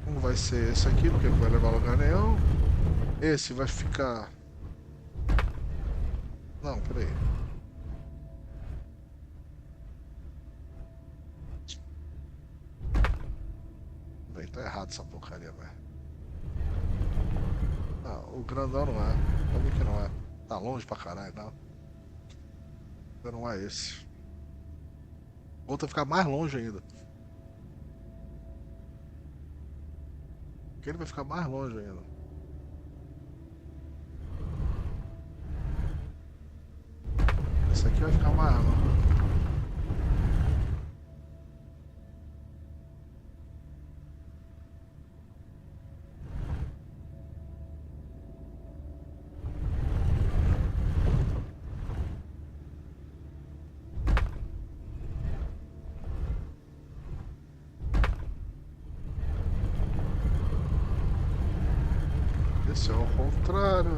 Um vai ser esse aqui, porque não vai levar a lugar nenhum. Esse vai ficar... Não, peraí. Bem, tá errado essa porcaria, velho. Não, o grandão não é. Sabe que não é. Tá longe pra caralho, não. Não é esse. O outro vai ficar mais longe ainda. Ele vai ficar mais longe ainda. Esse aqui vai ficar mais longe. Esse é ao contrário.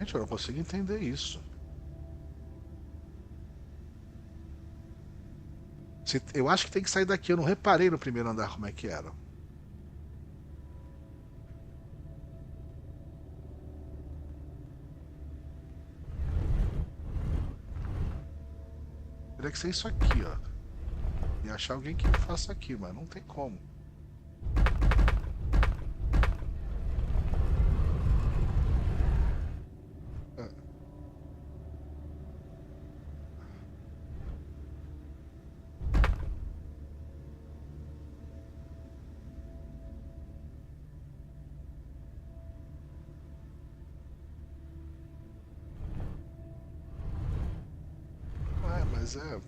Gente, eu não consigo entender isso. Eu acho que tem que sair daqui. Eu não reparei no primeiro andar como é que era. Teria que ser isso aqui, ó. E achar alguém que faça aqui, mas não tem como. Mas é...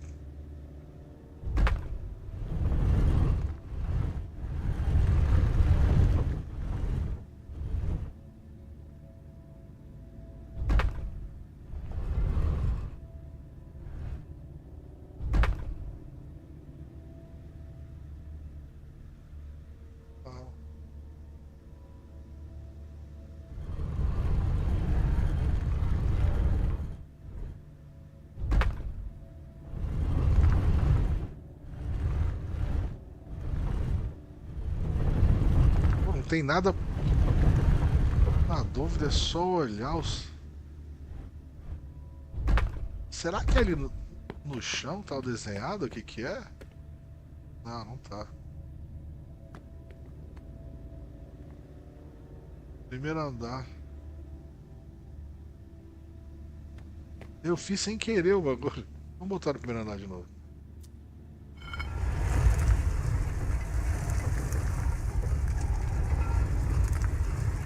Não tem nada. A dúvida é só olhar os... Será que ali no chão tá o desenhado? O que que é? Não, não tá. Primeiro andar. Eu fiz sem querer o bagulho. Vamos botar no primeiro andar de novo.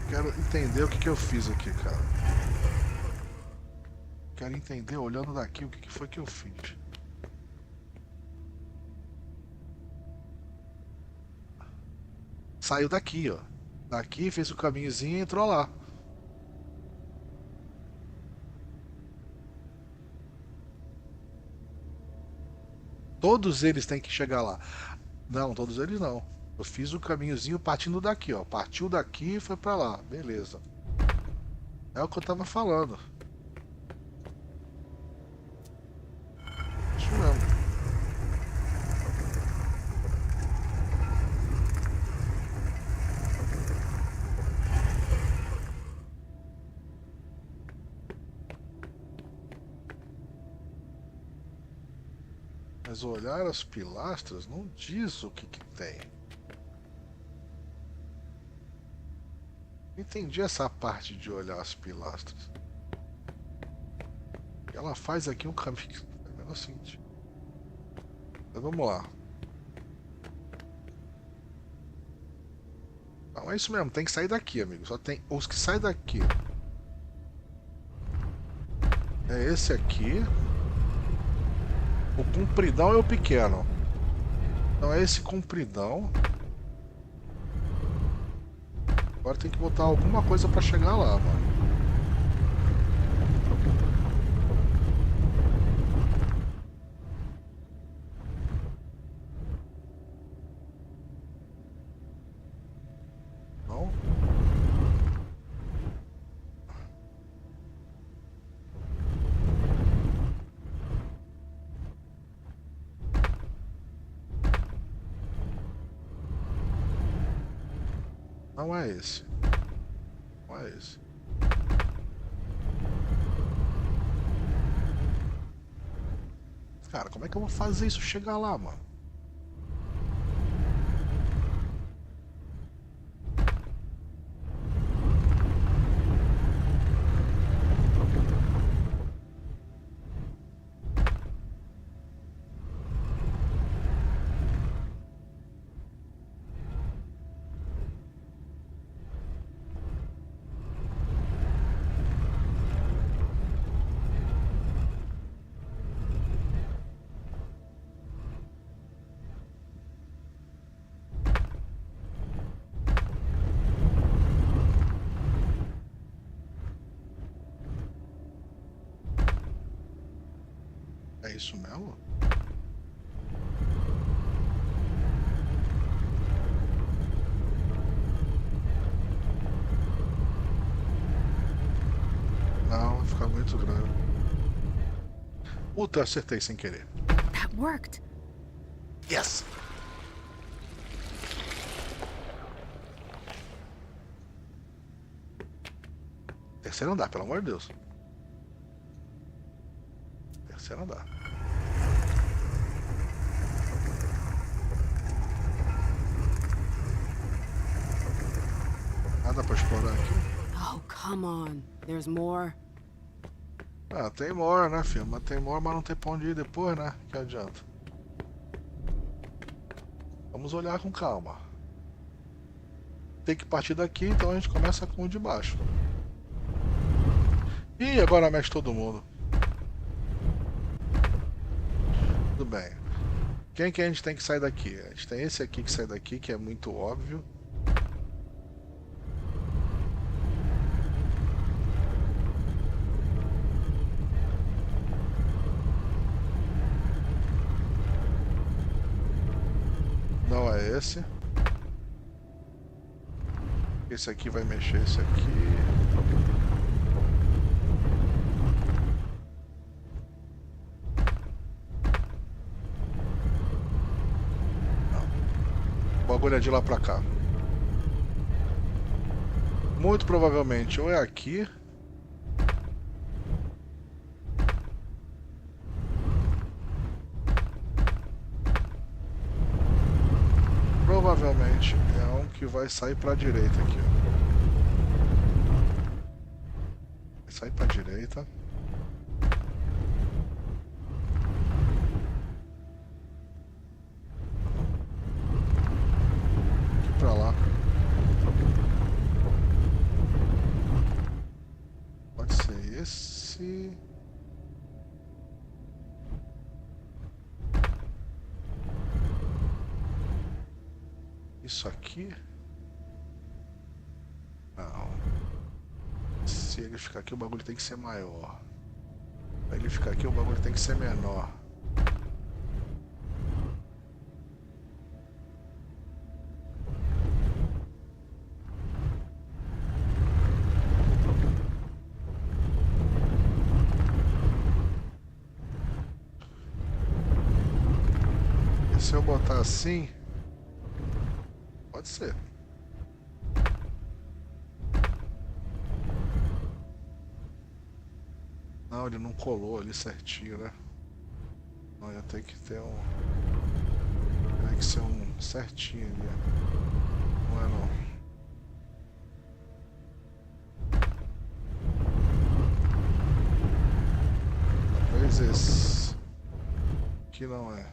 Quero entender o que que eu fiz aqui, cara. Quero entender, olhando daqui, o que que foi que eu fiz. Saiu daqui, ó. Daqui, fez o caminhozinho e entrou lá. Todos eles têm que chegar lá. Não, todos eles não. Eu fiz o caminhozinho partindo daqui, ó. Partiu daqui e foi pra lá. Beleza. É o que eu tava falando. Isso mesmo. Mas olhar as pilastras não diz o que tem. Entendi essa parte de olhar as pilastras. Ela faz aqui um caminho. É o menor sentido. Mas vamos lá. Não, é isso mesmo, tem que sair daqui, amigo. Só tem os que saem daqui. É esse aqui. O compridão é o pequeno. Então é esse compridão. Agora tem que botar alguma coisa pra chegar lá, mano. Não? Não é esse. Não é esse. Cara, como é que eu vou fazer isso chegar lá, mano? É isso mesmo? Não, vai ficar muito grande. Puta, acertei sem querer. That worked. Yes! Terceiro andar, pelo amor de Deus. Terceiro andar. Nada pra explorar aqui. Oh, come on. There's more. Ah, tem more, né, filho? Mas tem more, mas não tem pra onde ir depois, né? Que adianta. Vamos olhar com calma. Tem que partir daqui, então a gente começa com o de baixo. Ih, agora mexe todo mundo. Tudo bem. Quem que a gente tem que sair daqui? A gente tem esse aqui que sai daqui, que é muito óbvio. Não é esse. Esse aqui vai mexer esse aqui. O bagulho é de lá pra cá. Muito provavelmente ou é aqui. Provavelmente é um que vai sair pra direita aqui, ó. Vai sair pra direita. Aqui pra lá. Pode ser esse. Isso aqui? Não. Se ele ficar aqui, o bagulho tem que ser maior. Pra ele ficar aqui, o bagulho tem que ser menor. E se eu botar assim... Pode ser. Não, ele não colou ali certinho, né? Olha, tem que ter um... Tem que ser um certinho ali. Não é não. Talvez esse. Que não é.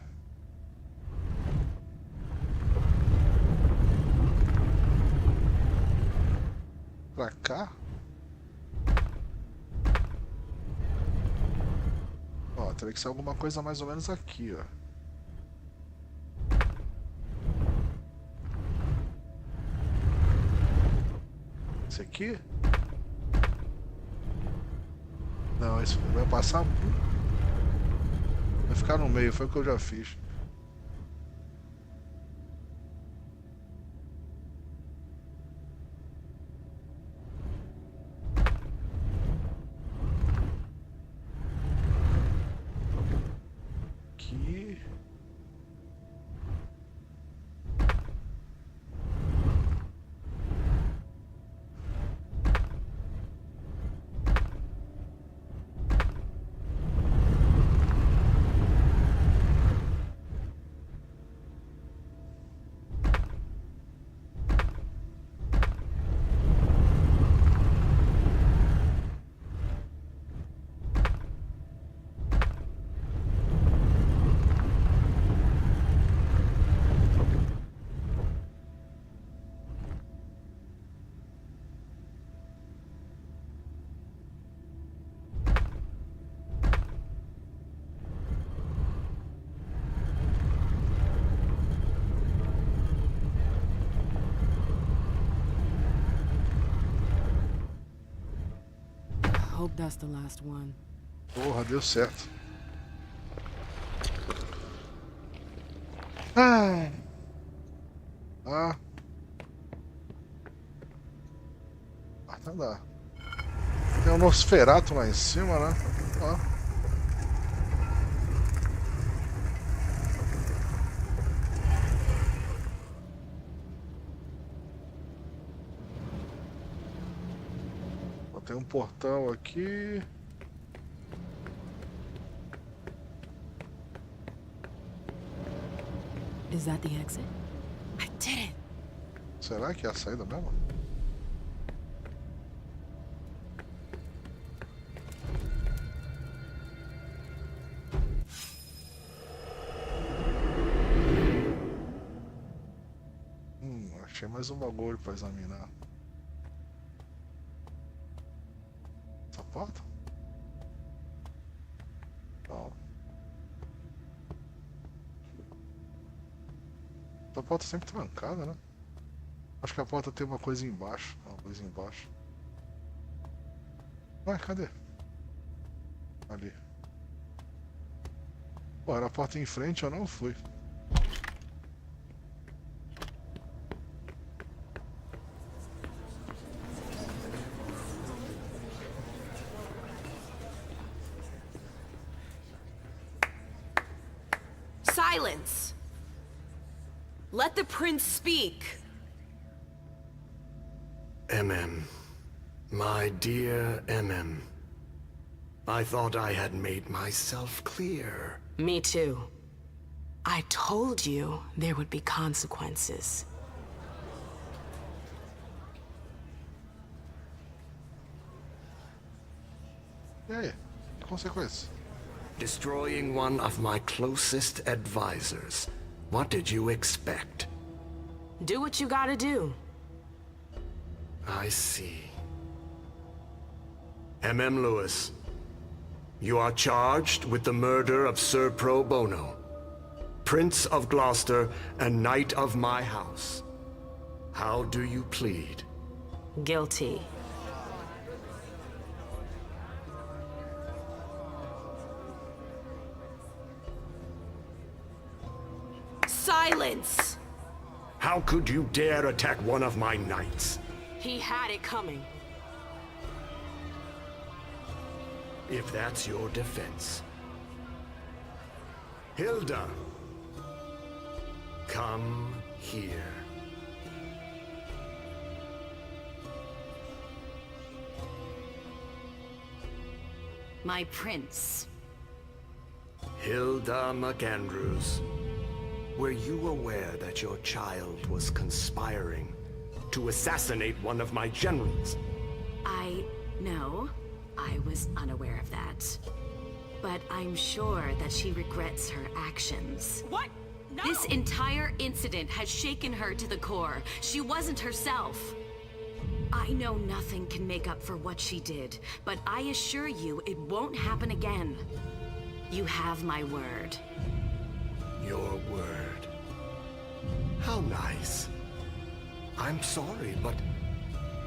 Pra cá? Ó, teria que ser alguma coisa mais ou menos aqui, ó. Esse aqui? Não, esse vai passar. Vai ficar no meio, foi o que eu já fiz. Aqui. Hope that's the last one. Porra, deu certo. Ah. Ah. Ah, tá dá. Tem um Nosferatu lá em cima, né? Ó. Tem um portão aqui. Is that the exit? I did it. Será que é a saída mesmo? Achei mais um bagulho pra examinar. Essa porta? Não. A porta sempre trancada, né? Acho que a porta tem uma coisa embaixo. Uma coisa embaixo. Ué, cadê? Ali. Pô, era a porta em frente, eu não fui. Silence! Let the prince speak. My dear I thought I had made myself clear. Me too. I told you there would be consequences. E aí? Que consequência? Destroying one of my closest advisors. What did you expect? Do what you gotta do. I see. Lewis, you are charged with the murder of Sir Pro Bono, Prince of Gloucester and Knight of my house. How do you plead? Guilty. Silence! How could you dare attack one of my knights? He had it coming. If that's your defense. Hilda, come here. My prince. Hilda McAndrews, were you aware that your child was conspiring to assassinate one of my generals? No, I was unaware of that. But I'm sure that she regrets her actions. What? No! This entire incident has shaken her to the core. She wasn't herself. I know nothing can make up for what she did, but I assure you it won't happen again. You have my word. Your word. How nice. I'm sorry, but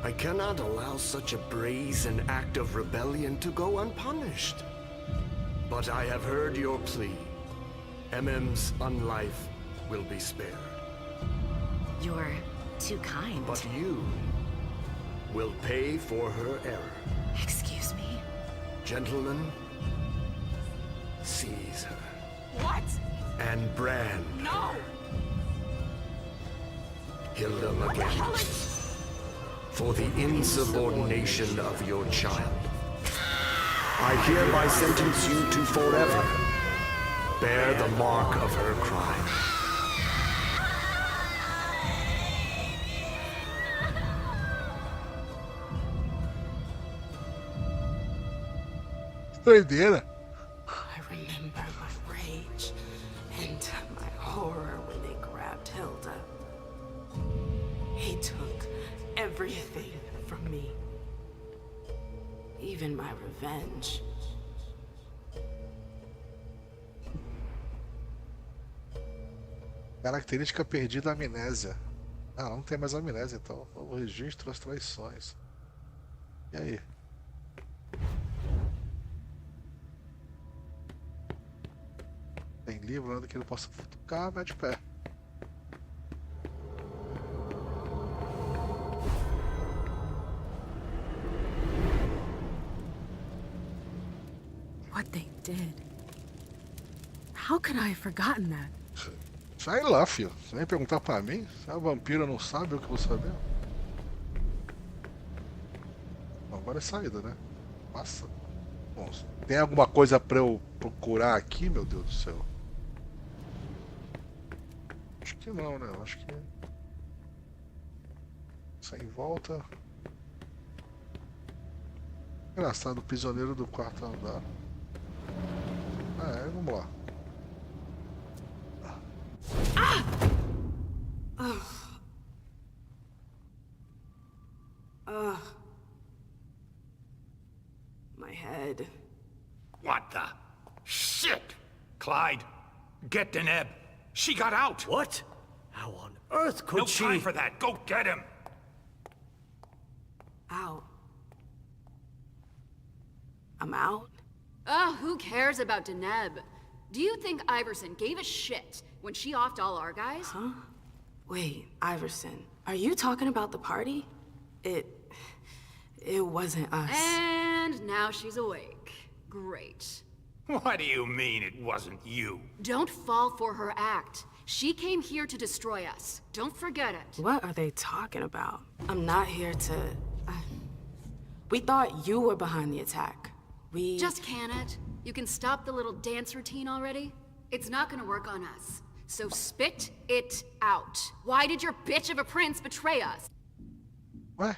I cannot allow such a brazen act of rebellion to go unpunished. But I have heard your plea. MM's unlife will be spared. You're too kind. But you will pay for her error. Excuse me? Gentlemen, seize her. What? And brand No! her. Hilda McAndrews. For the insubordination of your child, I hereby sentence you to forever bear the mark of her crime. Doideira. I remember my rage and my horror when they grabbed Hilda. He took everything from me. Even my revenge. Característica perdida, amnésia. Ah, não tem mais amnésia, então. O registro das traições. E aí? Tem livro, nada que ele possa futucar, vai de pé. What they did. How could I have forgotten that? Sai lá, filho. Você vem perguntar pra mim? Se a vampira não sabe, eu que vou saber. Agora é saída, né? Passa. Bom, tem alguma coisa pra eu procurar aqui, meu Deus do céu? Acho que não, né? Acho que... Sem volta. Engraçado, o prisioneiro do quarto andar. Vamos lá. My head. What the shit? Clyde, get Deneb. She got out. What? How on earth could she? No time for that. Go get him. Out. I'm out? Ugh, who cares about Deneb? Do you think Iverson gave a shit when she offed all our guys? Huh? Wait, Iverson, are you talking about the party? It wasn't us. And now she's awake. Great. What do you mean it wasn't you? Don't fall for her act. She came here to destroy us. Don't forget it. What are they talking about? I'm not here to... We thought you were behind the attack. We... Just can it? You can stop the little dance routine already? It's not gonna work on us. So spit it out. Why did your bitch of a prince betray us? What?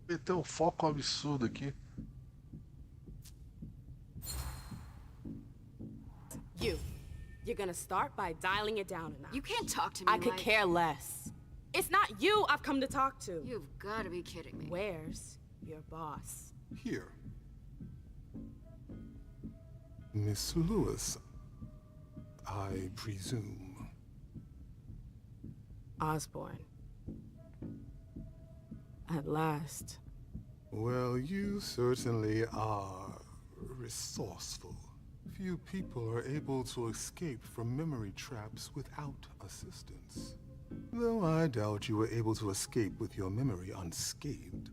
Meteu um foco absurdo aqui. You're gonna start by dialing it down a notch. You can't talk to me I could care less. It's not you I've come to talk to. You've gotta be kidding me. Where's your boss? Here. Miss Lewis, I presume. Osborne. At last. Well, you certainly are resourceful. Few people are able to escape from memory traps without assistance. Though I doubt you were able to escape with your memory unscathed.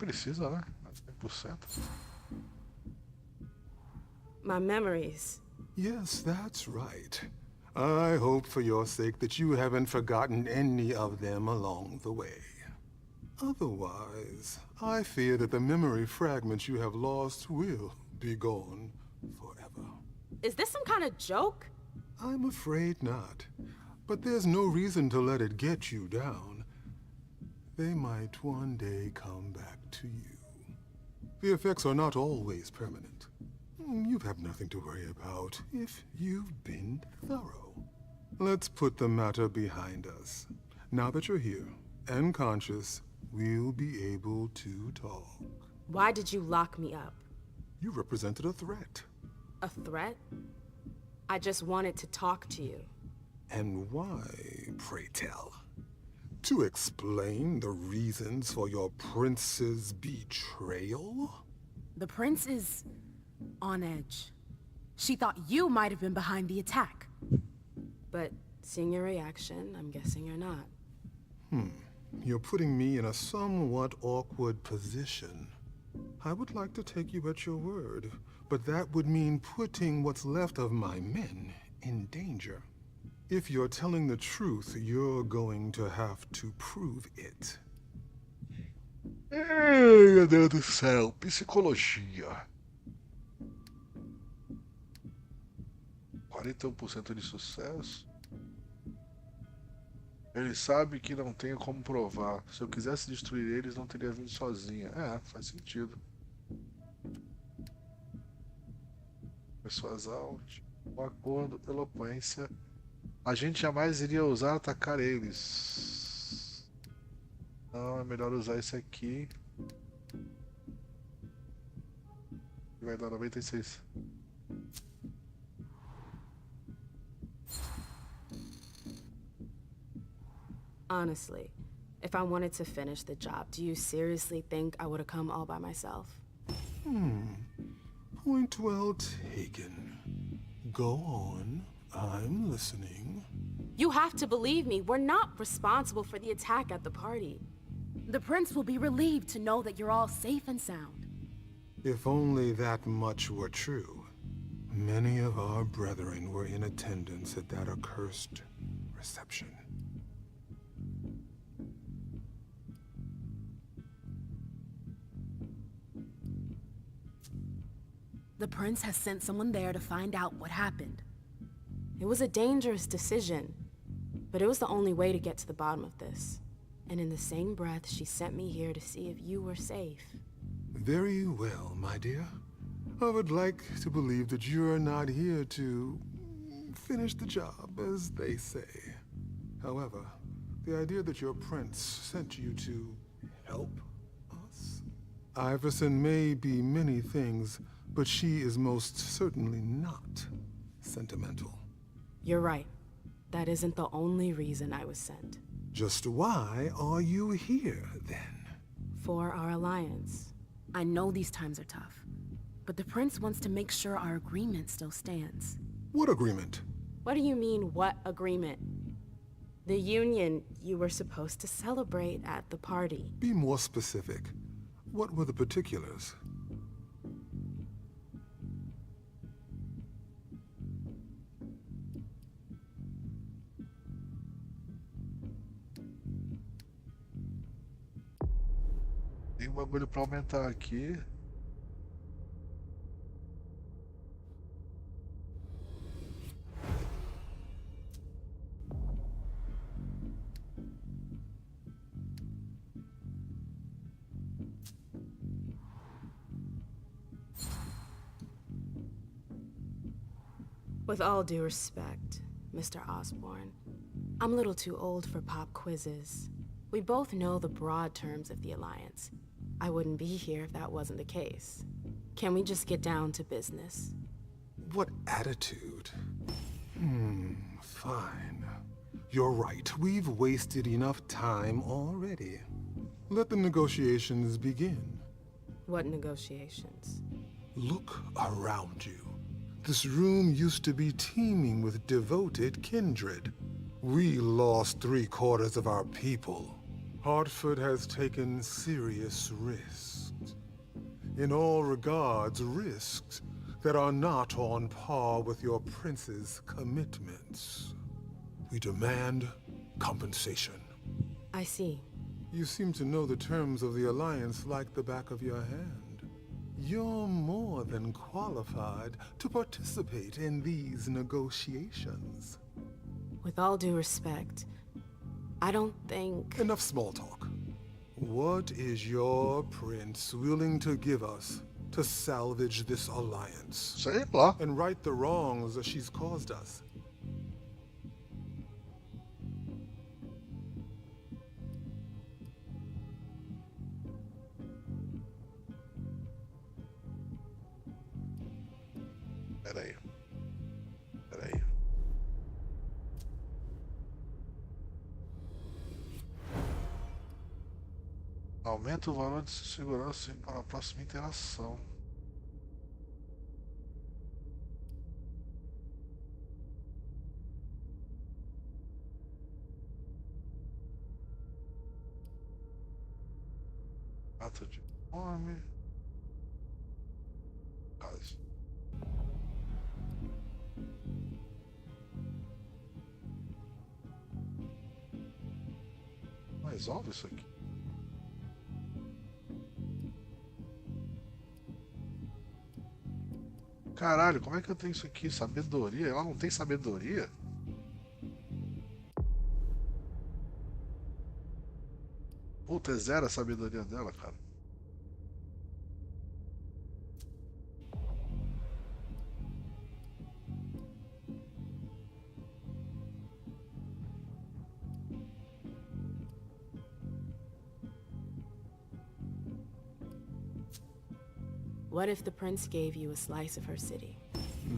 precisa, né? 100%. My memories. Yes, that's right. I hope for your sake that you haven't forgotten any of them along the way. Otherwise, I fear that the memory fragments you have lost will be gone forever. Is this some kind of joke? I'm afraid not. But there's no reason to let it get you down. They might one day come back to you. The effects are not always permanent. You have nothing to worry about if you've been thorough. Let's put the matter behind us. Now that you're here and conscious, we'll be able to talk. Why did you lock me up? You represented a threat. A threat? I just wanted to talk to you. And why, pray tell? To explain the reasons for your prince's betrayal? The prince is on edge. She thought you might have been behind the attack. But seeing your reaction, I'm guessing you're not. You're putting me in a somewhat awkward position. I would like to take you at your word, but that would mean putting what's left of my men in danger. If you're telling the truth, you're going to have to prove it. Ei, meu Deus do céu, psicologia. 41% de sucesso. Ele sabe que não tem como provar. Se eu quisesse destruir eles, não teria vindo sozinha. É, faz sentido. Persuasão, um acordo, eloquência. A gente jamais iria usar atacar eles. Não, é melhor usar esse aqui. Vai dar 96. Honestly, if I wanted to finish the job, do you seriously think I would have come all by myself? Point well taken. Go on. I'm listening. You have to believe me. We're not responsible for the attack at the party. The prince will be relieved to know that you're all safe and sound. If only that much were true. Many of our brethren were in attendance at that accursed reception. The prince has sent someone there to find out what happened. It was a dangerous decision, but it was the only way to get to the bottom of this. And in the same breath, she sent me here to see if you were safe. Very well, my dear. I would like to believe that you're not here to finish the job, as they say. However, the idea that your prince sent you to help us? Iverson may be many things, but she is most certainly not sentimental. You're right. That isn't the only reason I was sent. Just why are you here, then? For our alliance. I know these times are tough, but the prince wants to make sure our agreement still stands. What agreement? What do you mean, what agreement? The union you were supposed to celebrate at the party. Be more specific. What were the particulars? Tem um bagulho pra aumentar aqui. With all due respect, Mr. Osborne, I'm a little too old for pop quizzes. We both know the broad terms of the Alliance. I wouldn't be here if that wasn't the case. Can we just get down to business? What attitude? Fine. You're right. We've wasted enough time already. Let the negotiations begin. What negotiations? Look around you. This room used to be teeming with devoted kindred. We lost 3/4 of our people. Hartford has taken serious risks. In all regards, risks that are not on par with your prince's commitments. We demand compensation. I see. You seem to know the terms of the alliance like the back of your hand. You're more than qualified to participate in these negotiations. With all due respect, I don't think... Enough small talk. What is your prince willing to give us to salvage this alliance? Sei lá. And right the wrongs that she's caused us? Peraí. Aumenta o valor de segurança para a próxima interação. Ato de fome. Caso. Não resolve isso aqui. Caralho, como é que eu tenho isso aqui? Sabedoria? Ela não tem sabedoria? Puta, é zero a sabedoria dela, cara. What if the prince gave you a slice of her city?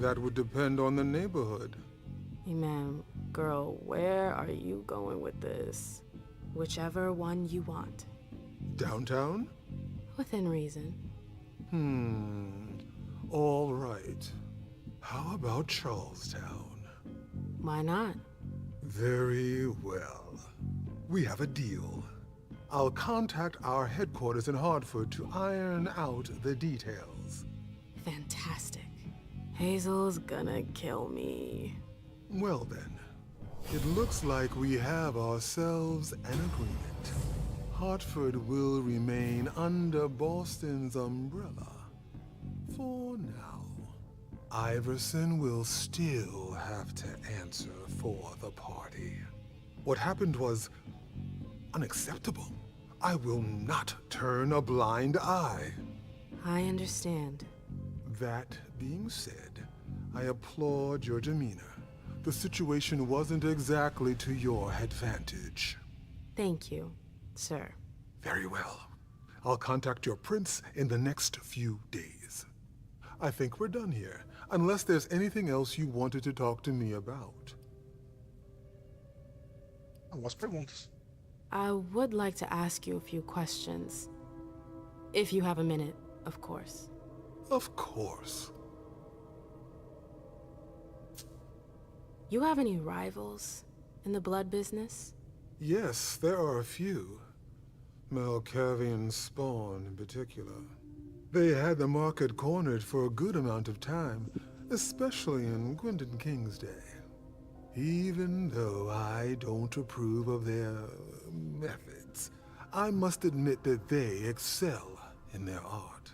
That would depend on the neighborhood. Hey ma'am, girl, where are you going with this? Whichever one you want. Downtown? Within reason. All right. How about Charlestown? Why not? Very well. We have a deal. I'll contact our headquarters in Hartford to iron out the details. Fantastic. Hazel's gonna kill me. Well then, it looks like we have ourselves an agreement. Hartford will remain under Boston's umbrella for now. Iverson will still have to answer for the party. What happened was unacceptable. I will not turn a blind eye. I understand. That being said, I applaud your demeanor. The situation wasn't exactly to your advantage. Thank you, sir. Very well. I'll contact your prince in the next few days. I think we're done here, unless there's anything else you wanted to talk to me about. Algumas perguntas. I would like to ask you a few questions. If you have a minute, of course. Of course. You have any rivals in the blood business? Yes, there are a few. Malkavian Spawn in particular. They had the market cornered for a good amount of time, especially in Gwendon King's day. Even though I don't approve of their methods, I must admit that they excel in their art.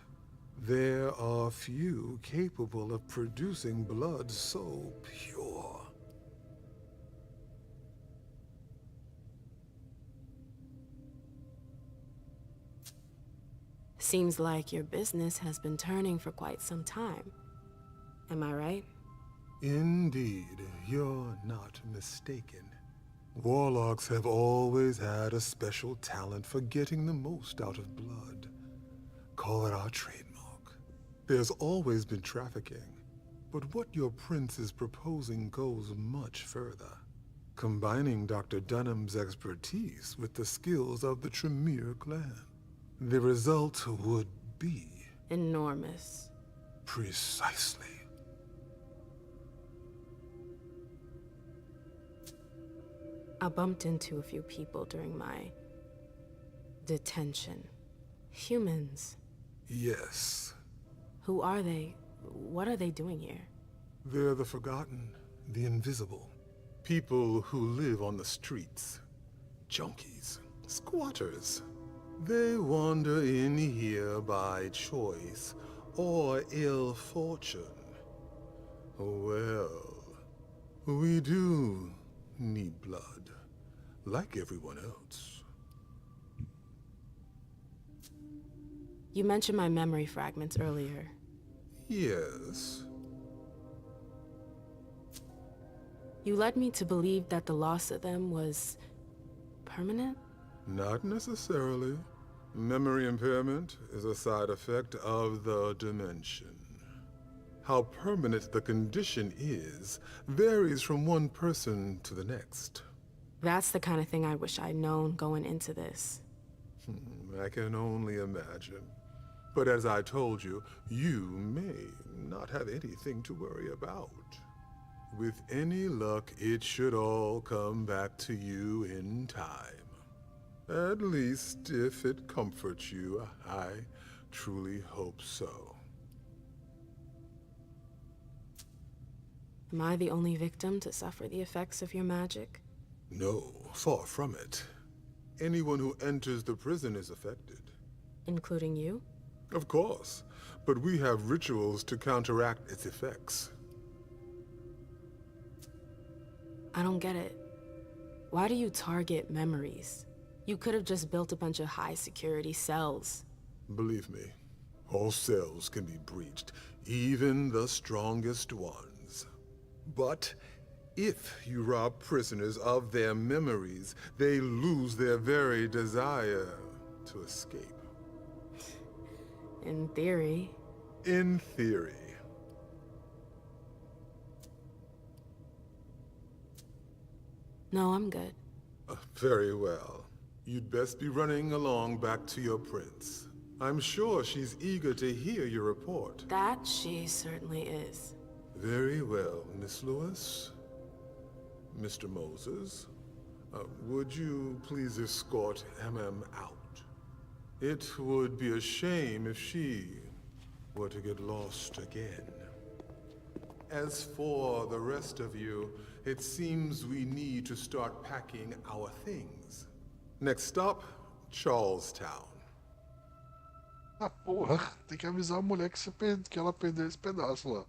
There are few capable of producing blood so pure. Seems like your business has been turning for quite some time. Am I right? Indeed, you're not mistaken. Warlocks have always had a special talent for getting the most out of blood. Call it our trademark. There's always been trafficking, but what your prince is proposing goes much further. Combining Dr. Dunham's expertise with the skills of the Tremere clan. The result would be... enormous. Precisely. I bumped into a few people during my Detention. Humans. Yes. Who are they? What are they doing here? They're the forgotten, the invisible. People who live on the streets. Junkies. Squatters. They wander in here by choice or ill fortune. Well, we do need blood, like everyone else. You mentioned my memory fragments earlier. Yes. You led me to believe that the loss of them was permanent? Not necessarily. Memory impairment is a side effect of the dimension. How permanent the condition is varies from one person to the next. That's the kind of thing I wish I'd known going into this. I can only imagine. But as I told you, you may not have anything to worry about. With any luck, it should all come back to you in time. At least, if it comforts you, I truly hope so. Am I the only victim to suffer the effects of your magic? No, far from it. Anyone who enters the prison is affected. Including you? Of course, but we have rituals to counteract its effects. I don't get it. Why do you target memories? You could have just built a bunch of high-security cells. Believe me, all cells can be breached, even the strongest ones. But if you rob prisoners of their memories, they lose their very desire to escape. In theory. In theory. No, I'm good. Very well. You'd best be running along back to your prince. I'm sure she's eager to hear your report. That she certainly is. Very well, Miss Lewis. Mr. Moses, would you please escort MM out? It would be a shame if she were to get lost again. As for the rest of you, it seems we need to start packing our things. Next stop, Charlestown. Ah, porra, tem que avisar a mulher que ela perdeu esse pedaço lá.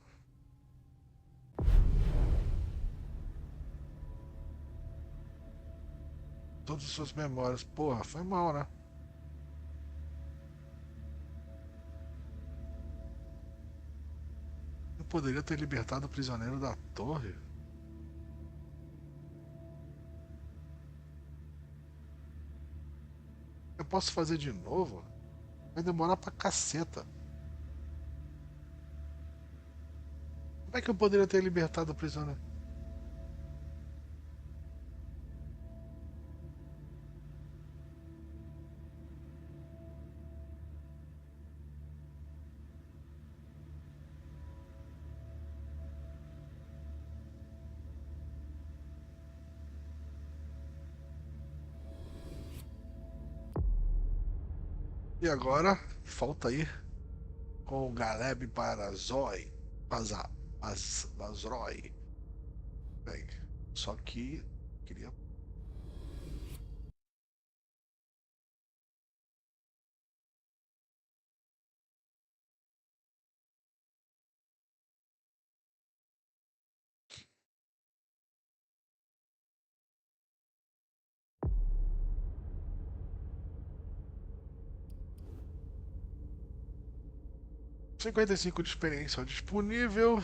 Todas as suas memórias. Porra, foi mal, né? Eu poderia ter libertado o prisioneiro da torre? Eu posso fazer de novo? Vai demorar pra caceta. Como é que eu poderia ter libertado o prisioneiro? E agora, falta aí com o Galeb para Zoe. Bazroy. Bem, só que queria. $55 de experiência disponível.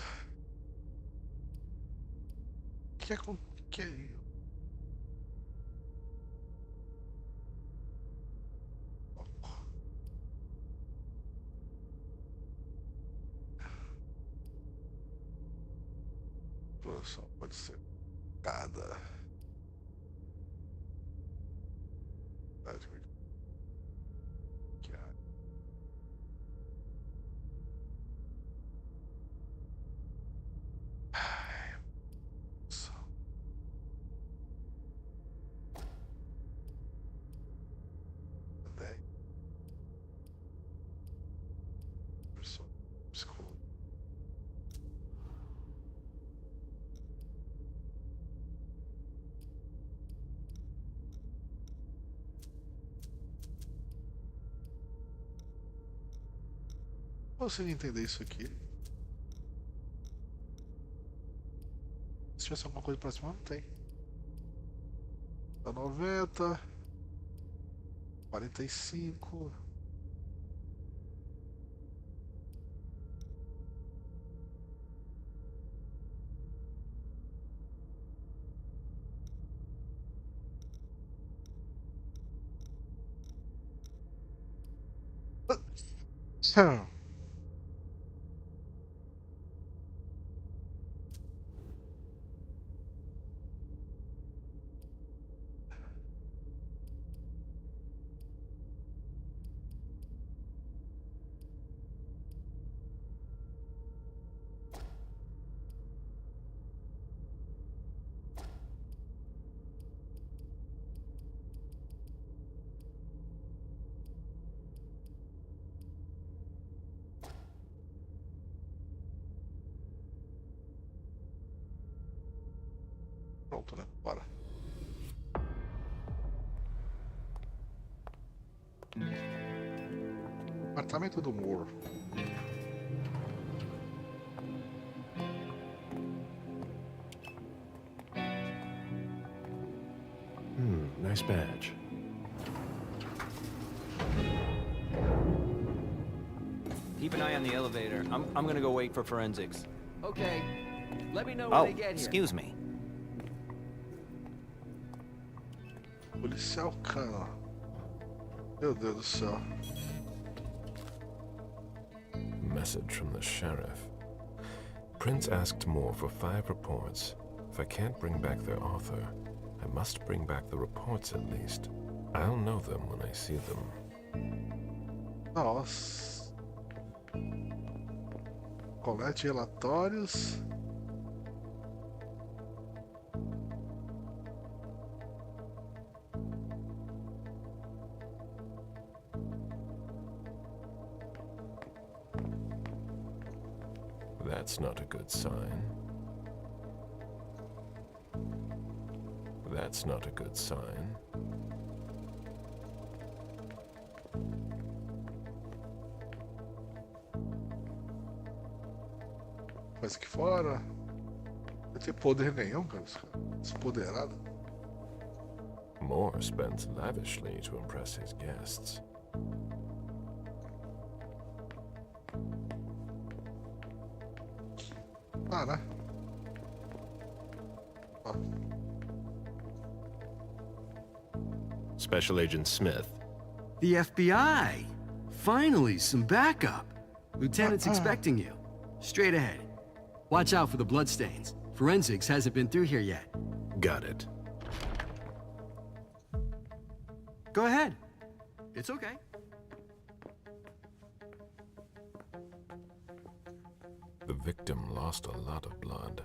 Que é com que produção pode ser cada consigo entender isso aqui. Se tivesse alguma coisa pra cima, não tem. Tá 90. 45. Pronto, né? Bora. Apartamento do Moore. Nice badge. Keep an eye on the elevator. I'm gonna go wait for forensics. Okay. Let me know when they get here. Excuse me. Policial Cana. Meu Deus do céu. Message from the sheriff. Prince asked more for 5 reports. If I can't bring back their author, I must bring back the reports at least. I'll know them when I see them. Nossa. Colete relatórios. That's not a good sign. That's not a good sign. Mas aqui fora não tem poder nenhum, cara. Despoderado. Moore spends lavishly to impress his guests. Ah, né? Ó. Special Agent Smith. The FBI! Finally, some backup. Lieutenant's expecting you. Straight ahead. Watch out for the bloodstains. Forensics hasn't been through here yet. Got it. Go ahead. It's okay. The victim lost a lot of blood.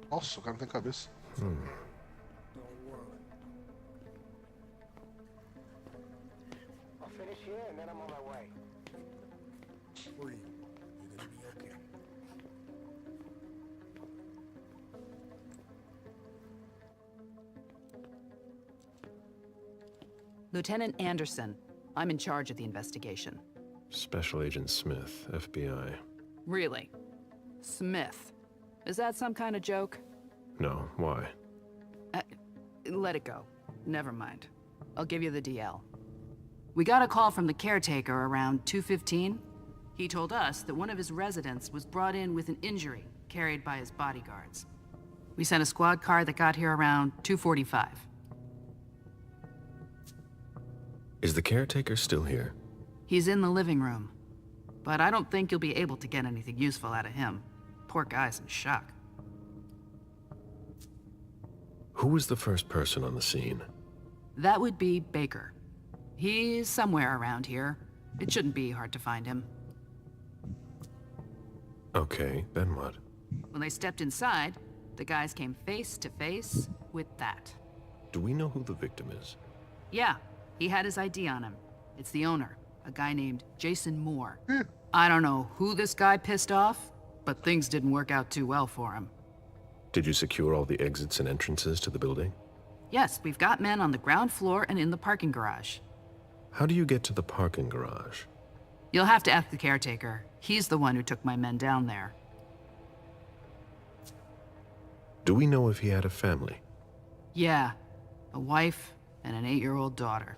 Nossa, o cara não tem cabeça. I'll finish here and then I'm on my way. You're gonna be okay. Lieutenant Anderson, I'm in charge of the investigation. Special Agent Smith, FBI. Really? Smith? Is that some kind of joke? No, why? Let it go. Never mind. I'll give you the DL. We got a call from the caretaker around 2:15. He told us that one of his residents was brought in with an injury carried by his bodyguards. We sent a squad car that got here around 2:45. Is the caretaker still here? He's in the living room. But I don't think you'll be able to get anything useful out of him. Poor guy's in shock. Who was the first person on the scene? That would be Baker. He's somewhere around here. It shouldn't be hard to find him. Okay, then what? When they stepped inside, the guys came face to face with that. Do we know who the victim is? Yeah, he had his ID on him. It's the owner, a guy named Jason Moore. I don't know who this guy pissed off, but things didn't work out too well for him. Did you secure all the exits and entrances to the building? Yes, we've got men on the ground floor and in the parking garage. How do you get to the parking garage? You'll have to ask the caretaker. He's the one who took my men down there. Do we know if he had a family? Yeah, a wife and an 8-year-old daughter.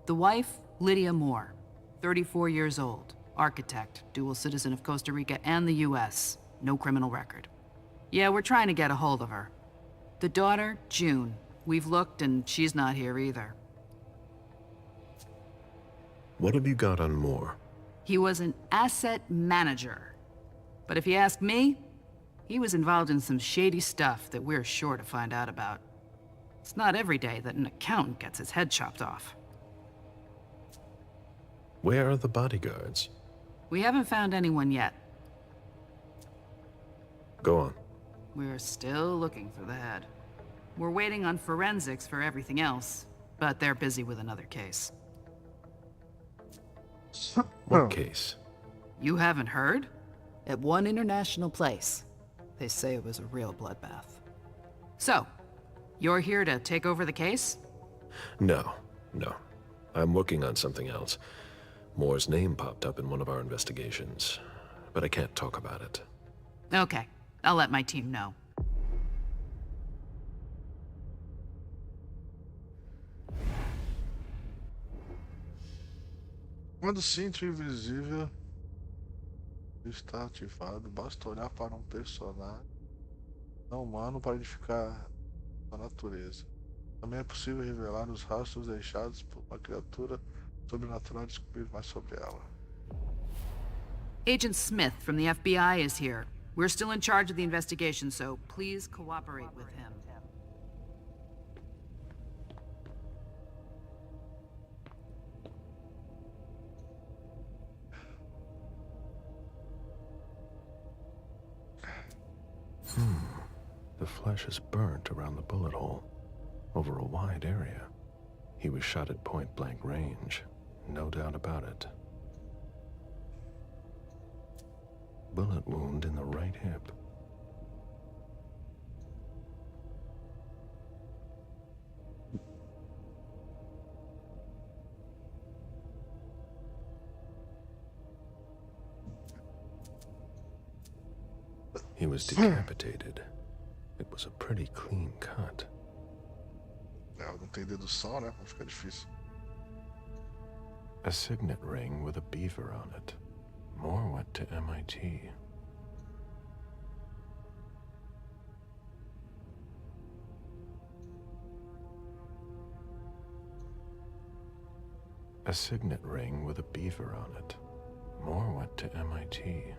The wife, Lydia Moore, 34 years old, architect, dual citizen of Costa Rica and the US, no criminal record. Yeah, we're trying to get a hold of her. The daughter, June. We've looked and she's not here either. What have you got on Moore? He was an asset manager. But if you ask me, he was involved in some shady stuff that we're sure to find out about. It's not every day that an accountant gets his head chopped off. Where are the bodyguards? We haven't found anyone yet. Go on. We're still looking for the head. We're waiting on forensics for everything else, but they're busy with another case. What case? You haven't heard? At one international place. They say it was a real bloodbath. So, you're here to take over the case? No. I'm working on something else. Moore's name popped up in one of our investigations, but I can't talk about it. Okay, I'll let my team know. Quando o cinto invisível está ativado, basta olhar para personagem não humano para identificar a natureza. Também é possível revelar os rastros deixados por uma criatura sobrenatural e descobrir mais sobre ela. Agent Smith from the FBI is here. We're still in charge of the investigation, so please cooperate with him. The flesh is burnt around the bullet hole, over a wide area. He was shot at point-blank range, no doubt about it. Bullet wound in the right hip. He was decapitated. It was a pretty clean cut. Não tem dedução, né? Vai ficar difícil. A signet ring with a beaver on it. Moore went to MIT. A signet ring with a beaver on it. Moore went to MIT.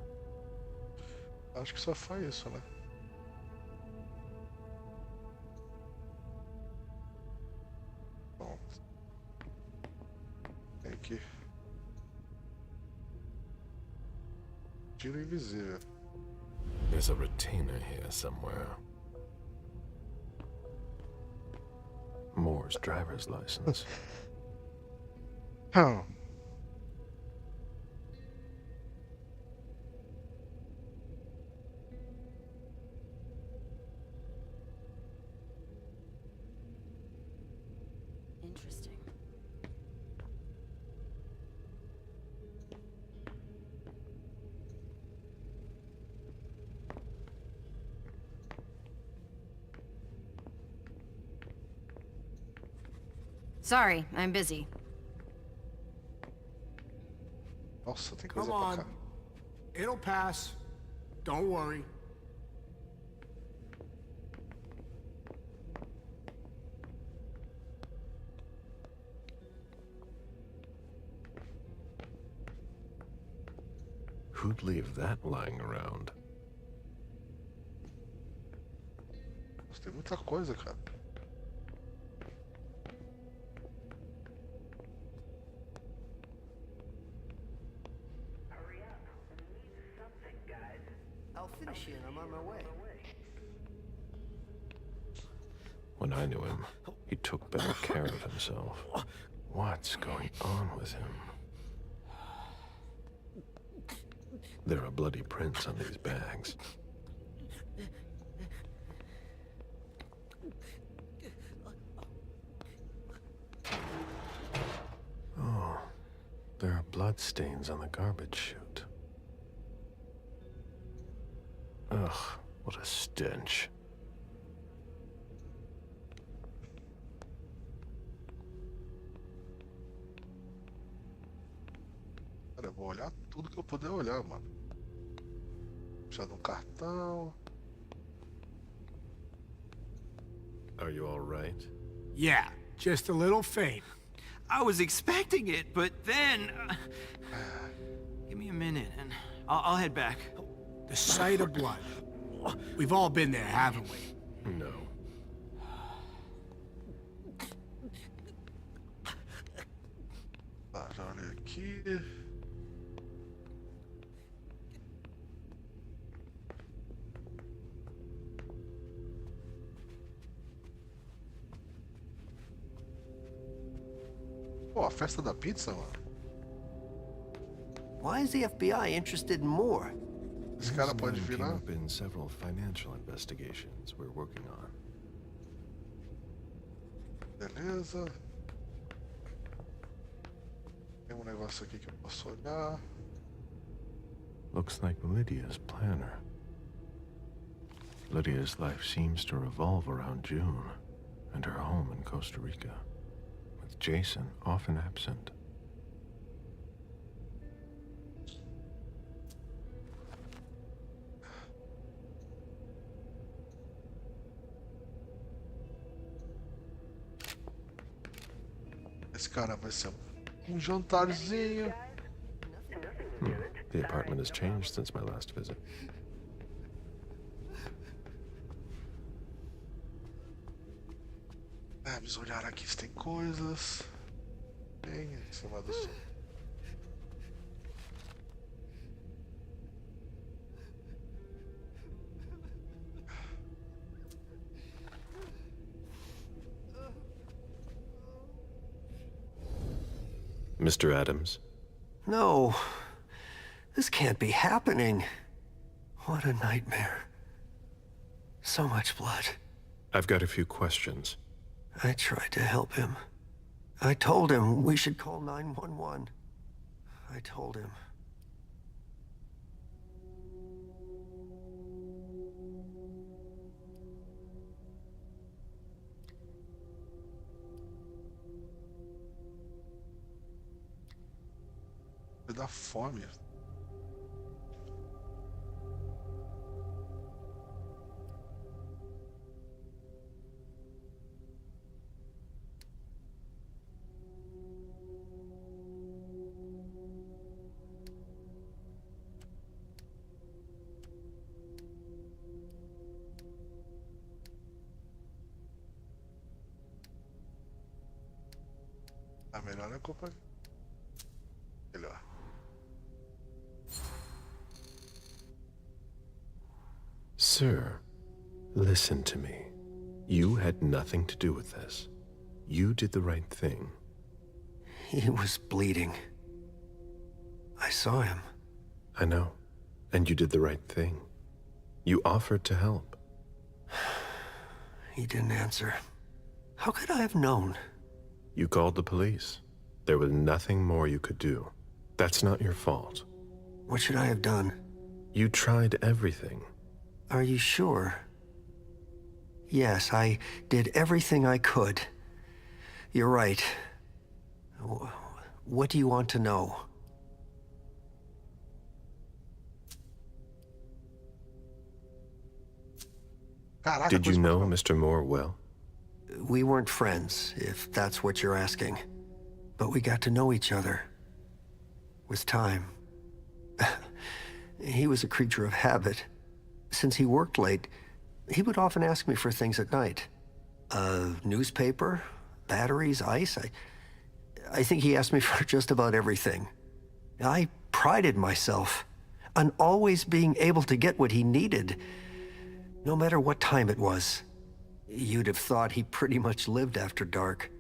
Acho que só foi isso, né? Bom. Tem que... Tiro invisível. There's a retainer here somewhere. Moore's driver's license. Oh. Interesting. Sorry, I'm busy. Nossa, tem Come coisa pra on. cá. It'll pass. Don't worry. Who'd leave that lying around? Nossa, tem muita coisa, cara. I'll finish it. I'm on my way. When I knew him, he took better care of himself. What's going on with him? There are bloody prints on these bags. Oh, there are blood stains on the garbage chute. Ugh, what a stench. Cara, eu vou olhar tudo que eu puder olhar, mano. Já no cartão. Are you all right? Yeah, just a little faint. I was expecting it, but then... give me a minute, and I'll head back. The sight of blood. We've all been there, haven't we? No. Tá, já olhei aqui. Pô, a festa da pizza, mano. Why is the FBI interested in more? Esse cara pode This man virar. came up in several financial investigations we're working on. Beleza. Tem um negócio aqui que eu posso olhar. Looks like Lydia's planner. Lydia's life seems to revolve around June and her home in Costa Rica, with Jason often absent. Esse cara vai ser um jantarzinho. The apartment has changed since my last visit. Vamos olhar aqui se tem coisas. Tem em cima do som. Mr. Adams? No. This can't be happening. What a nightmare. So much blood. I've got a few questions. I tried to help him. I told him we should call 911. I told him. Vai dar fome. A melhor é a culpa. Melhor. Sir, listen to me. You had nothing to do with this. You did the right thing. He was bleeding. I saw him. I know. And you did the right thing. You offered to help. He didn't answer. How could I have known? You called the police. There was nothing more you could do. That's not your fault. What should I have done? You tried everything. Are you sure? Yes, I did everything I could. You're right. What do you want to know? Did you know Mr. Moore well? We weren't friends, if that's what you're asking. But we got to know each other. With time. He was a creature of habit. Since he worked late, he would often ask me for things at night. A newspaper, batteries, ice. I think he asked me for just about everything. I prided myself on always being able to get what he needed, no matter what time it was. You'd have thought he pretty much lived after dark.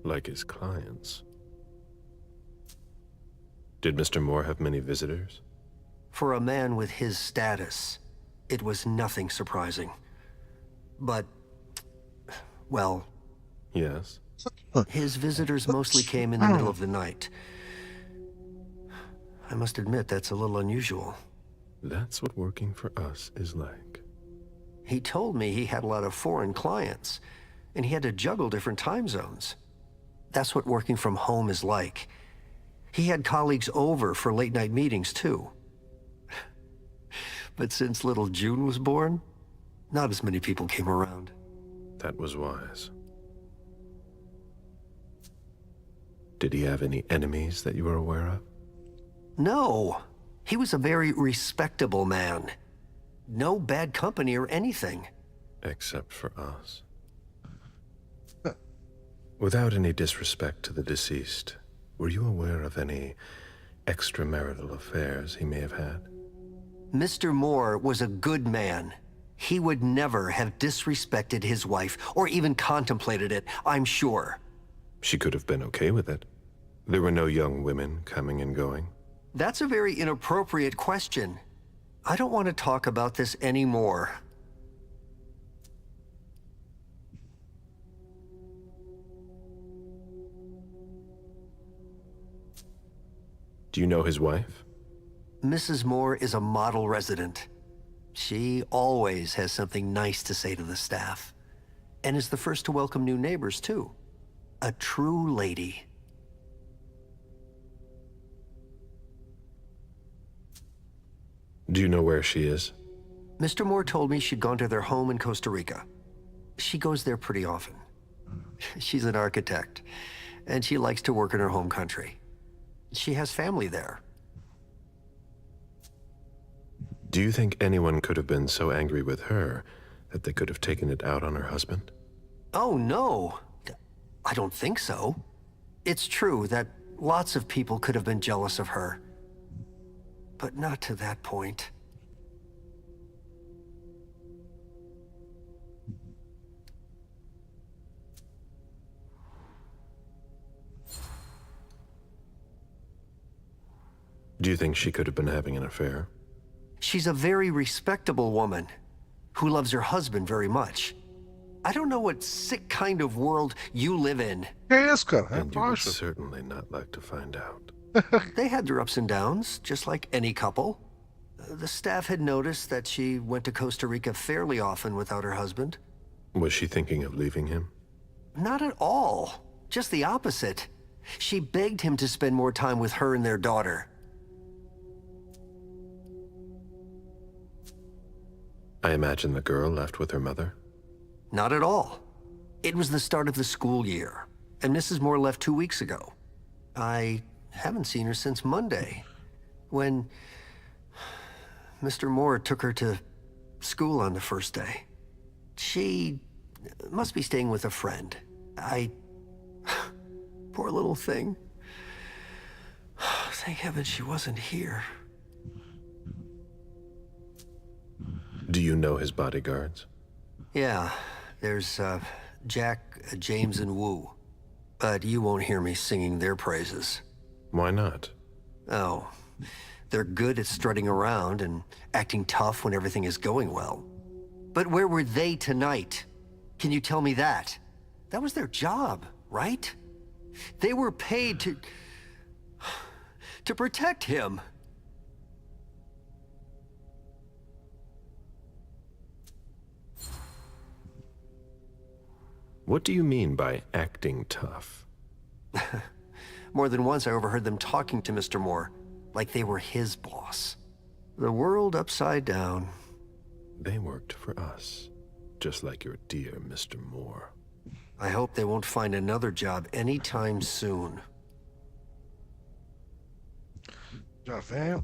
Like his clients. Did Mr. Moore have many visitors? For a man with his status, it was nothing surprising. But, well... Yes? His visitors mostly came in the middle of the night. I must admit, that's a little unusual. That's what working for us is like. He told me he had a lot of foreign clients, and he had to juggle different time zones. That's what working from home is like. He had colleagues over for late-night meetings, too. But since little June was born, not as many people came around. That was wise. Did he have any enemies that you were aware of? No. He was a very respectable man. No bad company or anything. Except for us. Without any disrespect to the deceased, were you aware of any extramarital affairs he may have had? Mr. Moore was a good man. He would never have disrespected his wife, or even contemplated it, I'm sure. She could have been okay with it. There were no young women coming and going. That's a very inappropriate question. I don't want to talk about this anymore. Do you know his wife? Mrs. Moore is a model resident. She always has something nice to say to the staff, and is the first to welcome new neighbors, too. A true lady. Do you know where she is? Mr. Moore told me she'd gone to their home in Costa Rica. She goes there pretty often. She's an architect, and she likes to work in her home country. She has family there. Do you think anyone could have been so angry with her that they could have taken it out on her husband? Oh, no. I don't think so. It's true that lots of people could have been jealous of her. But not to that point. Do you think she could have been having an affair? She's a very respectable woman who loves her husband very much. I don't know what sick kind of world you live in. And you would certainly not like to find out. They had their ups and downs, just like any couple. The staff had noticed that she went to Costa Rica fairly often without her husband. Was she thinking of leaving him? Not at all. Just the opposite. She begged him to spend more time with her and their daughter. I imagine the girl left with her mother? Not at all. It was the start of the school year, and Mrs. Moore left 2 weeks ago. I haven't seen her since Monday, when Mr. Moore took her to school on the first day. She must be staying with a friend. Poor little thing. Thank heaven she wasn't here. Do you know his bodyguards? Yeah, there's Jack, James, and Wu. But you won't hear me singing their praises. Why not? Oh, they're good at strutting around and acting tough when everything is going well. But where were they tonight? Can you tell me that? That was their job, right? They were paid to protect him. What do you mean by acting tough? More than once I overheard them talking to Mr. Moore, like they were his boss. The world upside down. They worked for us, just like your dear Mr. Moore. I hope they won't find another job anytime soon. Já vem.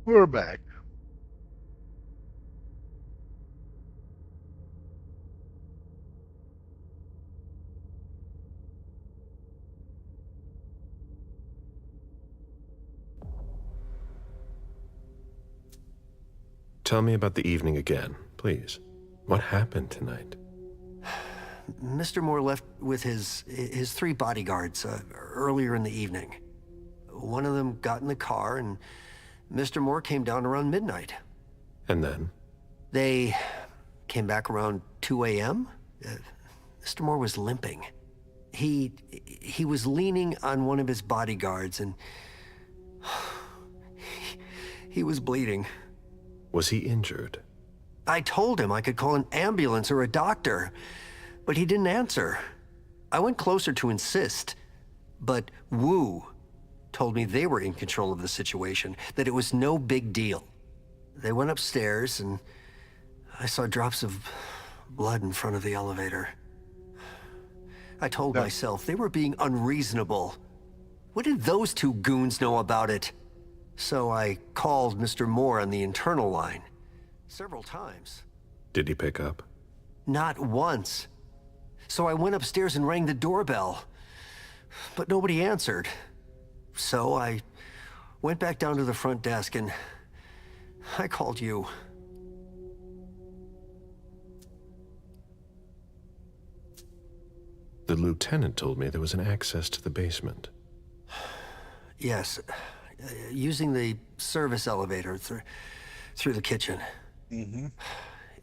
We're back. Tell me about the evening again, please. What happened tonight? Mr. Moore left with his 3 bodyguards earlier in the evening. One of them got in the car, and Mr. Moore came down around midnight. And then? They came back around 2 a.m. Mr. Moore was limping. He was leaning on one of his bodyguards, and he was bleeding. Was he injured? I told him I could call an ambulance or a doctor, but he didn't answer. I went closer to insist, but Wu told me they were in control of the situation, that it was no big deal. They went upstairs, and I saw drops of blood in front of the elevator. I told myself they were being unreasonable. What did those 2 goons know about it? So I called Mr. Moore on the internal line several times. Did he pick up? Not once. So I went upstairs and rang the doorbell, but nobody answered. So I went back down to the front desk and I called you. The lieutenant told me there was an access to the basement. Yes, using the service elevator through the kitchen. Mm-hmm.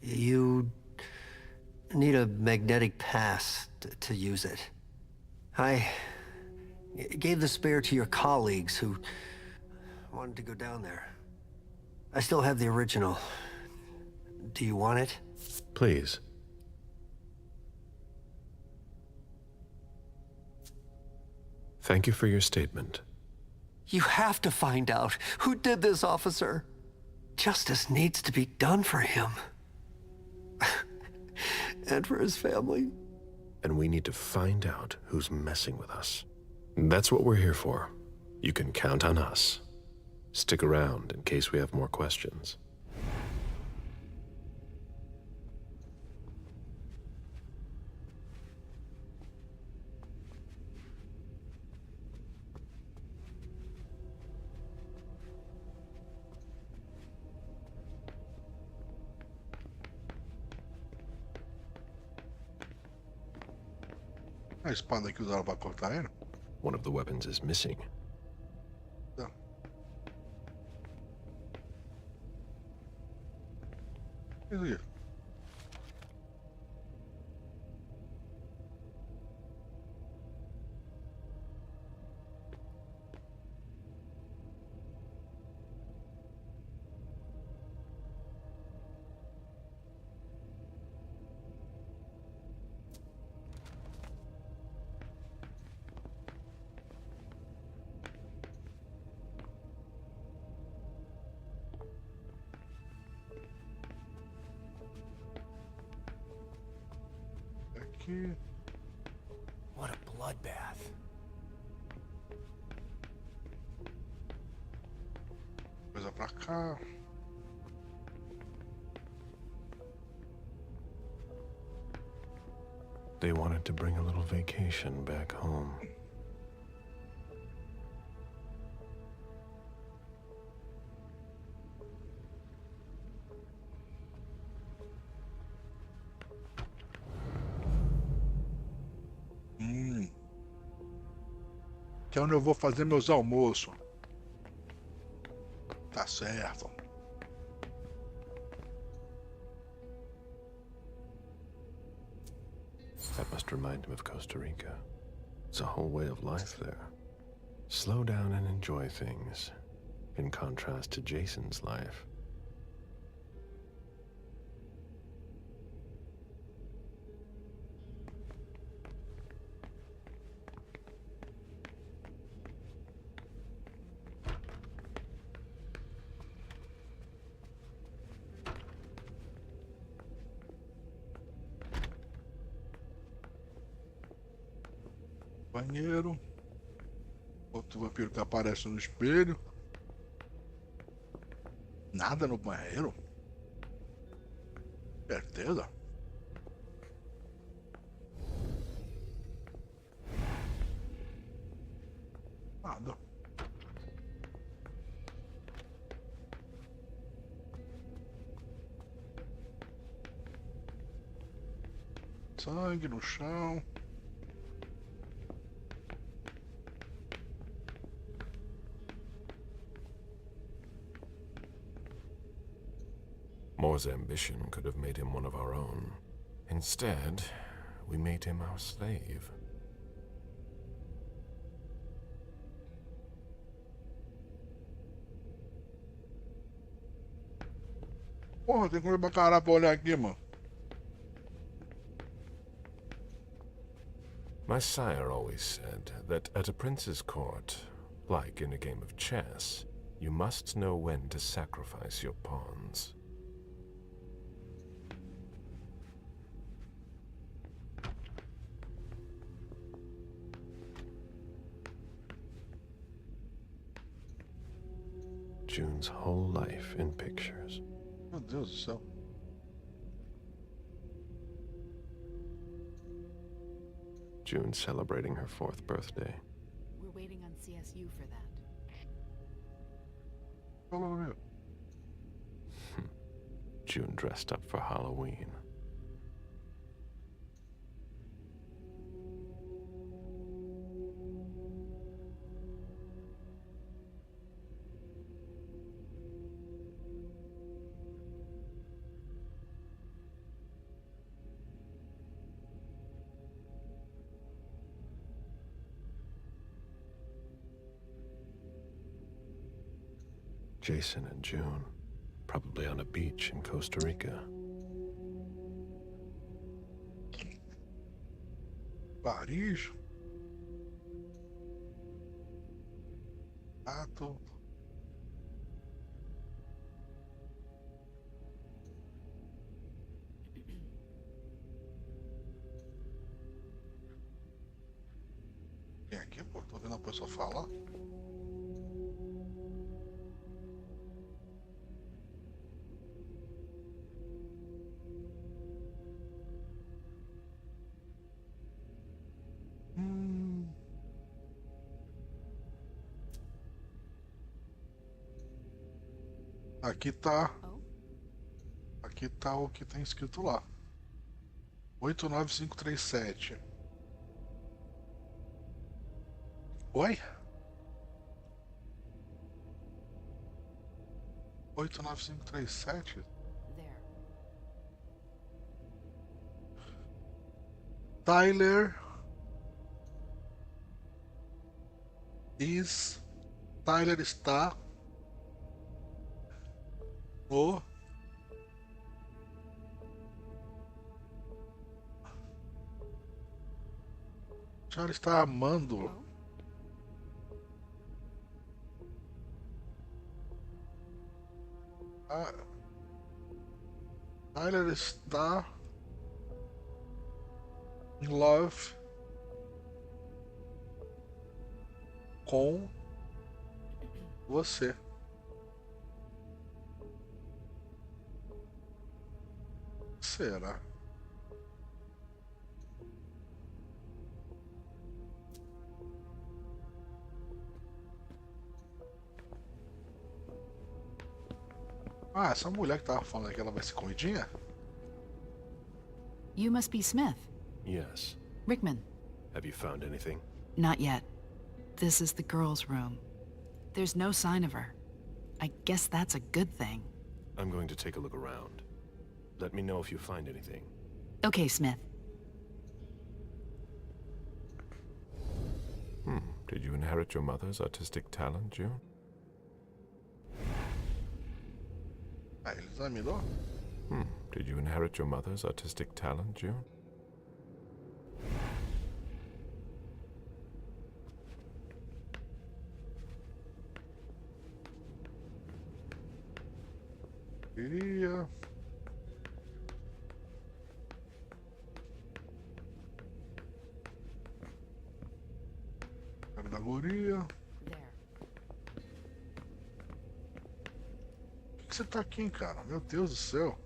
You need a magnetic pass to use it. I gave the spare to your colleagues who wanted to go down there. I still have the original. Do you want it? Please. Thank you for your statement. You have to find out who did this, officer. Justice needs to be done for him. And for his family. And we need to find out who's messing with us. That's what we're here for. You can count on us. Stick around in case we have more questions. A espada que usaram para cortar ele? One of the weapons is missing. Não. Isso aqui. What a bloodbath. Coisa pra cá. They wanted to bring a little vacation back home. Que é onde eu vou fazer meus almoços. Tá certo. That must remind him of Costa Rica. It's a whole way of life there. Slow down and enjoy things, in contrast to Jason's life. Banheiro. Outro vampiro que aparece no espelho. Nada no banheiro? Certeza? Nada. Sangue no chão. Moore's ambition could have made him one of our own. Instead, we made him our slave. Porra, tem que comer pra caralho pra olhar aqui, mano. My sire always said that at a prince's court, like in a game of chess, you must know when to sacrifice your pawns. June's whole life in pictures. Meu Deus do céu. June celebrating her 4th birthday. We're waiting on CSU for that. June dressed up for Halloween. Jason and June, probably on a beach in Costa Rica. Paris. Ato. Vem aqui, pô, tô vendo a pessoa falar. Aqui tá. Aqui tá o que tá escrito lá. 89537. Oi? 89537? Tyler está no Tyler está amando Tyler está in love com você. Será? Ah, essa mulher que tava falando que ela vai ser comidinha? You must be Smith. Yes. Rickman. Have you found anything? Not yet. This is the girls' room. There's no sign of her. I guess that's a good thing. I'm going to take a look around. Let me know if you find anything. Okay, Smith. Did you inherit your mother's artistic talent, June? Ah, ele examinou? Did you inherit your mother's artistic talent, June? Queria. Categoria. O que você tá aqui, cara? Meu Deus do céu.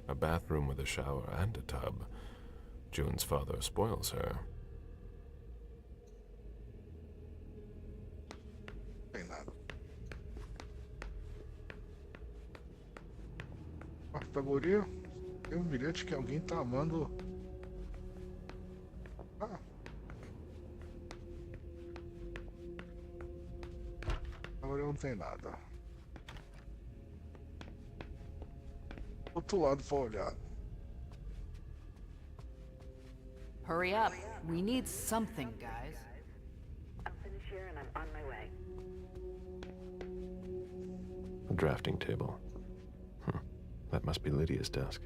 A bathroom with a shower and a tub. June's father spoils her. Não tem nada. Quarta guria. Tem um bilhete que alguém tá amando. Ah. Agora não tem nada. Outro lado pra olhar. Hurry up. We need something, guys. I'll finish here and I'm on my way. A drafting table. That must be Lydia's desk.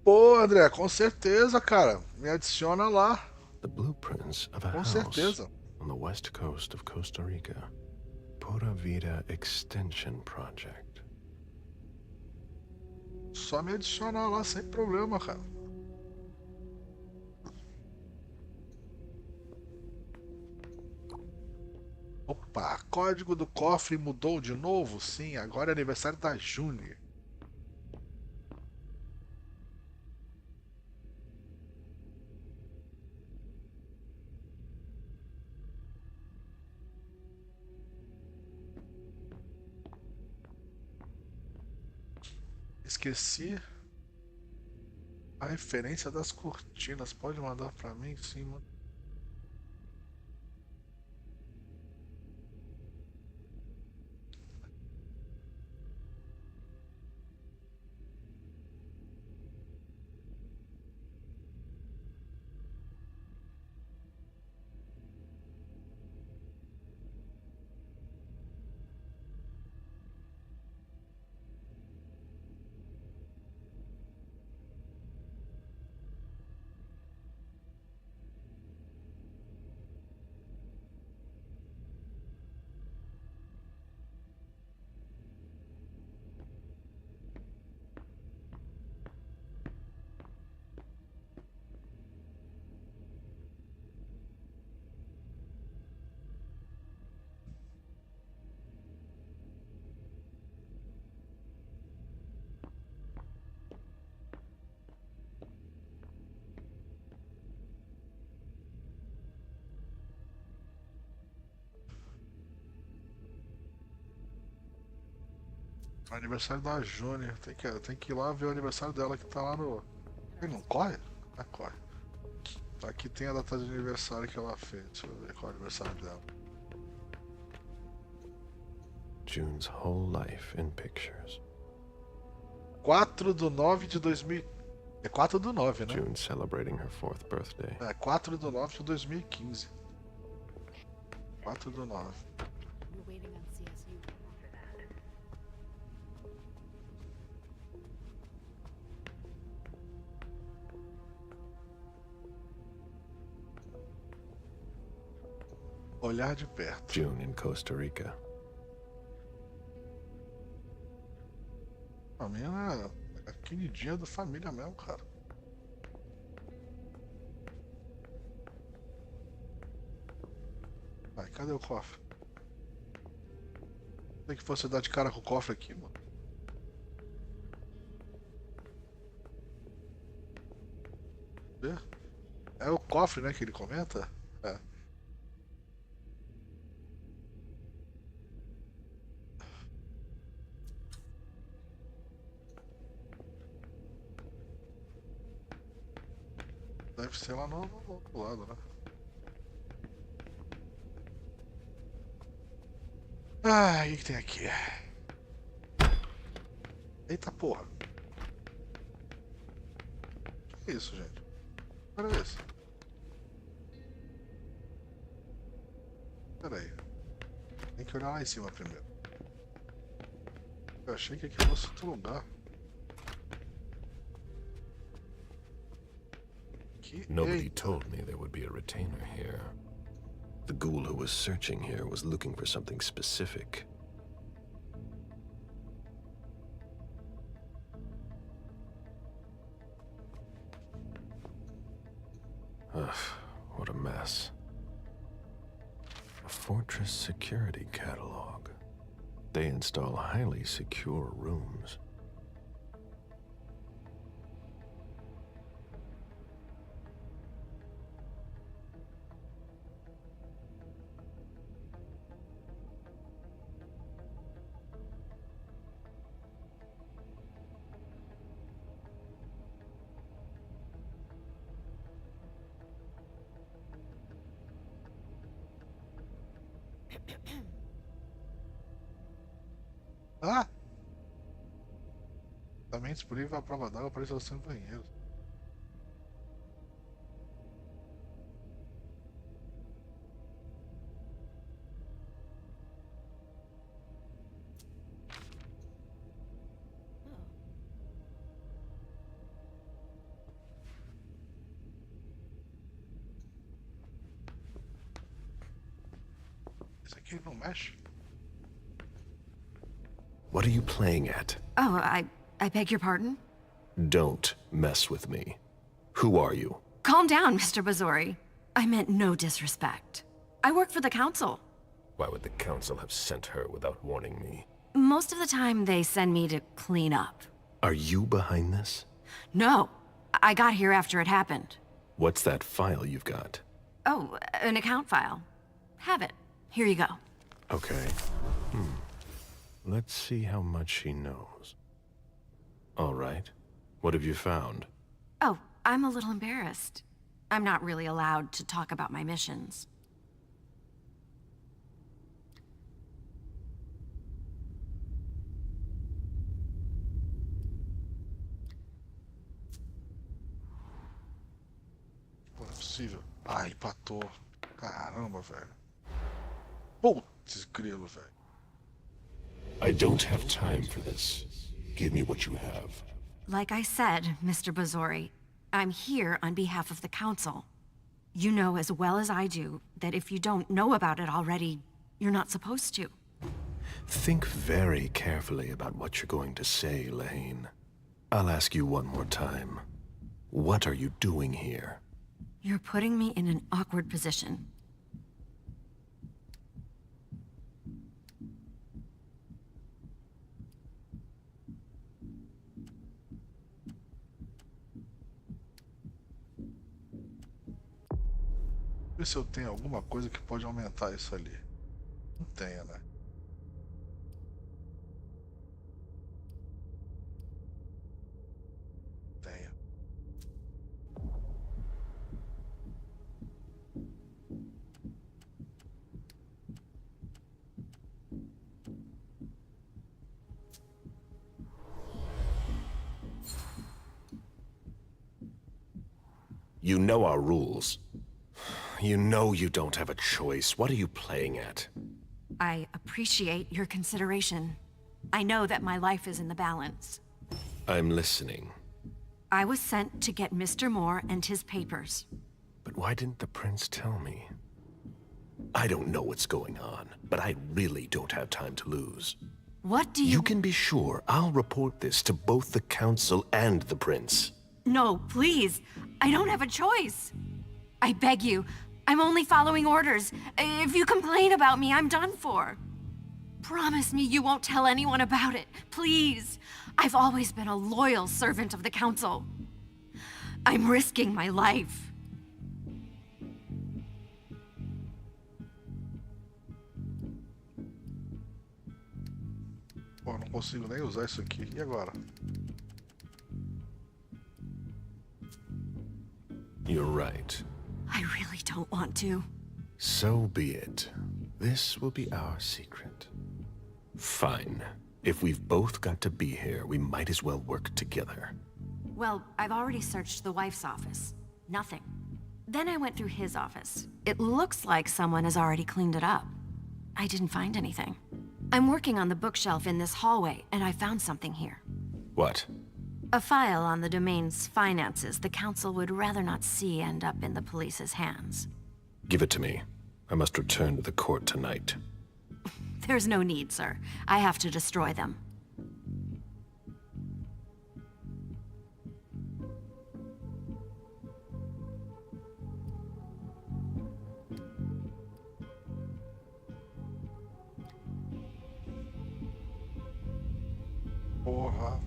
Pô, André, com certeza, cara. Me adiciona lá. The blueprints of a Com house certeza. on the west coast of Costa Rica. Pura Vida Extension Project. Só me adicionar lá sem problema, cara. Opa, código do cofre mudou de novo? Sim, agora é aniversário da June. Esqueci a referência das cortinas. Pode mandar pra mim? Sim, mano. Aniversário da Júnior. Tem que ir lá ver o aniversário dela que tá lá no. Ele não corre? Ah, corre. Aqui tem a data de aniversário que ela fez. Deixa eu ver qual é o aniversário dela. June's whole life in pictures. 4/9 de 2000. É 4/9, né? June celebrating her 4th birthday. É 4/9 de 2015. 4/9. Olhar de perto. June in Costa Rica. A minha é queridinha da família mesmo, cara. Ai, cadê o cofre? Tem que fosse dar de cara com o cofre aqui, mano. É o cofre, né, que ele comenta? É. Deve ser lá no outro lado, né? Ah, o que tem aqui? Eita porra. Que isso, gente? Olha isso. Pera aí. Tem que olhar lá em cima primeiro. Eu achei que aqui fosse outro lugar. Nobody told me there would be a retainer here. The ghoul who was searching here was looking for something specific. Ugh, what a mess. A Fortress Security Catalog. They install highly secure rooms. Ah! Também disponível a prova d'água para instalação em banheiros. Esse aqui não mexe? What are you playing at? Oh, I beg your pardon? Don't mess with me. Who are you? Calm down, Mr. Bazori. I meant no disrespect. I work for the council. Why would the council have sent her without warning me? Most of the time, they send me to clean up. Are you behind this? No, I got here after it happened. What's that file you've got? Oh, an account file. Have it. Here you go. Okay. Let's see how much she knows. All right. What have you found? Oh, I'm a little embarrassed. I'm not really allowed to talk about my missions. Pô, não é possível. Ai, empatou. Caramba, velho. Putz, grilo, velho. I don't have time for this. Give me what you have. Like I said, Mr. Bazori, I'm here on behalf of the council. You know as well as I do that if you don't know about it already, you're not supposed to. Think very carefully about what you're going to say, Lane. I'll ask you one more time. What are you doing here? You're putting me in an awkward position. Ver se eu tenho alguma coisa que pode aumentar isso ali. Não tenho, né? Tenho. You know our rules. You know you don't have a choice. What are you playing at? I appreciate your consideration. I know that my life is in the balance. I'm listening. I was sent to get Mr. Moore and his papers. But why didn't the prince tell me? I don't know what's going on, but I really don't have time to lose. What do you... You can be sure I'll report this to both the council and the prince. No, please. I don't have a choice. I beg you. I'm only following orders. If you complain about me, I'm done for. Promise me you won't tell anyone about it. Please. I've always been a loyal servant of the council. I'm risking my life. Pô, não consigo nem usar isso aqui. E agora? You're right. I really don't want to. So be it. This will be our secret. Fine. If we've both got to be here, we might as well work together. Well, I've already searched the wife's office. Nothing. Then I went through his office. It looks like someone has already cleaned it up. I didn't find anything. I'm working on the bookshelf in this hallway, and I found something here. What? A file on the domain's finances the council would rather not see end up in the police's hands. Give it to me. I must return to the court tonight. There's no need, sir. I have to destroy them. provável.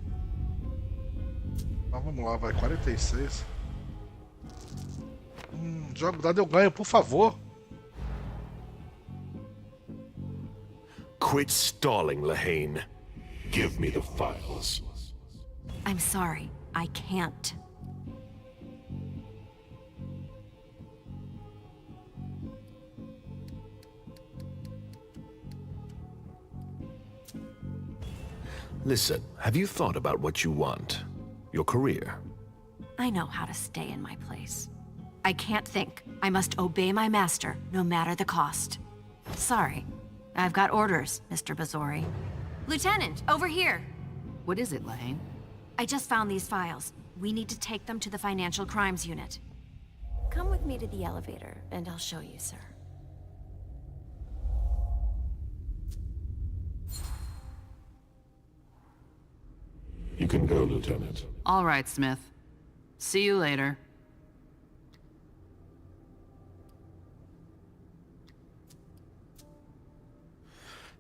Mas vamos lá, vai. 46. Jogo dado eu ganho, por favor. Quit stalling, Lehane. Give me the files. I'm sorry, I can't. Listen, have you thought about what you want? Your career? I know how to stay in my place. I can't think. I must obey my master, no matter the cost. Sorry. I've got orders, Mr. Bazori. Lieutenant, over here! What is it, Lehane? I just found these files. We need to take them to the Financial Crimes Unit. Come with me to the elevator, and I'll show you, sir. You can go, Lieutenant. All right, Smith. See you later.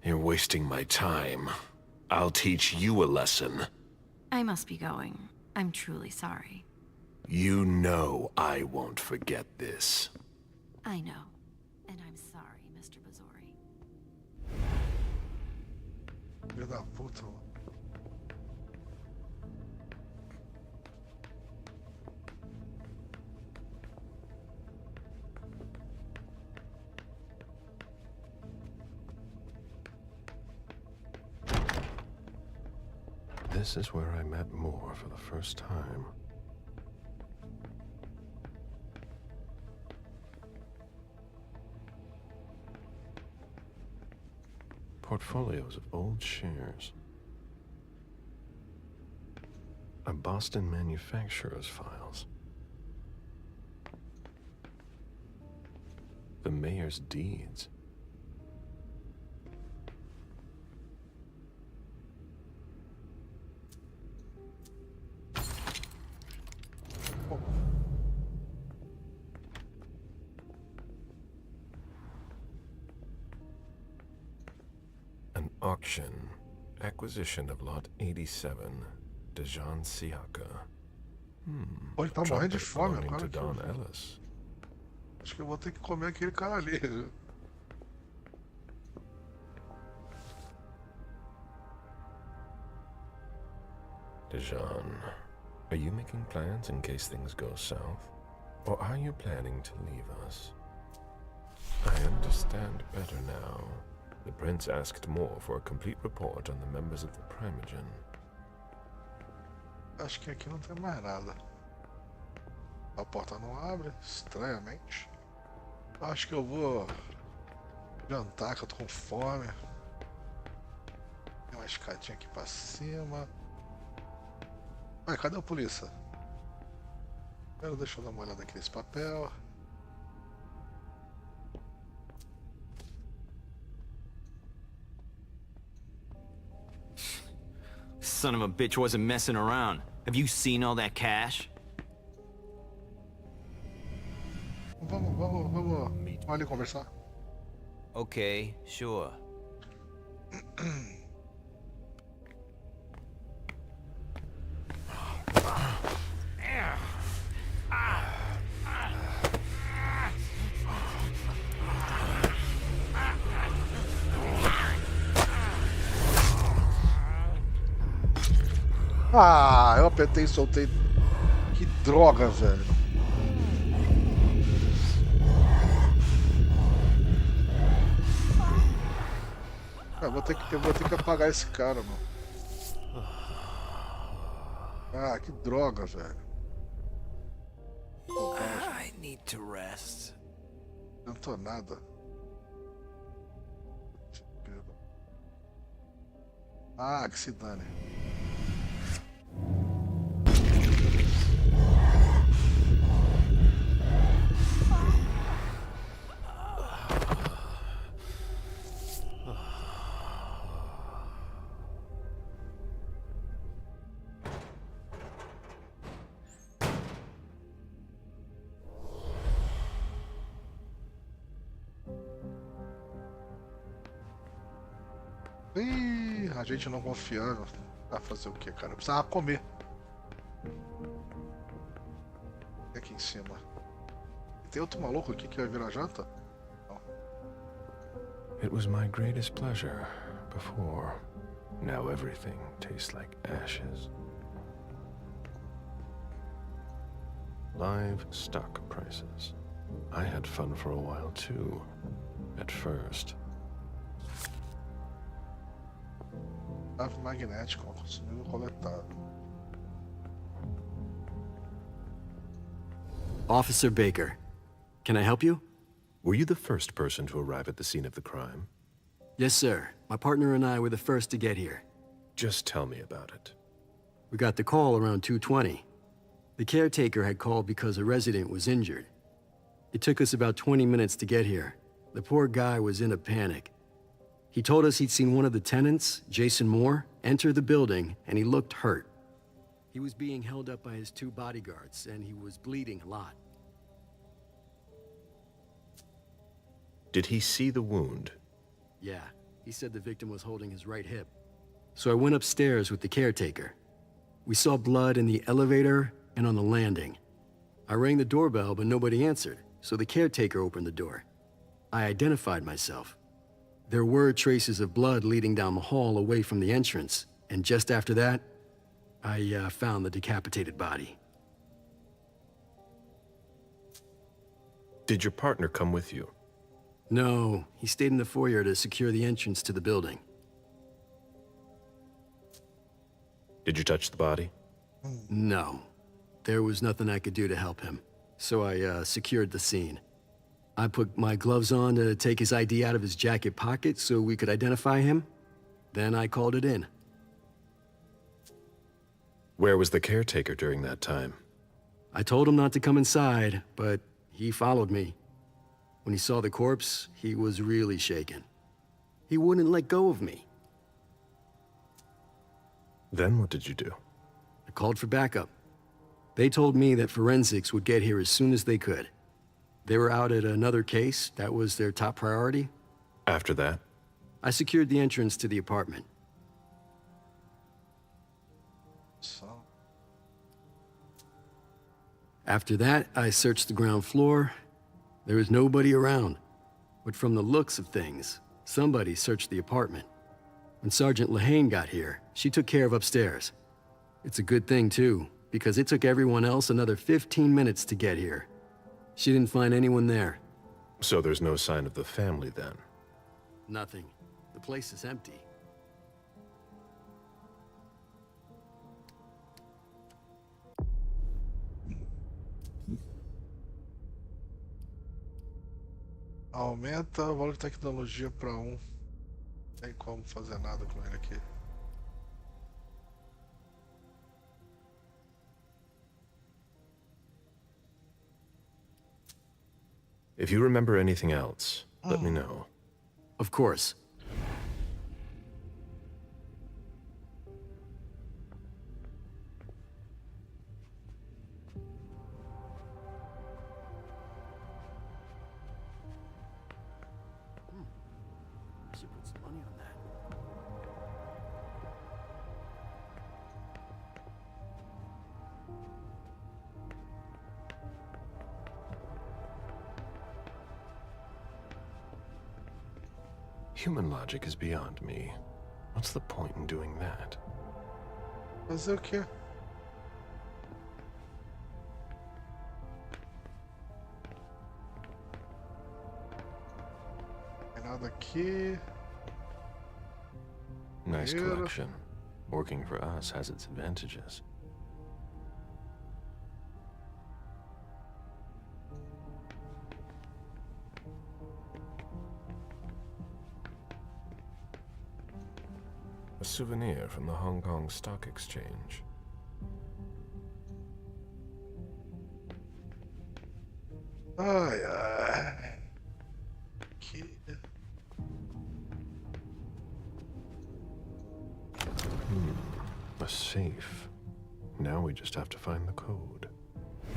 You're wasting my time. I'll teach you a lesson. I must be going. I'm truly sorry. You know I won't forget this. I know. And I'm sorry, Mr. Bazori. Filho da puta, mano. This is where I met Moore for the first time. Portfolios of old shares. A Boston manufacturer's files. The mayor's deeds. An auction. Acquisition of lot 87. Dejan Siaka. Pô, ele tá morrendo de fome Belonging agora. to Don Ellis. Acho que eu vou ter que comer aquele cara ali. Dejan, are you making plans in case things go south? Or are you planning to leave us? I understand better now. The prince asked Moore for a complete report on the members of the Primogen. Acho que aqui não tem mais nada. A porta não abre, estranhamente. Acho que eu vou jantar, que eu tô com fome. Tem uma escadinha aqui pra cima. Ué, cadê a polícia? Primeiro deixa eu dar uma olhada aqui nesse papel. Son of a bitch wasn't messing around. Have you seen all that cash? Vamos ali conversar. Okay, sure. Ah, eu apertei e soltei. Que droga, velho. Eu vou ter que apagar esse cara, mano. Ah, que droga, velho. I need to rest. Não tô nada. Ah, que se dane. Ih, a gente não confiável. Ah, fazer o que, cara? Eu precisava comer. Aqui em cima. Tem outro maluco aqui que vai virar janta? Não. It was my greatest pleasure before. Now everything tastes like ashes. Live stock prices. I had fun for a while too, at first. Ave magnética, consumível coletado. Officer Baker, can I help you? Were you the first person to arrive at the scene of the crime? Yes, sir. My partner and I were the first to get here. Just tell me about it. We got the call around 2:20. The caretaker had called because a resident was injured. It took us about 20 minutes to get here. The poor guy was in a panic. He told us he'd seen one of the tenants, Jason Moore, enter the building, and he looked hurt. He was being held up by his 2 bodyguards, and he was bleeding a lot. Did he see the wound? Yeah, he said the victim was holding his right hip. So I went upstairs with the caretaker. We saw blood in the elevator and on the landing. I rang the doorbell, but nobody answered, so the caretaker opened the door. I identified myself. There were traces of blood leading down the hall away from the entrance, and just after that, I found the decapitated body. Did your partner come with you? No, he stayed in the foyer to secure the entrance to the building. Did you touch the body? No. There was nothing I could do to help him, so I secured the scene. I put my gloves on to take his ID out of his jacket pocket so we could identify him. Then I called it in. Where was the caretaker during that time? I told him not to come inside, but he followed me. When he saw the corpse, he was really shaken. He wouldn't let go of me. Then what did you do? I called for backup. They told me that forensics would get here as soon as they could. They were out at another case. That was their top priority. After that? I secured the entrance to the apartment. So. After that, I searched the ground floor. There was nobody around. But from the looks of things, somebody searched the apartment. When Sergeant Lehane got here, she took care of upstairs. It's a good thing, too, because it took everyone else another 15 minutes to get here. She didn't find anyone there. So there's no sign of the family then? Nothing. The place is empty. Aumenta o valor de tecnologia para 1. Não tem como fazer nada com ele aqui. If you remember anything else, let me know. Of course. I should put some money on that. Human logic is beyond me. What's the point in doing that? Fazer o quê? Tem nada aqui. Nice Here. collection. Working for us has its advantages. A souvenir from the Hong Kong Stock Exchange. Ai, ai. Aqui. A safe. Now we just have to find the code.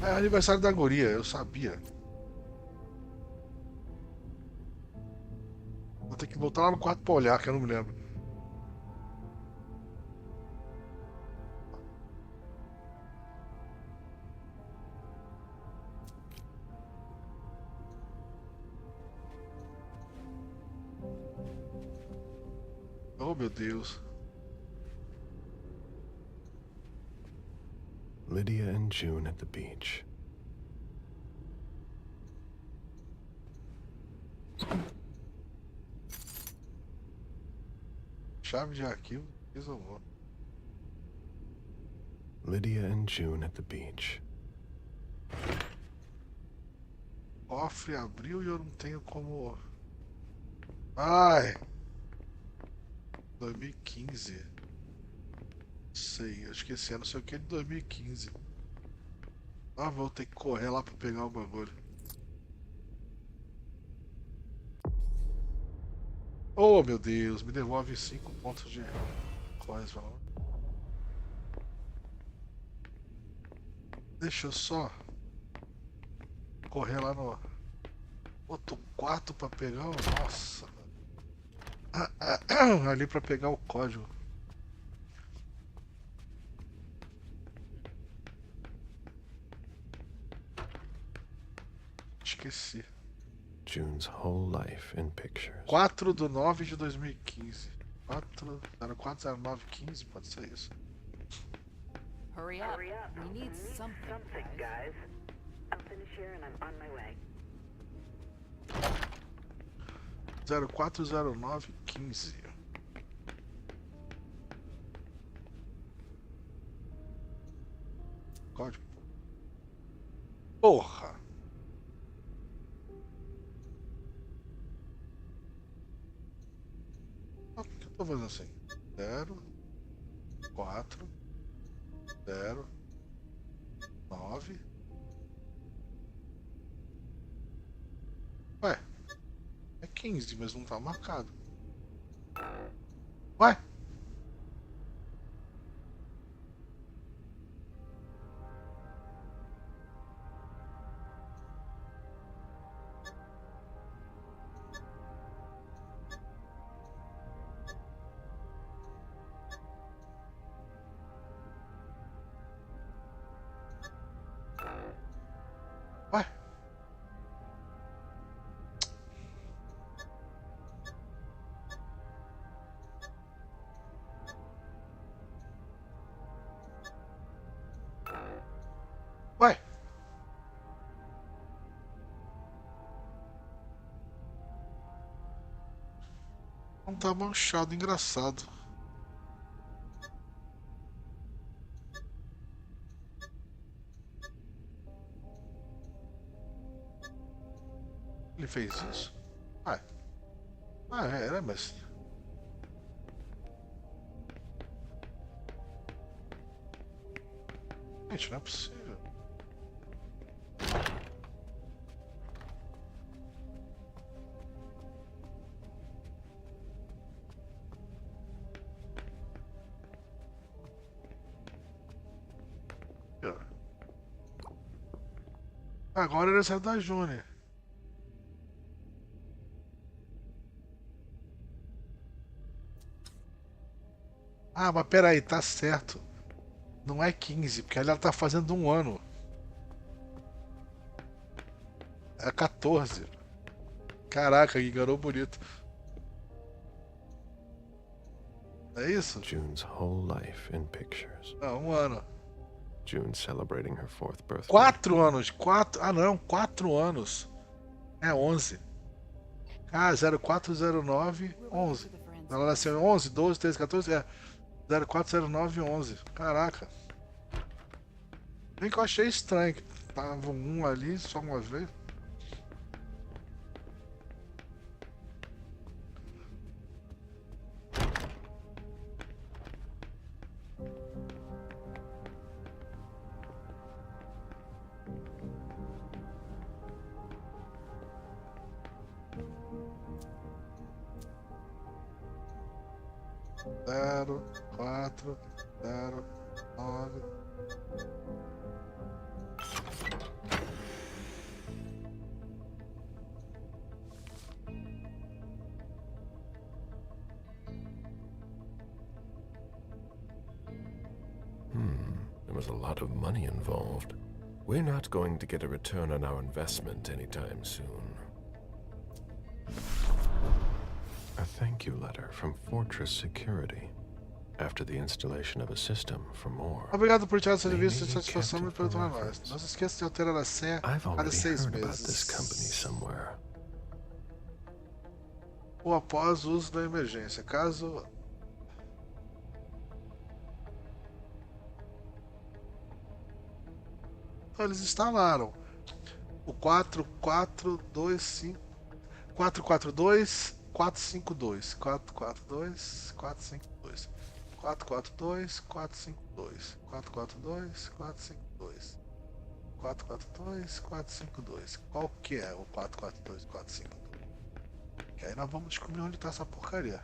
É aniversário da guria, eu sabia. Vou ter que voltar lá no quarto pra olhar, que eu não me lembro. Oh, meu Deus. Lydia and June at the beach. Chave de arquivo isolou. Lydia and June at the beach. Cofre abriu e eu não tenho como... Ai! 2015. Sei, acho que esse ano sei o que é de 2015. Ah, vou ter que correr lá pra pegar o bagulho. Oh, meu Deus, me devolve 5 pontos de coisa. Deixa eu só correr lá no outro quarto pra pegar o... Nossa, ali pra pegar o código. Esqueci. June's whole life in pictures. 4/9/2015. 04/09/15, pode ser isso. Hurry up. We need something, guys. I'll finish here and I'm on my way. 04/09/15. Código. Porra! Por que eu tô fazendo assim? 0 4 0 9. Ué, é 15, mas não tá marcado. Ué? Ué? Não tá manchado, engraçado. Ele fez isso? Era, mas... Gente, não é possível. Agora ele saiu da Júnior. Ah, mas peraí, tá certo. Não é 15, porque ela tá fazendo um ano. É 14. Caraca, que garoto bonito. É isso? June's whole life in pictures. Não, um ano. June celebrating her 4th birthday. 4 anos. 4. Ah, não, 4 anos. É 11. Ah, 0409 11. Ela nasceu em 11, 12, 13, 14. É 0409 11. Caraca. Bem que eu achei estranho que tava um ali só uma vez. Zero, 4, 0, 9. There was a lot of money involved. We're not going to get a return on our investment anytime soon. A thank you letter from Fortress Security. After the installation of a system for more. Obrigado por tirar o serviço de satisfação e por tomar mais. Não se esqueça de alterar a senha cada 6 meses. Ou após o uso da emergência. Caso... Então, eles instalaram o 442 442 452 442 452 442 452 442 452 442 452. Qual que é o 442 452? Que aí nós vamos descobrir onde está essa porcaria.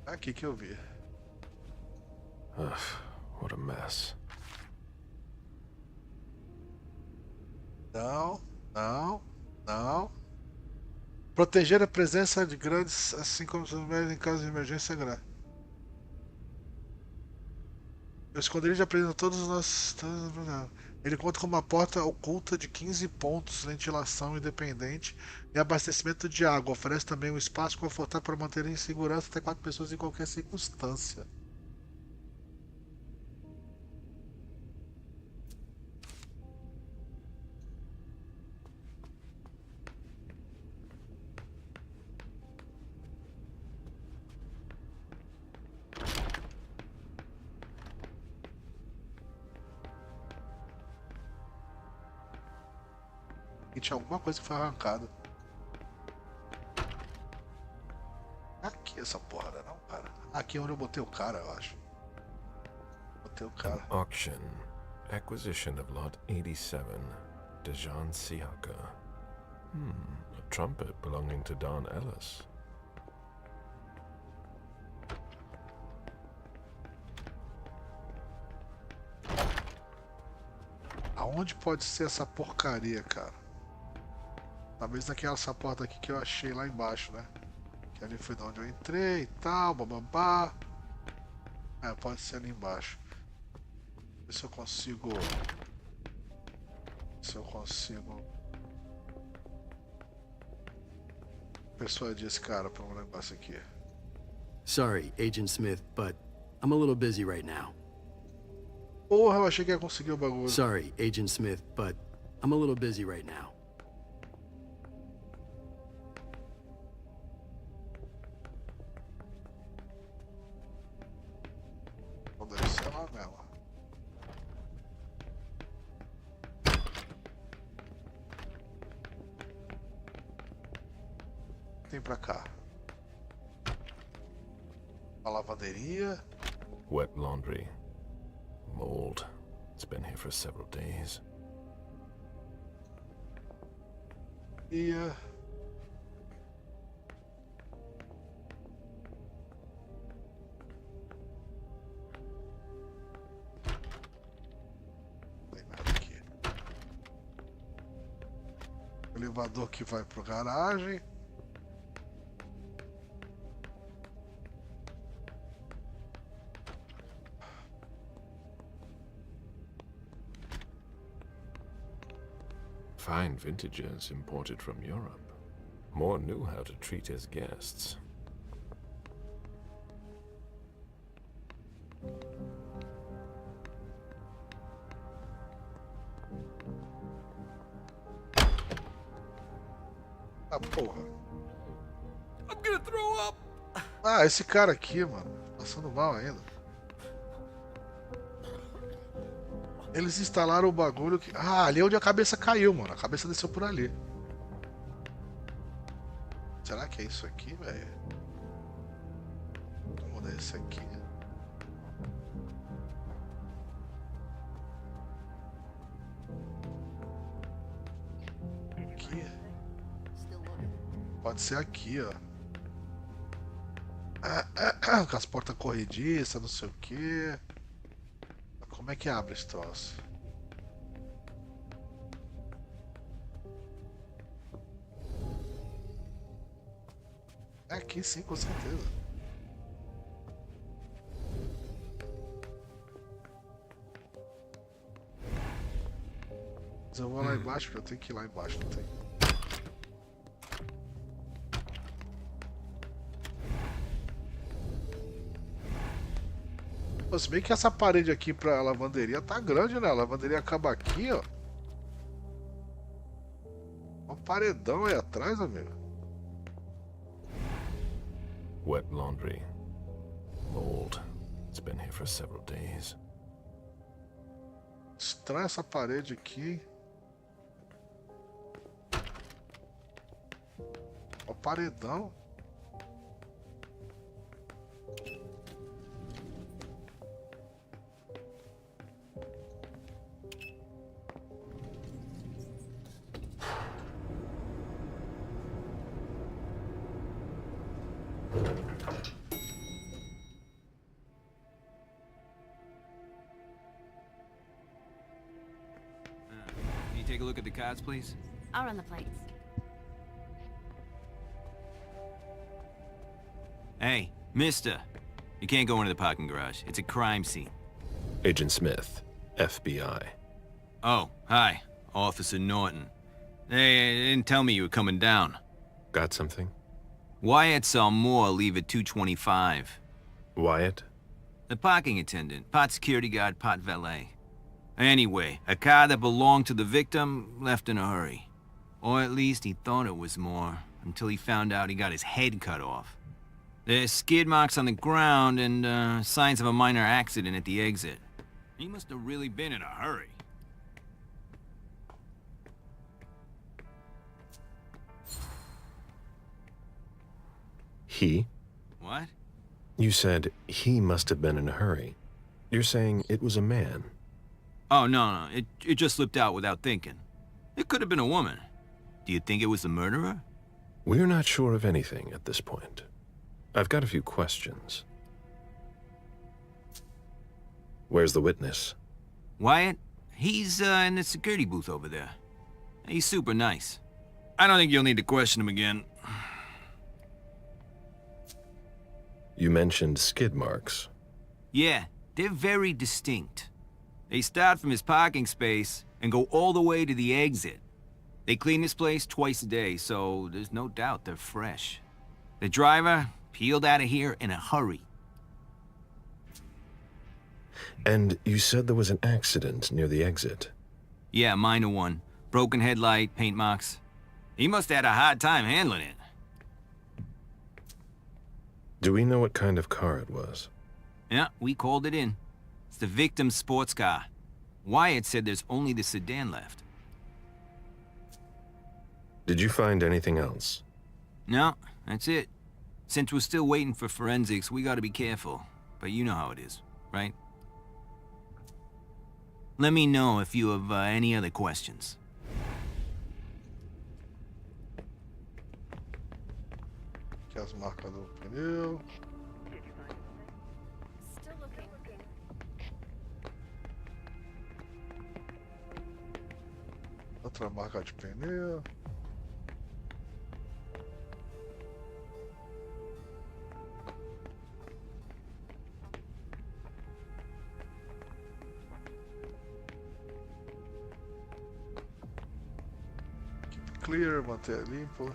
Aqui que eu vi. What a mess. Não. Proteger a presença de grandes, assim como os médicos em caso de emergência grave. O esconderijo apresenta todos os nossos... Ele conta com uma porta oculta de 15 pontos, ventilação independente e abastecimento de água. Oferece também um espaço confortável para manter em segurança até 4 pessoas em qualquer circunstância. E tinha alguma coisa que foi arrancada. Aqui essa porra, não, cara. Aqui é onde eu botei o cara, eu acho. Botei o cara. Auction. Acquisition of Lot 87. Dejan Siaka. A trumpet belonging to Don Ellis. Aonde pode ser essa porcaria, cara? Talvez naquela essa porta aqui que eu achei lá embaixo, né? Que ali foi de onde eu entrei e tal, bababá. Pode ser ali embaixo. Ver se eu consigo... persuadir esse cara pra um negócio aqui. Sorry, Agent Smith, but I'm a little busy right now. Porra, eu achei que ia conseguir o bagulho. Sorry, Agent Smith, but I'm a little busy right now. Deve ser lá nela. Tem pra cá. A lavanderia. Wet laundry. Mold. It's been here for several days. Elevador que vai pro garagem. Fine vintages imported from Europe. Moore knew how to treat his guests. Ah, porra. I'm gonna throw up. Ah, esse cara aqui, mano. Passando mal ainda. Eles instalaram o bagulho que... Ah, ali é onde a cabeça caiu, mano. A cabeça desceu por ali. Será que é isso aqui, velho? Vou mudar esse aqui. Aqui. Pode ser aqui, ó. Com as portas corrediças, não sei o que. Como é que abre esse troço? É aqui sim, com certeza. Mas eu vou lá embaixo, porque eu tenho que ir lá embaixo, não tem? Pô, se bem que essa parede aqui pra lavanderia tá grande, né? A lavanderia acaba aqui, ó. Um paredão aí atrás, amigo. Wet laundry. Mold. It's been here for several days. Estranha essa parede aqui. Ó, o paredão. Can you take a look at the cards, please? I'll run the plates. Hey, mister. You can't go into the parking garage. It's a crime scene. Agent Smith, FBI. Oh, hi. Officer Norton. They didn't tell me you were coming down. Got something? Wyatt saw Moore leave at 2:25. Wyatt? The parking attendant, part security guard, part valet. Anyway, a car that belonged to the victim left in a hurry. Or at least he thought it was Moore, until he found out he got his head cut off. There's skid marks on the ground and signs of a minor accident at the exit. He must have really been in a hurry. He? What? You said he must have been in a hurry. You're saying it was a man. Oh, no, it just slipped out without thinking. It could have been a woman. Do you think it was the murderer? We're not sure of anything at this point. I've got a few questions. Where's the witness? Wyatt? He's in the security booth over there. He's super nice. I don't think you'll need to question him again. You mentioned skid marks. Yeah, they're very distinct. They start from his parking space and go all the way to the exit. They clean this place twice a day, so there's no doubt they're fresh. The driver peeled out of here in a hurry. And you said there was an accident near the exit. Yeah, a minor one. Broken headlight, paint marks. He must have had a hard time handling it. Do we know what kind of car it was? Yeah, we called it in. It's the victim's sports car. Wyatt said there's only the sedan left. Did you find anything else? No, that's it. Since we're still waiting for forensics, we gotta be careful. But you know how it is, right? Let me know if you have any other questions. Aqui as marcas do pneu. Still looking. Outra marca de pneu. Keep clear, manter limpo.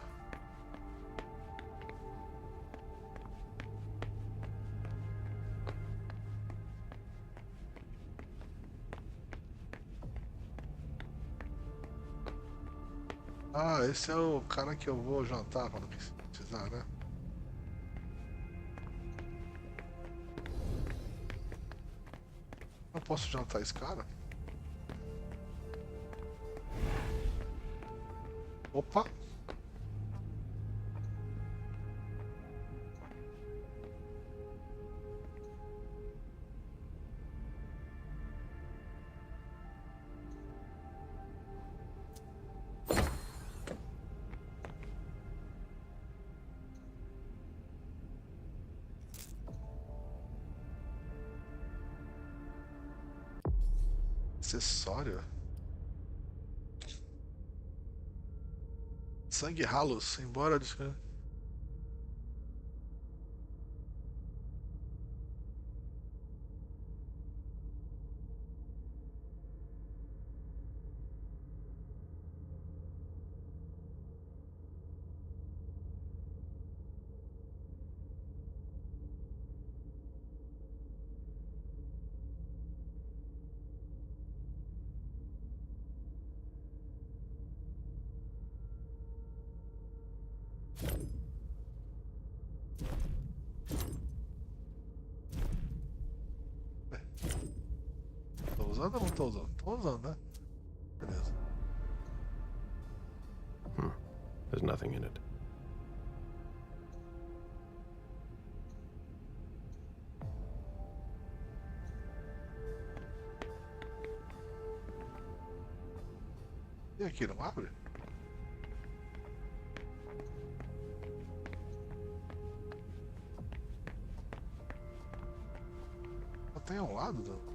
Ah, esse é o cara que eu vou jantar quando precisar, né? Não posso jantar esse cara? Opa! Acessório? Sangue ralos, embora usando ou não tô usando? Tô usando, né? Beleza. There's nothing in it. E aqui, não abre? Só tem um lado, não?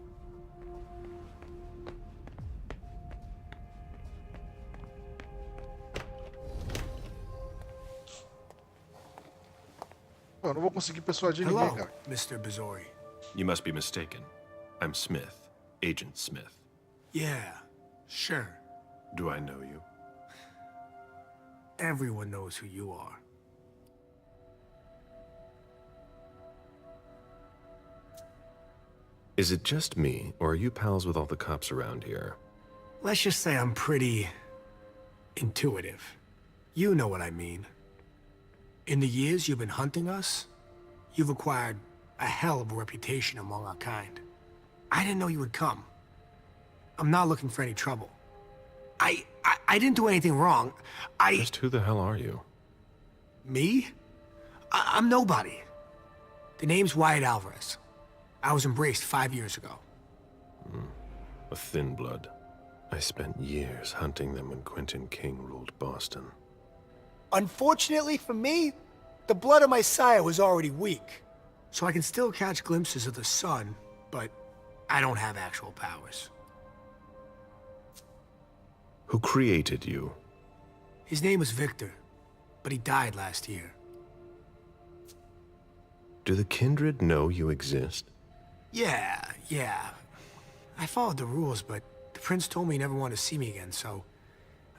Eu não vou conseguir persuadir ninguém, Hello, cara. Mr. Bizori. You must be mistaken. I'm Smith, Agent Smith. Yeah, sure. Do I know you? Everyone knows who you are. Is it just me, or are you pals with all the cops around here? Let's just say I'm pretty intuitive. You know what I mean. In the years you've been hunting us, you've acquired a hell of a reputation among our kind. I didn't know you would come. I'm not looking for any trouble. I didn't do anything wrong. Just who the hell are you? Me? I'm nobody. The name's Wyatt Alvarez. I was embraced 5 years ago. A thin blood. I spent years hunting them when Quentin King ruled Boston. Unfortunately for me, the blood of my sire was already weak. So I can still catch glimpses of the sun, but I don't have actual powers. Who created you? His name was Victor, but he died last year. Do the kindred know you exist? Yeah. I followed the rules, but the prince told me he never wanted to see me again, so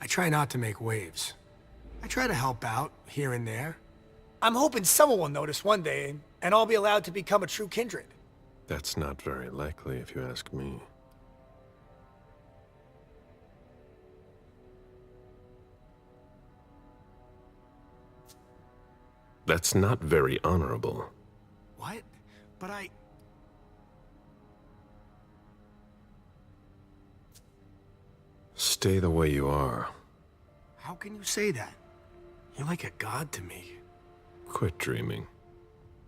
I try not to make waves. I try to help out, here and there. I'm hoping someone will notice one day, and I'll be allowed to become a true kindred. That's not very likely, if you ask me. That's not very honorable. What? But Stay the way you are. How can you say that? You're like a god to me. Quit dreaming.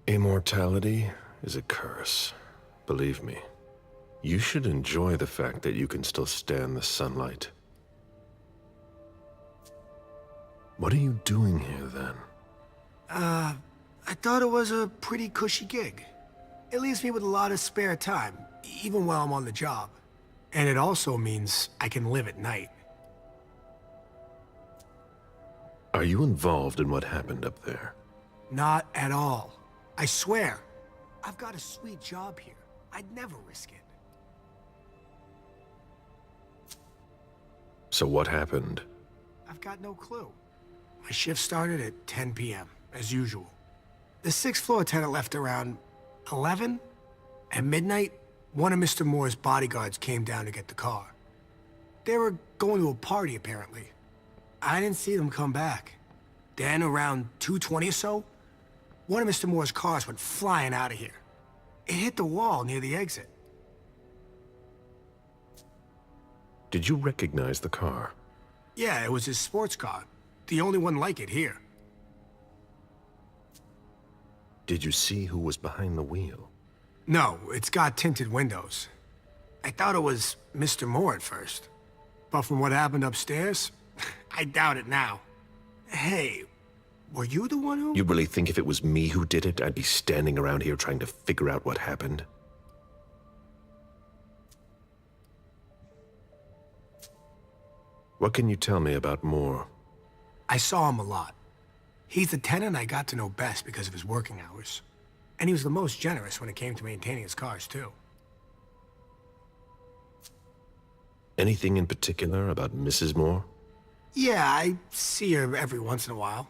Immortality is a curse. Believe me. You should enjoy the fact that you can still stand the sunlight. What are you doing here, then? I thought it was a pretty cushy gig. It leaves me with a lot of spare time, even while I'm on the job. And it also means I can live at night. Are you involved in what happened up there? Not at all. I swear. I've got a sweet job here. I'd never risk it. So what happened? I've got no clue. My shift started at 10 p.m., as usual. The sixth floor tenant left around 11. At midnight, one of Mr. Moore's bodyguards came down to get the car. They were going to a party, apparently. I didn't see them come back. Then, around 2:20 or so, one of Mr. Moore's cars went flying out of here. It hit the wall near the exit. Did you recognize the car? Yeah, it was his sports car. The only one like it here. Did you see who was behind the wheel? No, it's got tinted windows. I thought it was Mr. Moore at first. But from what happened upstairs, I doubt it now. Hey, were you the one who... You really think if it was me who did it, I'd be standing around here trying to figure out what happened? What can you tell me about Moore? I saw him a lot. He's the tenant I got to know best because of his working hours. And he was the most generous when it came to maintaining his cars, too. Anything in particular about Mrs. Moore? Yeah, I see her every once in a while.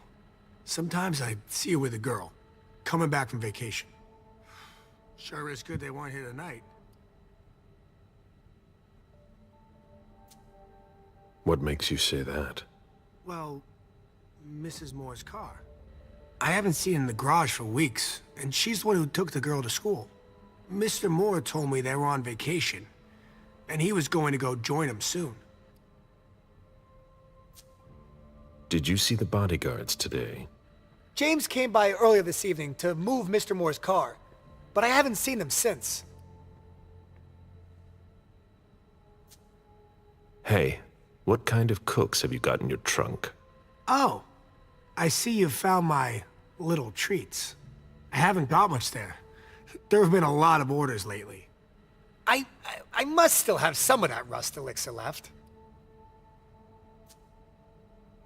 Sometimes I see her with a girl, coming back from vacation. Sure is good they weren't here tonight. What makes you say that? Well, Mrs. Moore's car. I haven't seen her in the garage for weeks, and she's the one who took the girl to school. Mr. Moore told me they were on vacation, and he was going to go join him soon. Did you see the bodyguards today? James came by earlier this evening to move Mr. Moore's car, but I haven't seen them since. Hey, what kind of cooks have you got in your trunk? Oh, I see you've found my little treats. I haven't got much there. There have been a lot of orders lately. I must still have some of that rust elixir left.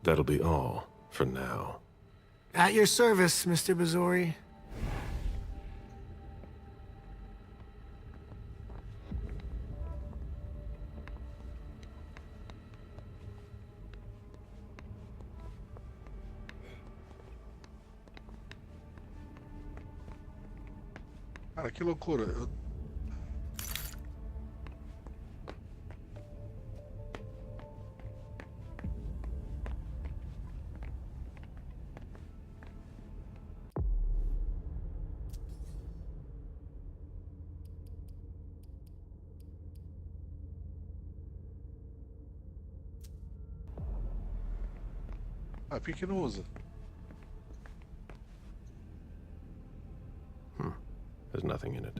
That'll be all for now. At your service, Mr. Bazori. Cara, que loucura. Ah, por que não usa? There's nothing in it.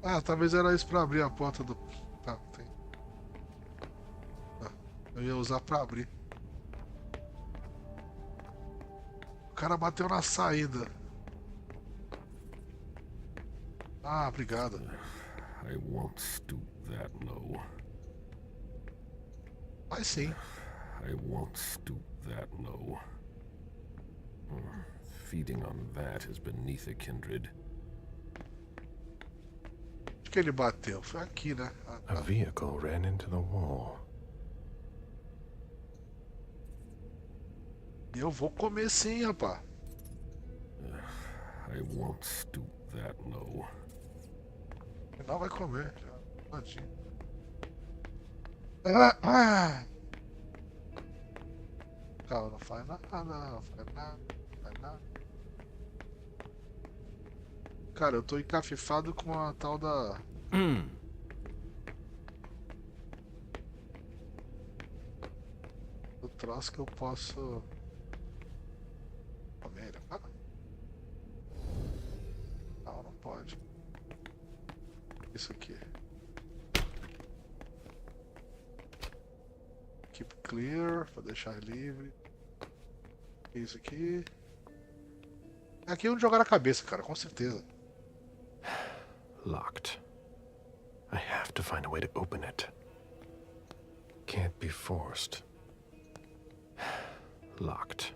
Ah, talvez era isso pra abrir a porta do... Tá, tem. Ah, eu ia usar pra abrir. O cara bateu na saída. Ah, obrigado. I won't stoop that low. Vai sim. I won't stoop that low. Feeding on that is beneath a kindred. Onde que ele bateu? Foi aqui, né? Ah, tá. A vehicle ran into the wall. Eu vou comer sim, rapaz. I won't stoop that low. Não vai comer. Já. Tadinho. Calma, não faz nada, não faz nada, não faz nada. Cara, eu tô encafifado com a tal da... O troço que eu posso... comer. Não, não pode. Isso aqui. Keep clear, pra deixar livre. Isso aqui. Aqui é onde jogar a cabeça, cara, com certeza. Locked. I have to find a way to open it. Can't be forced. Locked.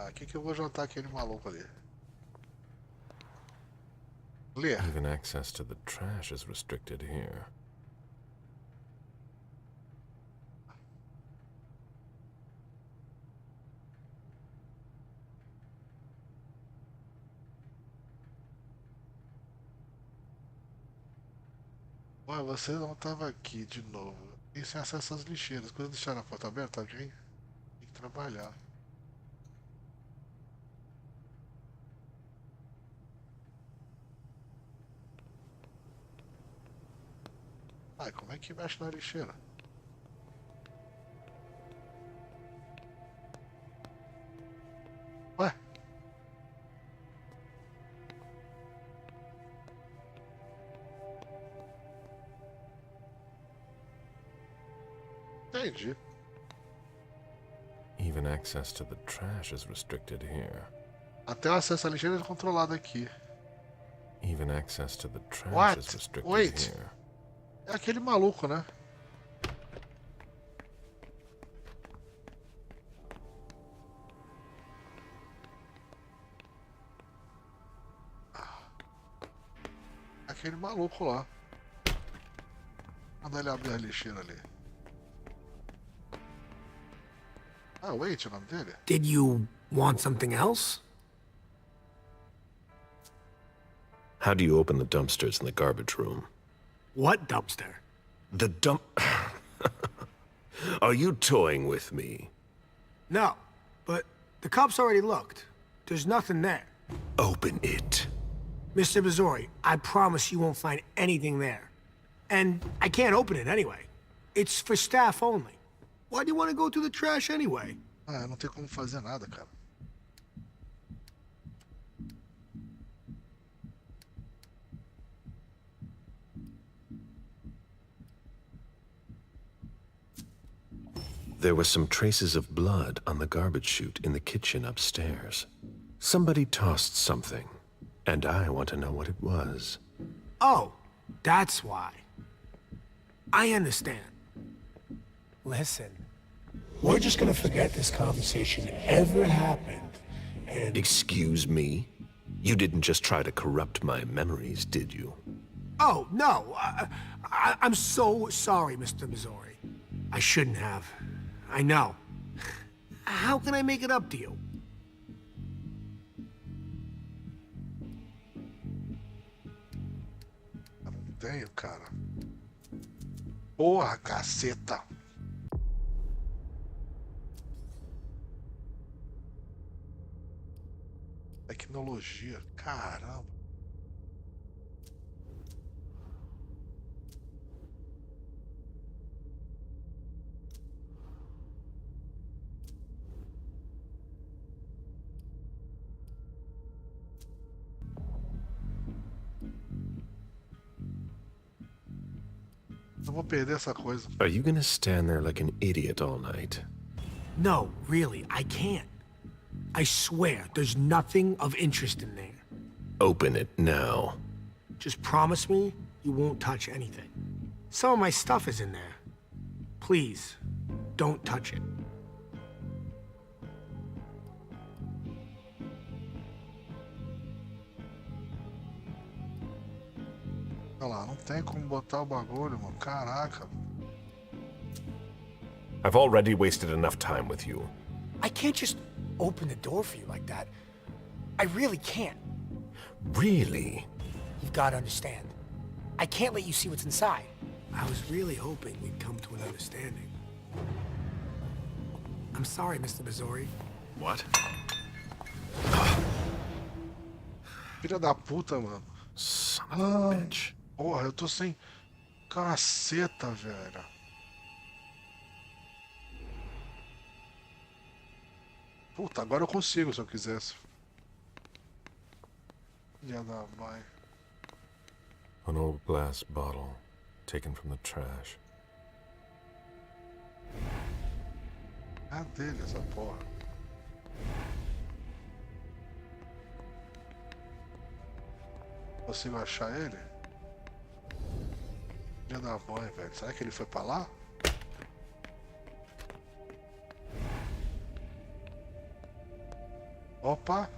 Aqui que eu vou jantar aquele maluco ali. Lê. Even access to the trash is restricted here. Ué, você não tava aqui de novo. E sem acesso às lixeiras. Coisa deixaram a porta aberta, alguém? Tem que trabalhar. Ai, como é que mexe na lixeira? Ué? Entendi. Even access to the trash is restricted here. Até o acesso à lixeira é controlado aqui. Even access to the trash What? is restricted Wait. here. É aquele maluco, né? Aquele maluco lá. Manda ele abrir a lixeira ali. Ah, wait, o nome dele? Did you want something else? How do you open the dumpsters in the garbage room? What dumpster? The dump... Are you toying with me? No, but the cops already looked. There's nothing there. Open it. Mr. Missouri, I promise you won't find anything there. And I can't open it anyway. It's for staff only. Why do you want to go through the trash anyway? Ah, não tem como fazer nada, cara. There were some traces of blood on the garbage chute in the kitchen upstairs. Somebody tossed something, and I want to know what it was. Oh, that's why. I understand. Listen, we're just gonna forget this conversation ever happened, and... Excuse me? You didn't just try to corrupt my memories, did you? Oh, no. I'm so sorry, Mr. Missouri. I shouldn't have. I know. How can I make it up to you? Eu não tenho, cara. Porra, caceta. Tecnologia, caramba. Eu vou perder essa coisa. Are you gonna stand there like an idiot all night? No, really, I can't. I swear, there's nothing of interest in there. Open it now. Just promise me you won't touch anything. Some of my stuff is in there. Please, don't touch it. Olha lá, não tem como botar o bagulho, mano. Caraca. I've already wasted enough time with you. I can't just open the door for you like that. I really can't. Really? You've got to understand. I can't let you see what's inside. I was really hoping we'd come to an understanding. I'm sorry, Mr. Missouri. What? Filha da puta, mano. Son of a bitch. Porra, eu tô sem caceta, velho. Puta, agora eu consigo se eu quisesse. Filha da mãe. An old glass bottle taken from the trash. É dele essa porra. Consigo achar ele? Filha da mãe, velho. Será que ele foi pra lá? Opa!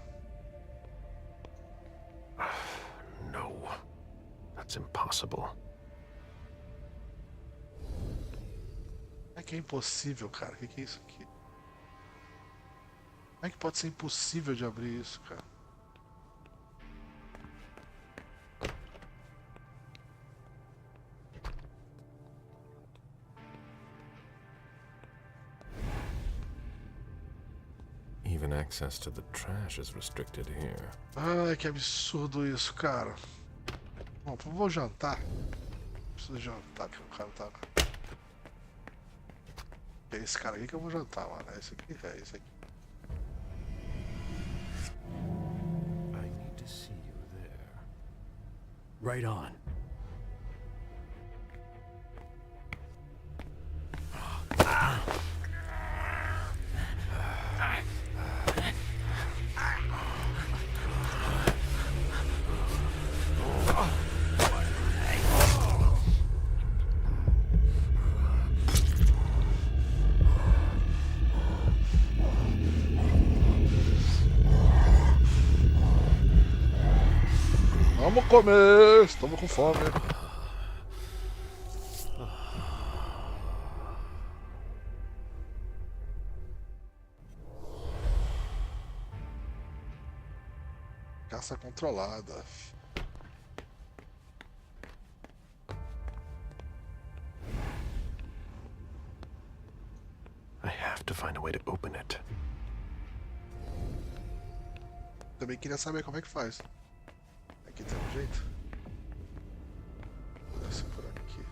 No. That's impossible. É que é impossível, cara. O que é isso aqui? Como é que pode ser impossível de abrir isso, cara? Even access to the trash is restricted here. Ai, que absurdo isso, cara. Bom, vou jantar. Preciso jantar, que o cara tá... É esse cara aqui que eu vou jantar, mano. É esse aqui? É esse aqui. I need to see you there. Right on. Vamos comer! Estamos com fome. Caça controlada. I have to find a way to open it. Também queria saber como é que faz. Aqui tem um jeito. Vou descer por aqui.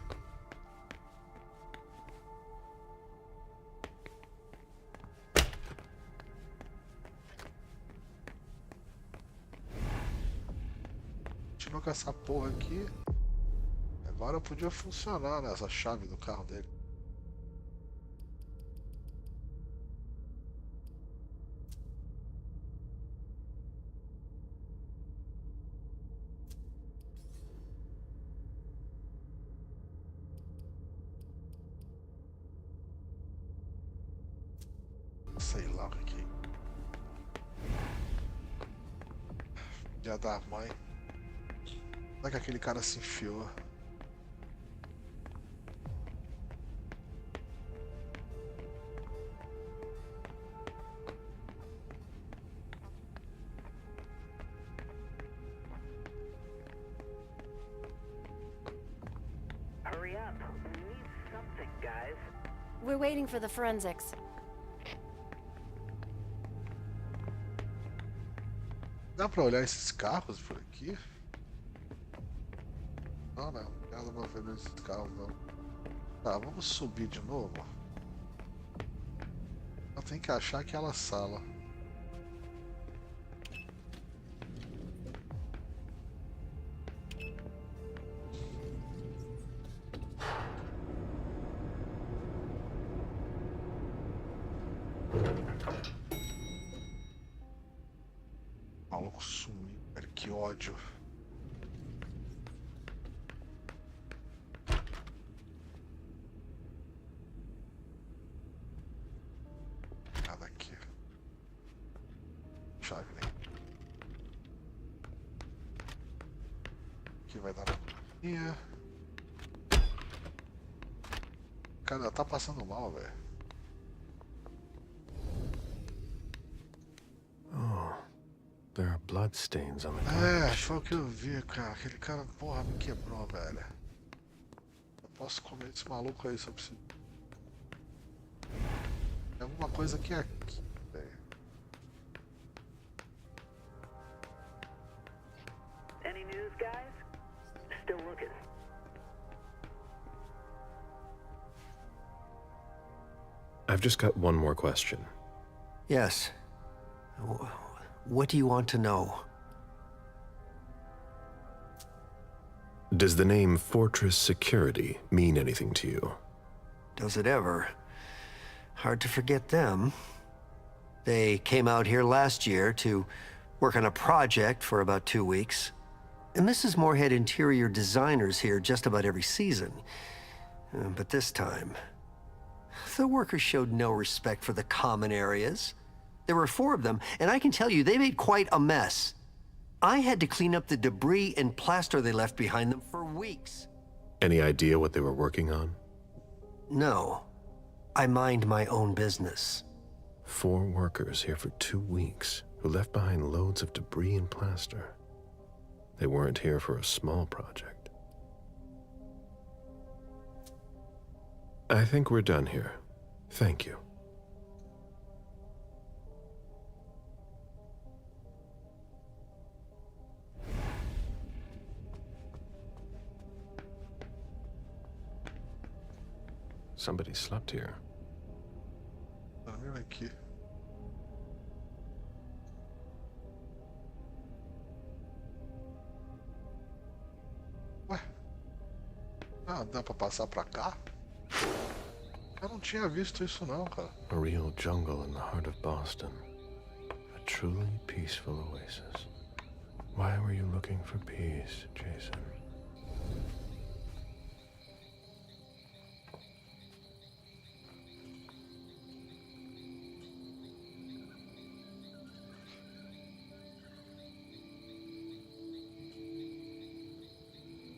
Continuou com essa porra aqui. Agora podia funcionar, né, essa chave do carro dele. Sei lá o que. Dia da mãe. Onde é que aquele cara se enfiou? Hurry up. We need something, guys. We're waiting for the forensics. Dá pra olhar esses carros por aqui? Não, não. Não dá pra ver esses carros, não. Tá, vamos subir de novo. Eu tenho que achar aquela sala. O maluco sumiu, velho, que ódio. Nada aqui. Chave, né? Aqui vai dar na minha. Cara, tá passando mal, velho. There are bloodstains on the É, garbage. foi o que eu vi, cara. Aquele cara, porra, me quebrou, velho. Eu posso comer esse maluco aí se eu preciso. Tem alguma coisa aqui, velho. Any news, guys? Still looking. I've just got one more question. Yes. What do you want to know? Does the name Fortress Security mean anything to you? Does it ever? Hard to forget them. They came out here last year to work on a project for about 2 weeks. And Mrs. Moore had interior designers here just about every season. But this time, the workers showed no respect for the common areas. There were 4 of them, and I can tell you, they made quite a mess. I had to clean up the debris and plaster they left behind them for weeks. Any idea what they were working on? No. I mind my own business. 4 workers here for 2 weeks who left behind loads of debris and plaster. They weren't here for a small project. I think we're done here. Thank you. Somebody slept here. Dormiu aqui. Ué? Ah, dá pra passar pra cá? Eu não tinha visto isso não, cara. A real jungle in the heart of Boston. A truly peaceful oasis. Why were you looking for peace, Jason?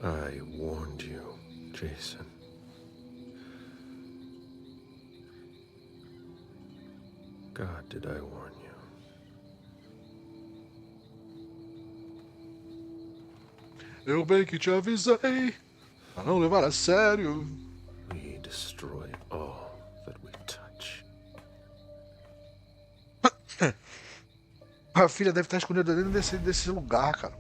I warned you, Jason. God, did I warn you? Eu bem que te avisei a não levar a sério. We destroy all that we touch. A filha deve estar escondida dentro desse lugar, cara.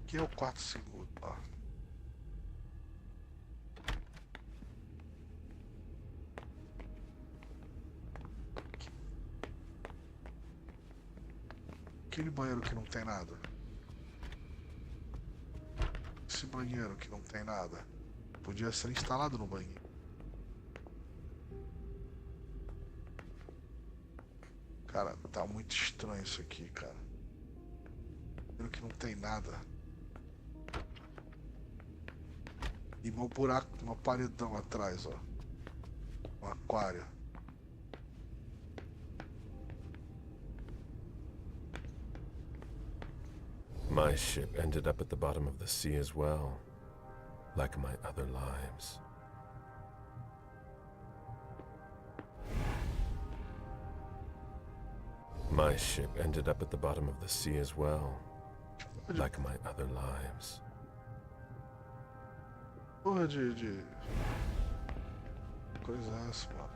Aqui é o quarto seguro, ó. Aquele banheiro que não tem nada. Esse banheiro que não tem nada. Podia ser instalado no banheiro. Cara, tá muito estranho isso aqui, cara. Banheiro que não tem nada. E um buraco, uma paredão atrás, ó. Um aquário. My ship ended up at the bottom of the sea as well, like my other lives. My ship ended up at the bottom of the sea as well, like my other lives. Porra de... coisa é essa, mano?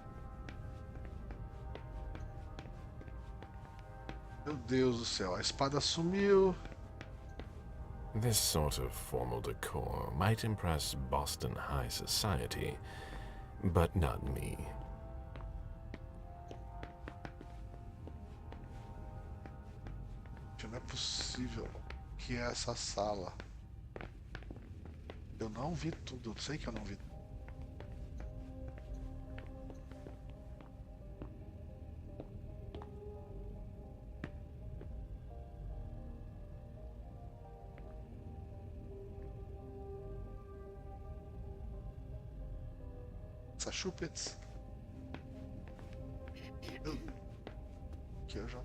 Meu Deus do céu, a espada sumiu. This sort of formal decor might impress Boston high society, but not me. Não é possível que é essa sala. Eu não vi tudo, eu sei que eu não vi tudo. Essa chupets. Aqui eu já.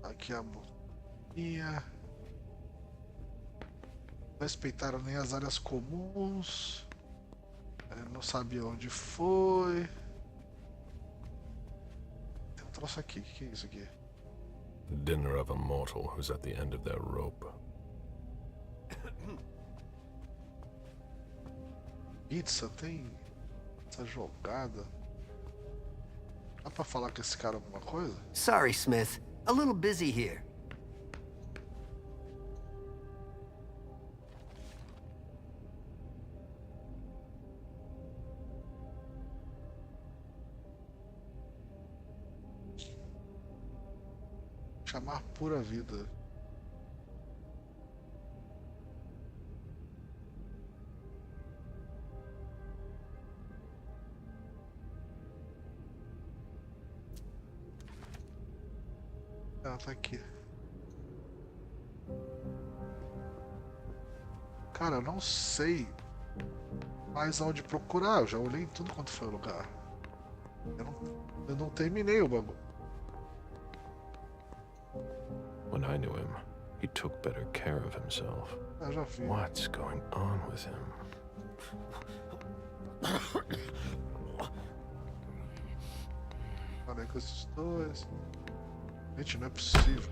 Aqui a boquinha. Não respeitaram nem as áreas comuns. Eu não sabia onde foi. Tem um troço aqui. O que é isso aqui? The dinner of a mortal who's at the end of their rope. Pizza, tem essa jogada. Dá pra falar com esse cara alguma coisa? Sorry, Smith. A little busy here. Chamar pura vida. Ela tá aqui. Cara, eu não sei mais onde procurar. Eu já olhei em tudo quanto foi o lugar. Eu não terminei o bagulho. When I knew him, he took better care of himself. Eu já vi. What's going on with him? Falei com esses dois. Gente, não é possível.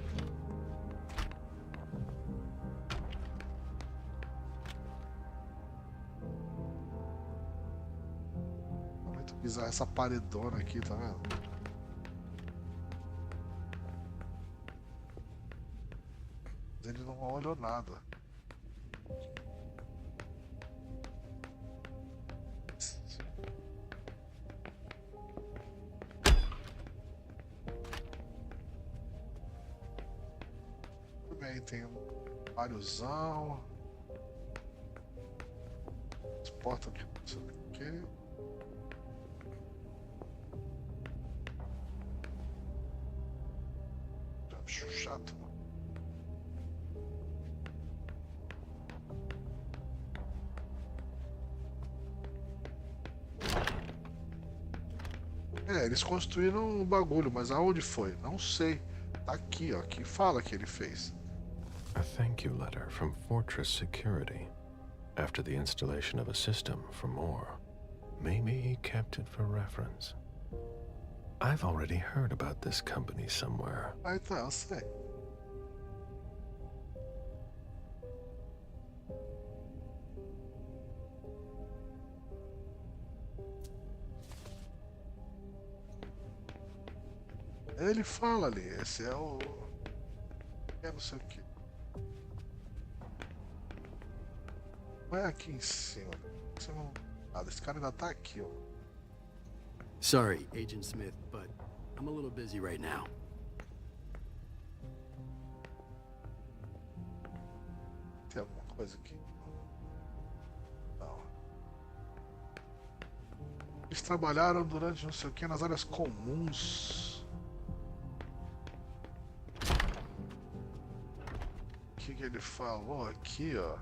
Muito bizarro essa paredona aqui, tá vendo? Ele não olhou nada. Tudo bem, tem um váriosão. As portas de não sei o que. Bicho chato, mano. É, eles construíram um bagulho, mas aonde foi? Não sei. Tá aqui, ó, que fala que ele fez. A thank you letter from Fortress Security. After the installation of a system for more. Maybe he kept it for reference. I've already heard about this company somewhere. Aí tá, eu sei. Ele fala ali, esse é o... É não sei o que. Vai aqui em cima. Você não... Ah, esse cara ainda tá aqui, ó. Sorry, Agent Smith, but I'm a little busy right now. Tem alguma coisa aqui? Não. Eles trabalharam durante não sei o que nas áreas comuns. O que ele falou aqui, ó?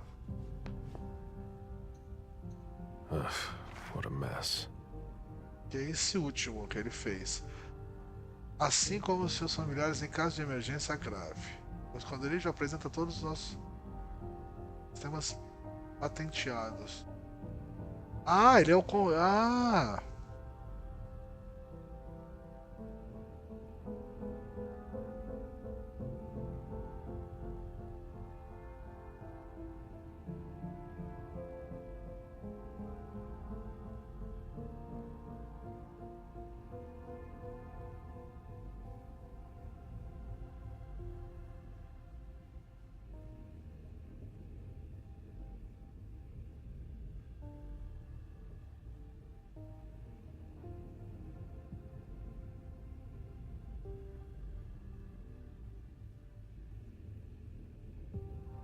What a mess. Que é esse último que ele fez. Assim como seus familiares em caso de emergência grave. O esconderijo apresenta todos os nossos sistemas patenteados. Ah, ele é o... Ah!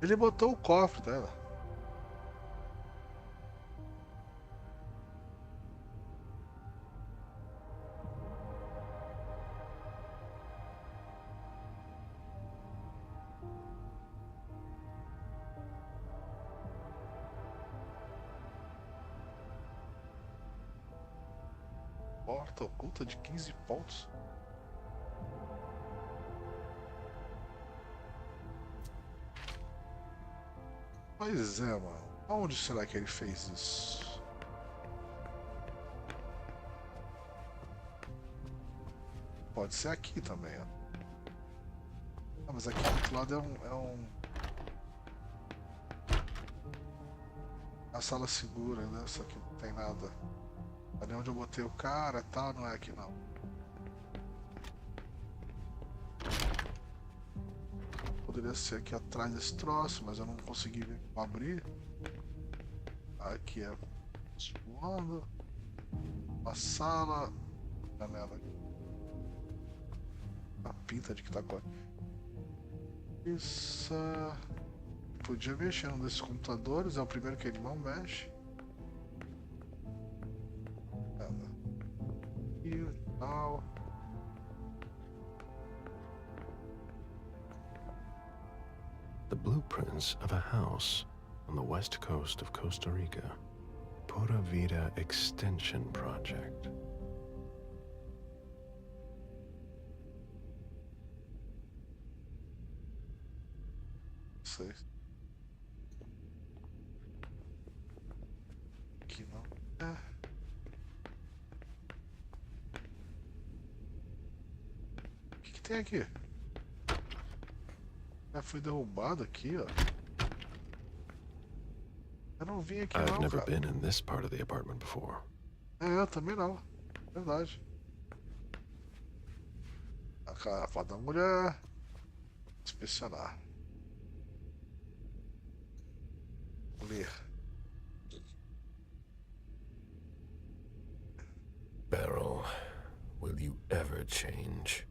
Ele botou o cofre dela. Porta oculta de 15 pontos. Pois é, mano. Aonde será que ele fez isso? Pode ser aqui também, ó. Ah, mas aqui do outro lado é um... A sala segura, né? Só que não tem nada. Ali onde eu botei o cara e tal, não é aqui não. Poderia ser aqui atrás desse troço, mas eu não consegui abrir. Aqui é voando. Uma sala. Janela. A pinta de que tá com isso. Podia mexer num desses computadores, é o primeiro que ele não mexe. E tal. The blueprints of a house on the west coast of Costa Rica. Pura Vida Extension Project. Sei. Aqui não. É. O que tem aqui? Já foi derrubado aqui, ó. Eu não vim aqui I've não, never cara. been in this part of the apartment before. É, eu também não. Verdade. A capa da mulher. Inspecionar. Ler. Beryl, will you ever change?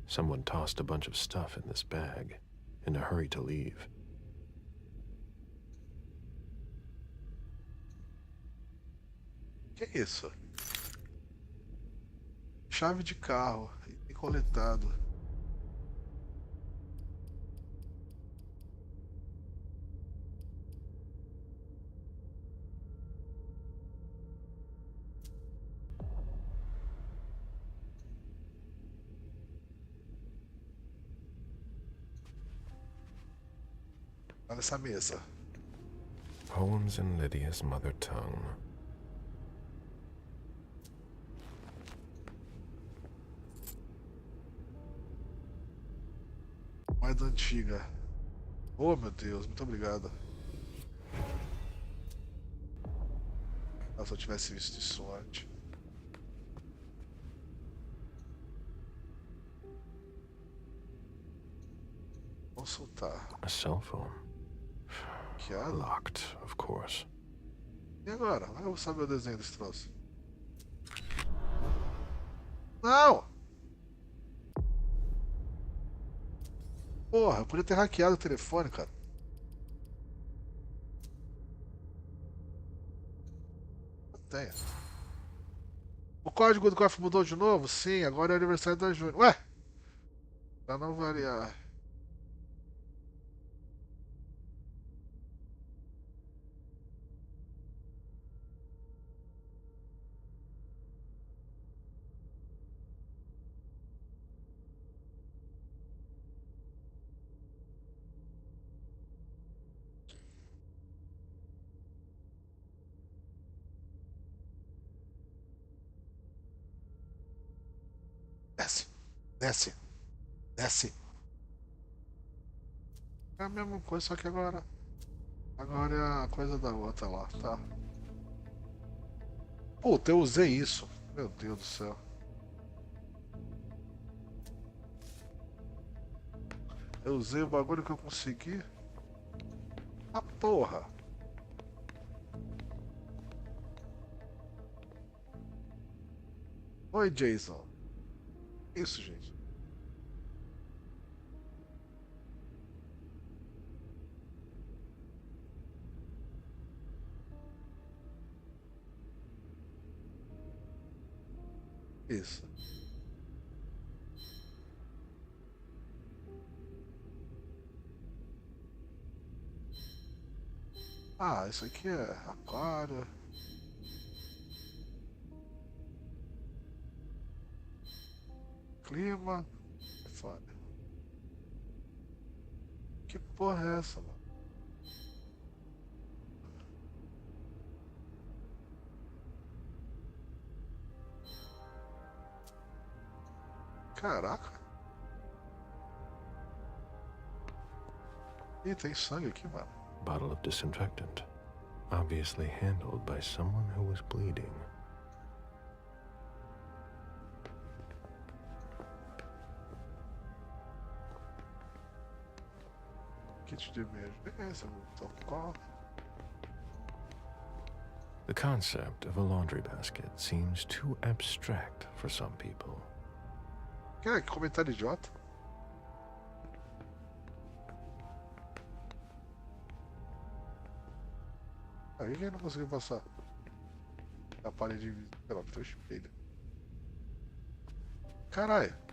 Someone tossed a bunch of stuff in this bag, in a hurry to leave. Que é isso? Chave de carro. E coletado. Tá nessa mesa. Poems in Lydia's mother tongue. Moeda antiga. Oh, meu Deus, muito obrigado. Ah, se eu tivesse visto isso antes. Consultar. A cell phone. Locked, of course. E agora? Eu vou saber o desenho desse troço. Não! Porra, eu podia ter hackeado o telefone, cara. Eu tenho. O código do cofre mudou de novo? Sim, agora é aniversário da Júnior. Ué! Pra não variar. Desce, desce, desce. É a mesma coisa, só que agora. Agora é a coisa da outra lá, tá? Puta, eu usei isso. Meu Deus do céu. Eu usei o bagulho que eu consegui. Ah, porra. Oi, Jason. Isso, gente. Isso. Ah, isso aqui é aquário. Clima. É foda. Que porra é essa, mano? Caraca. Ih, tem sangue aqui, mano. Bottle of disinfectant. Obviously handled by someone who was bleeding. Kit de emergência, socorro. The concept of a laundry basket seems too abstract for some people. Que comentário idiota. Aí quem não conseguiu passar? A parede invisível. Sei lá, teu espelho. Caralho.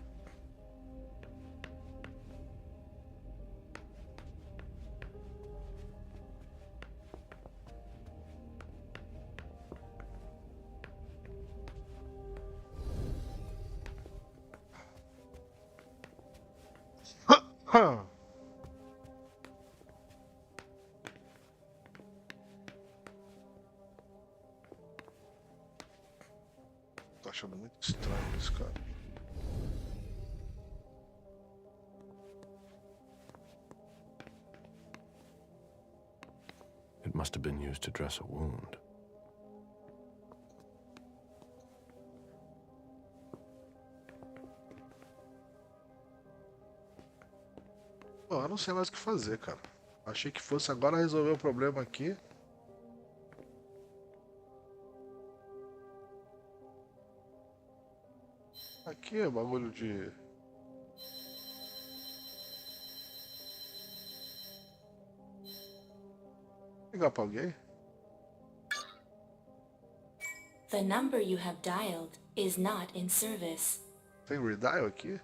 Tô achando muito estranho isso, cara. It must have been used to dress a wound. Bom, eu não sei mais o que fazer, cara. Achei que fosse agora resolver o problema aqui. Aqui é bagulho de... Ligar pra alguém? The number you have dialed is not in service. Tem redial aqui?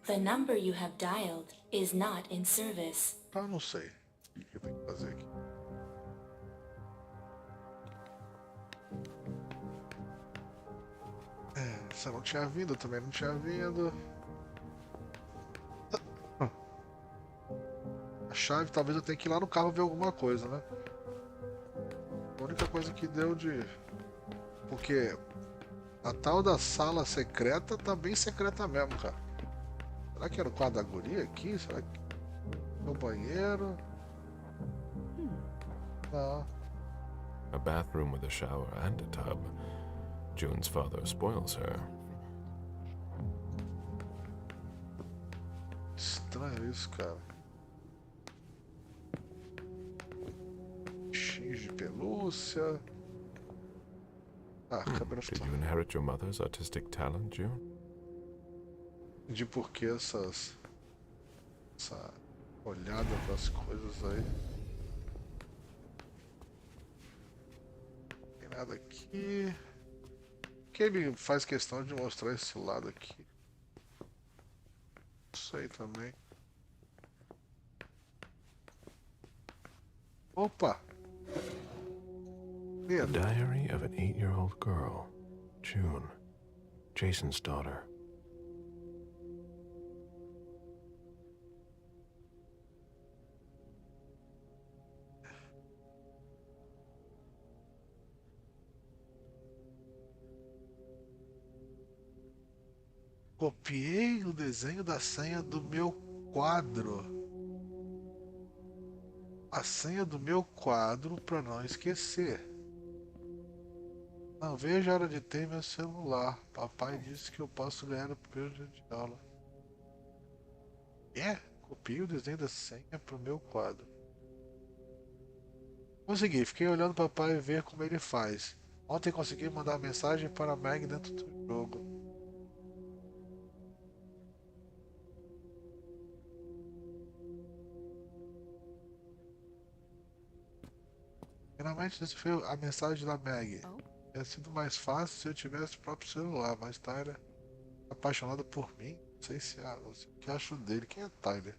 The number you have dialed is not in service. Ah, não sei. O que eu tenho que fazer aqui? Você não tinha vindo, eu também não tinha vindo. chave, talvez eu tenha que ir lá no carro ver alguma coisa, né? A única coisa que deu de... Porque a tal da sala secreta tá bem secreta mesmo, cara. Será que era o quarto da guria aqui? Será que... No banheiro? Não. A bathroom with a shower and a tub. June's father spoils her. Estranho isso, cara. X de pelúcia. Ah, câmera Did you inherit your mother's artistic talent, June? De por que essa olhada para as coisas aí. Não tem nada aqui. Quem me faz questão de mostrar esse lado aqui? Não sei também. Opa! The diary of an 8-year-old girl, June, Jason's daughter. Copiei o desenho da senha do meu quadro. A senha do meu quadro para não esquecer. Não vejo a hora de ter meu celular. Papai disse que eu posso ganhar o primeiro dia de aula. Copiei o desenho da senha pro meu quadro. Consegui, fiquei olhando o papai ver como ele faz. Ontem consegui mandar mensagem para a Meg dentro do jogo. Finalmente recebeu a mensagem da Meg. Teria sido mais fácil se eu tivesse o próprio celular, mas Tyler é apaixonado por mim. Não sei se não sei o que acho dele. Quem é Tyler?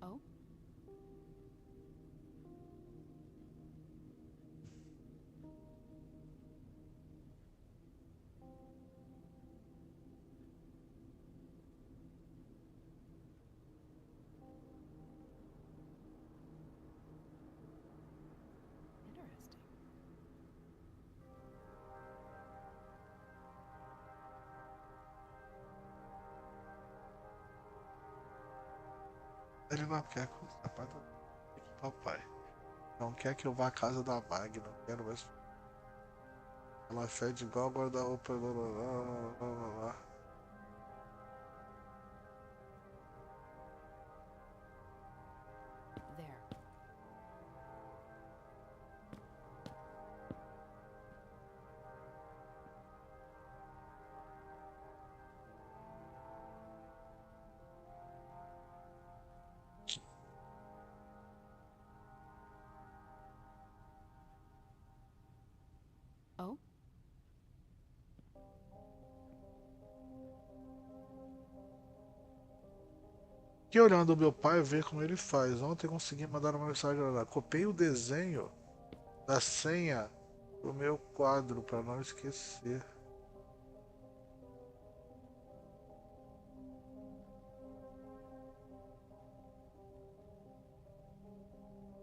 Oh? Interesting. Ele não quer que o sapato com o papai. Não quer que eu vá à casa da Mag. Não quero mais. Ela fede igual guarda-roupa. There. Oh? Fiquei olhando o meu pai ver como ele faz. Ontem consegui mandar uma mensagem lá. Copiei o desenho da senha pro meu quadro para não esquecer.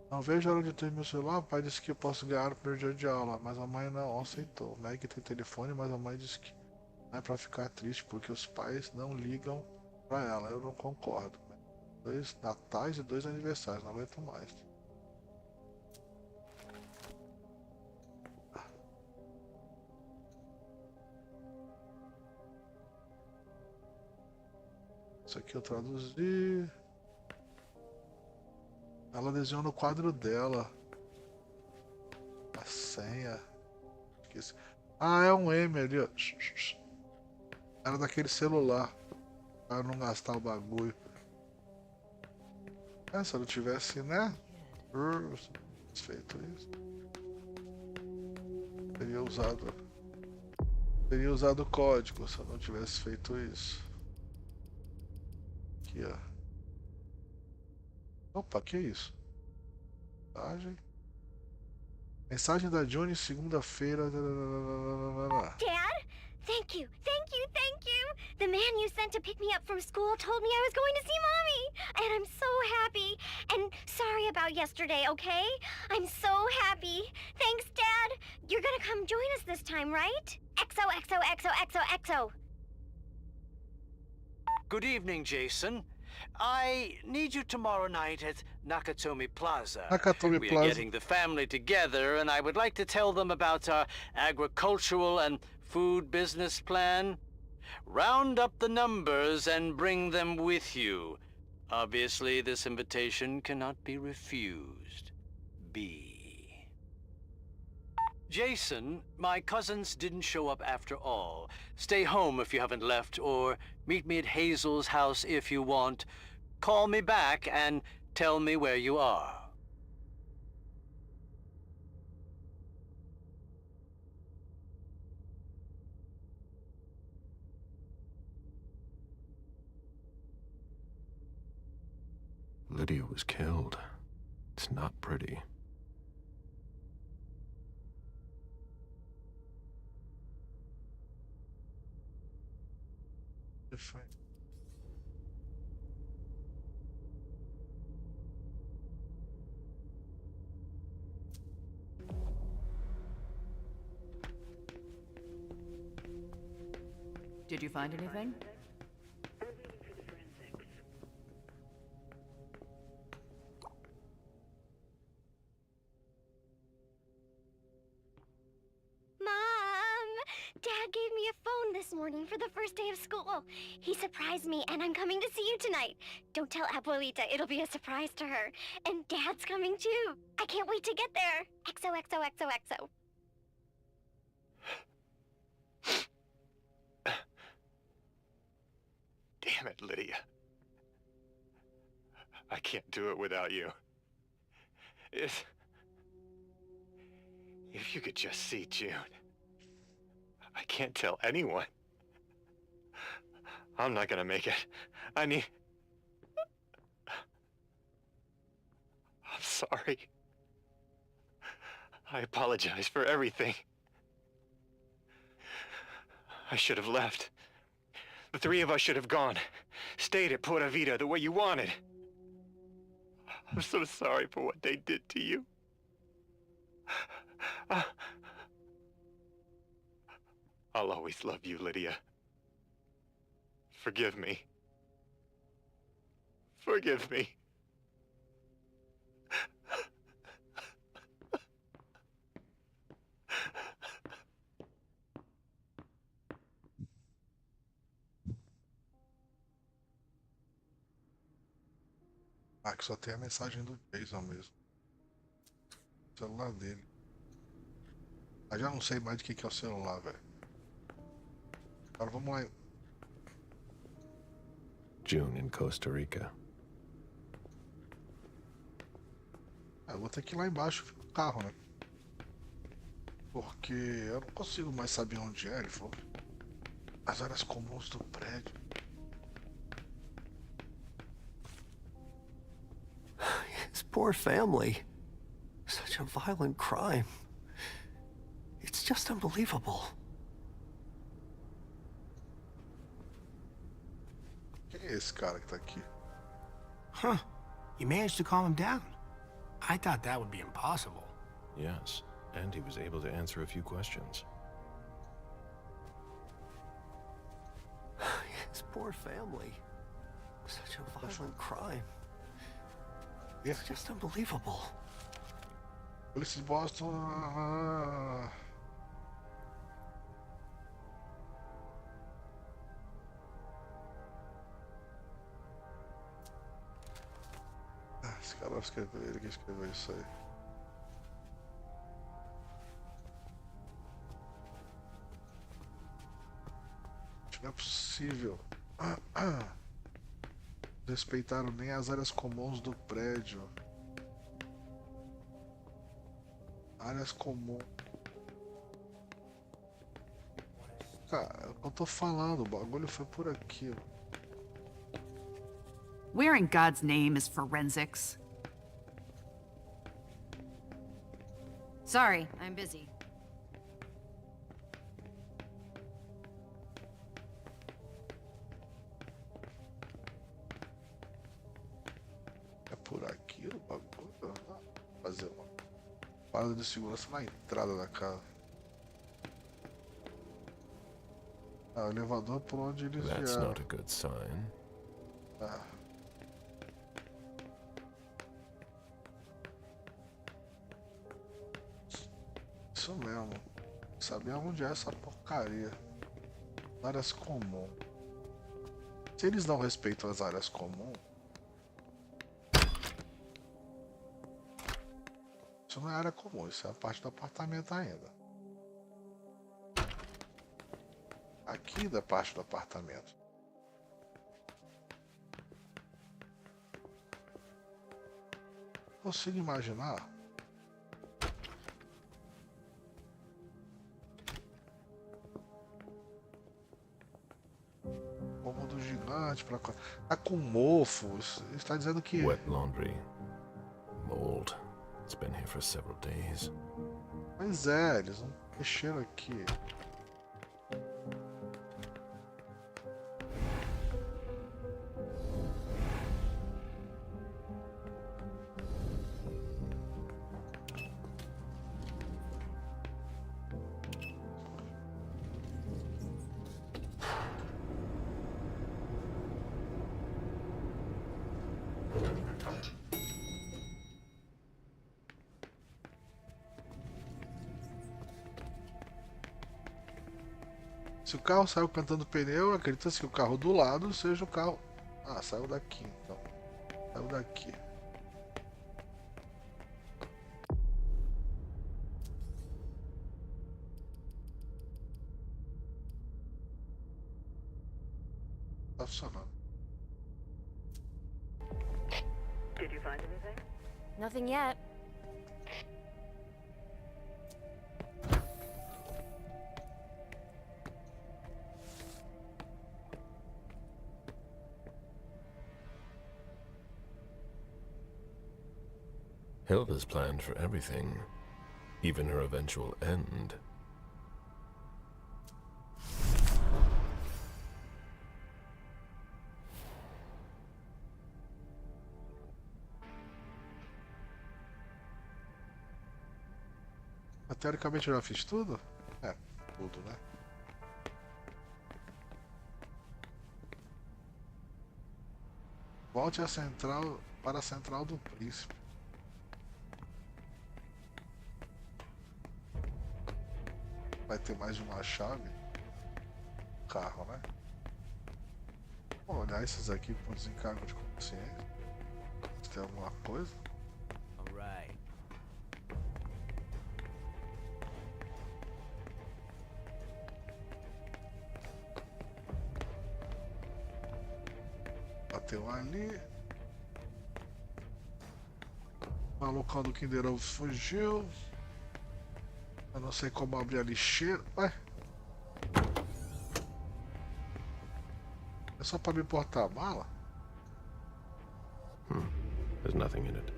Não vejo a hora de ter meu celular. O pai disse que eu posso ganhar o primeiro dia de aula, mas a mãe não aceitou. O Meg tem telefone, mas a mãe disse que não é pra ficar triste porque os pais não ligam pra ela. Eu não concordo. 2 natais e 2 aniversários, não aguento mais. Isso aqui eu traduzi. Ela desenhou no quadro dela a senha. Esqueci. Ah, é um M ali, ó. Era daquele celular. Para não gastar o bagulho. Se eu não tivesse, né? Feito isso. Teria usado o código se eu não tivesse feito isso. Aqui, ó. Opa, que isso? Mensagem da Johnny, segunda-feira. Dad? Thank you, thank you, thank you! The man you sent to pick me up from school told me I was going to see Mommy! And I'm so happy! And sorry about yesterday, okay? I'm so happy! Thanks, Dad! You're gonna come join us this time, right? XOXOXOXOXO! Good evening, Jason. I need you tomorrow night at Nakatomi Plaza. Nakatomi We Plaza. are getting the family together, and I would like to tell them about our agricultural and food business plan. Round up the numbers and bring them with you. Obviously, this invitation cannot be refused. B. Jason, my cousins didn't show up after all. Stay home if you haven't left, or meet me at Hazel's house if you want. Call me back and tell me where you are. Lydia was killed. It's not pretty. Did you find anything? Dad gave me a phone this morning for the first day of school. He surprised me, and I'm coming to see you tonight. Don't tell Abuelita, it'll be a surprise to her. And Dad's coming too. I can't wait to get there. XOXOXOXO. Damn it, Lydia. I can't do it without you. If you could just see June. I can't tell anyone. I'm not gonna make it. I'm sorry. I apologize for everything. I should have left. The three of us should have gone. Stayed at Pura Vida the way you wanted. I'm so sorry for what they did to you. I'll always love you, Lydia. Forgive me. Forgive me. Que só tem a mensagem do Jason mesmo. O celular dele. Eu já não sei mais de que é o celular, velho. Agora vamos lá. June in Costa Rica. Eu vou ter que ir lá embaixo ver o carro, né? Porque eu não consigo mais saber onde é, ele falou. As áreas comuns do prédio. His poor family. Such a violent crime. It's just unbelievable. Quem é esse cara que tá aqui? Huh. You managed to calm him down. I thought that would be impossible. Yes, and he was able to answer a few questions. His poor family. Such a violent crime. It's just unbelievable. Polícia de Boston. Esse cara vai escrever, ele que escreveu isso aí. Não é possível. respeitaram nem as áreas comuns do prédio. Áreas comuns. Cara, é o que eu tô falando, o bagulho foi por aqui. Where in God's name is forensics? Sorry, I'm busy. É por aqui o bagulho? Fazer uma parada de segurança na entrada da casa. Ah, o elevador por onde eles That's vieram. not a good sign. Ah. Isso mesmo. Saber onde é essa porcaria. Áreas comuns. Se eles não respeitam as áreas comuns, isso não é área comum, isso é a parte do apartamento ainda. Aqui da parte do apartamento. Consigo imaginar. Cômodo gigante pra cá. Tá com mofo. Isso está dizendo que. Wet laundry. Mold. It's been here for several days. Pois é, eles não mexeram aqui. Se o carro saiu cantando pneu, acredita-se que o carro do lado seja o carro. Ah, saiu daqui então. Saiu daqui. Tá funcionando. Did you find anything? Nothing yet. Hilda's planned for everything, even her eventual end. Teoricamente eu já fiz tudo? É, tudo, né? Volte à central, para a central do príncipe. Vai ter mais de uma chave. Carro, né? Vou olhar esses aqui com desencargo de consciência. Se tem alguma coisa. Alright. Bateu ali. O malucão do Kinder Ovo fugiu. Eu não sei como abrir a lixeira. Ué? É só pra me portar a mala? There's nothing in it.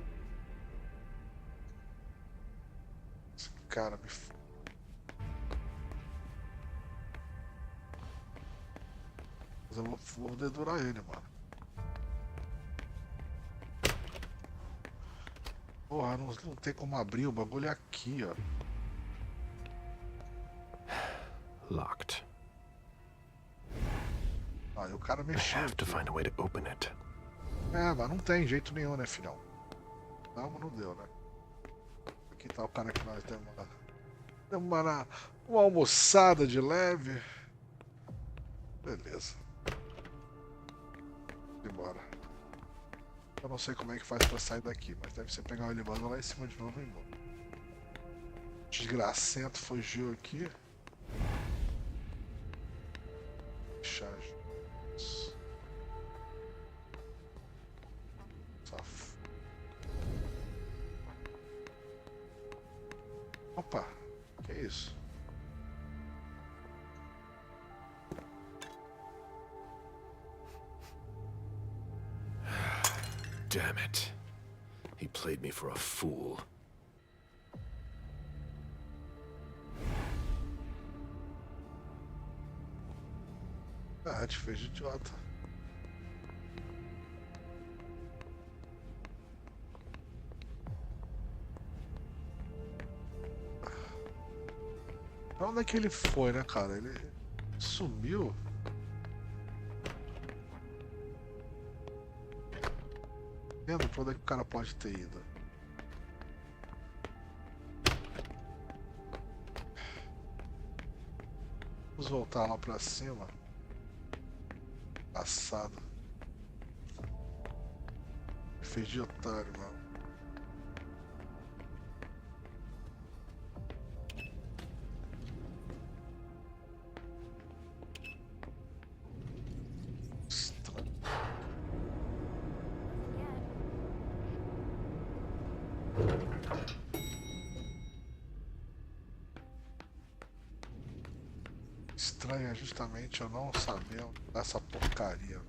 Esse cara me... Mas eu vou dedurar ele, mano. Porra, não tem como abrir, o bagulho é aqui, ó. Locked. Ah, e o cara I mexeu. have to find a way to open it. É, mas não tem jeito nenhum, né, filhão? Não, mas não deu, né? Aqui tá o cara que nós demos uma almoçada de leve. Beleza. Embora. Eu não sei como é que faz pra sair daqui, mas deve ser pegar o elevador lá em cima de novo e ir embora. Desgracento fugiu aqui. Fechar. Damn it. He played me for a fool. Ah, te fez de idiota. Pra onde é que ele foi, né, cara? Ele sumiu. Vendo pra onde é que o cara pode ter ido. Vamos voltar lá pra cima. Passado. Fez de otário, mano. Estranho é justamente eu não sabendo dessa porcaria.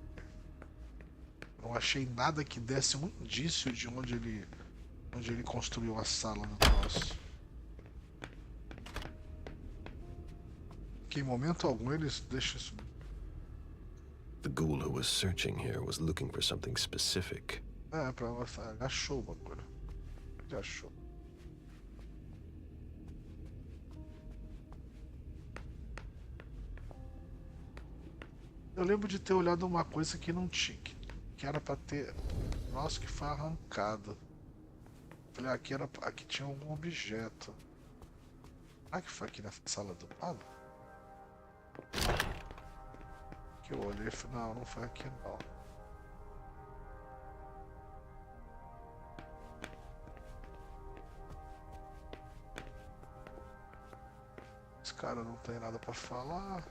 Não achei nada que desse um indício de onde ele construiu a sala do troço. Que em momento algum eles deixam isso. The ghoul who was searching here was looking for something specific. É, pra você. Achou o bagulho. Já achou. Eu lembro de ter olhado uma coisa que não tinha, que era pra ter. Nossa, que foi arrancado. Falei, aqui tinha algum objeto. Ah, que foi aqui na sala do lado? Que eu olhei e falei, não, não foi aqui não. Esse cara não tem nada pra falar.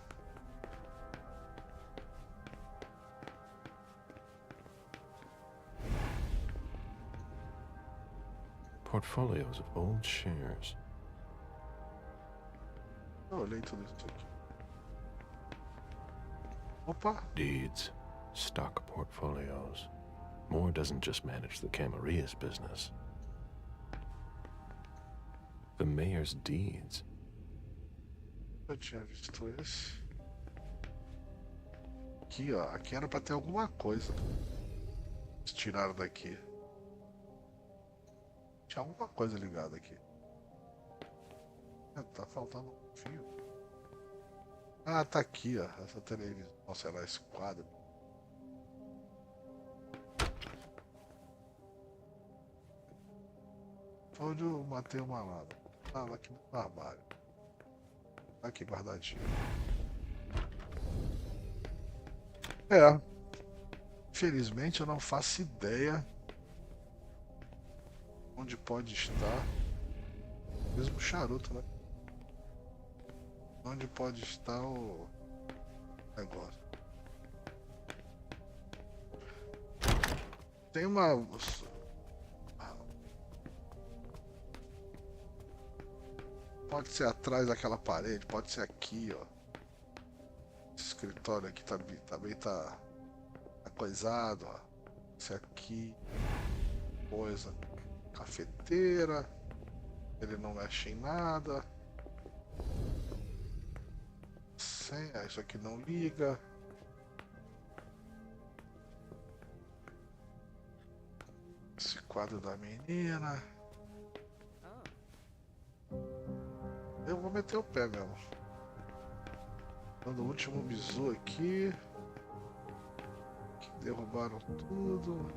Portfolios of old shares. Eu olhei tudo isso aqui. Opa! Deeds, stock portfolios. Moore doesn't just manage the Camaria's business. The mayor's deeds. Eu tinha visto esse. Aqui, ó. Aqui era pra ter alguma coisa. Eles tiraram daqui. Tinha alguma coisa ligada aqui. Tá faltando um fio. Ah, tá aqui, ó. Essa televisão, sei lá, esse quadro. Onde eu matei uma lava? Tava aqui no armário. Tá aqui guardadinho. É. Infelizmente eu não faço ideia onde pode estar. Mesmo charuto, né? Onde pode estar o negócio. Tem uma... Pode ser atrás daquela parede, pode ser aqui, ó. Esse escritório aqui também tá coisado, ó. Esse aqui. Coisa. Cafeteira. Ele não mexe em nada. Isso aqui não liga. Esse quadro da menina. Eu vou meter o pé mesmo. Dando o último bizu aqui. Que derrubaram tudo.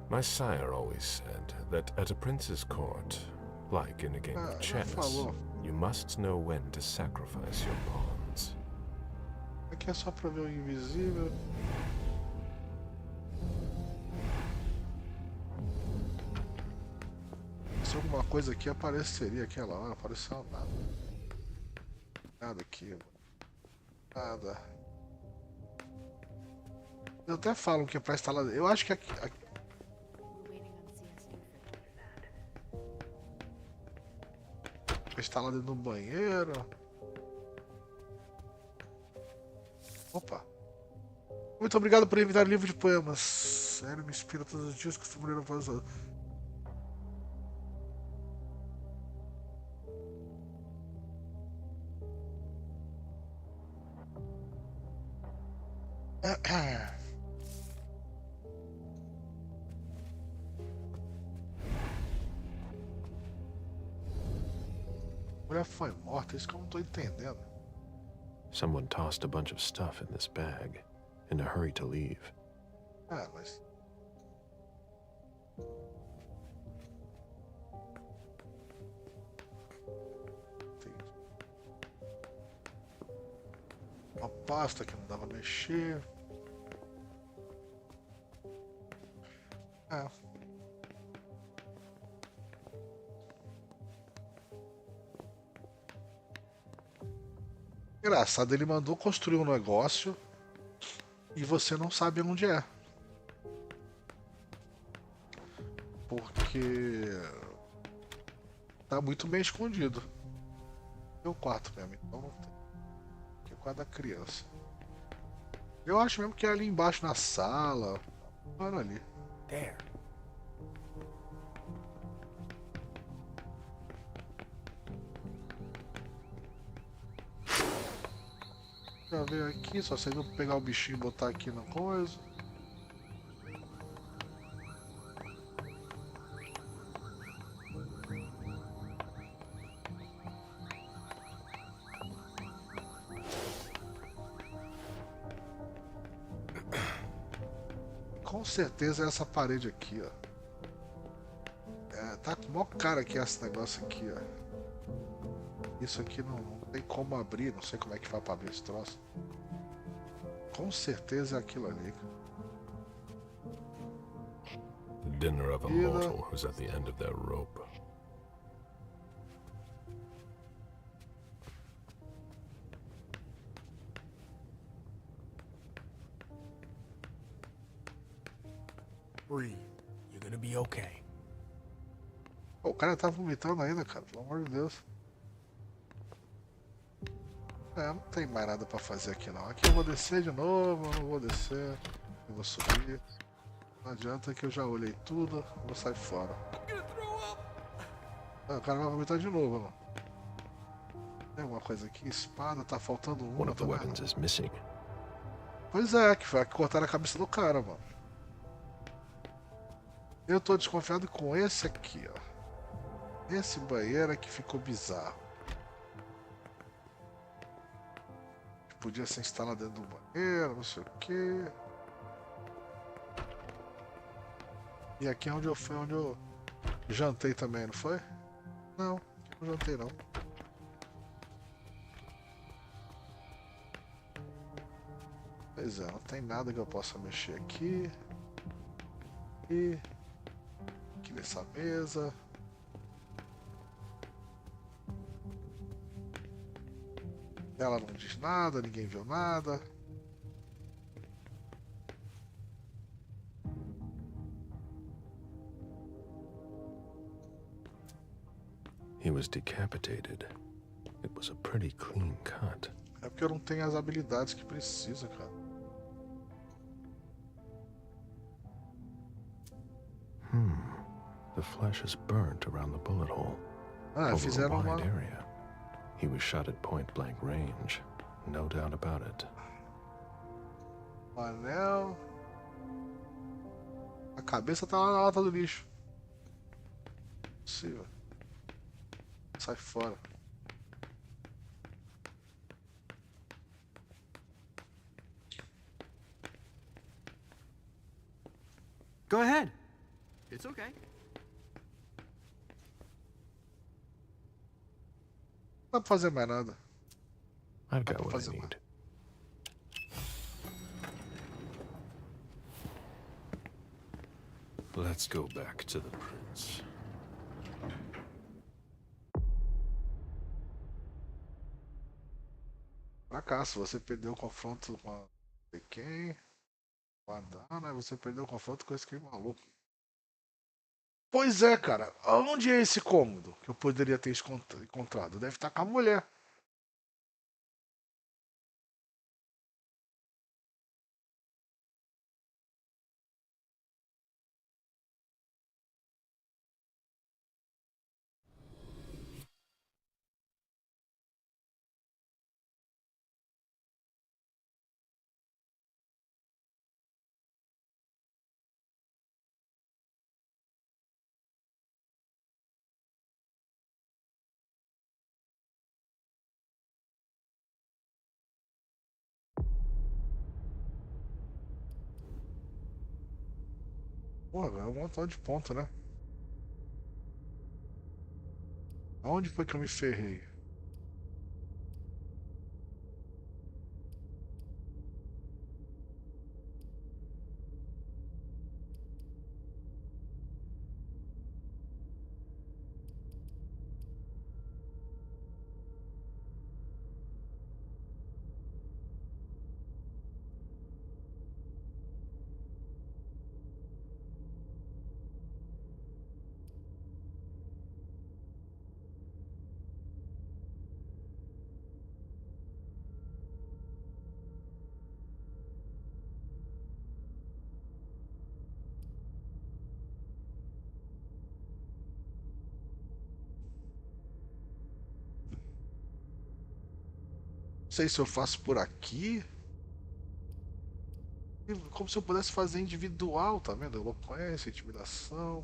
My sire always said that at a prince's court, like in a game of chess, you must know when to sacrifice your pawns. Aqui é só pra ver o invisível. Se alguma coisa aqui apareceria aquela hora, apareceu nada. Nada aqui, mano. Nada. Eu até falo que é pra instalar. Eu acho que aqui Está lá dentro do banheiro. Opa. Muito obrigado por enviar livro de poemas. Sério, me inspira todos os dias, costumo ler após o... A mulher foi morta, isso que eu não tô entendendo. Someone tossed a bunch of stuff in this bag, in a hurry to leave. Ah, mas... Uma pasta que não dava pra mexer. É. Engraçado, ele mandou construir um negócio e você não sabe onde é. Porque tá muito bem escondido. É o quarto mesmo, então não tem. Aqui é o quarto da criança. Eu acho mesmo que é ali embaixo na sala. Olha ali. There. Já veio aqui, só sei eu pegar o bichinho e botar aqui na coisa. Com certeza é essa parede aqui, ó. É, tá com maior cara que esse negócio aqui, ó. Isso aqui não tem como abrir, não sei como é que faz pra abrir esse troço. Com certeza é aquilo ali. The dinner of a mortal who's at the end of their rope. Breathe. You're gonna be okay. Pô, o cara tá vomitando ainda, cara, pelo amor de Deus. É, não tem mais nada pra fazer aqui não. Aqui eu vou descer de novo, eu não vou descer. Eu vou subir. Não adianta que eu já olhei tudo, eu vou sair fora. Ah, o cara vai vomitar de novo, mano. Tem alguma coisa aqui? Espada, tá faltando uma. One of the weapons is missing. Pois é, que foi que cortaram a cabeça do cara, mano. Eu tô desconfiado com esse aqui, ó. Esse banheiro aqui ficou bizarro. Podia ser instalado dentro do banheiro, não sei o que. E aqui é onde eu fui, onde eu jantei também, não foi? Não, aqui eu não jantei não. Pois é, não tem nada que eu possa mexer aqui. E aqui nessa mesa. Ela não diz nada, ninguém viu nada. He was decapitated. It was a pretty clean cut. É porque eu não tenho as habilidades que precisa, cara. The flesh is burnt around the bullet hole. Ah, over fizeram a wide uma... area. He was shot at point-blank range. No doubt about it. O anel... A cabeça tá lá na lata do lixo. Possível. Sai fora. Go ahead. It's okay. Não dá pra fazer mais nada. I've got what I need. Let's go back to the prince. Fracasso, você perdeu o confronto com a... não sei quem. Com a Dana, você perdeu o confronto com esse crime maluco. Pois é, cara. Onde é esse cômodo que eu poderia ter encontrado? Deve estar com a mulher. Pô, é um montão de ponto, né? Aonde foi que eu me ferrei? Não sei se eu faço por aqui. Como se eu pudesse fazer individual, tá vendo? Eloquência, intimidação.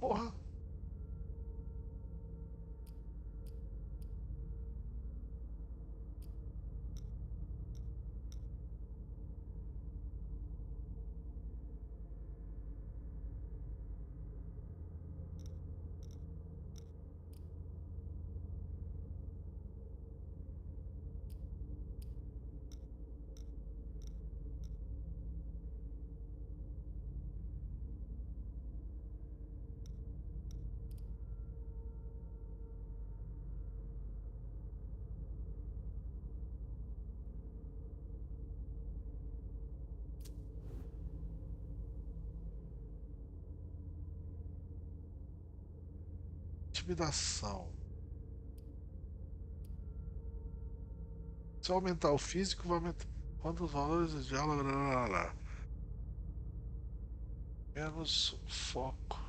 Porra. Intimidação. Se eu aumentar o físico, vai aumentar. Quantos valores de aula? Menos foco.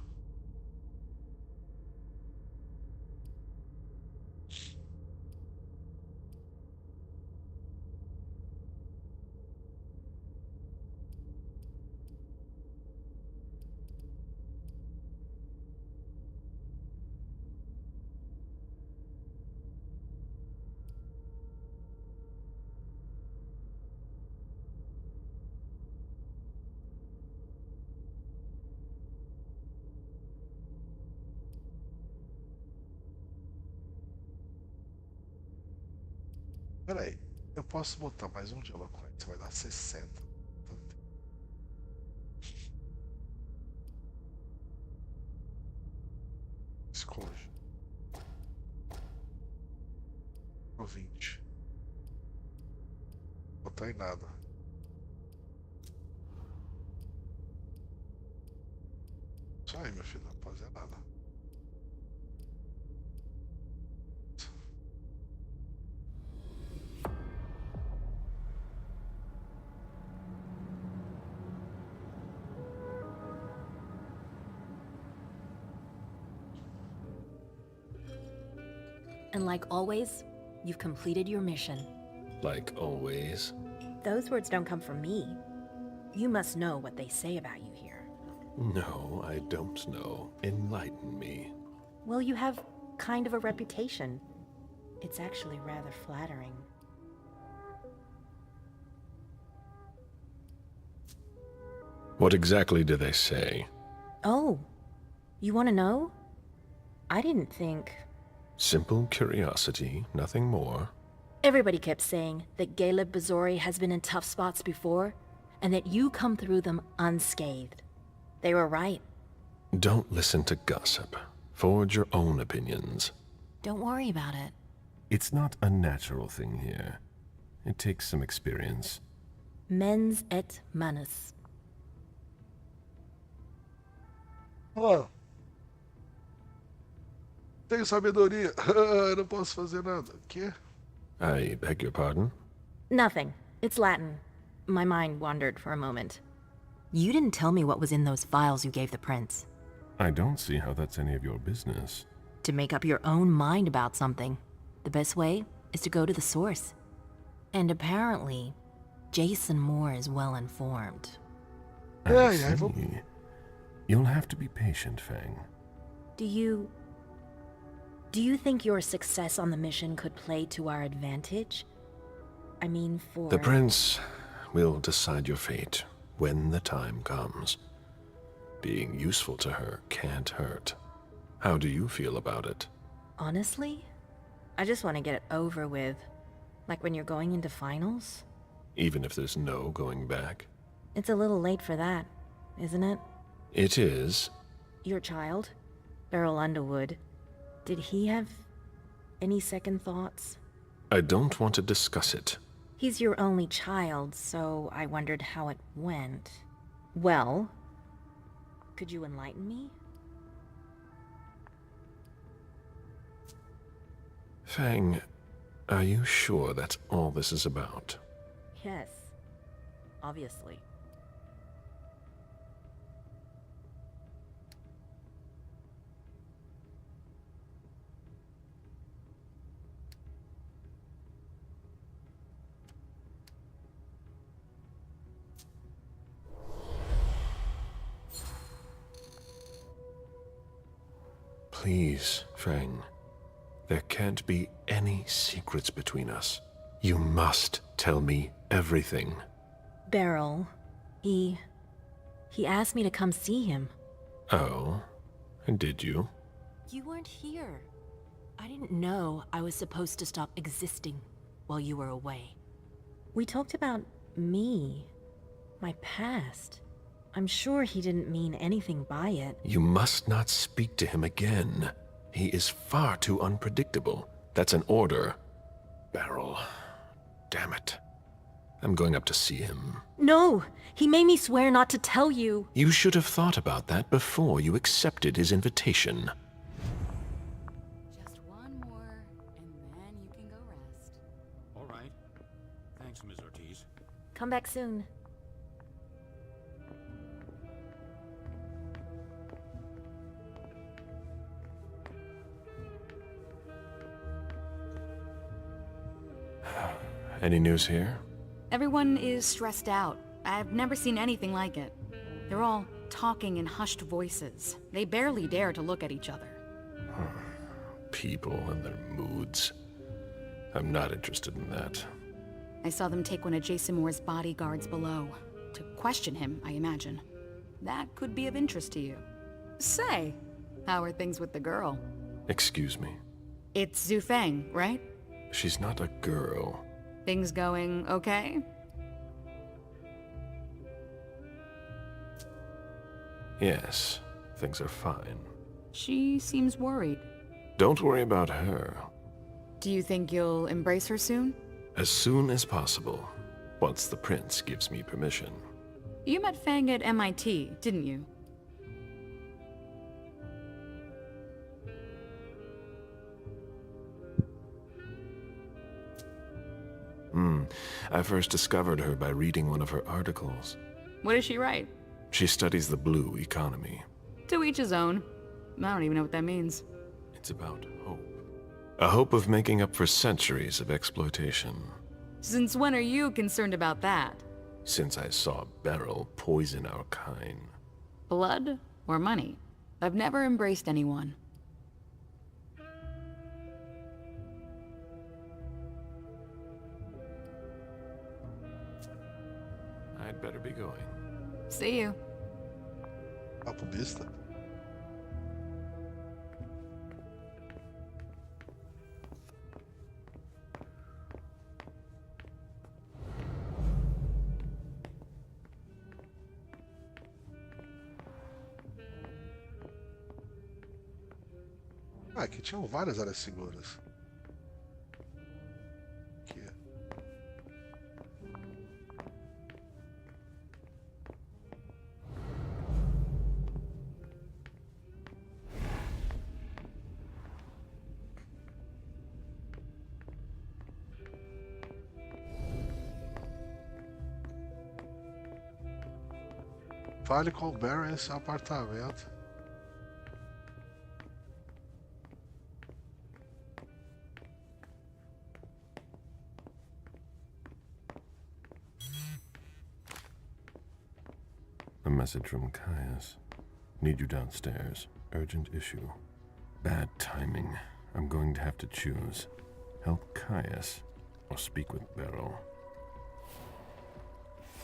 Pera aí, eu posso botar mais um de eloquência, vai dar 60. Escolha. 20. Botar em nada. Isso aí, meu filho, não pode fazer nada. And like always, you've completed your mission. Like always. Those words don't come from me. You must know what they say about you here. No, I don't know. Enlighten me. Well, you have kind of a reputation. It's actually rather flattering. What exactly do they say? Oh, you want to know? I didn't think... Simple curiosity, nothing more. Everybody kept saying that Caleb Bazori has been in tough spots before, and that you come through them unscathed. They were right. Don't listen to gossip. Forge your own opinions. Don't worry about it. It's not a natural thing here. It takes some experience. Mens et manus. Ó. Tenho sabedoria. Não posso fazer nada. Quê? I beg your pardon? Nothing. It's Latin. My mind wandered for a moment. You didn't tell me what was in those files you gave the prince. I don't see how that's any of your business. To make up your own mind about something, the best way is to go to the source. And apparently, Jason Moore is well informed. I see. You'll have to be patient, Fang. Do you think your success on the mission could play to our advantage? I mean, for... The prince will decide your fate when the time comes. Being useful to her can't hurt. How do you feel about it? Honestly, I just want to get it over with. Like when you're going into finals. Even if there's no going back? It's a little late for that, isn't it? It is. Your child, Beryl Underwood, did he have any second thoughts? I don't want to discuss it. He's your only child, so I wondered how it went. Well, could you enlighten me? Fang, are you sure that's all this is about? Yes, obviously. Please, Fang. There can't be any secrets between us. You must tell me everything. Beryl, he asked me to come see him. Oh? And did you? You weren't here. I didn't know I was supposed to stop existing while you were away. We talked about me, my past. I'm sure he didn't mean anything by it. You must not speak to him again. He is far too unpredictable. That's an order. Beryl. Damn it. I'm going up to see him. No! He made me swear not to tell you. You should have thought about that before you accepted his invitation. Just one more, and then you can go rest. All right. Thanks, Ms. Ortiz. Come back soon. Any news here? Everyone is stressed out. I've never seen anything like it. They're all talking in hushed voices. They barely dare to look at each other. People and their moods. I'm not interested in that. I saw them take one of Jason Moore's bodyguards below. To question him, I imagine. That could be of interest to you. Say, how are things with the girl? Excuse me. It's Zhu Feng, right? She's not a girl. Things going okay? Yes, things are fine. She seems worried. Don't worry about her. Do you think you'll embrace her soon? As soon as possible, once the prince gives me permission. You met Fang at MIT, didn't you? I first discovered her by reading one of her articles. What does she write? She studies the blue economy. To each his own. I don't even know what that means. It's about hope. A hope of making up for centuries of exploitation. Since when are you concerned about that? Since I saw Beryl poison our kind. Blood or money? I've never embraced anyone. I'd better be going. See you. Papo besta. Ah, aqui tinham várias áreas seguras. Aqui. Fale com o Barry em seu apartamento. A message from Caius. Need you downstairs. Urgent issue. Bad timing. I'm going to have to choose. Help Caius or speak with Beryl.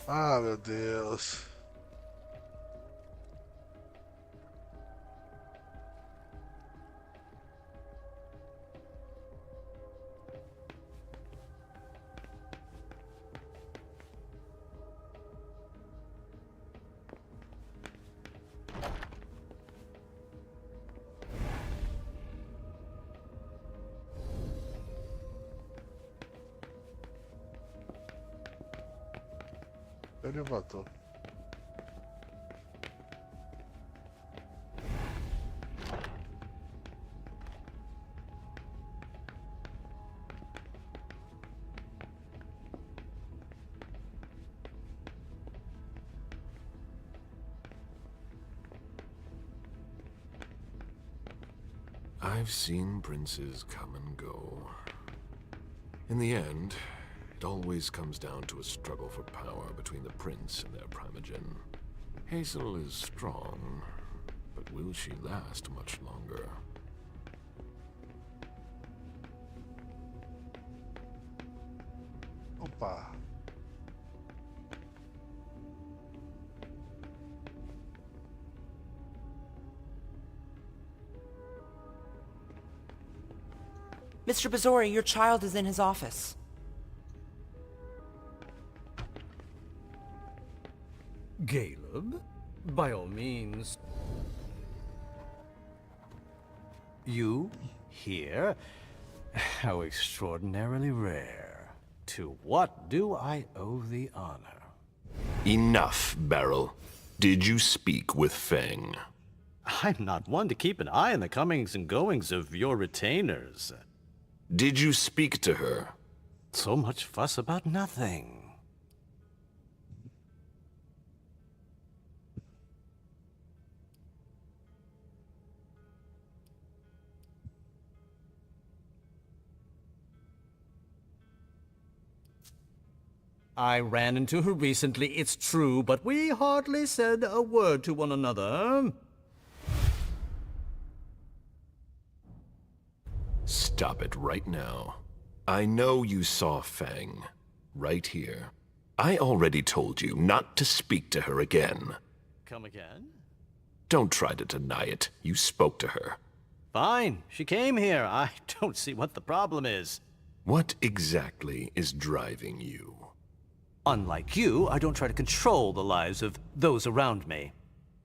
Ah, meu Deus. Elevador. I've seen princes come and go. In the end, it always comes down to a struggle for power between the prince and their primogen. Hazel is strong, but will she last much longer? Opa. Mr. Bazori, your child is in his office. Caleb, by all means. You here? How extraordinarily rare. To what do I owe the honor? Enough, Beryl. Did you speak with Feng? I'm not one to keep an eye on the comings and goings of your retainers. Did you speak to her? So much fuss about nothing. I ran into her recently, it's true, but we hardly said a word to one another. Stop it right now. I know you saw Feng. Right here. I already told you not to speak to her again. Come again? Don't try to deny it. You spoke to her. Fine. She came here. I don't see what the problem is. What exactly is driving you? Unlike you, I don't try to control the lives of those around me.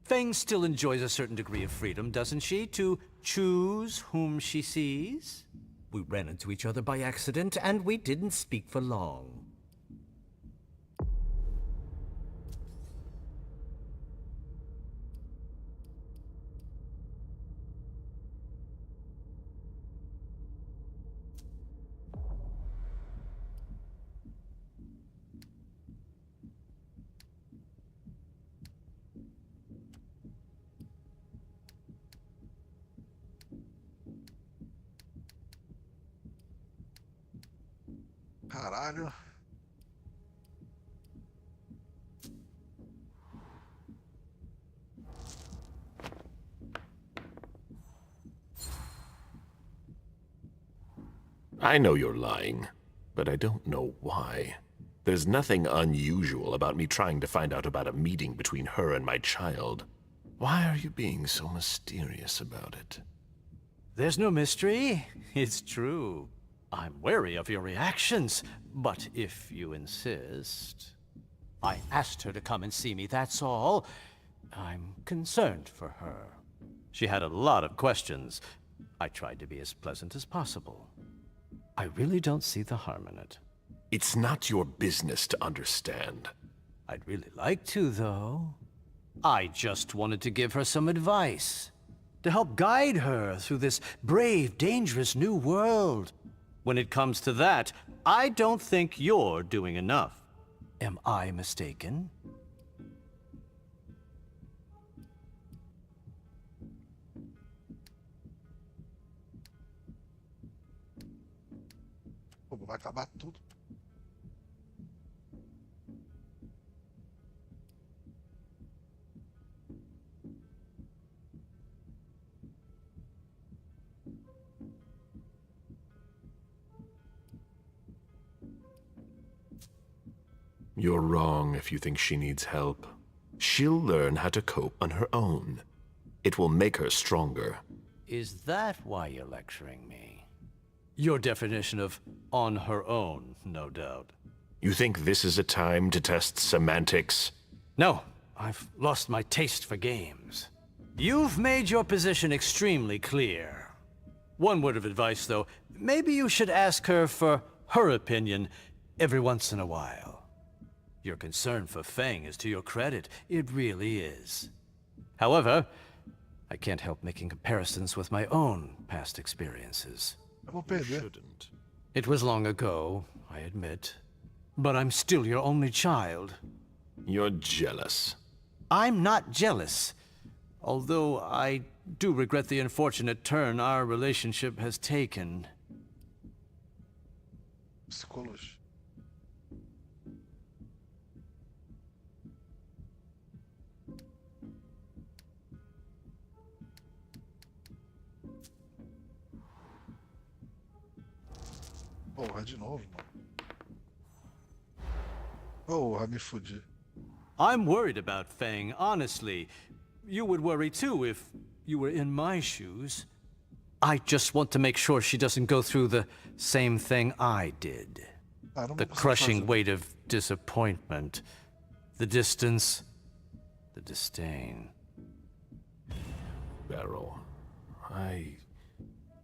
Feng still enjoys a certain degree of freedom, doesn't she, to choose whom she sees? We ran into each other by accident, and we didn't speak for long. Caralho. I know you're lying, but I don't know why. There's nothing unusual about me trying to find out about a meeting between her and my child. Why are you being so mysterious about it? There's no mystery. It's true. I'm wary of your reactions, but if you insist... I asked her to come and see me, that's all. I'm concerned for her. She had a lot of questions. I tried to be as pleasant as possible. I really don't see the harm in it. It's not your business to understand. I'd really like to, though. I just wanted to give her some advice. To help guide her through this brave, dangerous new world. When it comes to that, I don't think you're doing enough. Am I mistaken? Pô, vai acabar tudo. You're wrong if you think she needs help. She'll learn how to cope on her own. It will make her stronger. Is that why you're lecturing me? Your definition of on her own, no doubt. You think this is a time to test semantics? No, I've lost my taste for games. You've made your position extremely clear. One word of advice, though. Maybe you should ask her for her opinion every once in a while. Your concern for Feng is to your credit. It really is. However, I can't help making comparisons with my own past experiences. You shouldn't. It was long ago, I admit. But I'm still your only child. You're jealous. I'm not jealous. Although I do regret the unfortunate turn our relationship has taken. Psicologia. Porra, de novo, mano. Porra, me fudi. I'm worried about Feng, honestly. You would worry too if you were in my shoes. I just want to make sure she doesn't go through the same thing I did. The crushing weight of disappointment. The distance. The disdain. Beryl,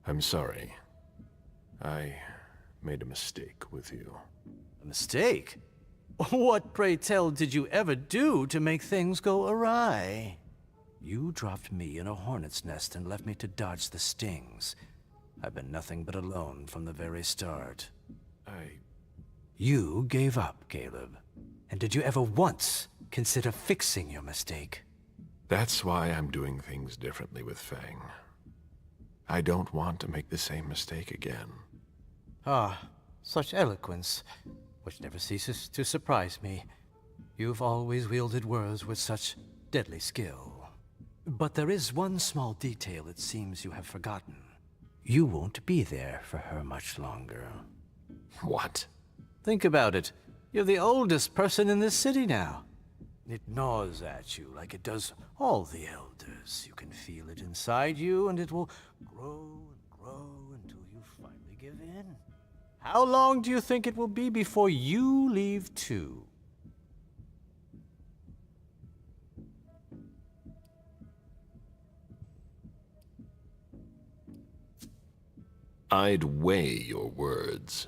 I'm sorry. I made a mistake with you. A mistake? What, pray tell, did you ever do to make things go awry? You dropped me in a hornet's nest and left me to dodge the stings. I've been nothing but alone from the very start. You gave up, Caleb. And did you ever once consider fixing your mistake? That's why I'm doing things differently with Feng. I don't want to make the same mistake again. Ah, such eloquence, which never ceases to surprise me. You've always wielded words with such deadly skill. But there is one small detail it seems you have forgotten. You won't be there for her much longer. What? Think about it. You're the oldest person in this city now. It gnaws at you like it does all the elders. You can feel it inside you, and it will grow and grow until you finally give in. How long do you think it will be before you leave too? I'd weigh your words.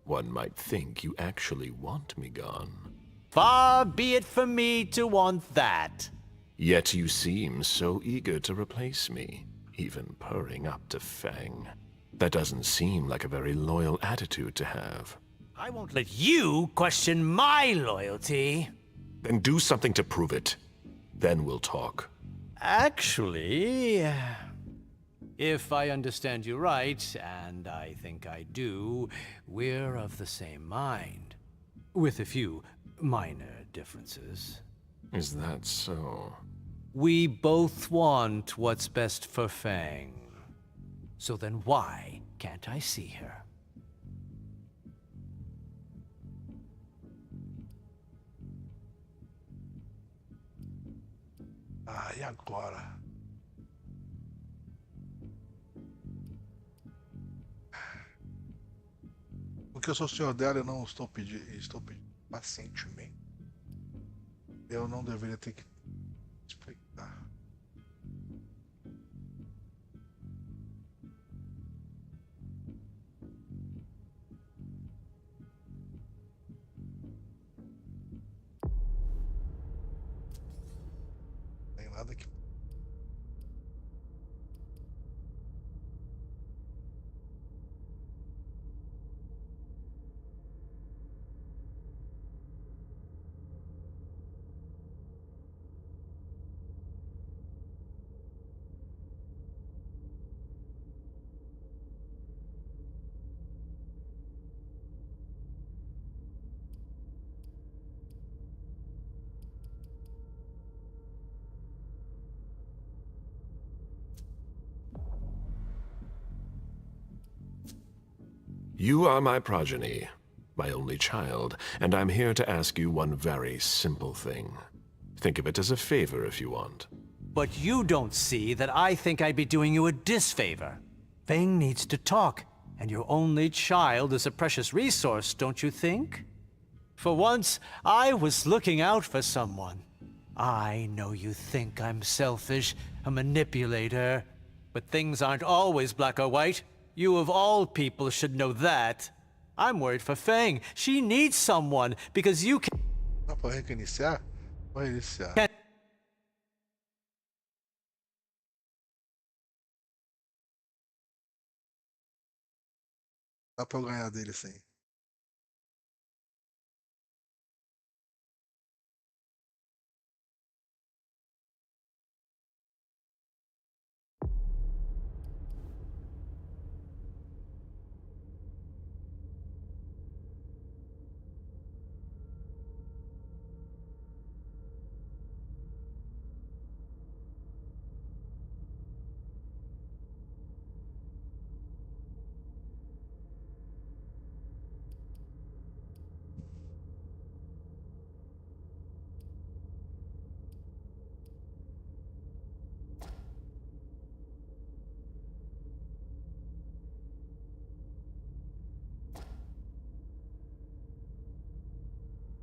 One might think you actually want me gone. Far be it from me to want that. Yet you seem so eager to replace me, even purring up to Feng. That doesn't seem like a very loyal attitude to have. I won't let you question my loyalty. Then do something to prove it. Then we'll talk. Actually, If I understand you right, and I think I do, we're of the same mind. With a few minor differences. Is that so? We both want what's best for Fang. So then why can't I see her? Ah, e agora? Porque eu sou o senhor dela e não estou pedindo pacientemente. Eu não deveria ter que explicar. Tem nada que You are my progeny, my only child, and I'm here to ask you one very simple thing. Think of it as a favor if you want. But you don't see that I think I'd be doing you a disfavor. Fang needs to talk, and your only child is a precious resource, don't you think? For once, I was looking out for someone. I know you think I'm selfish, a manipulator, but things aren't always black or white. You of all people should know that. I'm worried for Fang. She needs someone, because you can... Dá pra reiniciar? Vou reiniciar. Dá pra eu ganhar dele sim.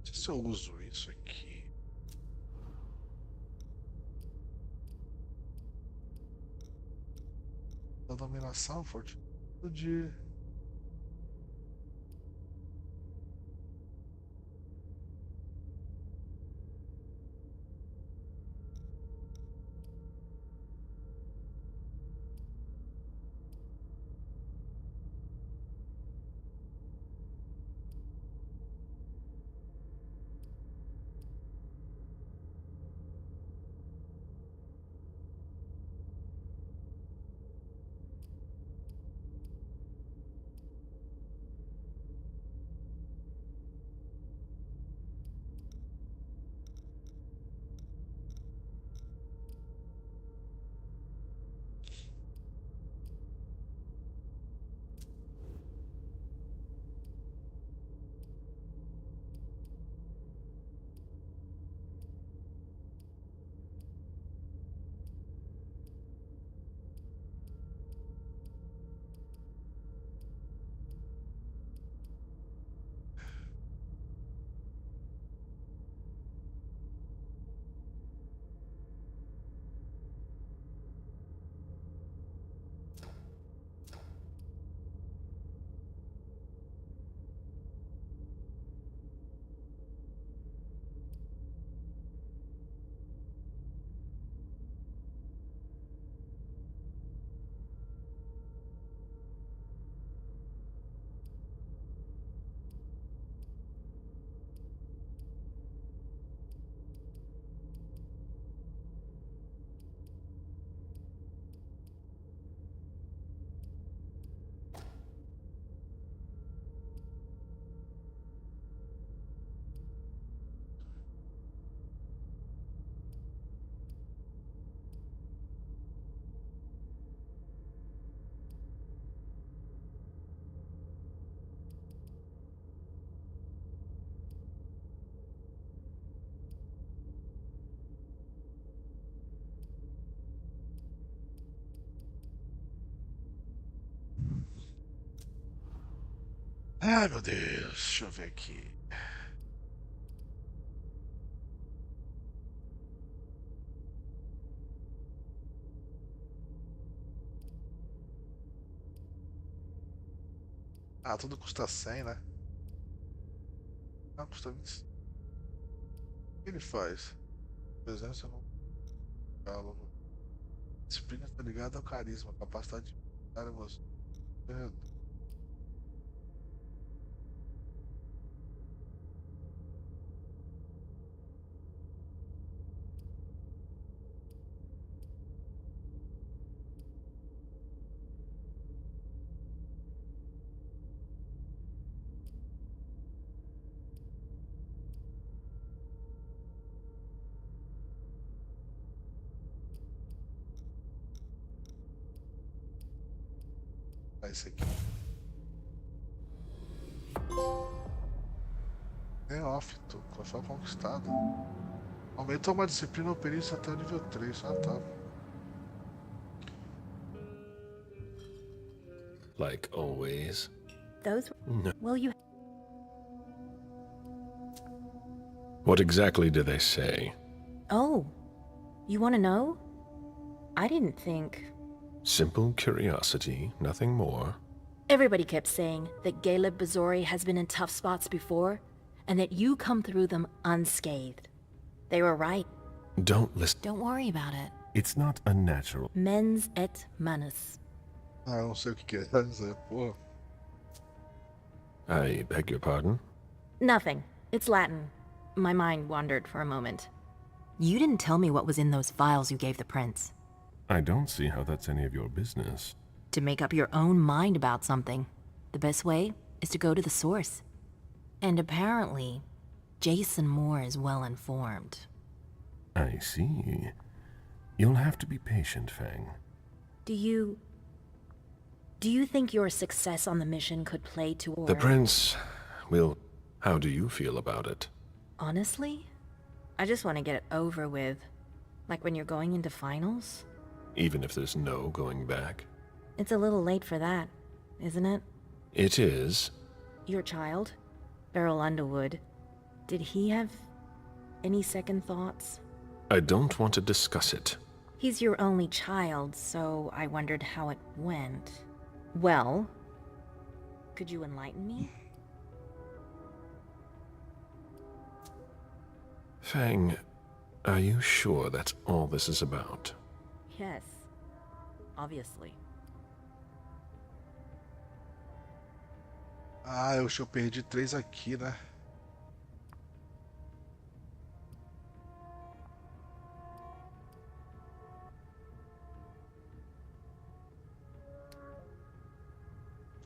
Não sei se eu uso isso aqui. Da dominação, fortitude. Ai, meu Deus. Deixa eu ver aqui. Ah, tudo custa 100, né? Ah, custa 20. O que ele faz? Presença no diálogo. Disciplina está ligada ao carisma, capacidade de dar emoção. Esse aqui. Neófito, troféu conquistado. Aumentou uma disciplina ou perícia até o nível 3. Ah, tá. Like always. Those. No. Will you? What exactly do they say? Oh, you want to know? I didn't think. Simple curiosity, nothing more. Everybody kept saying that Caleb Bazori has been in tough spots before, and that you come through them unscathed. They were right. Don't listen. Don't worry about it. It's not unnatural. Mens et manus. Ah, eu não sei o que quer dizer, porra. I beg your pardon? Nothing. It's Latin. My mind wandered for a moment. You didn't tell me what was in those files you gave the prince. I don't see how that's any of your business. To make up your own mind about something, the best way is to go to the source. And apparently, Jason Moore is well informed. I see. You'll have to be patient, Fang. Do you think your success on the mission could play toward... The prince will... How do you feel about it? Honestly, I just want to get it over with. Like when you're going into finals. Even if there's no going back? It's a little late for that, isn't it? It is. Your child, Beryl Underwood, did he have any second thoughts? I don't want to discuss it. He's your only child, so I wondered how it went. Well, could you enlighten me? Fang, are you sure that's all this is about? Yes, obviously. Ah, eu acho que eu perdi 3 aqui, né?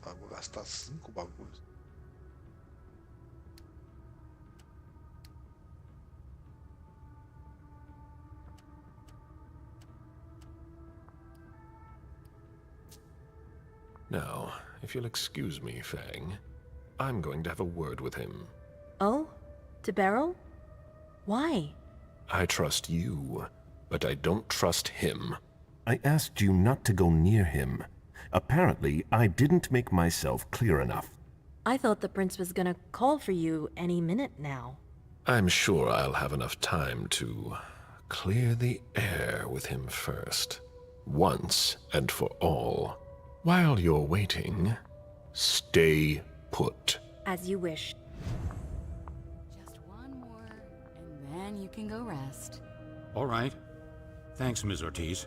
Ah, vou gastar 5 bagulhos. Now, if you'll excuse me, Fang, I'm going to have a word with him. Oh? To Beryl? Why? I trust you, but I don't trust him. I asked you not to go near him. Apparently, I didn't make myself clear enough. I thought the prince was gonna call for you any minute now. I'm sure I'll have enough time to clear the air with him first. Once and for all. While you're waiting, stay put. As you wish. Just one more, and then you can go rest. All right. Thanks, Ms. Ortiz.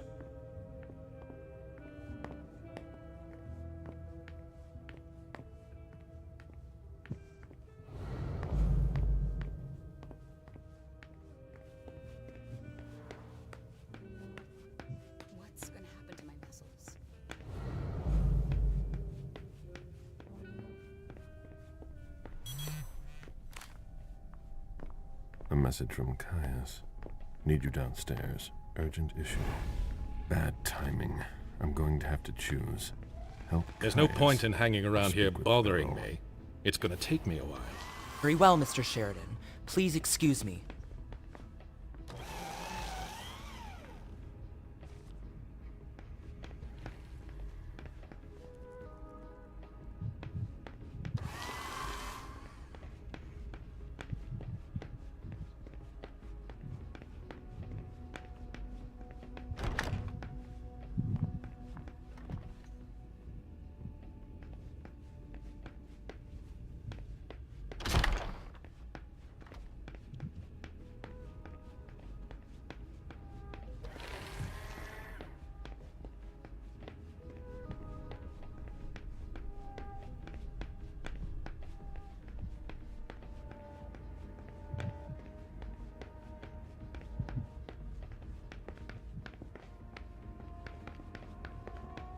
What's gonna happen to my vessels? A message from Caius. Need you downstairs. Urgent issue. Bad timing. I'm going to have to choose. Help There's no Caius. point in hanging around here Speak with bothering Virei. me. It's gonna take me a while. Very well, Mr. Sheridan. Please excuse me.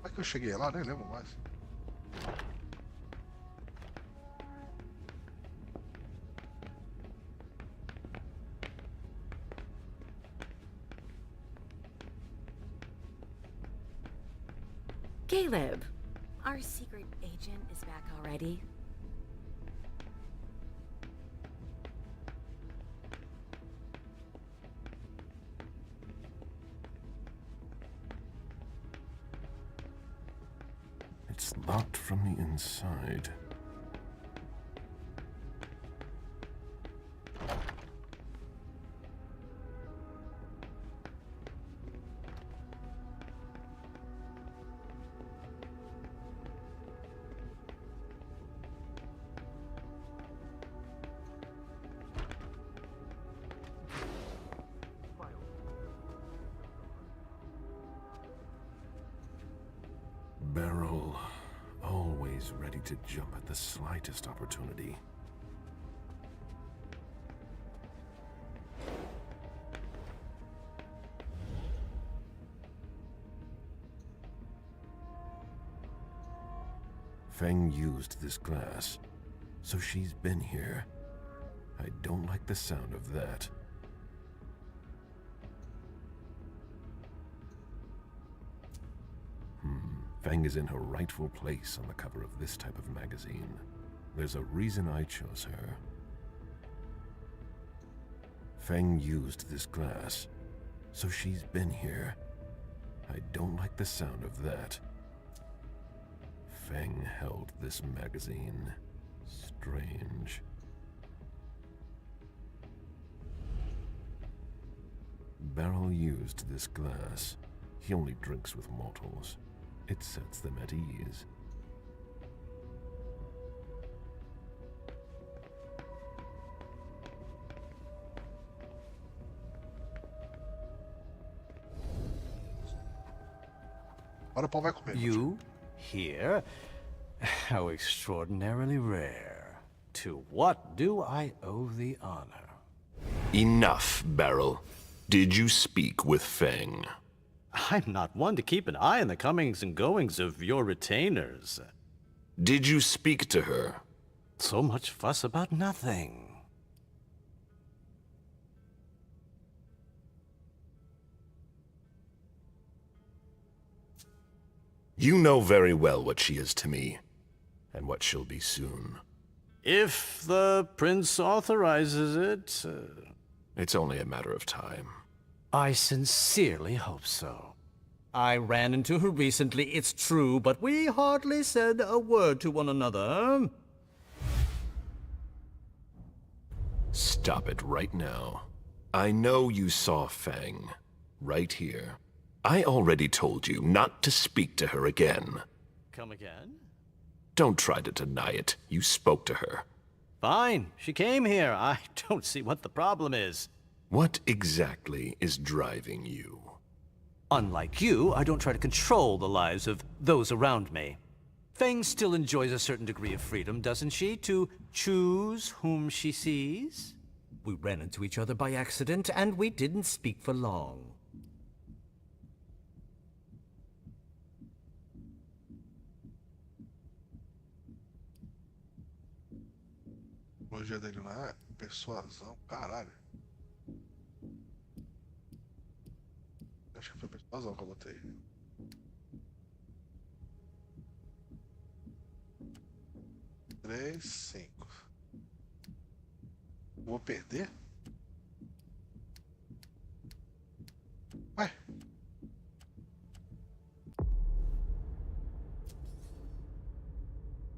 é que eu cheguei lá? Nem lembro mais. Caleb, our secret agent is back already. It's locked from the inside. Beryl, always ready to jump at the slightest opportunity. Feng used this glass, so she's been here. I don't like the sound of that. Feng is in her rightful place on the cover of this type of magazine. There's a reason I chose her. Feng used this glass, so she's been here. I don't like the sound of that. Feng held this magazine. Strange. Beryl used this glass. He only drinks with mortals. It sets them at ease. You here? How extraordinarily rare. To what do I owe the honor? Enough, Beryl. Did you speak with Feng? I'm not one to keep an eye on the comings and goings of your retainers. Did you speak to her? So much fuss about nothing. You know very well what she is to me, and what she'll be soon. If the prince authorizes it... It's only a matter of time. I sincerely hope so. I ran into her recently, it's true, but we hardly said a word to one another. Stop it right now. I know you saw Feng. Right here. I already told you not to speak to her again. Come again? Don't try to deny it. You spoke to her. Fine. She came here. I don't see what the problem is. What exactly is driving you? Unlike you, I don't try to control the lives of those around me. Feng still enjoys a certain degree of freedom, doesn't she, to choose whom she sees? We ran into each other by accident, and we didn't speak for long. O dia dele não é persuasão, caralho. Acho que foi persuasão que eu botei. Três, 5. Vou perder? Ué?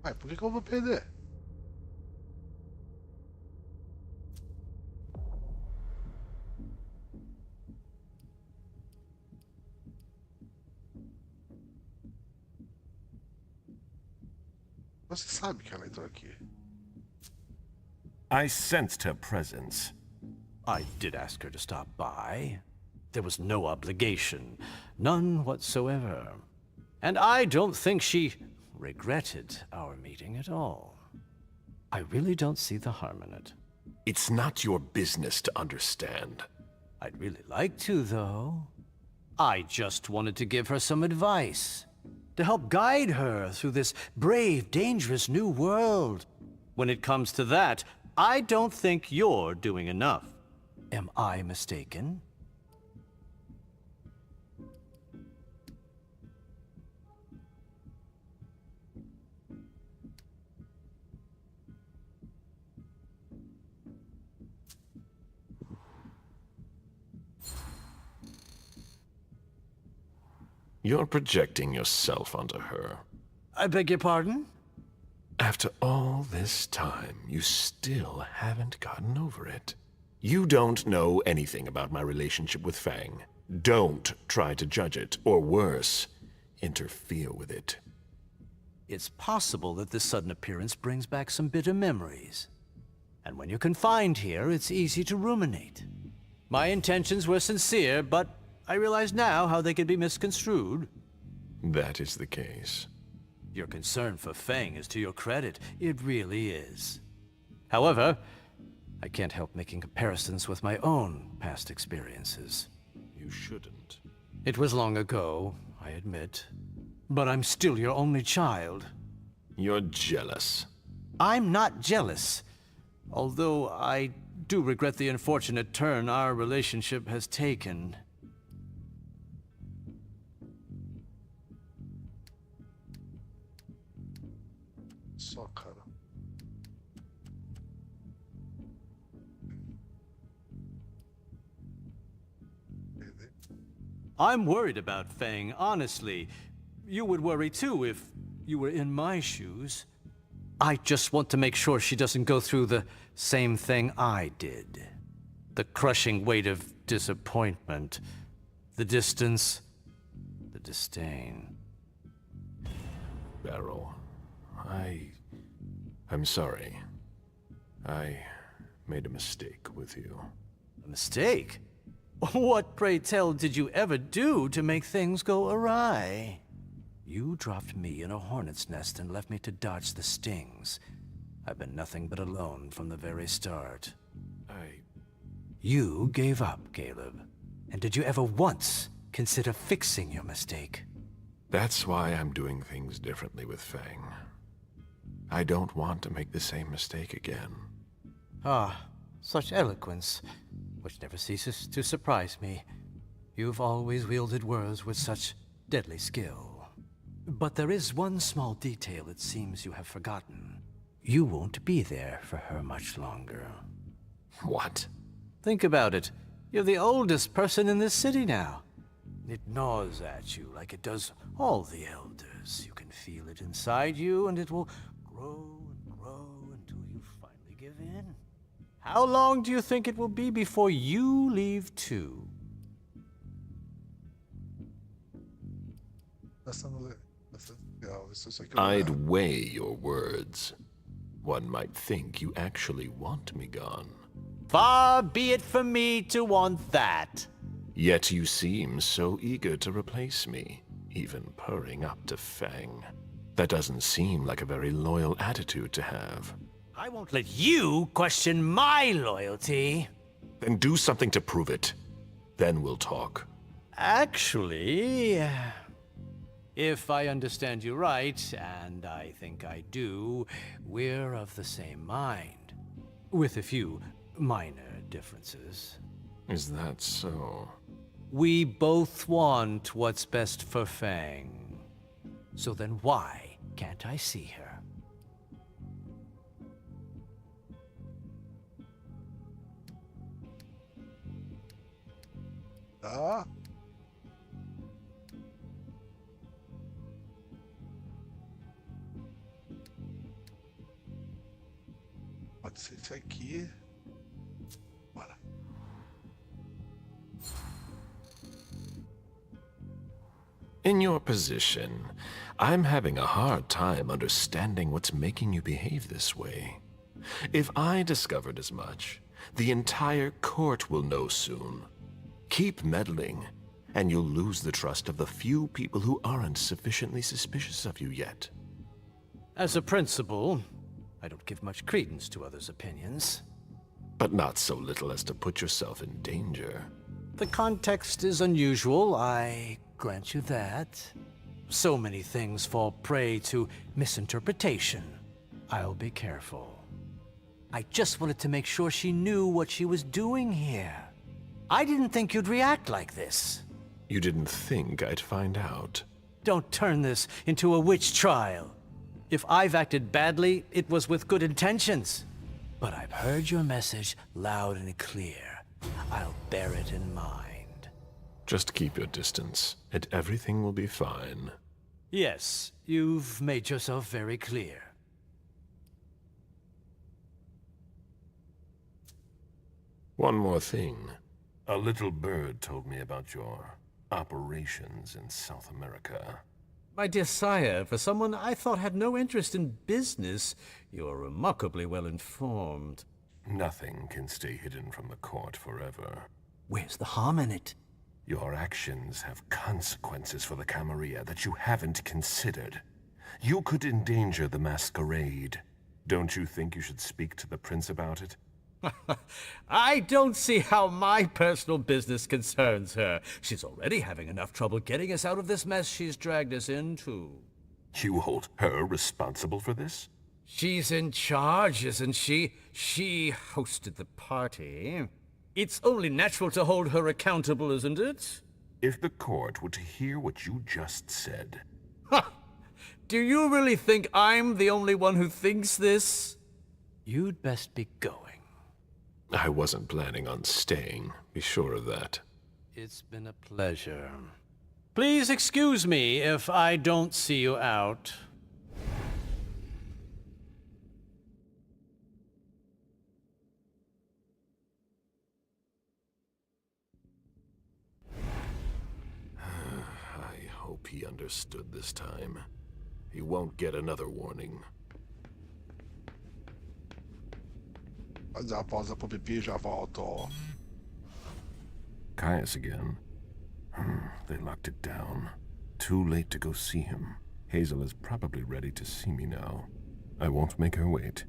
Ué, por que eu vou perder? Você sabe que ela entrou aqui. I sensed her presence. I did ask her to stop by. There was no obligation. None whatsoever. And I don't think she regretted our meeting at all. I really don't see the harm in it. It's not your business to understand. I'd really like to, though. I just wanted to give her some advice. to help guide her through this brave, dangerous new world. When it comes to that, I don't think you're doing enough. Am I mistaken? You're projecting yourself onto her. I beg your pardon? After all this time, you still haven't gotten over it. You don't know anything about my relationship with Fang. Don't try to judge it, or worse, interfere with it. It's possible that this sudden appearance brings back some bitter memories. And when you're confined here, it's easy to ruminate. My intentions were sincere, but I realize now how they could be misconstrued. That is the case. Your concern for Fang is to your credit. It really is. However, I can't help making comparisons with my own past experiences. You shouldn't. It was long ago, I admit. But I'm still your only child. You're jealous. I'm not jealous. Although I do regret the unfortunate turn our relationship has taken. Só, cara. I'm worried about Fang, honestly. You would worry too if you were in my shoes. I just want to make sure she doesn't go through the same thing I did. The crushing weight of disappointment, the distance, the disdain. Beryl, I'm sorry. I made a mistake with you. A mistake? What, pray tell, did you ever do to make things go awry? You dropped me in a hornet's nest and left me to dodge the stings. I've been nothing but alone from the very start. You gave up, Caleb. And did you ever once consider fixing your mistake? That's why I'm doing things differently with Fang. I don't want to make the same mistake again. Ah, such eloquence, which never ceases to surprise me. You've always wielded words with such deadly skill. But there is one small detail it seems you have forgotten. You won't be there for her much longer. What? Think about it. You're the oldest person in this city now. It gnaws at you like it does all the elders. You can feel it inside you, and it will grow and grow until you finally give in. How long do you think it will be before you leave too? I'd weigh your words. One might think you actually want me gone. Far be it from me to want that. Yet you seem so eager to replace me, even purring up to Fang. That doesn't seem like a very loyal attitude to have. I won't let you question my loyalty. Then do something to prove it. Then we'll talk. Actually, if I understand you right, and I think I do, we're of the same mind. With a few minor differences. Is that so? We both want what's best for Fang. So then why can't I see her? Ah. Pode ser isso aqui. Bora. In your position, I'm having a hard time understanding what's making you behave this way. If I discovered as much, the entire court will know soon. Keep meddling, and you'll lose the trust of the few people who aren't sufficiently suspicious of you yet. As a principal, I don't give much credence to others' opinions. But not so little as to put yourself in danger. The context is unusual, I grant you that. So many things fall prey to misinterpretation. I'll be careful. I just wanted to make sure she knew what she was doing here. I didn't think you'd react like this. You didn't think I'd find out. Don't turn this into a witch trial. If I've acted badly, it was with good intentions. But I've heard your message loud and clear. I'll bear it in mind. Just keep your distance, and everything will be fine. Yes, you've made yourself very clear. One more thing. A little bird told me about your operations in South America. My dear sire, for someone I thought had no interest in business, you're remarkably well informed. Nothing can stay hidden from the court forever. Where's the harm in it? Your actions have consequences for the Camarilla that you haven't considered. You could endanger the masquerade. Don't you think you should speak to the prince about it? I don't see how my personal business concerns her. She's already having enough trouble getting us out of this mess she's dragged us into. You hold her responsible for this? She's in charge, isn't she? She hosted the party. It's only natural to hold her accountable, isn't it? If the court were to hear what you just said... Ha! Do you really think I'm the only one who thinks this? You'd best be going. I wasn't planning on staying, be sure of that. It's been a pleasure. Please excuse me if I don't see you out. I hope he understood this time. He won't get another warning. Fazer a pausa pro pipi e já volto. Caius again. They locked it down. Too late to go see him. Hazel is probably ready to see me now. I won't make her wait.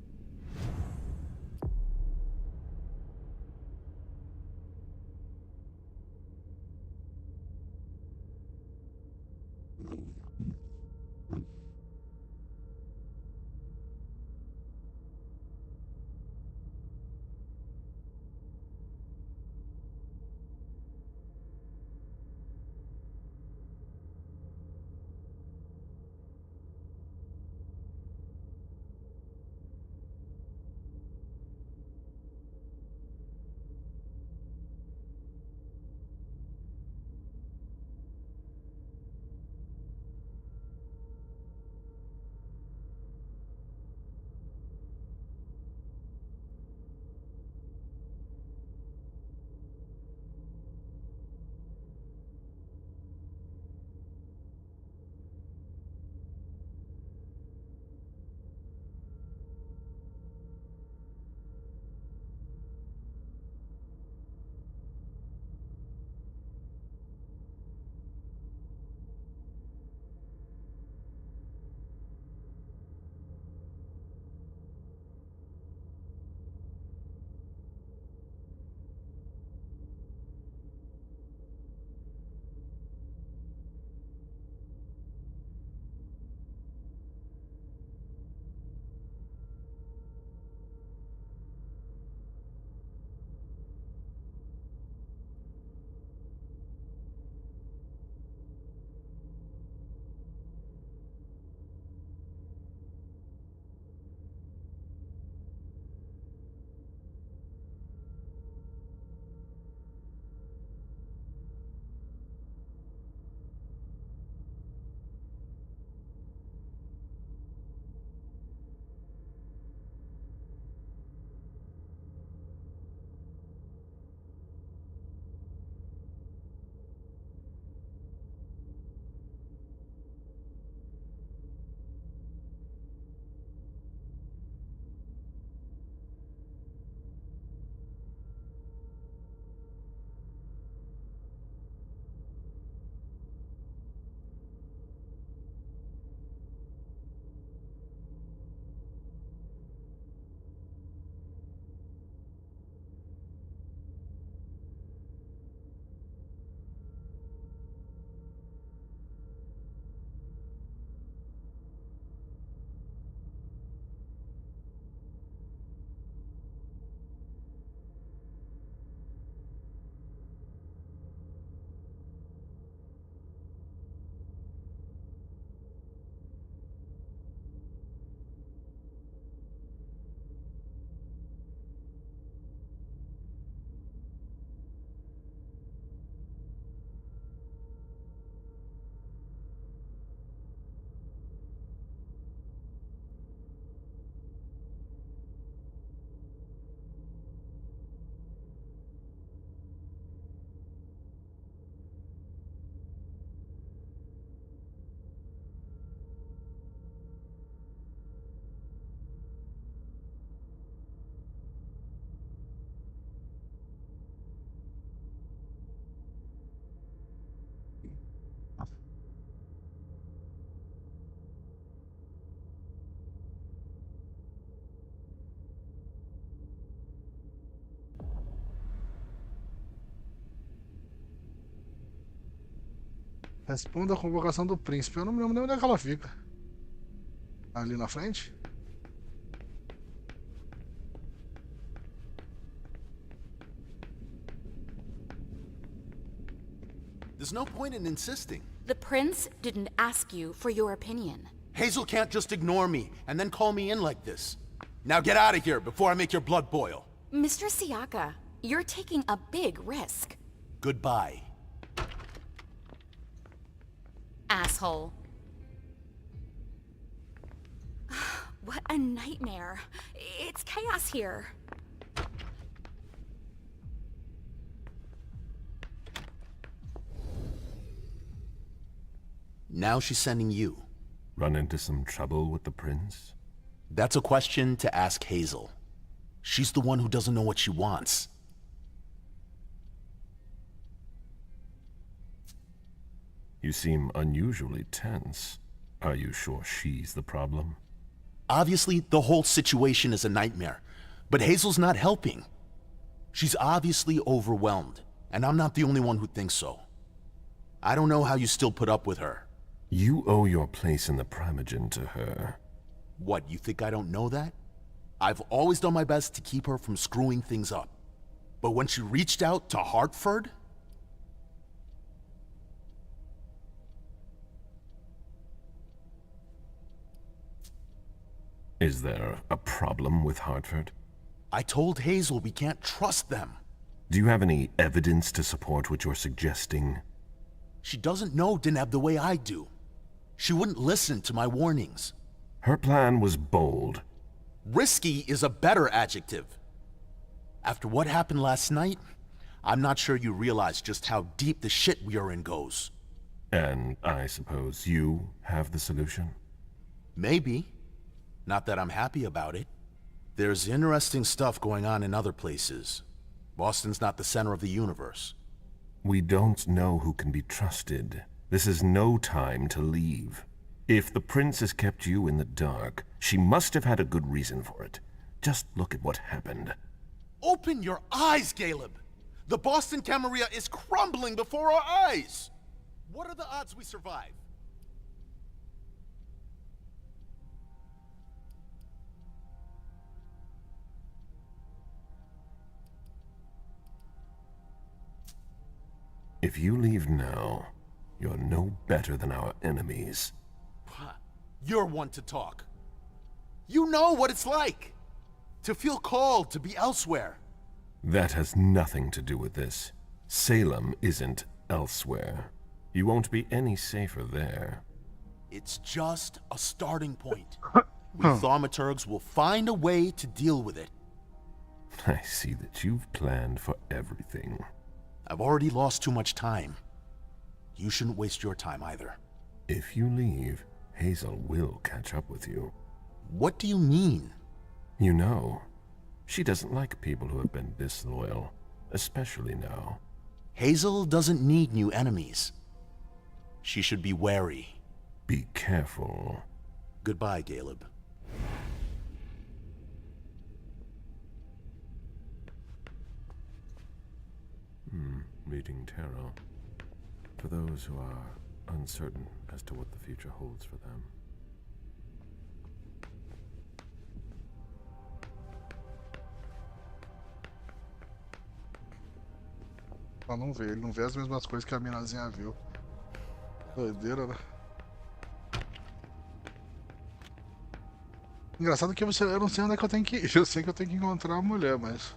Responda a convocação do príncipe. Eu não me lembro nem onde é que ela fica. Ali na frente? There's no point in insisting. The prince didn't ask you for your opinion. Hazel can't just ignore me and then call me in like this. Now get out of here before I make your blood boil. Mr. Siaka, you're taking a big risk. Goodbye. Asshole. What a nightmare. It's chaos here. Now she's sending you. Run into some trouble with the prince? That's a question to ask Hazel. She's the one who doesn't know what she wants. You seem unusually tense. Are you sure she's the problem? Obviously, the whole situation is a nightmare, but Hazel's not helping. She's obviously overwhelmed, and I'm not the only one who thinks so. I don't know how you still put up with her. You owe your place in the Primogen to her. What, you think I don't know that? I've always done my best to keep her from screwing things up. But when she reached out to Hartford... Is there a problem with Hartford? I told Hazel we can't trust them. Do you have any evidence to support what you're suggesting? She doesn't know Deneb the way I do. She wouldn't listen to my warnings. Her plan was bold. Risky is a better adjective. After what happened last night, I'm not sure you realize just how deep the shit we are in goes. And I suppose you have the solution? Maybe. Not that I'm happy about it. There's interesting stuff going on in other places. Boston's not the center of the universe. We don't know who can be trusted. This is no time to leave. If the prince has kept you in the dark, she must have had a good reason for it. Just look at what happened. Open your eyes, Caleb! The Boston Camarilla is crumbling before our eyes! What are the odds we survive? If you leave now, you're no better than our enemies. You're one to talk. You know what it's like to feel called to be elsewhere. That has nothing to do with this. Salem isn't elsewhere. You won't be any safer there. It's just a starting point. We thaumaturgs will find a way to deal with it. I see that you've planned for everything. I've already lost too much time. You shouldn't waste your time either. If you leave, Hazel will catch up with you. What do you mean? You know, she doesn't like people who have been disloyal, especially now. Hazel doesn't need new enemies. She should be wary. Be careful. Goodbye, Caleb. Reading tarot. For those who are uncertain as to what the future holds for them. Pra não ver, ele não vê as mesmas coisas que a minazinha viu. Doideira, né? Engraçado que eu não sei onde é que eu tenho que ir. Eu sei que eu tenho que encontrar a mulher, mas...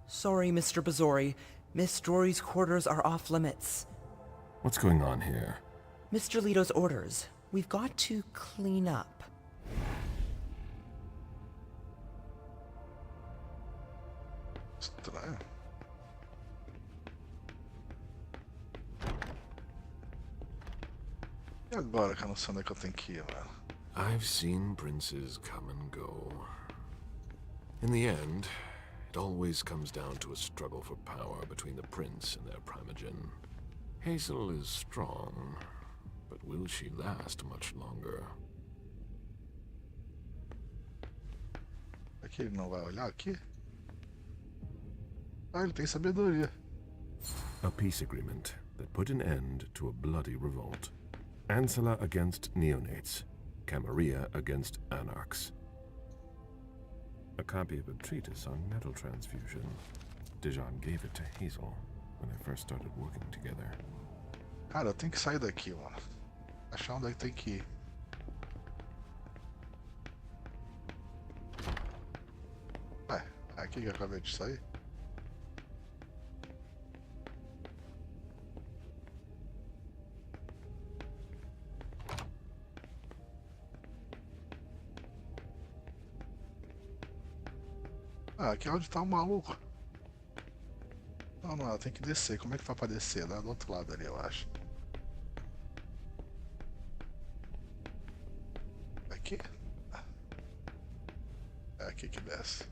Sorry, Mr. Bazori. Miss Drory's quarters are off limits. What's going on here? Mr. Leto's orders. We've got to clean up. Estranho. E agora que eu não sei onde é que eu tenho que ir, mano? I've seen princes come and go. In the end, it always comes down to a struggle for power between the prince and their primogen. Hazel is strong, but will she last much longer? Será que ele não vai olhar aqui? Ah, ele tem sabedoria. A peace agreement that put an end to a bloody revolt. Ansela against neonates. Camarilla against anarchs. A copy of a treatise on metal transfusion. Dijon gave it to Hazel when they first started working together. Cara, eu tenho que sair daqui, mano. Achar onde é que tem que ir. Ué, aqui que eu acabei de sair? Ah, aqui é onde tá o maluco. Não, não, tem que descer. Como é que faz pra descer? Lá do outro lado ali, eu acho. Aqui? É aqui que desce.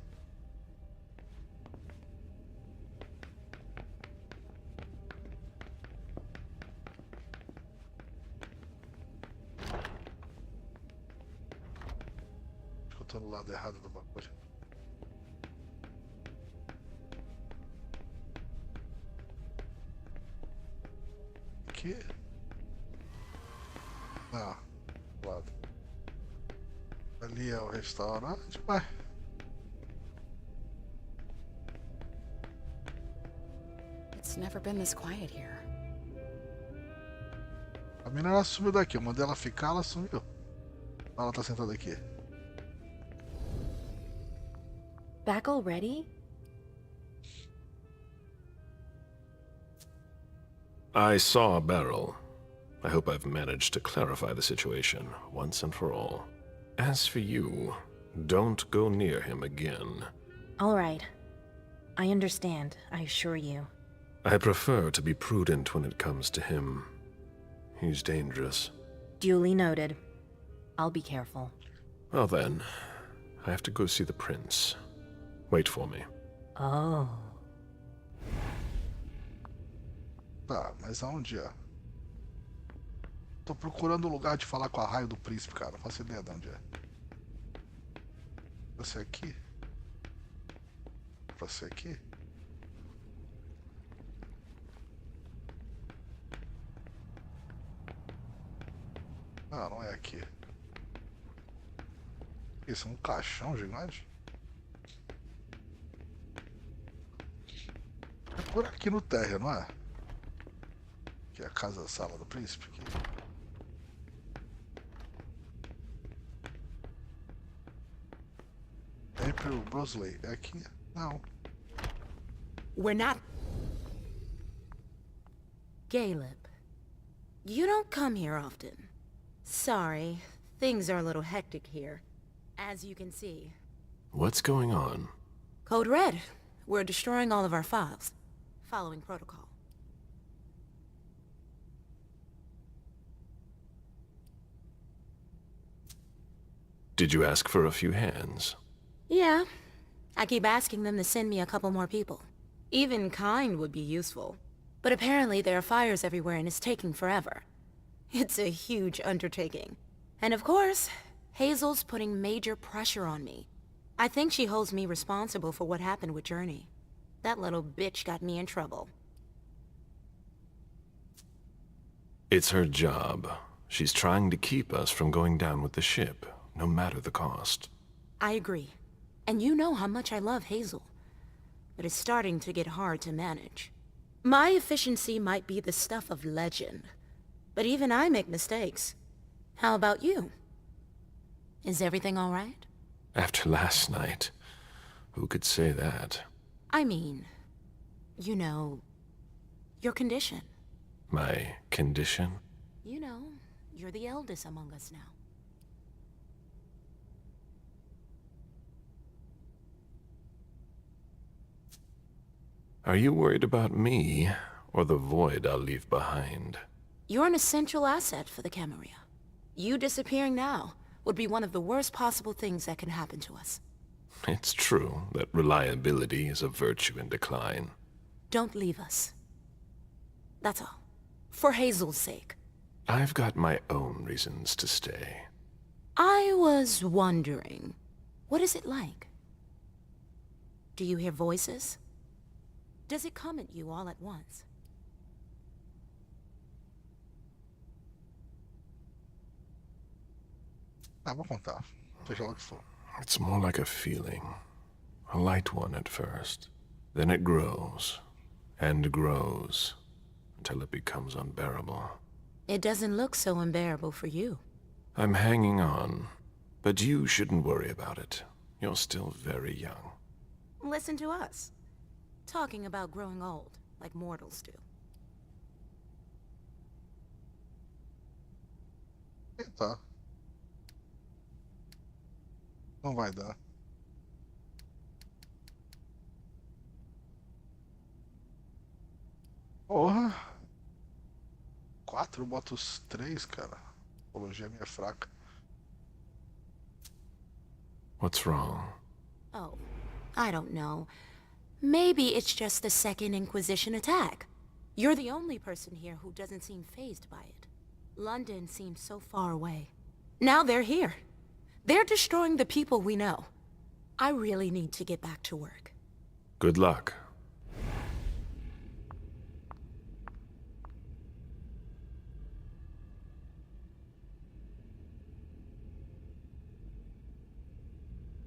Acho que eu tô no lado errado do bagulho. Aqui? Não, do lado. Ali é o restaurante, mas... It's never been this quiet here. A menina ela sumiu daqui, eu mandei ela ficar, ela sumiu. Ela tá sentada aqui. Back already? I saw a barrel. I hope I've managed to clarify the situation once and for all. As for you, don't go near him again. All right. I understand, I assure you. I prefer to be prudent when it comes to him. He's dangerous. Duly noted. I'll be careful. Well then, I have to go see the prince. Wait for me. Oh. Tá, mas aonde é? Tô procurando um lugar de falar com a raio do príncipe, cara. Não faço ideia de onde é. Pra ser aqui? Pra ser aqui? Ah, não é aqui. Isso é um caixão gigante? É por aqui no térreo, não é? Que é a casa-sala do príncipe aqui. April Brosley, é aqui? Não. We're not... Caleb, you don't come here often. Sorry, things are a little hectic here, as you can see. What's going on? Code Red. We're destroying all of our files, following protocol. Did you ask for a few hands? Yeah. I keep asking them to send me a couple more people. Even kind would be useful. But apparently there are fires everywhere and it's taking forever. It's a huge undertaking. And of course, Hazel's putting major pressure on me. I think she holds me responsible for what happened with Journey. That little bitch got me in trouble. It's her job. She's trying to keep us from going down with the ship, no matter the cost. I agree. And you know how much I love Hazel. But it's starting to get hard to manage. My efficiency might be the stuff of legend. But even I make mistakes. How about you? Is everything all right? After last night, who could say that? I mean, you know, your condition. My condition? You know, you're the eldest among us now. Are you worried about me, or the void I'll leave behind? You're an essential asset for the Camarilla. You disappearing now would be one of the worst possible things that can happen to us. It's true that reliability is a virtue in decline. Don't leave us. That's all. For Hazel's sake. I've got my own reasons to stay. I was wondering, what is it like? Do you hear voices? Does it come at you all at once? Ah, vou contar. Seja lá o que for. It's more like a feeling. A light one at first. Then it grows and grows until it becomes unbearable. It doesn't look so unbearable for you. I'm hanging on, but you shouldn't worry about it. You're still very young. Listen to us. Talking about growing old, like mortals do. Eita. Não vai dar. Porra. 4, eu boto os 3, cara. A psicologia minha é fraca. What's wrong? Oh, I don't know. Maybe it's just the Second Inquisition attack. You're the only person here who doesn't seem fazed by it. London seems so far away. Now they're here. They're destroying the people we know. I really need to get back to work. Good luck.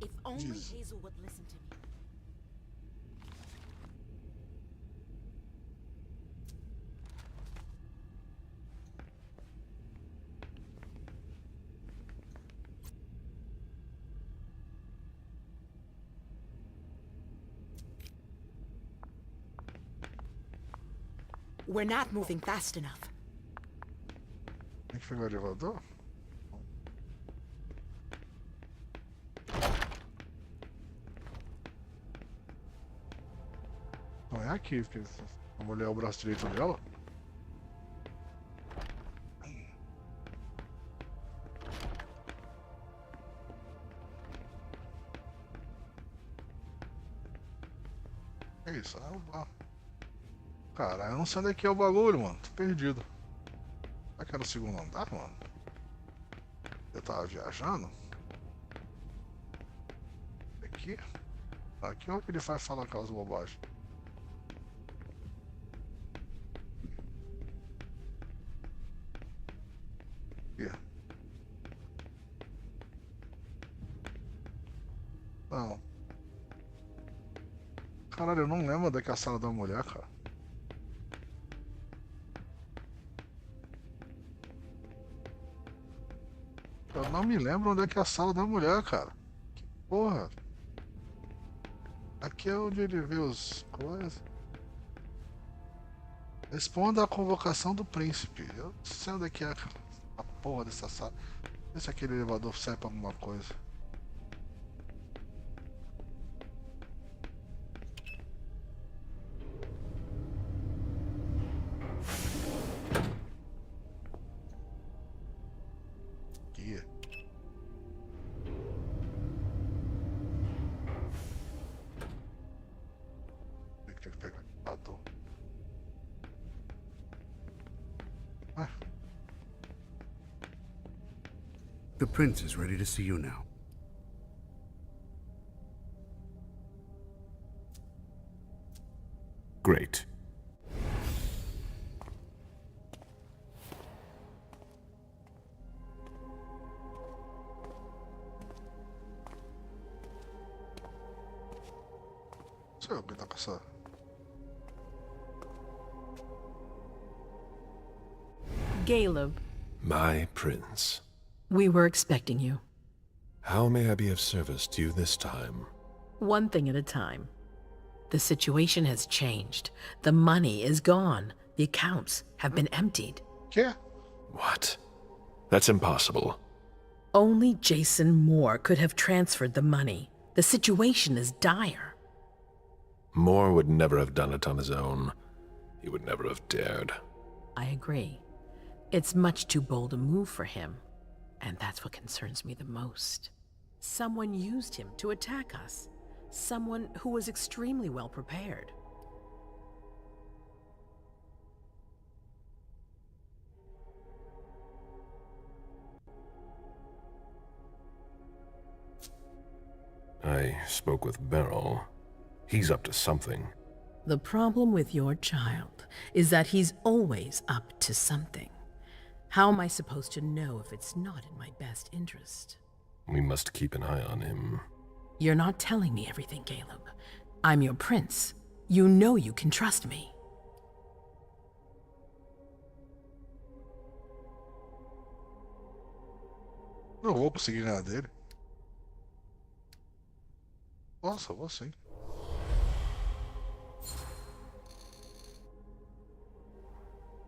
If only Jeez. Hazel would listen to me. We're not moving fast enough. Tem que pegar o elevador? Não é aqui, porque vamos olhar o braço direito dela. É isso, é o bar. Cara, eu não sei onde é que é o bagulho, mano. Tô perdido. Será que era o segundo andar, mano? Eu tava viajando? Aqui? Aqui é o que ele faz falar aquelas bobagens. Aqui. Não. Caralho, eu não lembro onde é que é a sala da mulher, cara. Eu não me lembro onde é que é a sala da mulher, cara. Que porra. Aqui é onde ele vê os coisas. Responda à convocação do príncipe. Eu não sei onde é que é a porra dessa sala. Vê se aquele elevador serve pra alguma coisa. Aqui. Tem que pegar o elevador. The prince is ready to see you now. Great. Não sei o que tá passando. Caleb, My prince. we were expecting you. How may I be of service to you this time? One thing at a time. The situation has changed. The money is gone. The accounts have been emptied. Yeah. What? That's impossible. Only Jason Moore could have transferred the money. The situation is dire. Moore would never have done it on his own. He would never have dared. I agree. It's much too bold a move for him. And that's what concerns me the most. Someone used him to attack us. Someone who was extremely well prepared. I spoke with Beryl. He's up to something. The problem with your child is that he's always up to something. How am I supposed to know if it's not in my best interest? We must keep an eye on him. You're not telling me everything, Caleb. I'm your prince. You know you can trust me. Não vou conseguir nada dele. Nossa, vou sim.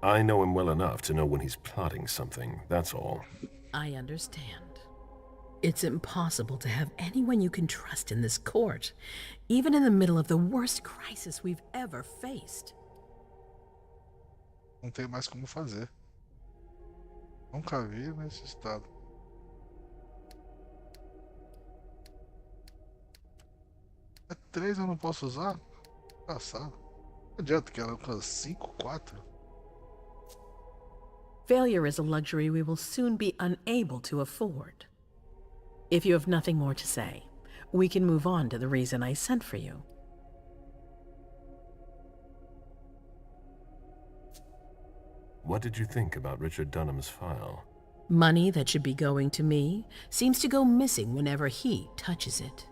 I know him well enough to know when he's plotting something, that's all. I understand. It's impossible to have anyone you can trust in this court, even in the middle of the worst crisis we've ever faced. Não tem mais como fazer. Nunca vi nesse estado. É 3 eu não posso usar? Engraçado. Não adianta que ela com 5, 4. Failure is a luxury we will soon be unable to afford. If you have nothing more to say, we can move on to the reason I sent for you. What did you think about Richard Dunham's file? Money that should be going to me seems to go missing whenever he touches it.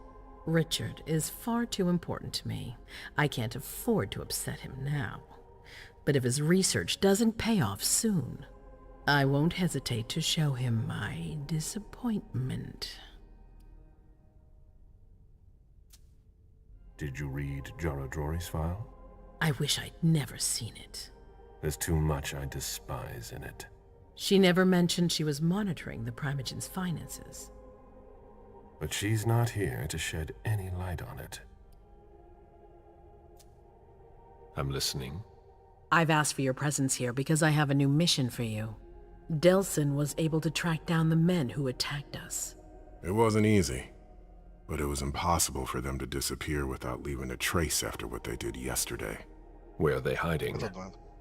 Richard is far too important to me. I can't afford to upset him now. But if his research doesn't pay off soon, I won't hesitate to show him my disappointment. Did you read Jara Drory's file? I wish I'd never seen it. There's too much I despise in it. She never mentioned she was monitoring the Primogen's finances. But she's not here to shed any light on it. I'm listening. I've asked for your presence here because I have a new mission for you. Delsin was able to track down the men who attacked us. It wasn't easy, but it was impossible for them to disappear without leaving a trace after what they did yesterday. Where are they hiding?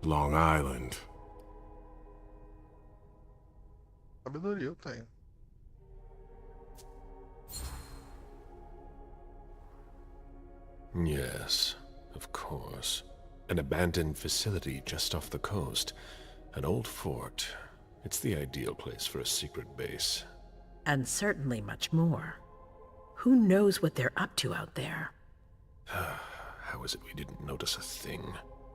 Long Island. Sabedoria eu tenho. Yes, of course. An abandoned facility just off the coast. An old fort. It's the ideal place for a secret base. And certainly much more. Who knows what they're up to out there? How is it we didn't notice a thing?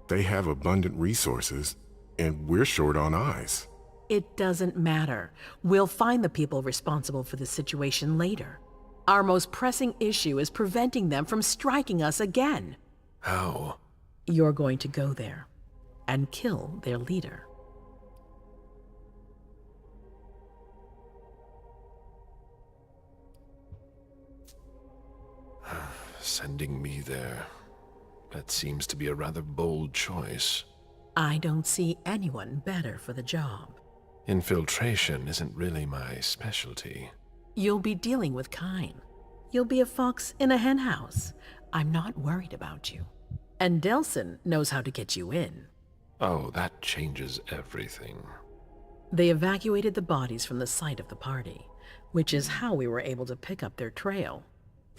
They have abundant resources, and we're short on eyes. It doesn't matter. We'll find the people responsible for the situation later. Our most pressing issue is preventing them from striking us again. How? You're going to go there and kill their leader. Sending me there. That seems to be a rather bold choice. I don't see anyone better for the job. Infiltration isn't really my specialty. You'll be dealing with Kine. You'll be a fox in a henhouse. I'm not worried about you. And Delsin knows how to get you in. Oh, that changes everything. They evacuated the bodies from the site of the party, which is how we were able to pick up their trail.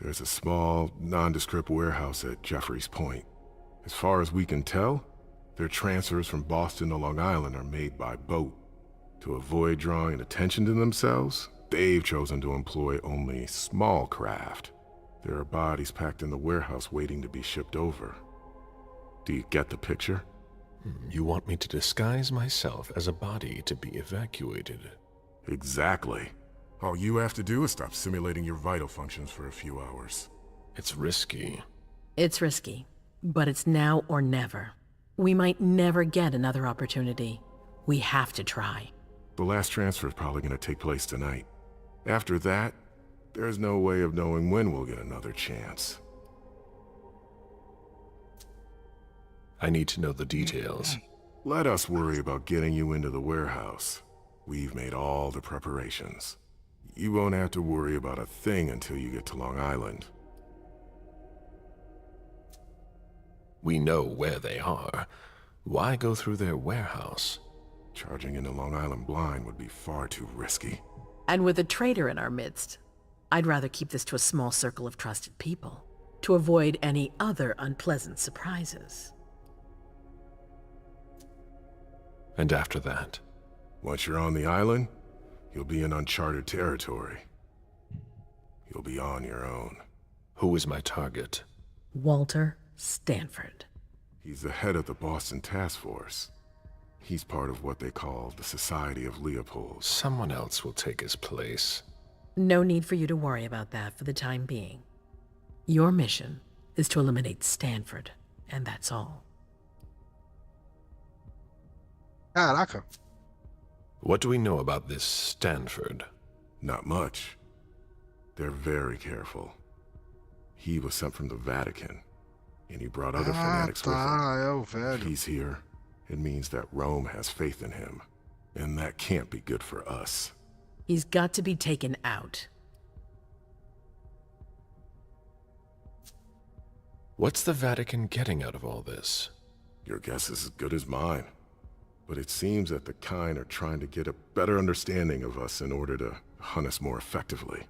There's a small, nondescript warehouse at Jeffrey's Point. As far as we can tell, their transfers from Boston to Long Island are made by boat. To avoid drawing attention to themselves, they've chosen to employ only small craft. There are bodies packed in the warehouse waiting to be shipped over. Do you get the picture? You want me to disguise myself as a body to be evacuated? Exactly. All you have to do is stop simulating your vital functions for a few hours. It's risky. It's risky, but it's now or never. We might never get another opportunity. We have to try. The last transfer is probably going to take place tonight. After that, there's no way of knowing when we'll get another chance. I need to know the details. Let us worry about getting you into the warehouse. We've made all the preparations. You won't have to worry about a thing until you get to Long Island. We know where they are. Why go through their warehouse? Charging into Long Island blind would be far too risky. And with a traitor in our midst, I'd rather keep this to a small circle of trusted people, to avoid any other unpleasant surprises. And after that? Once you're on the island, you'll be in uncharted territory. You'll be on your own. Who is my target? Walter Stanford. He's the head of the Boston Task Force. He's part of what they call the Society of Leopold. Someone else will take his place. No need for you to worry about that for the time being. Your mission is to eliminate Stanford, and that's all. Caraca. What do we know about this Stanford? Not much. They're very careful. He was sent from the Vatican, and he brought other fanatics with him. If he's here, it means that Rome has faith in him, and that can't be good for us. He's got to be taken out. What's the Vatican getting out of all this? Your guess is as good as mine. But it seems that the kind are trying to get a better understanding of us in order to hunt us more effectively.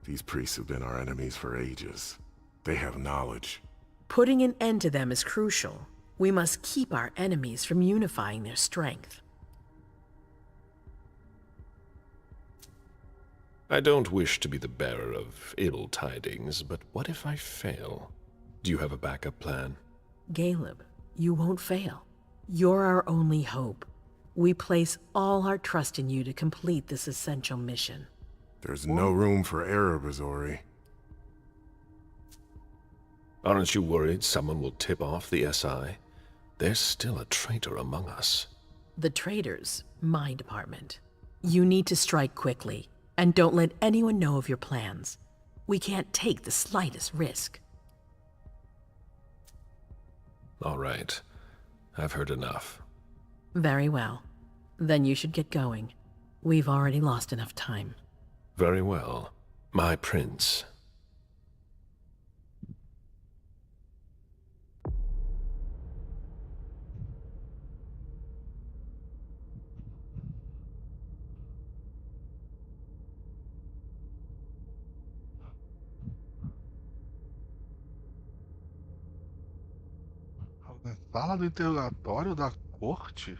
These priests have been our enemies for ages. They have knowledge. Putting an end to them is crucial. We must keep our enemies from unifying their strength. I don't wish to be the bearer of ill tidings, but what if I fail? Do you have a backup plan? Caleb, you won't fail. You're our only hope. We place all our trust in you to complete this essential mission. There's no room for error, Bizori. Aren't you worried someone will tip off the SI? There's still a traitor among us. The traitors, my department. You need to strike quickly, and don't let anyone know of your plans. We can't take the slightest risk. All right. I've heard enough. Very well. Then you should get going. We've already lost enough time. Very well. My prince. Fala do interrogatório da corte?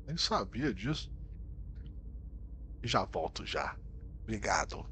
Nem sabia disso. Já volto já. Obrigado.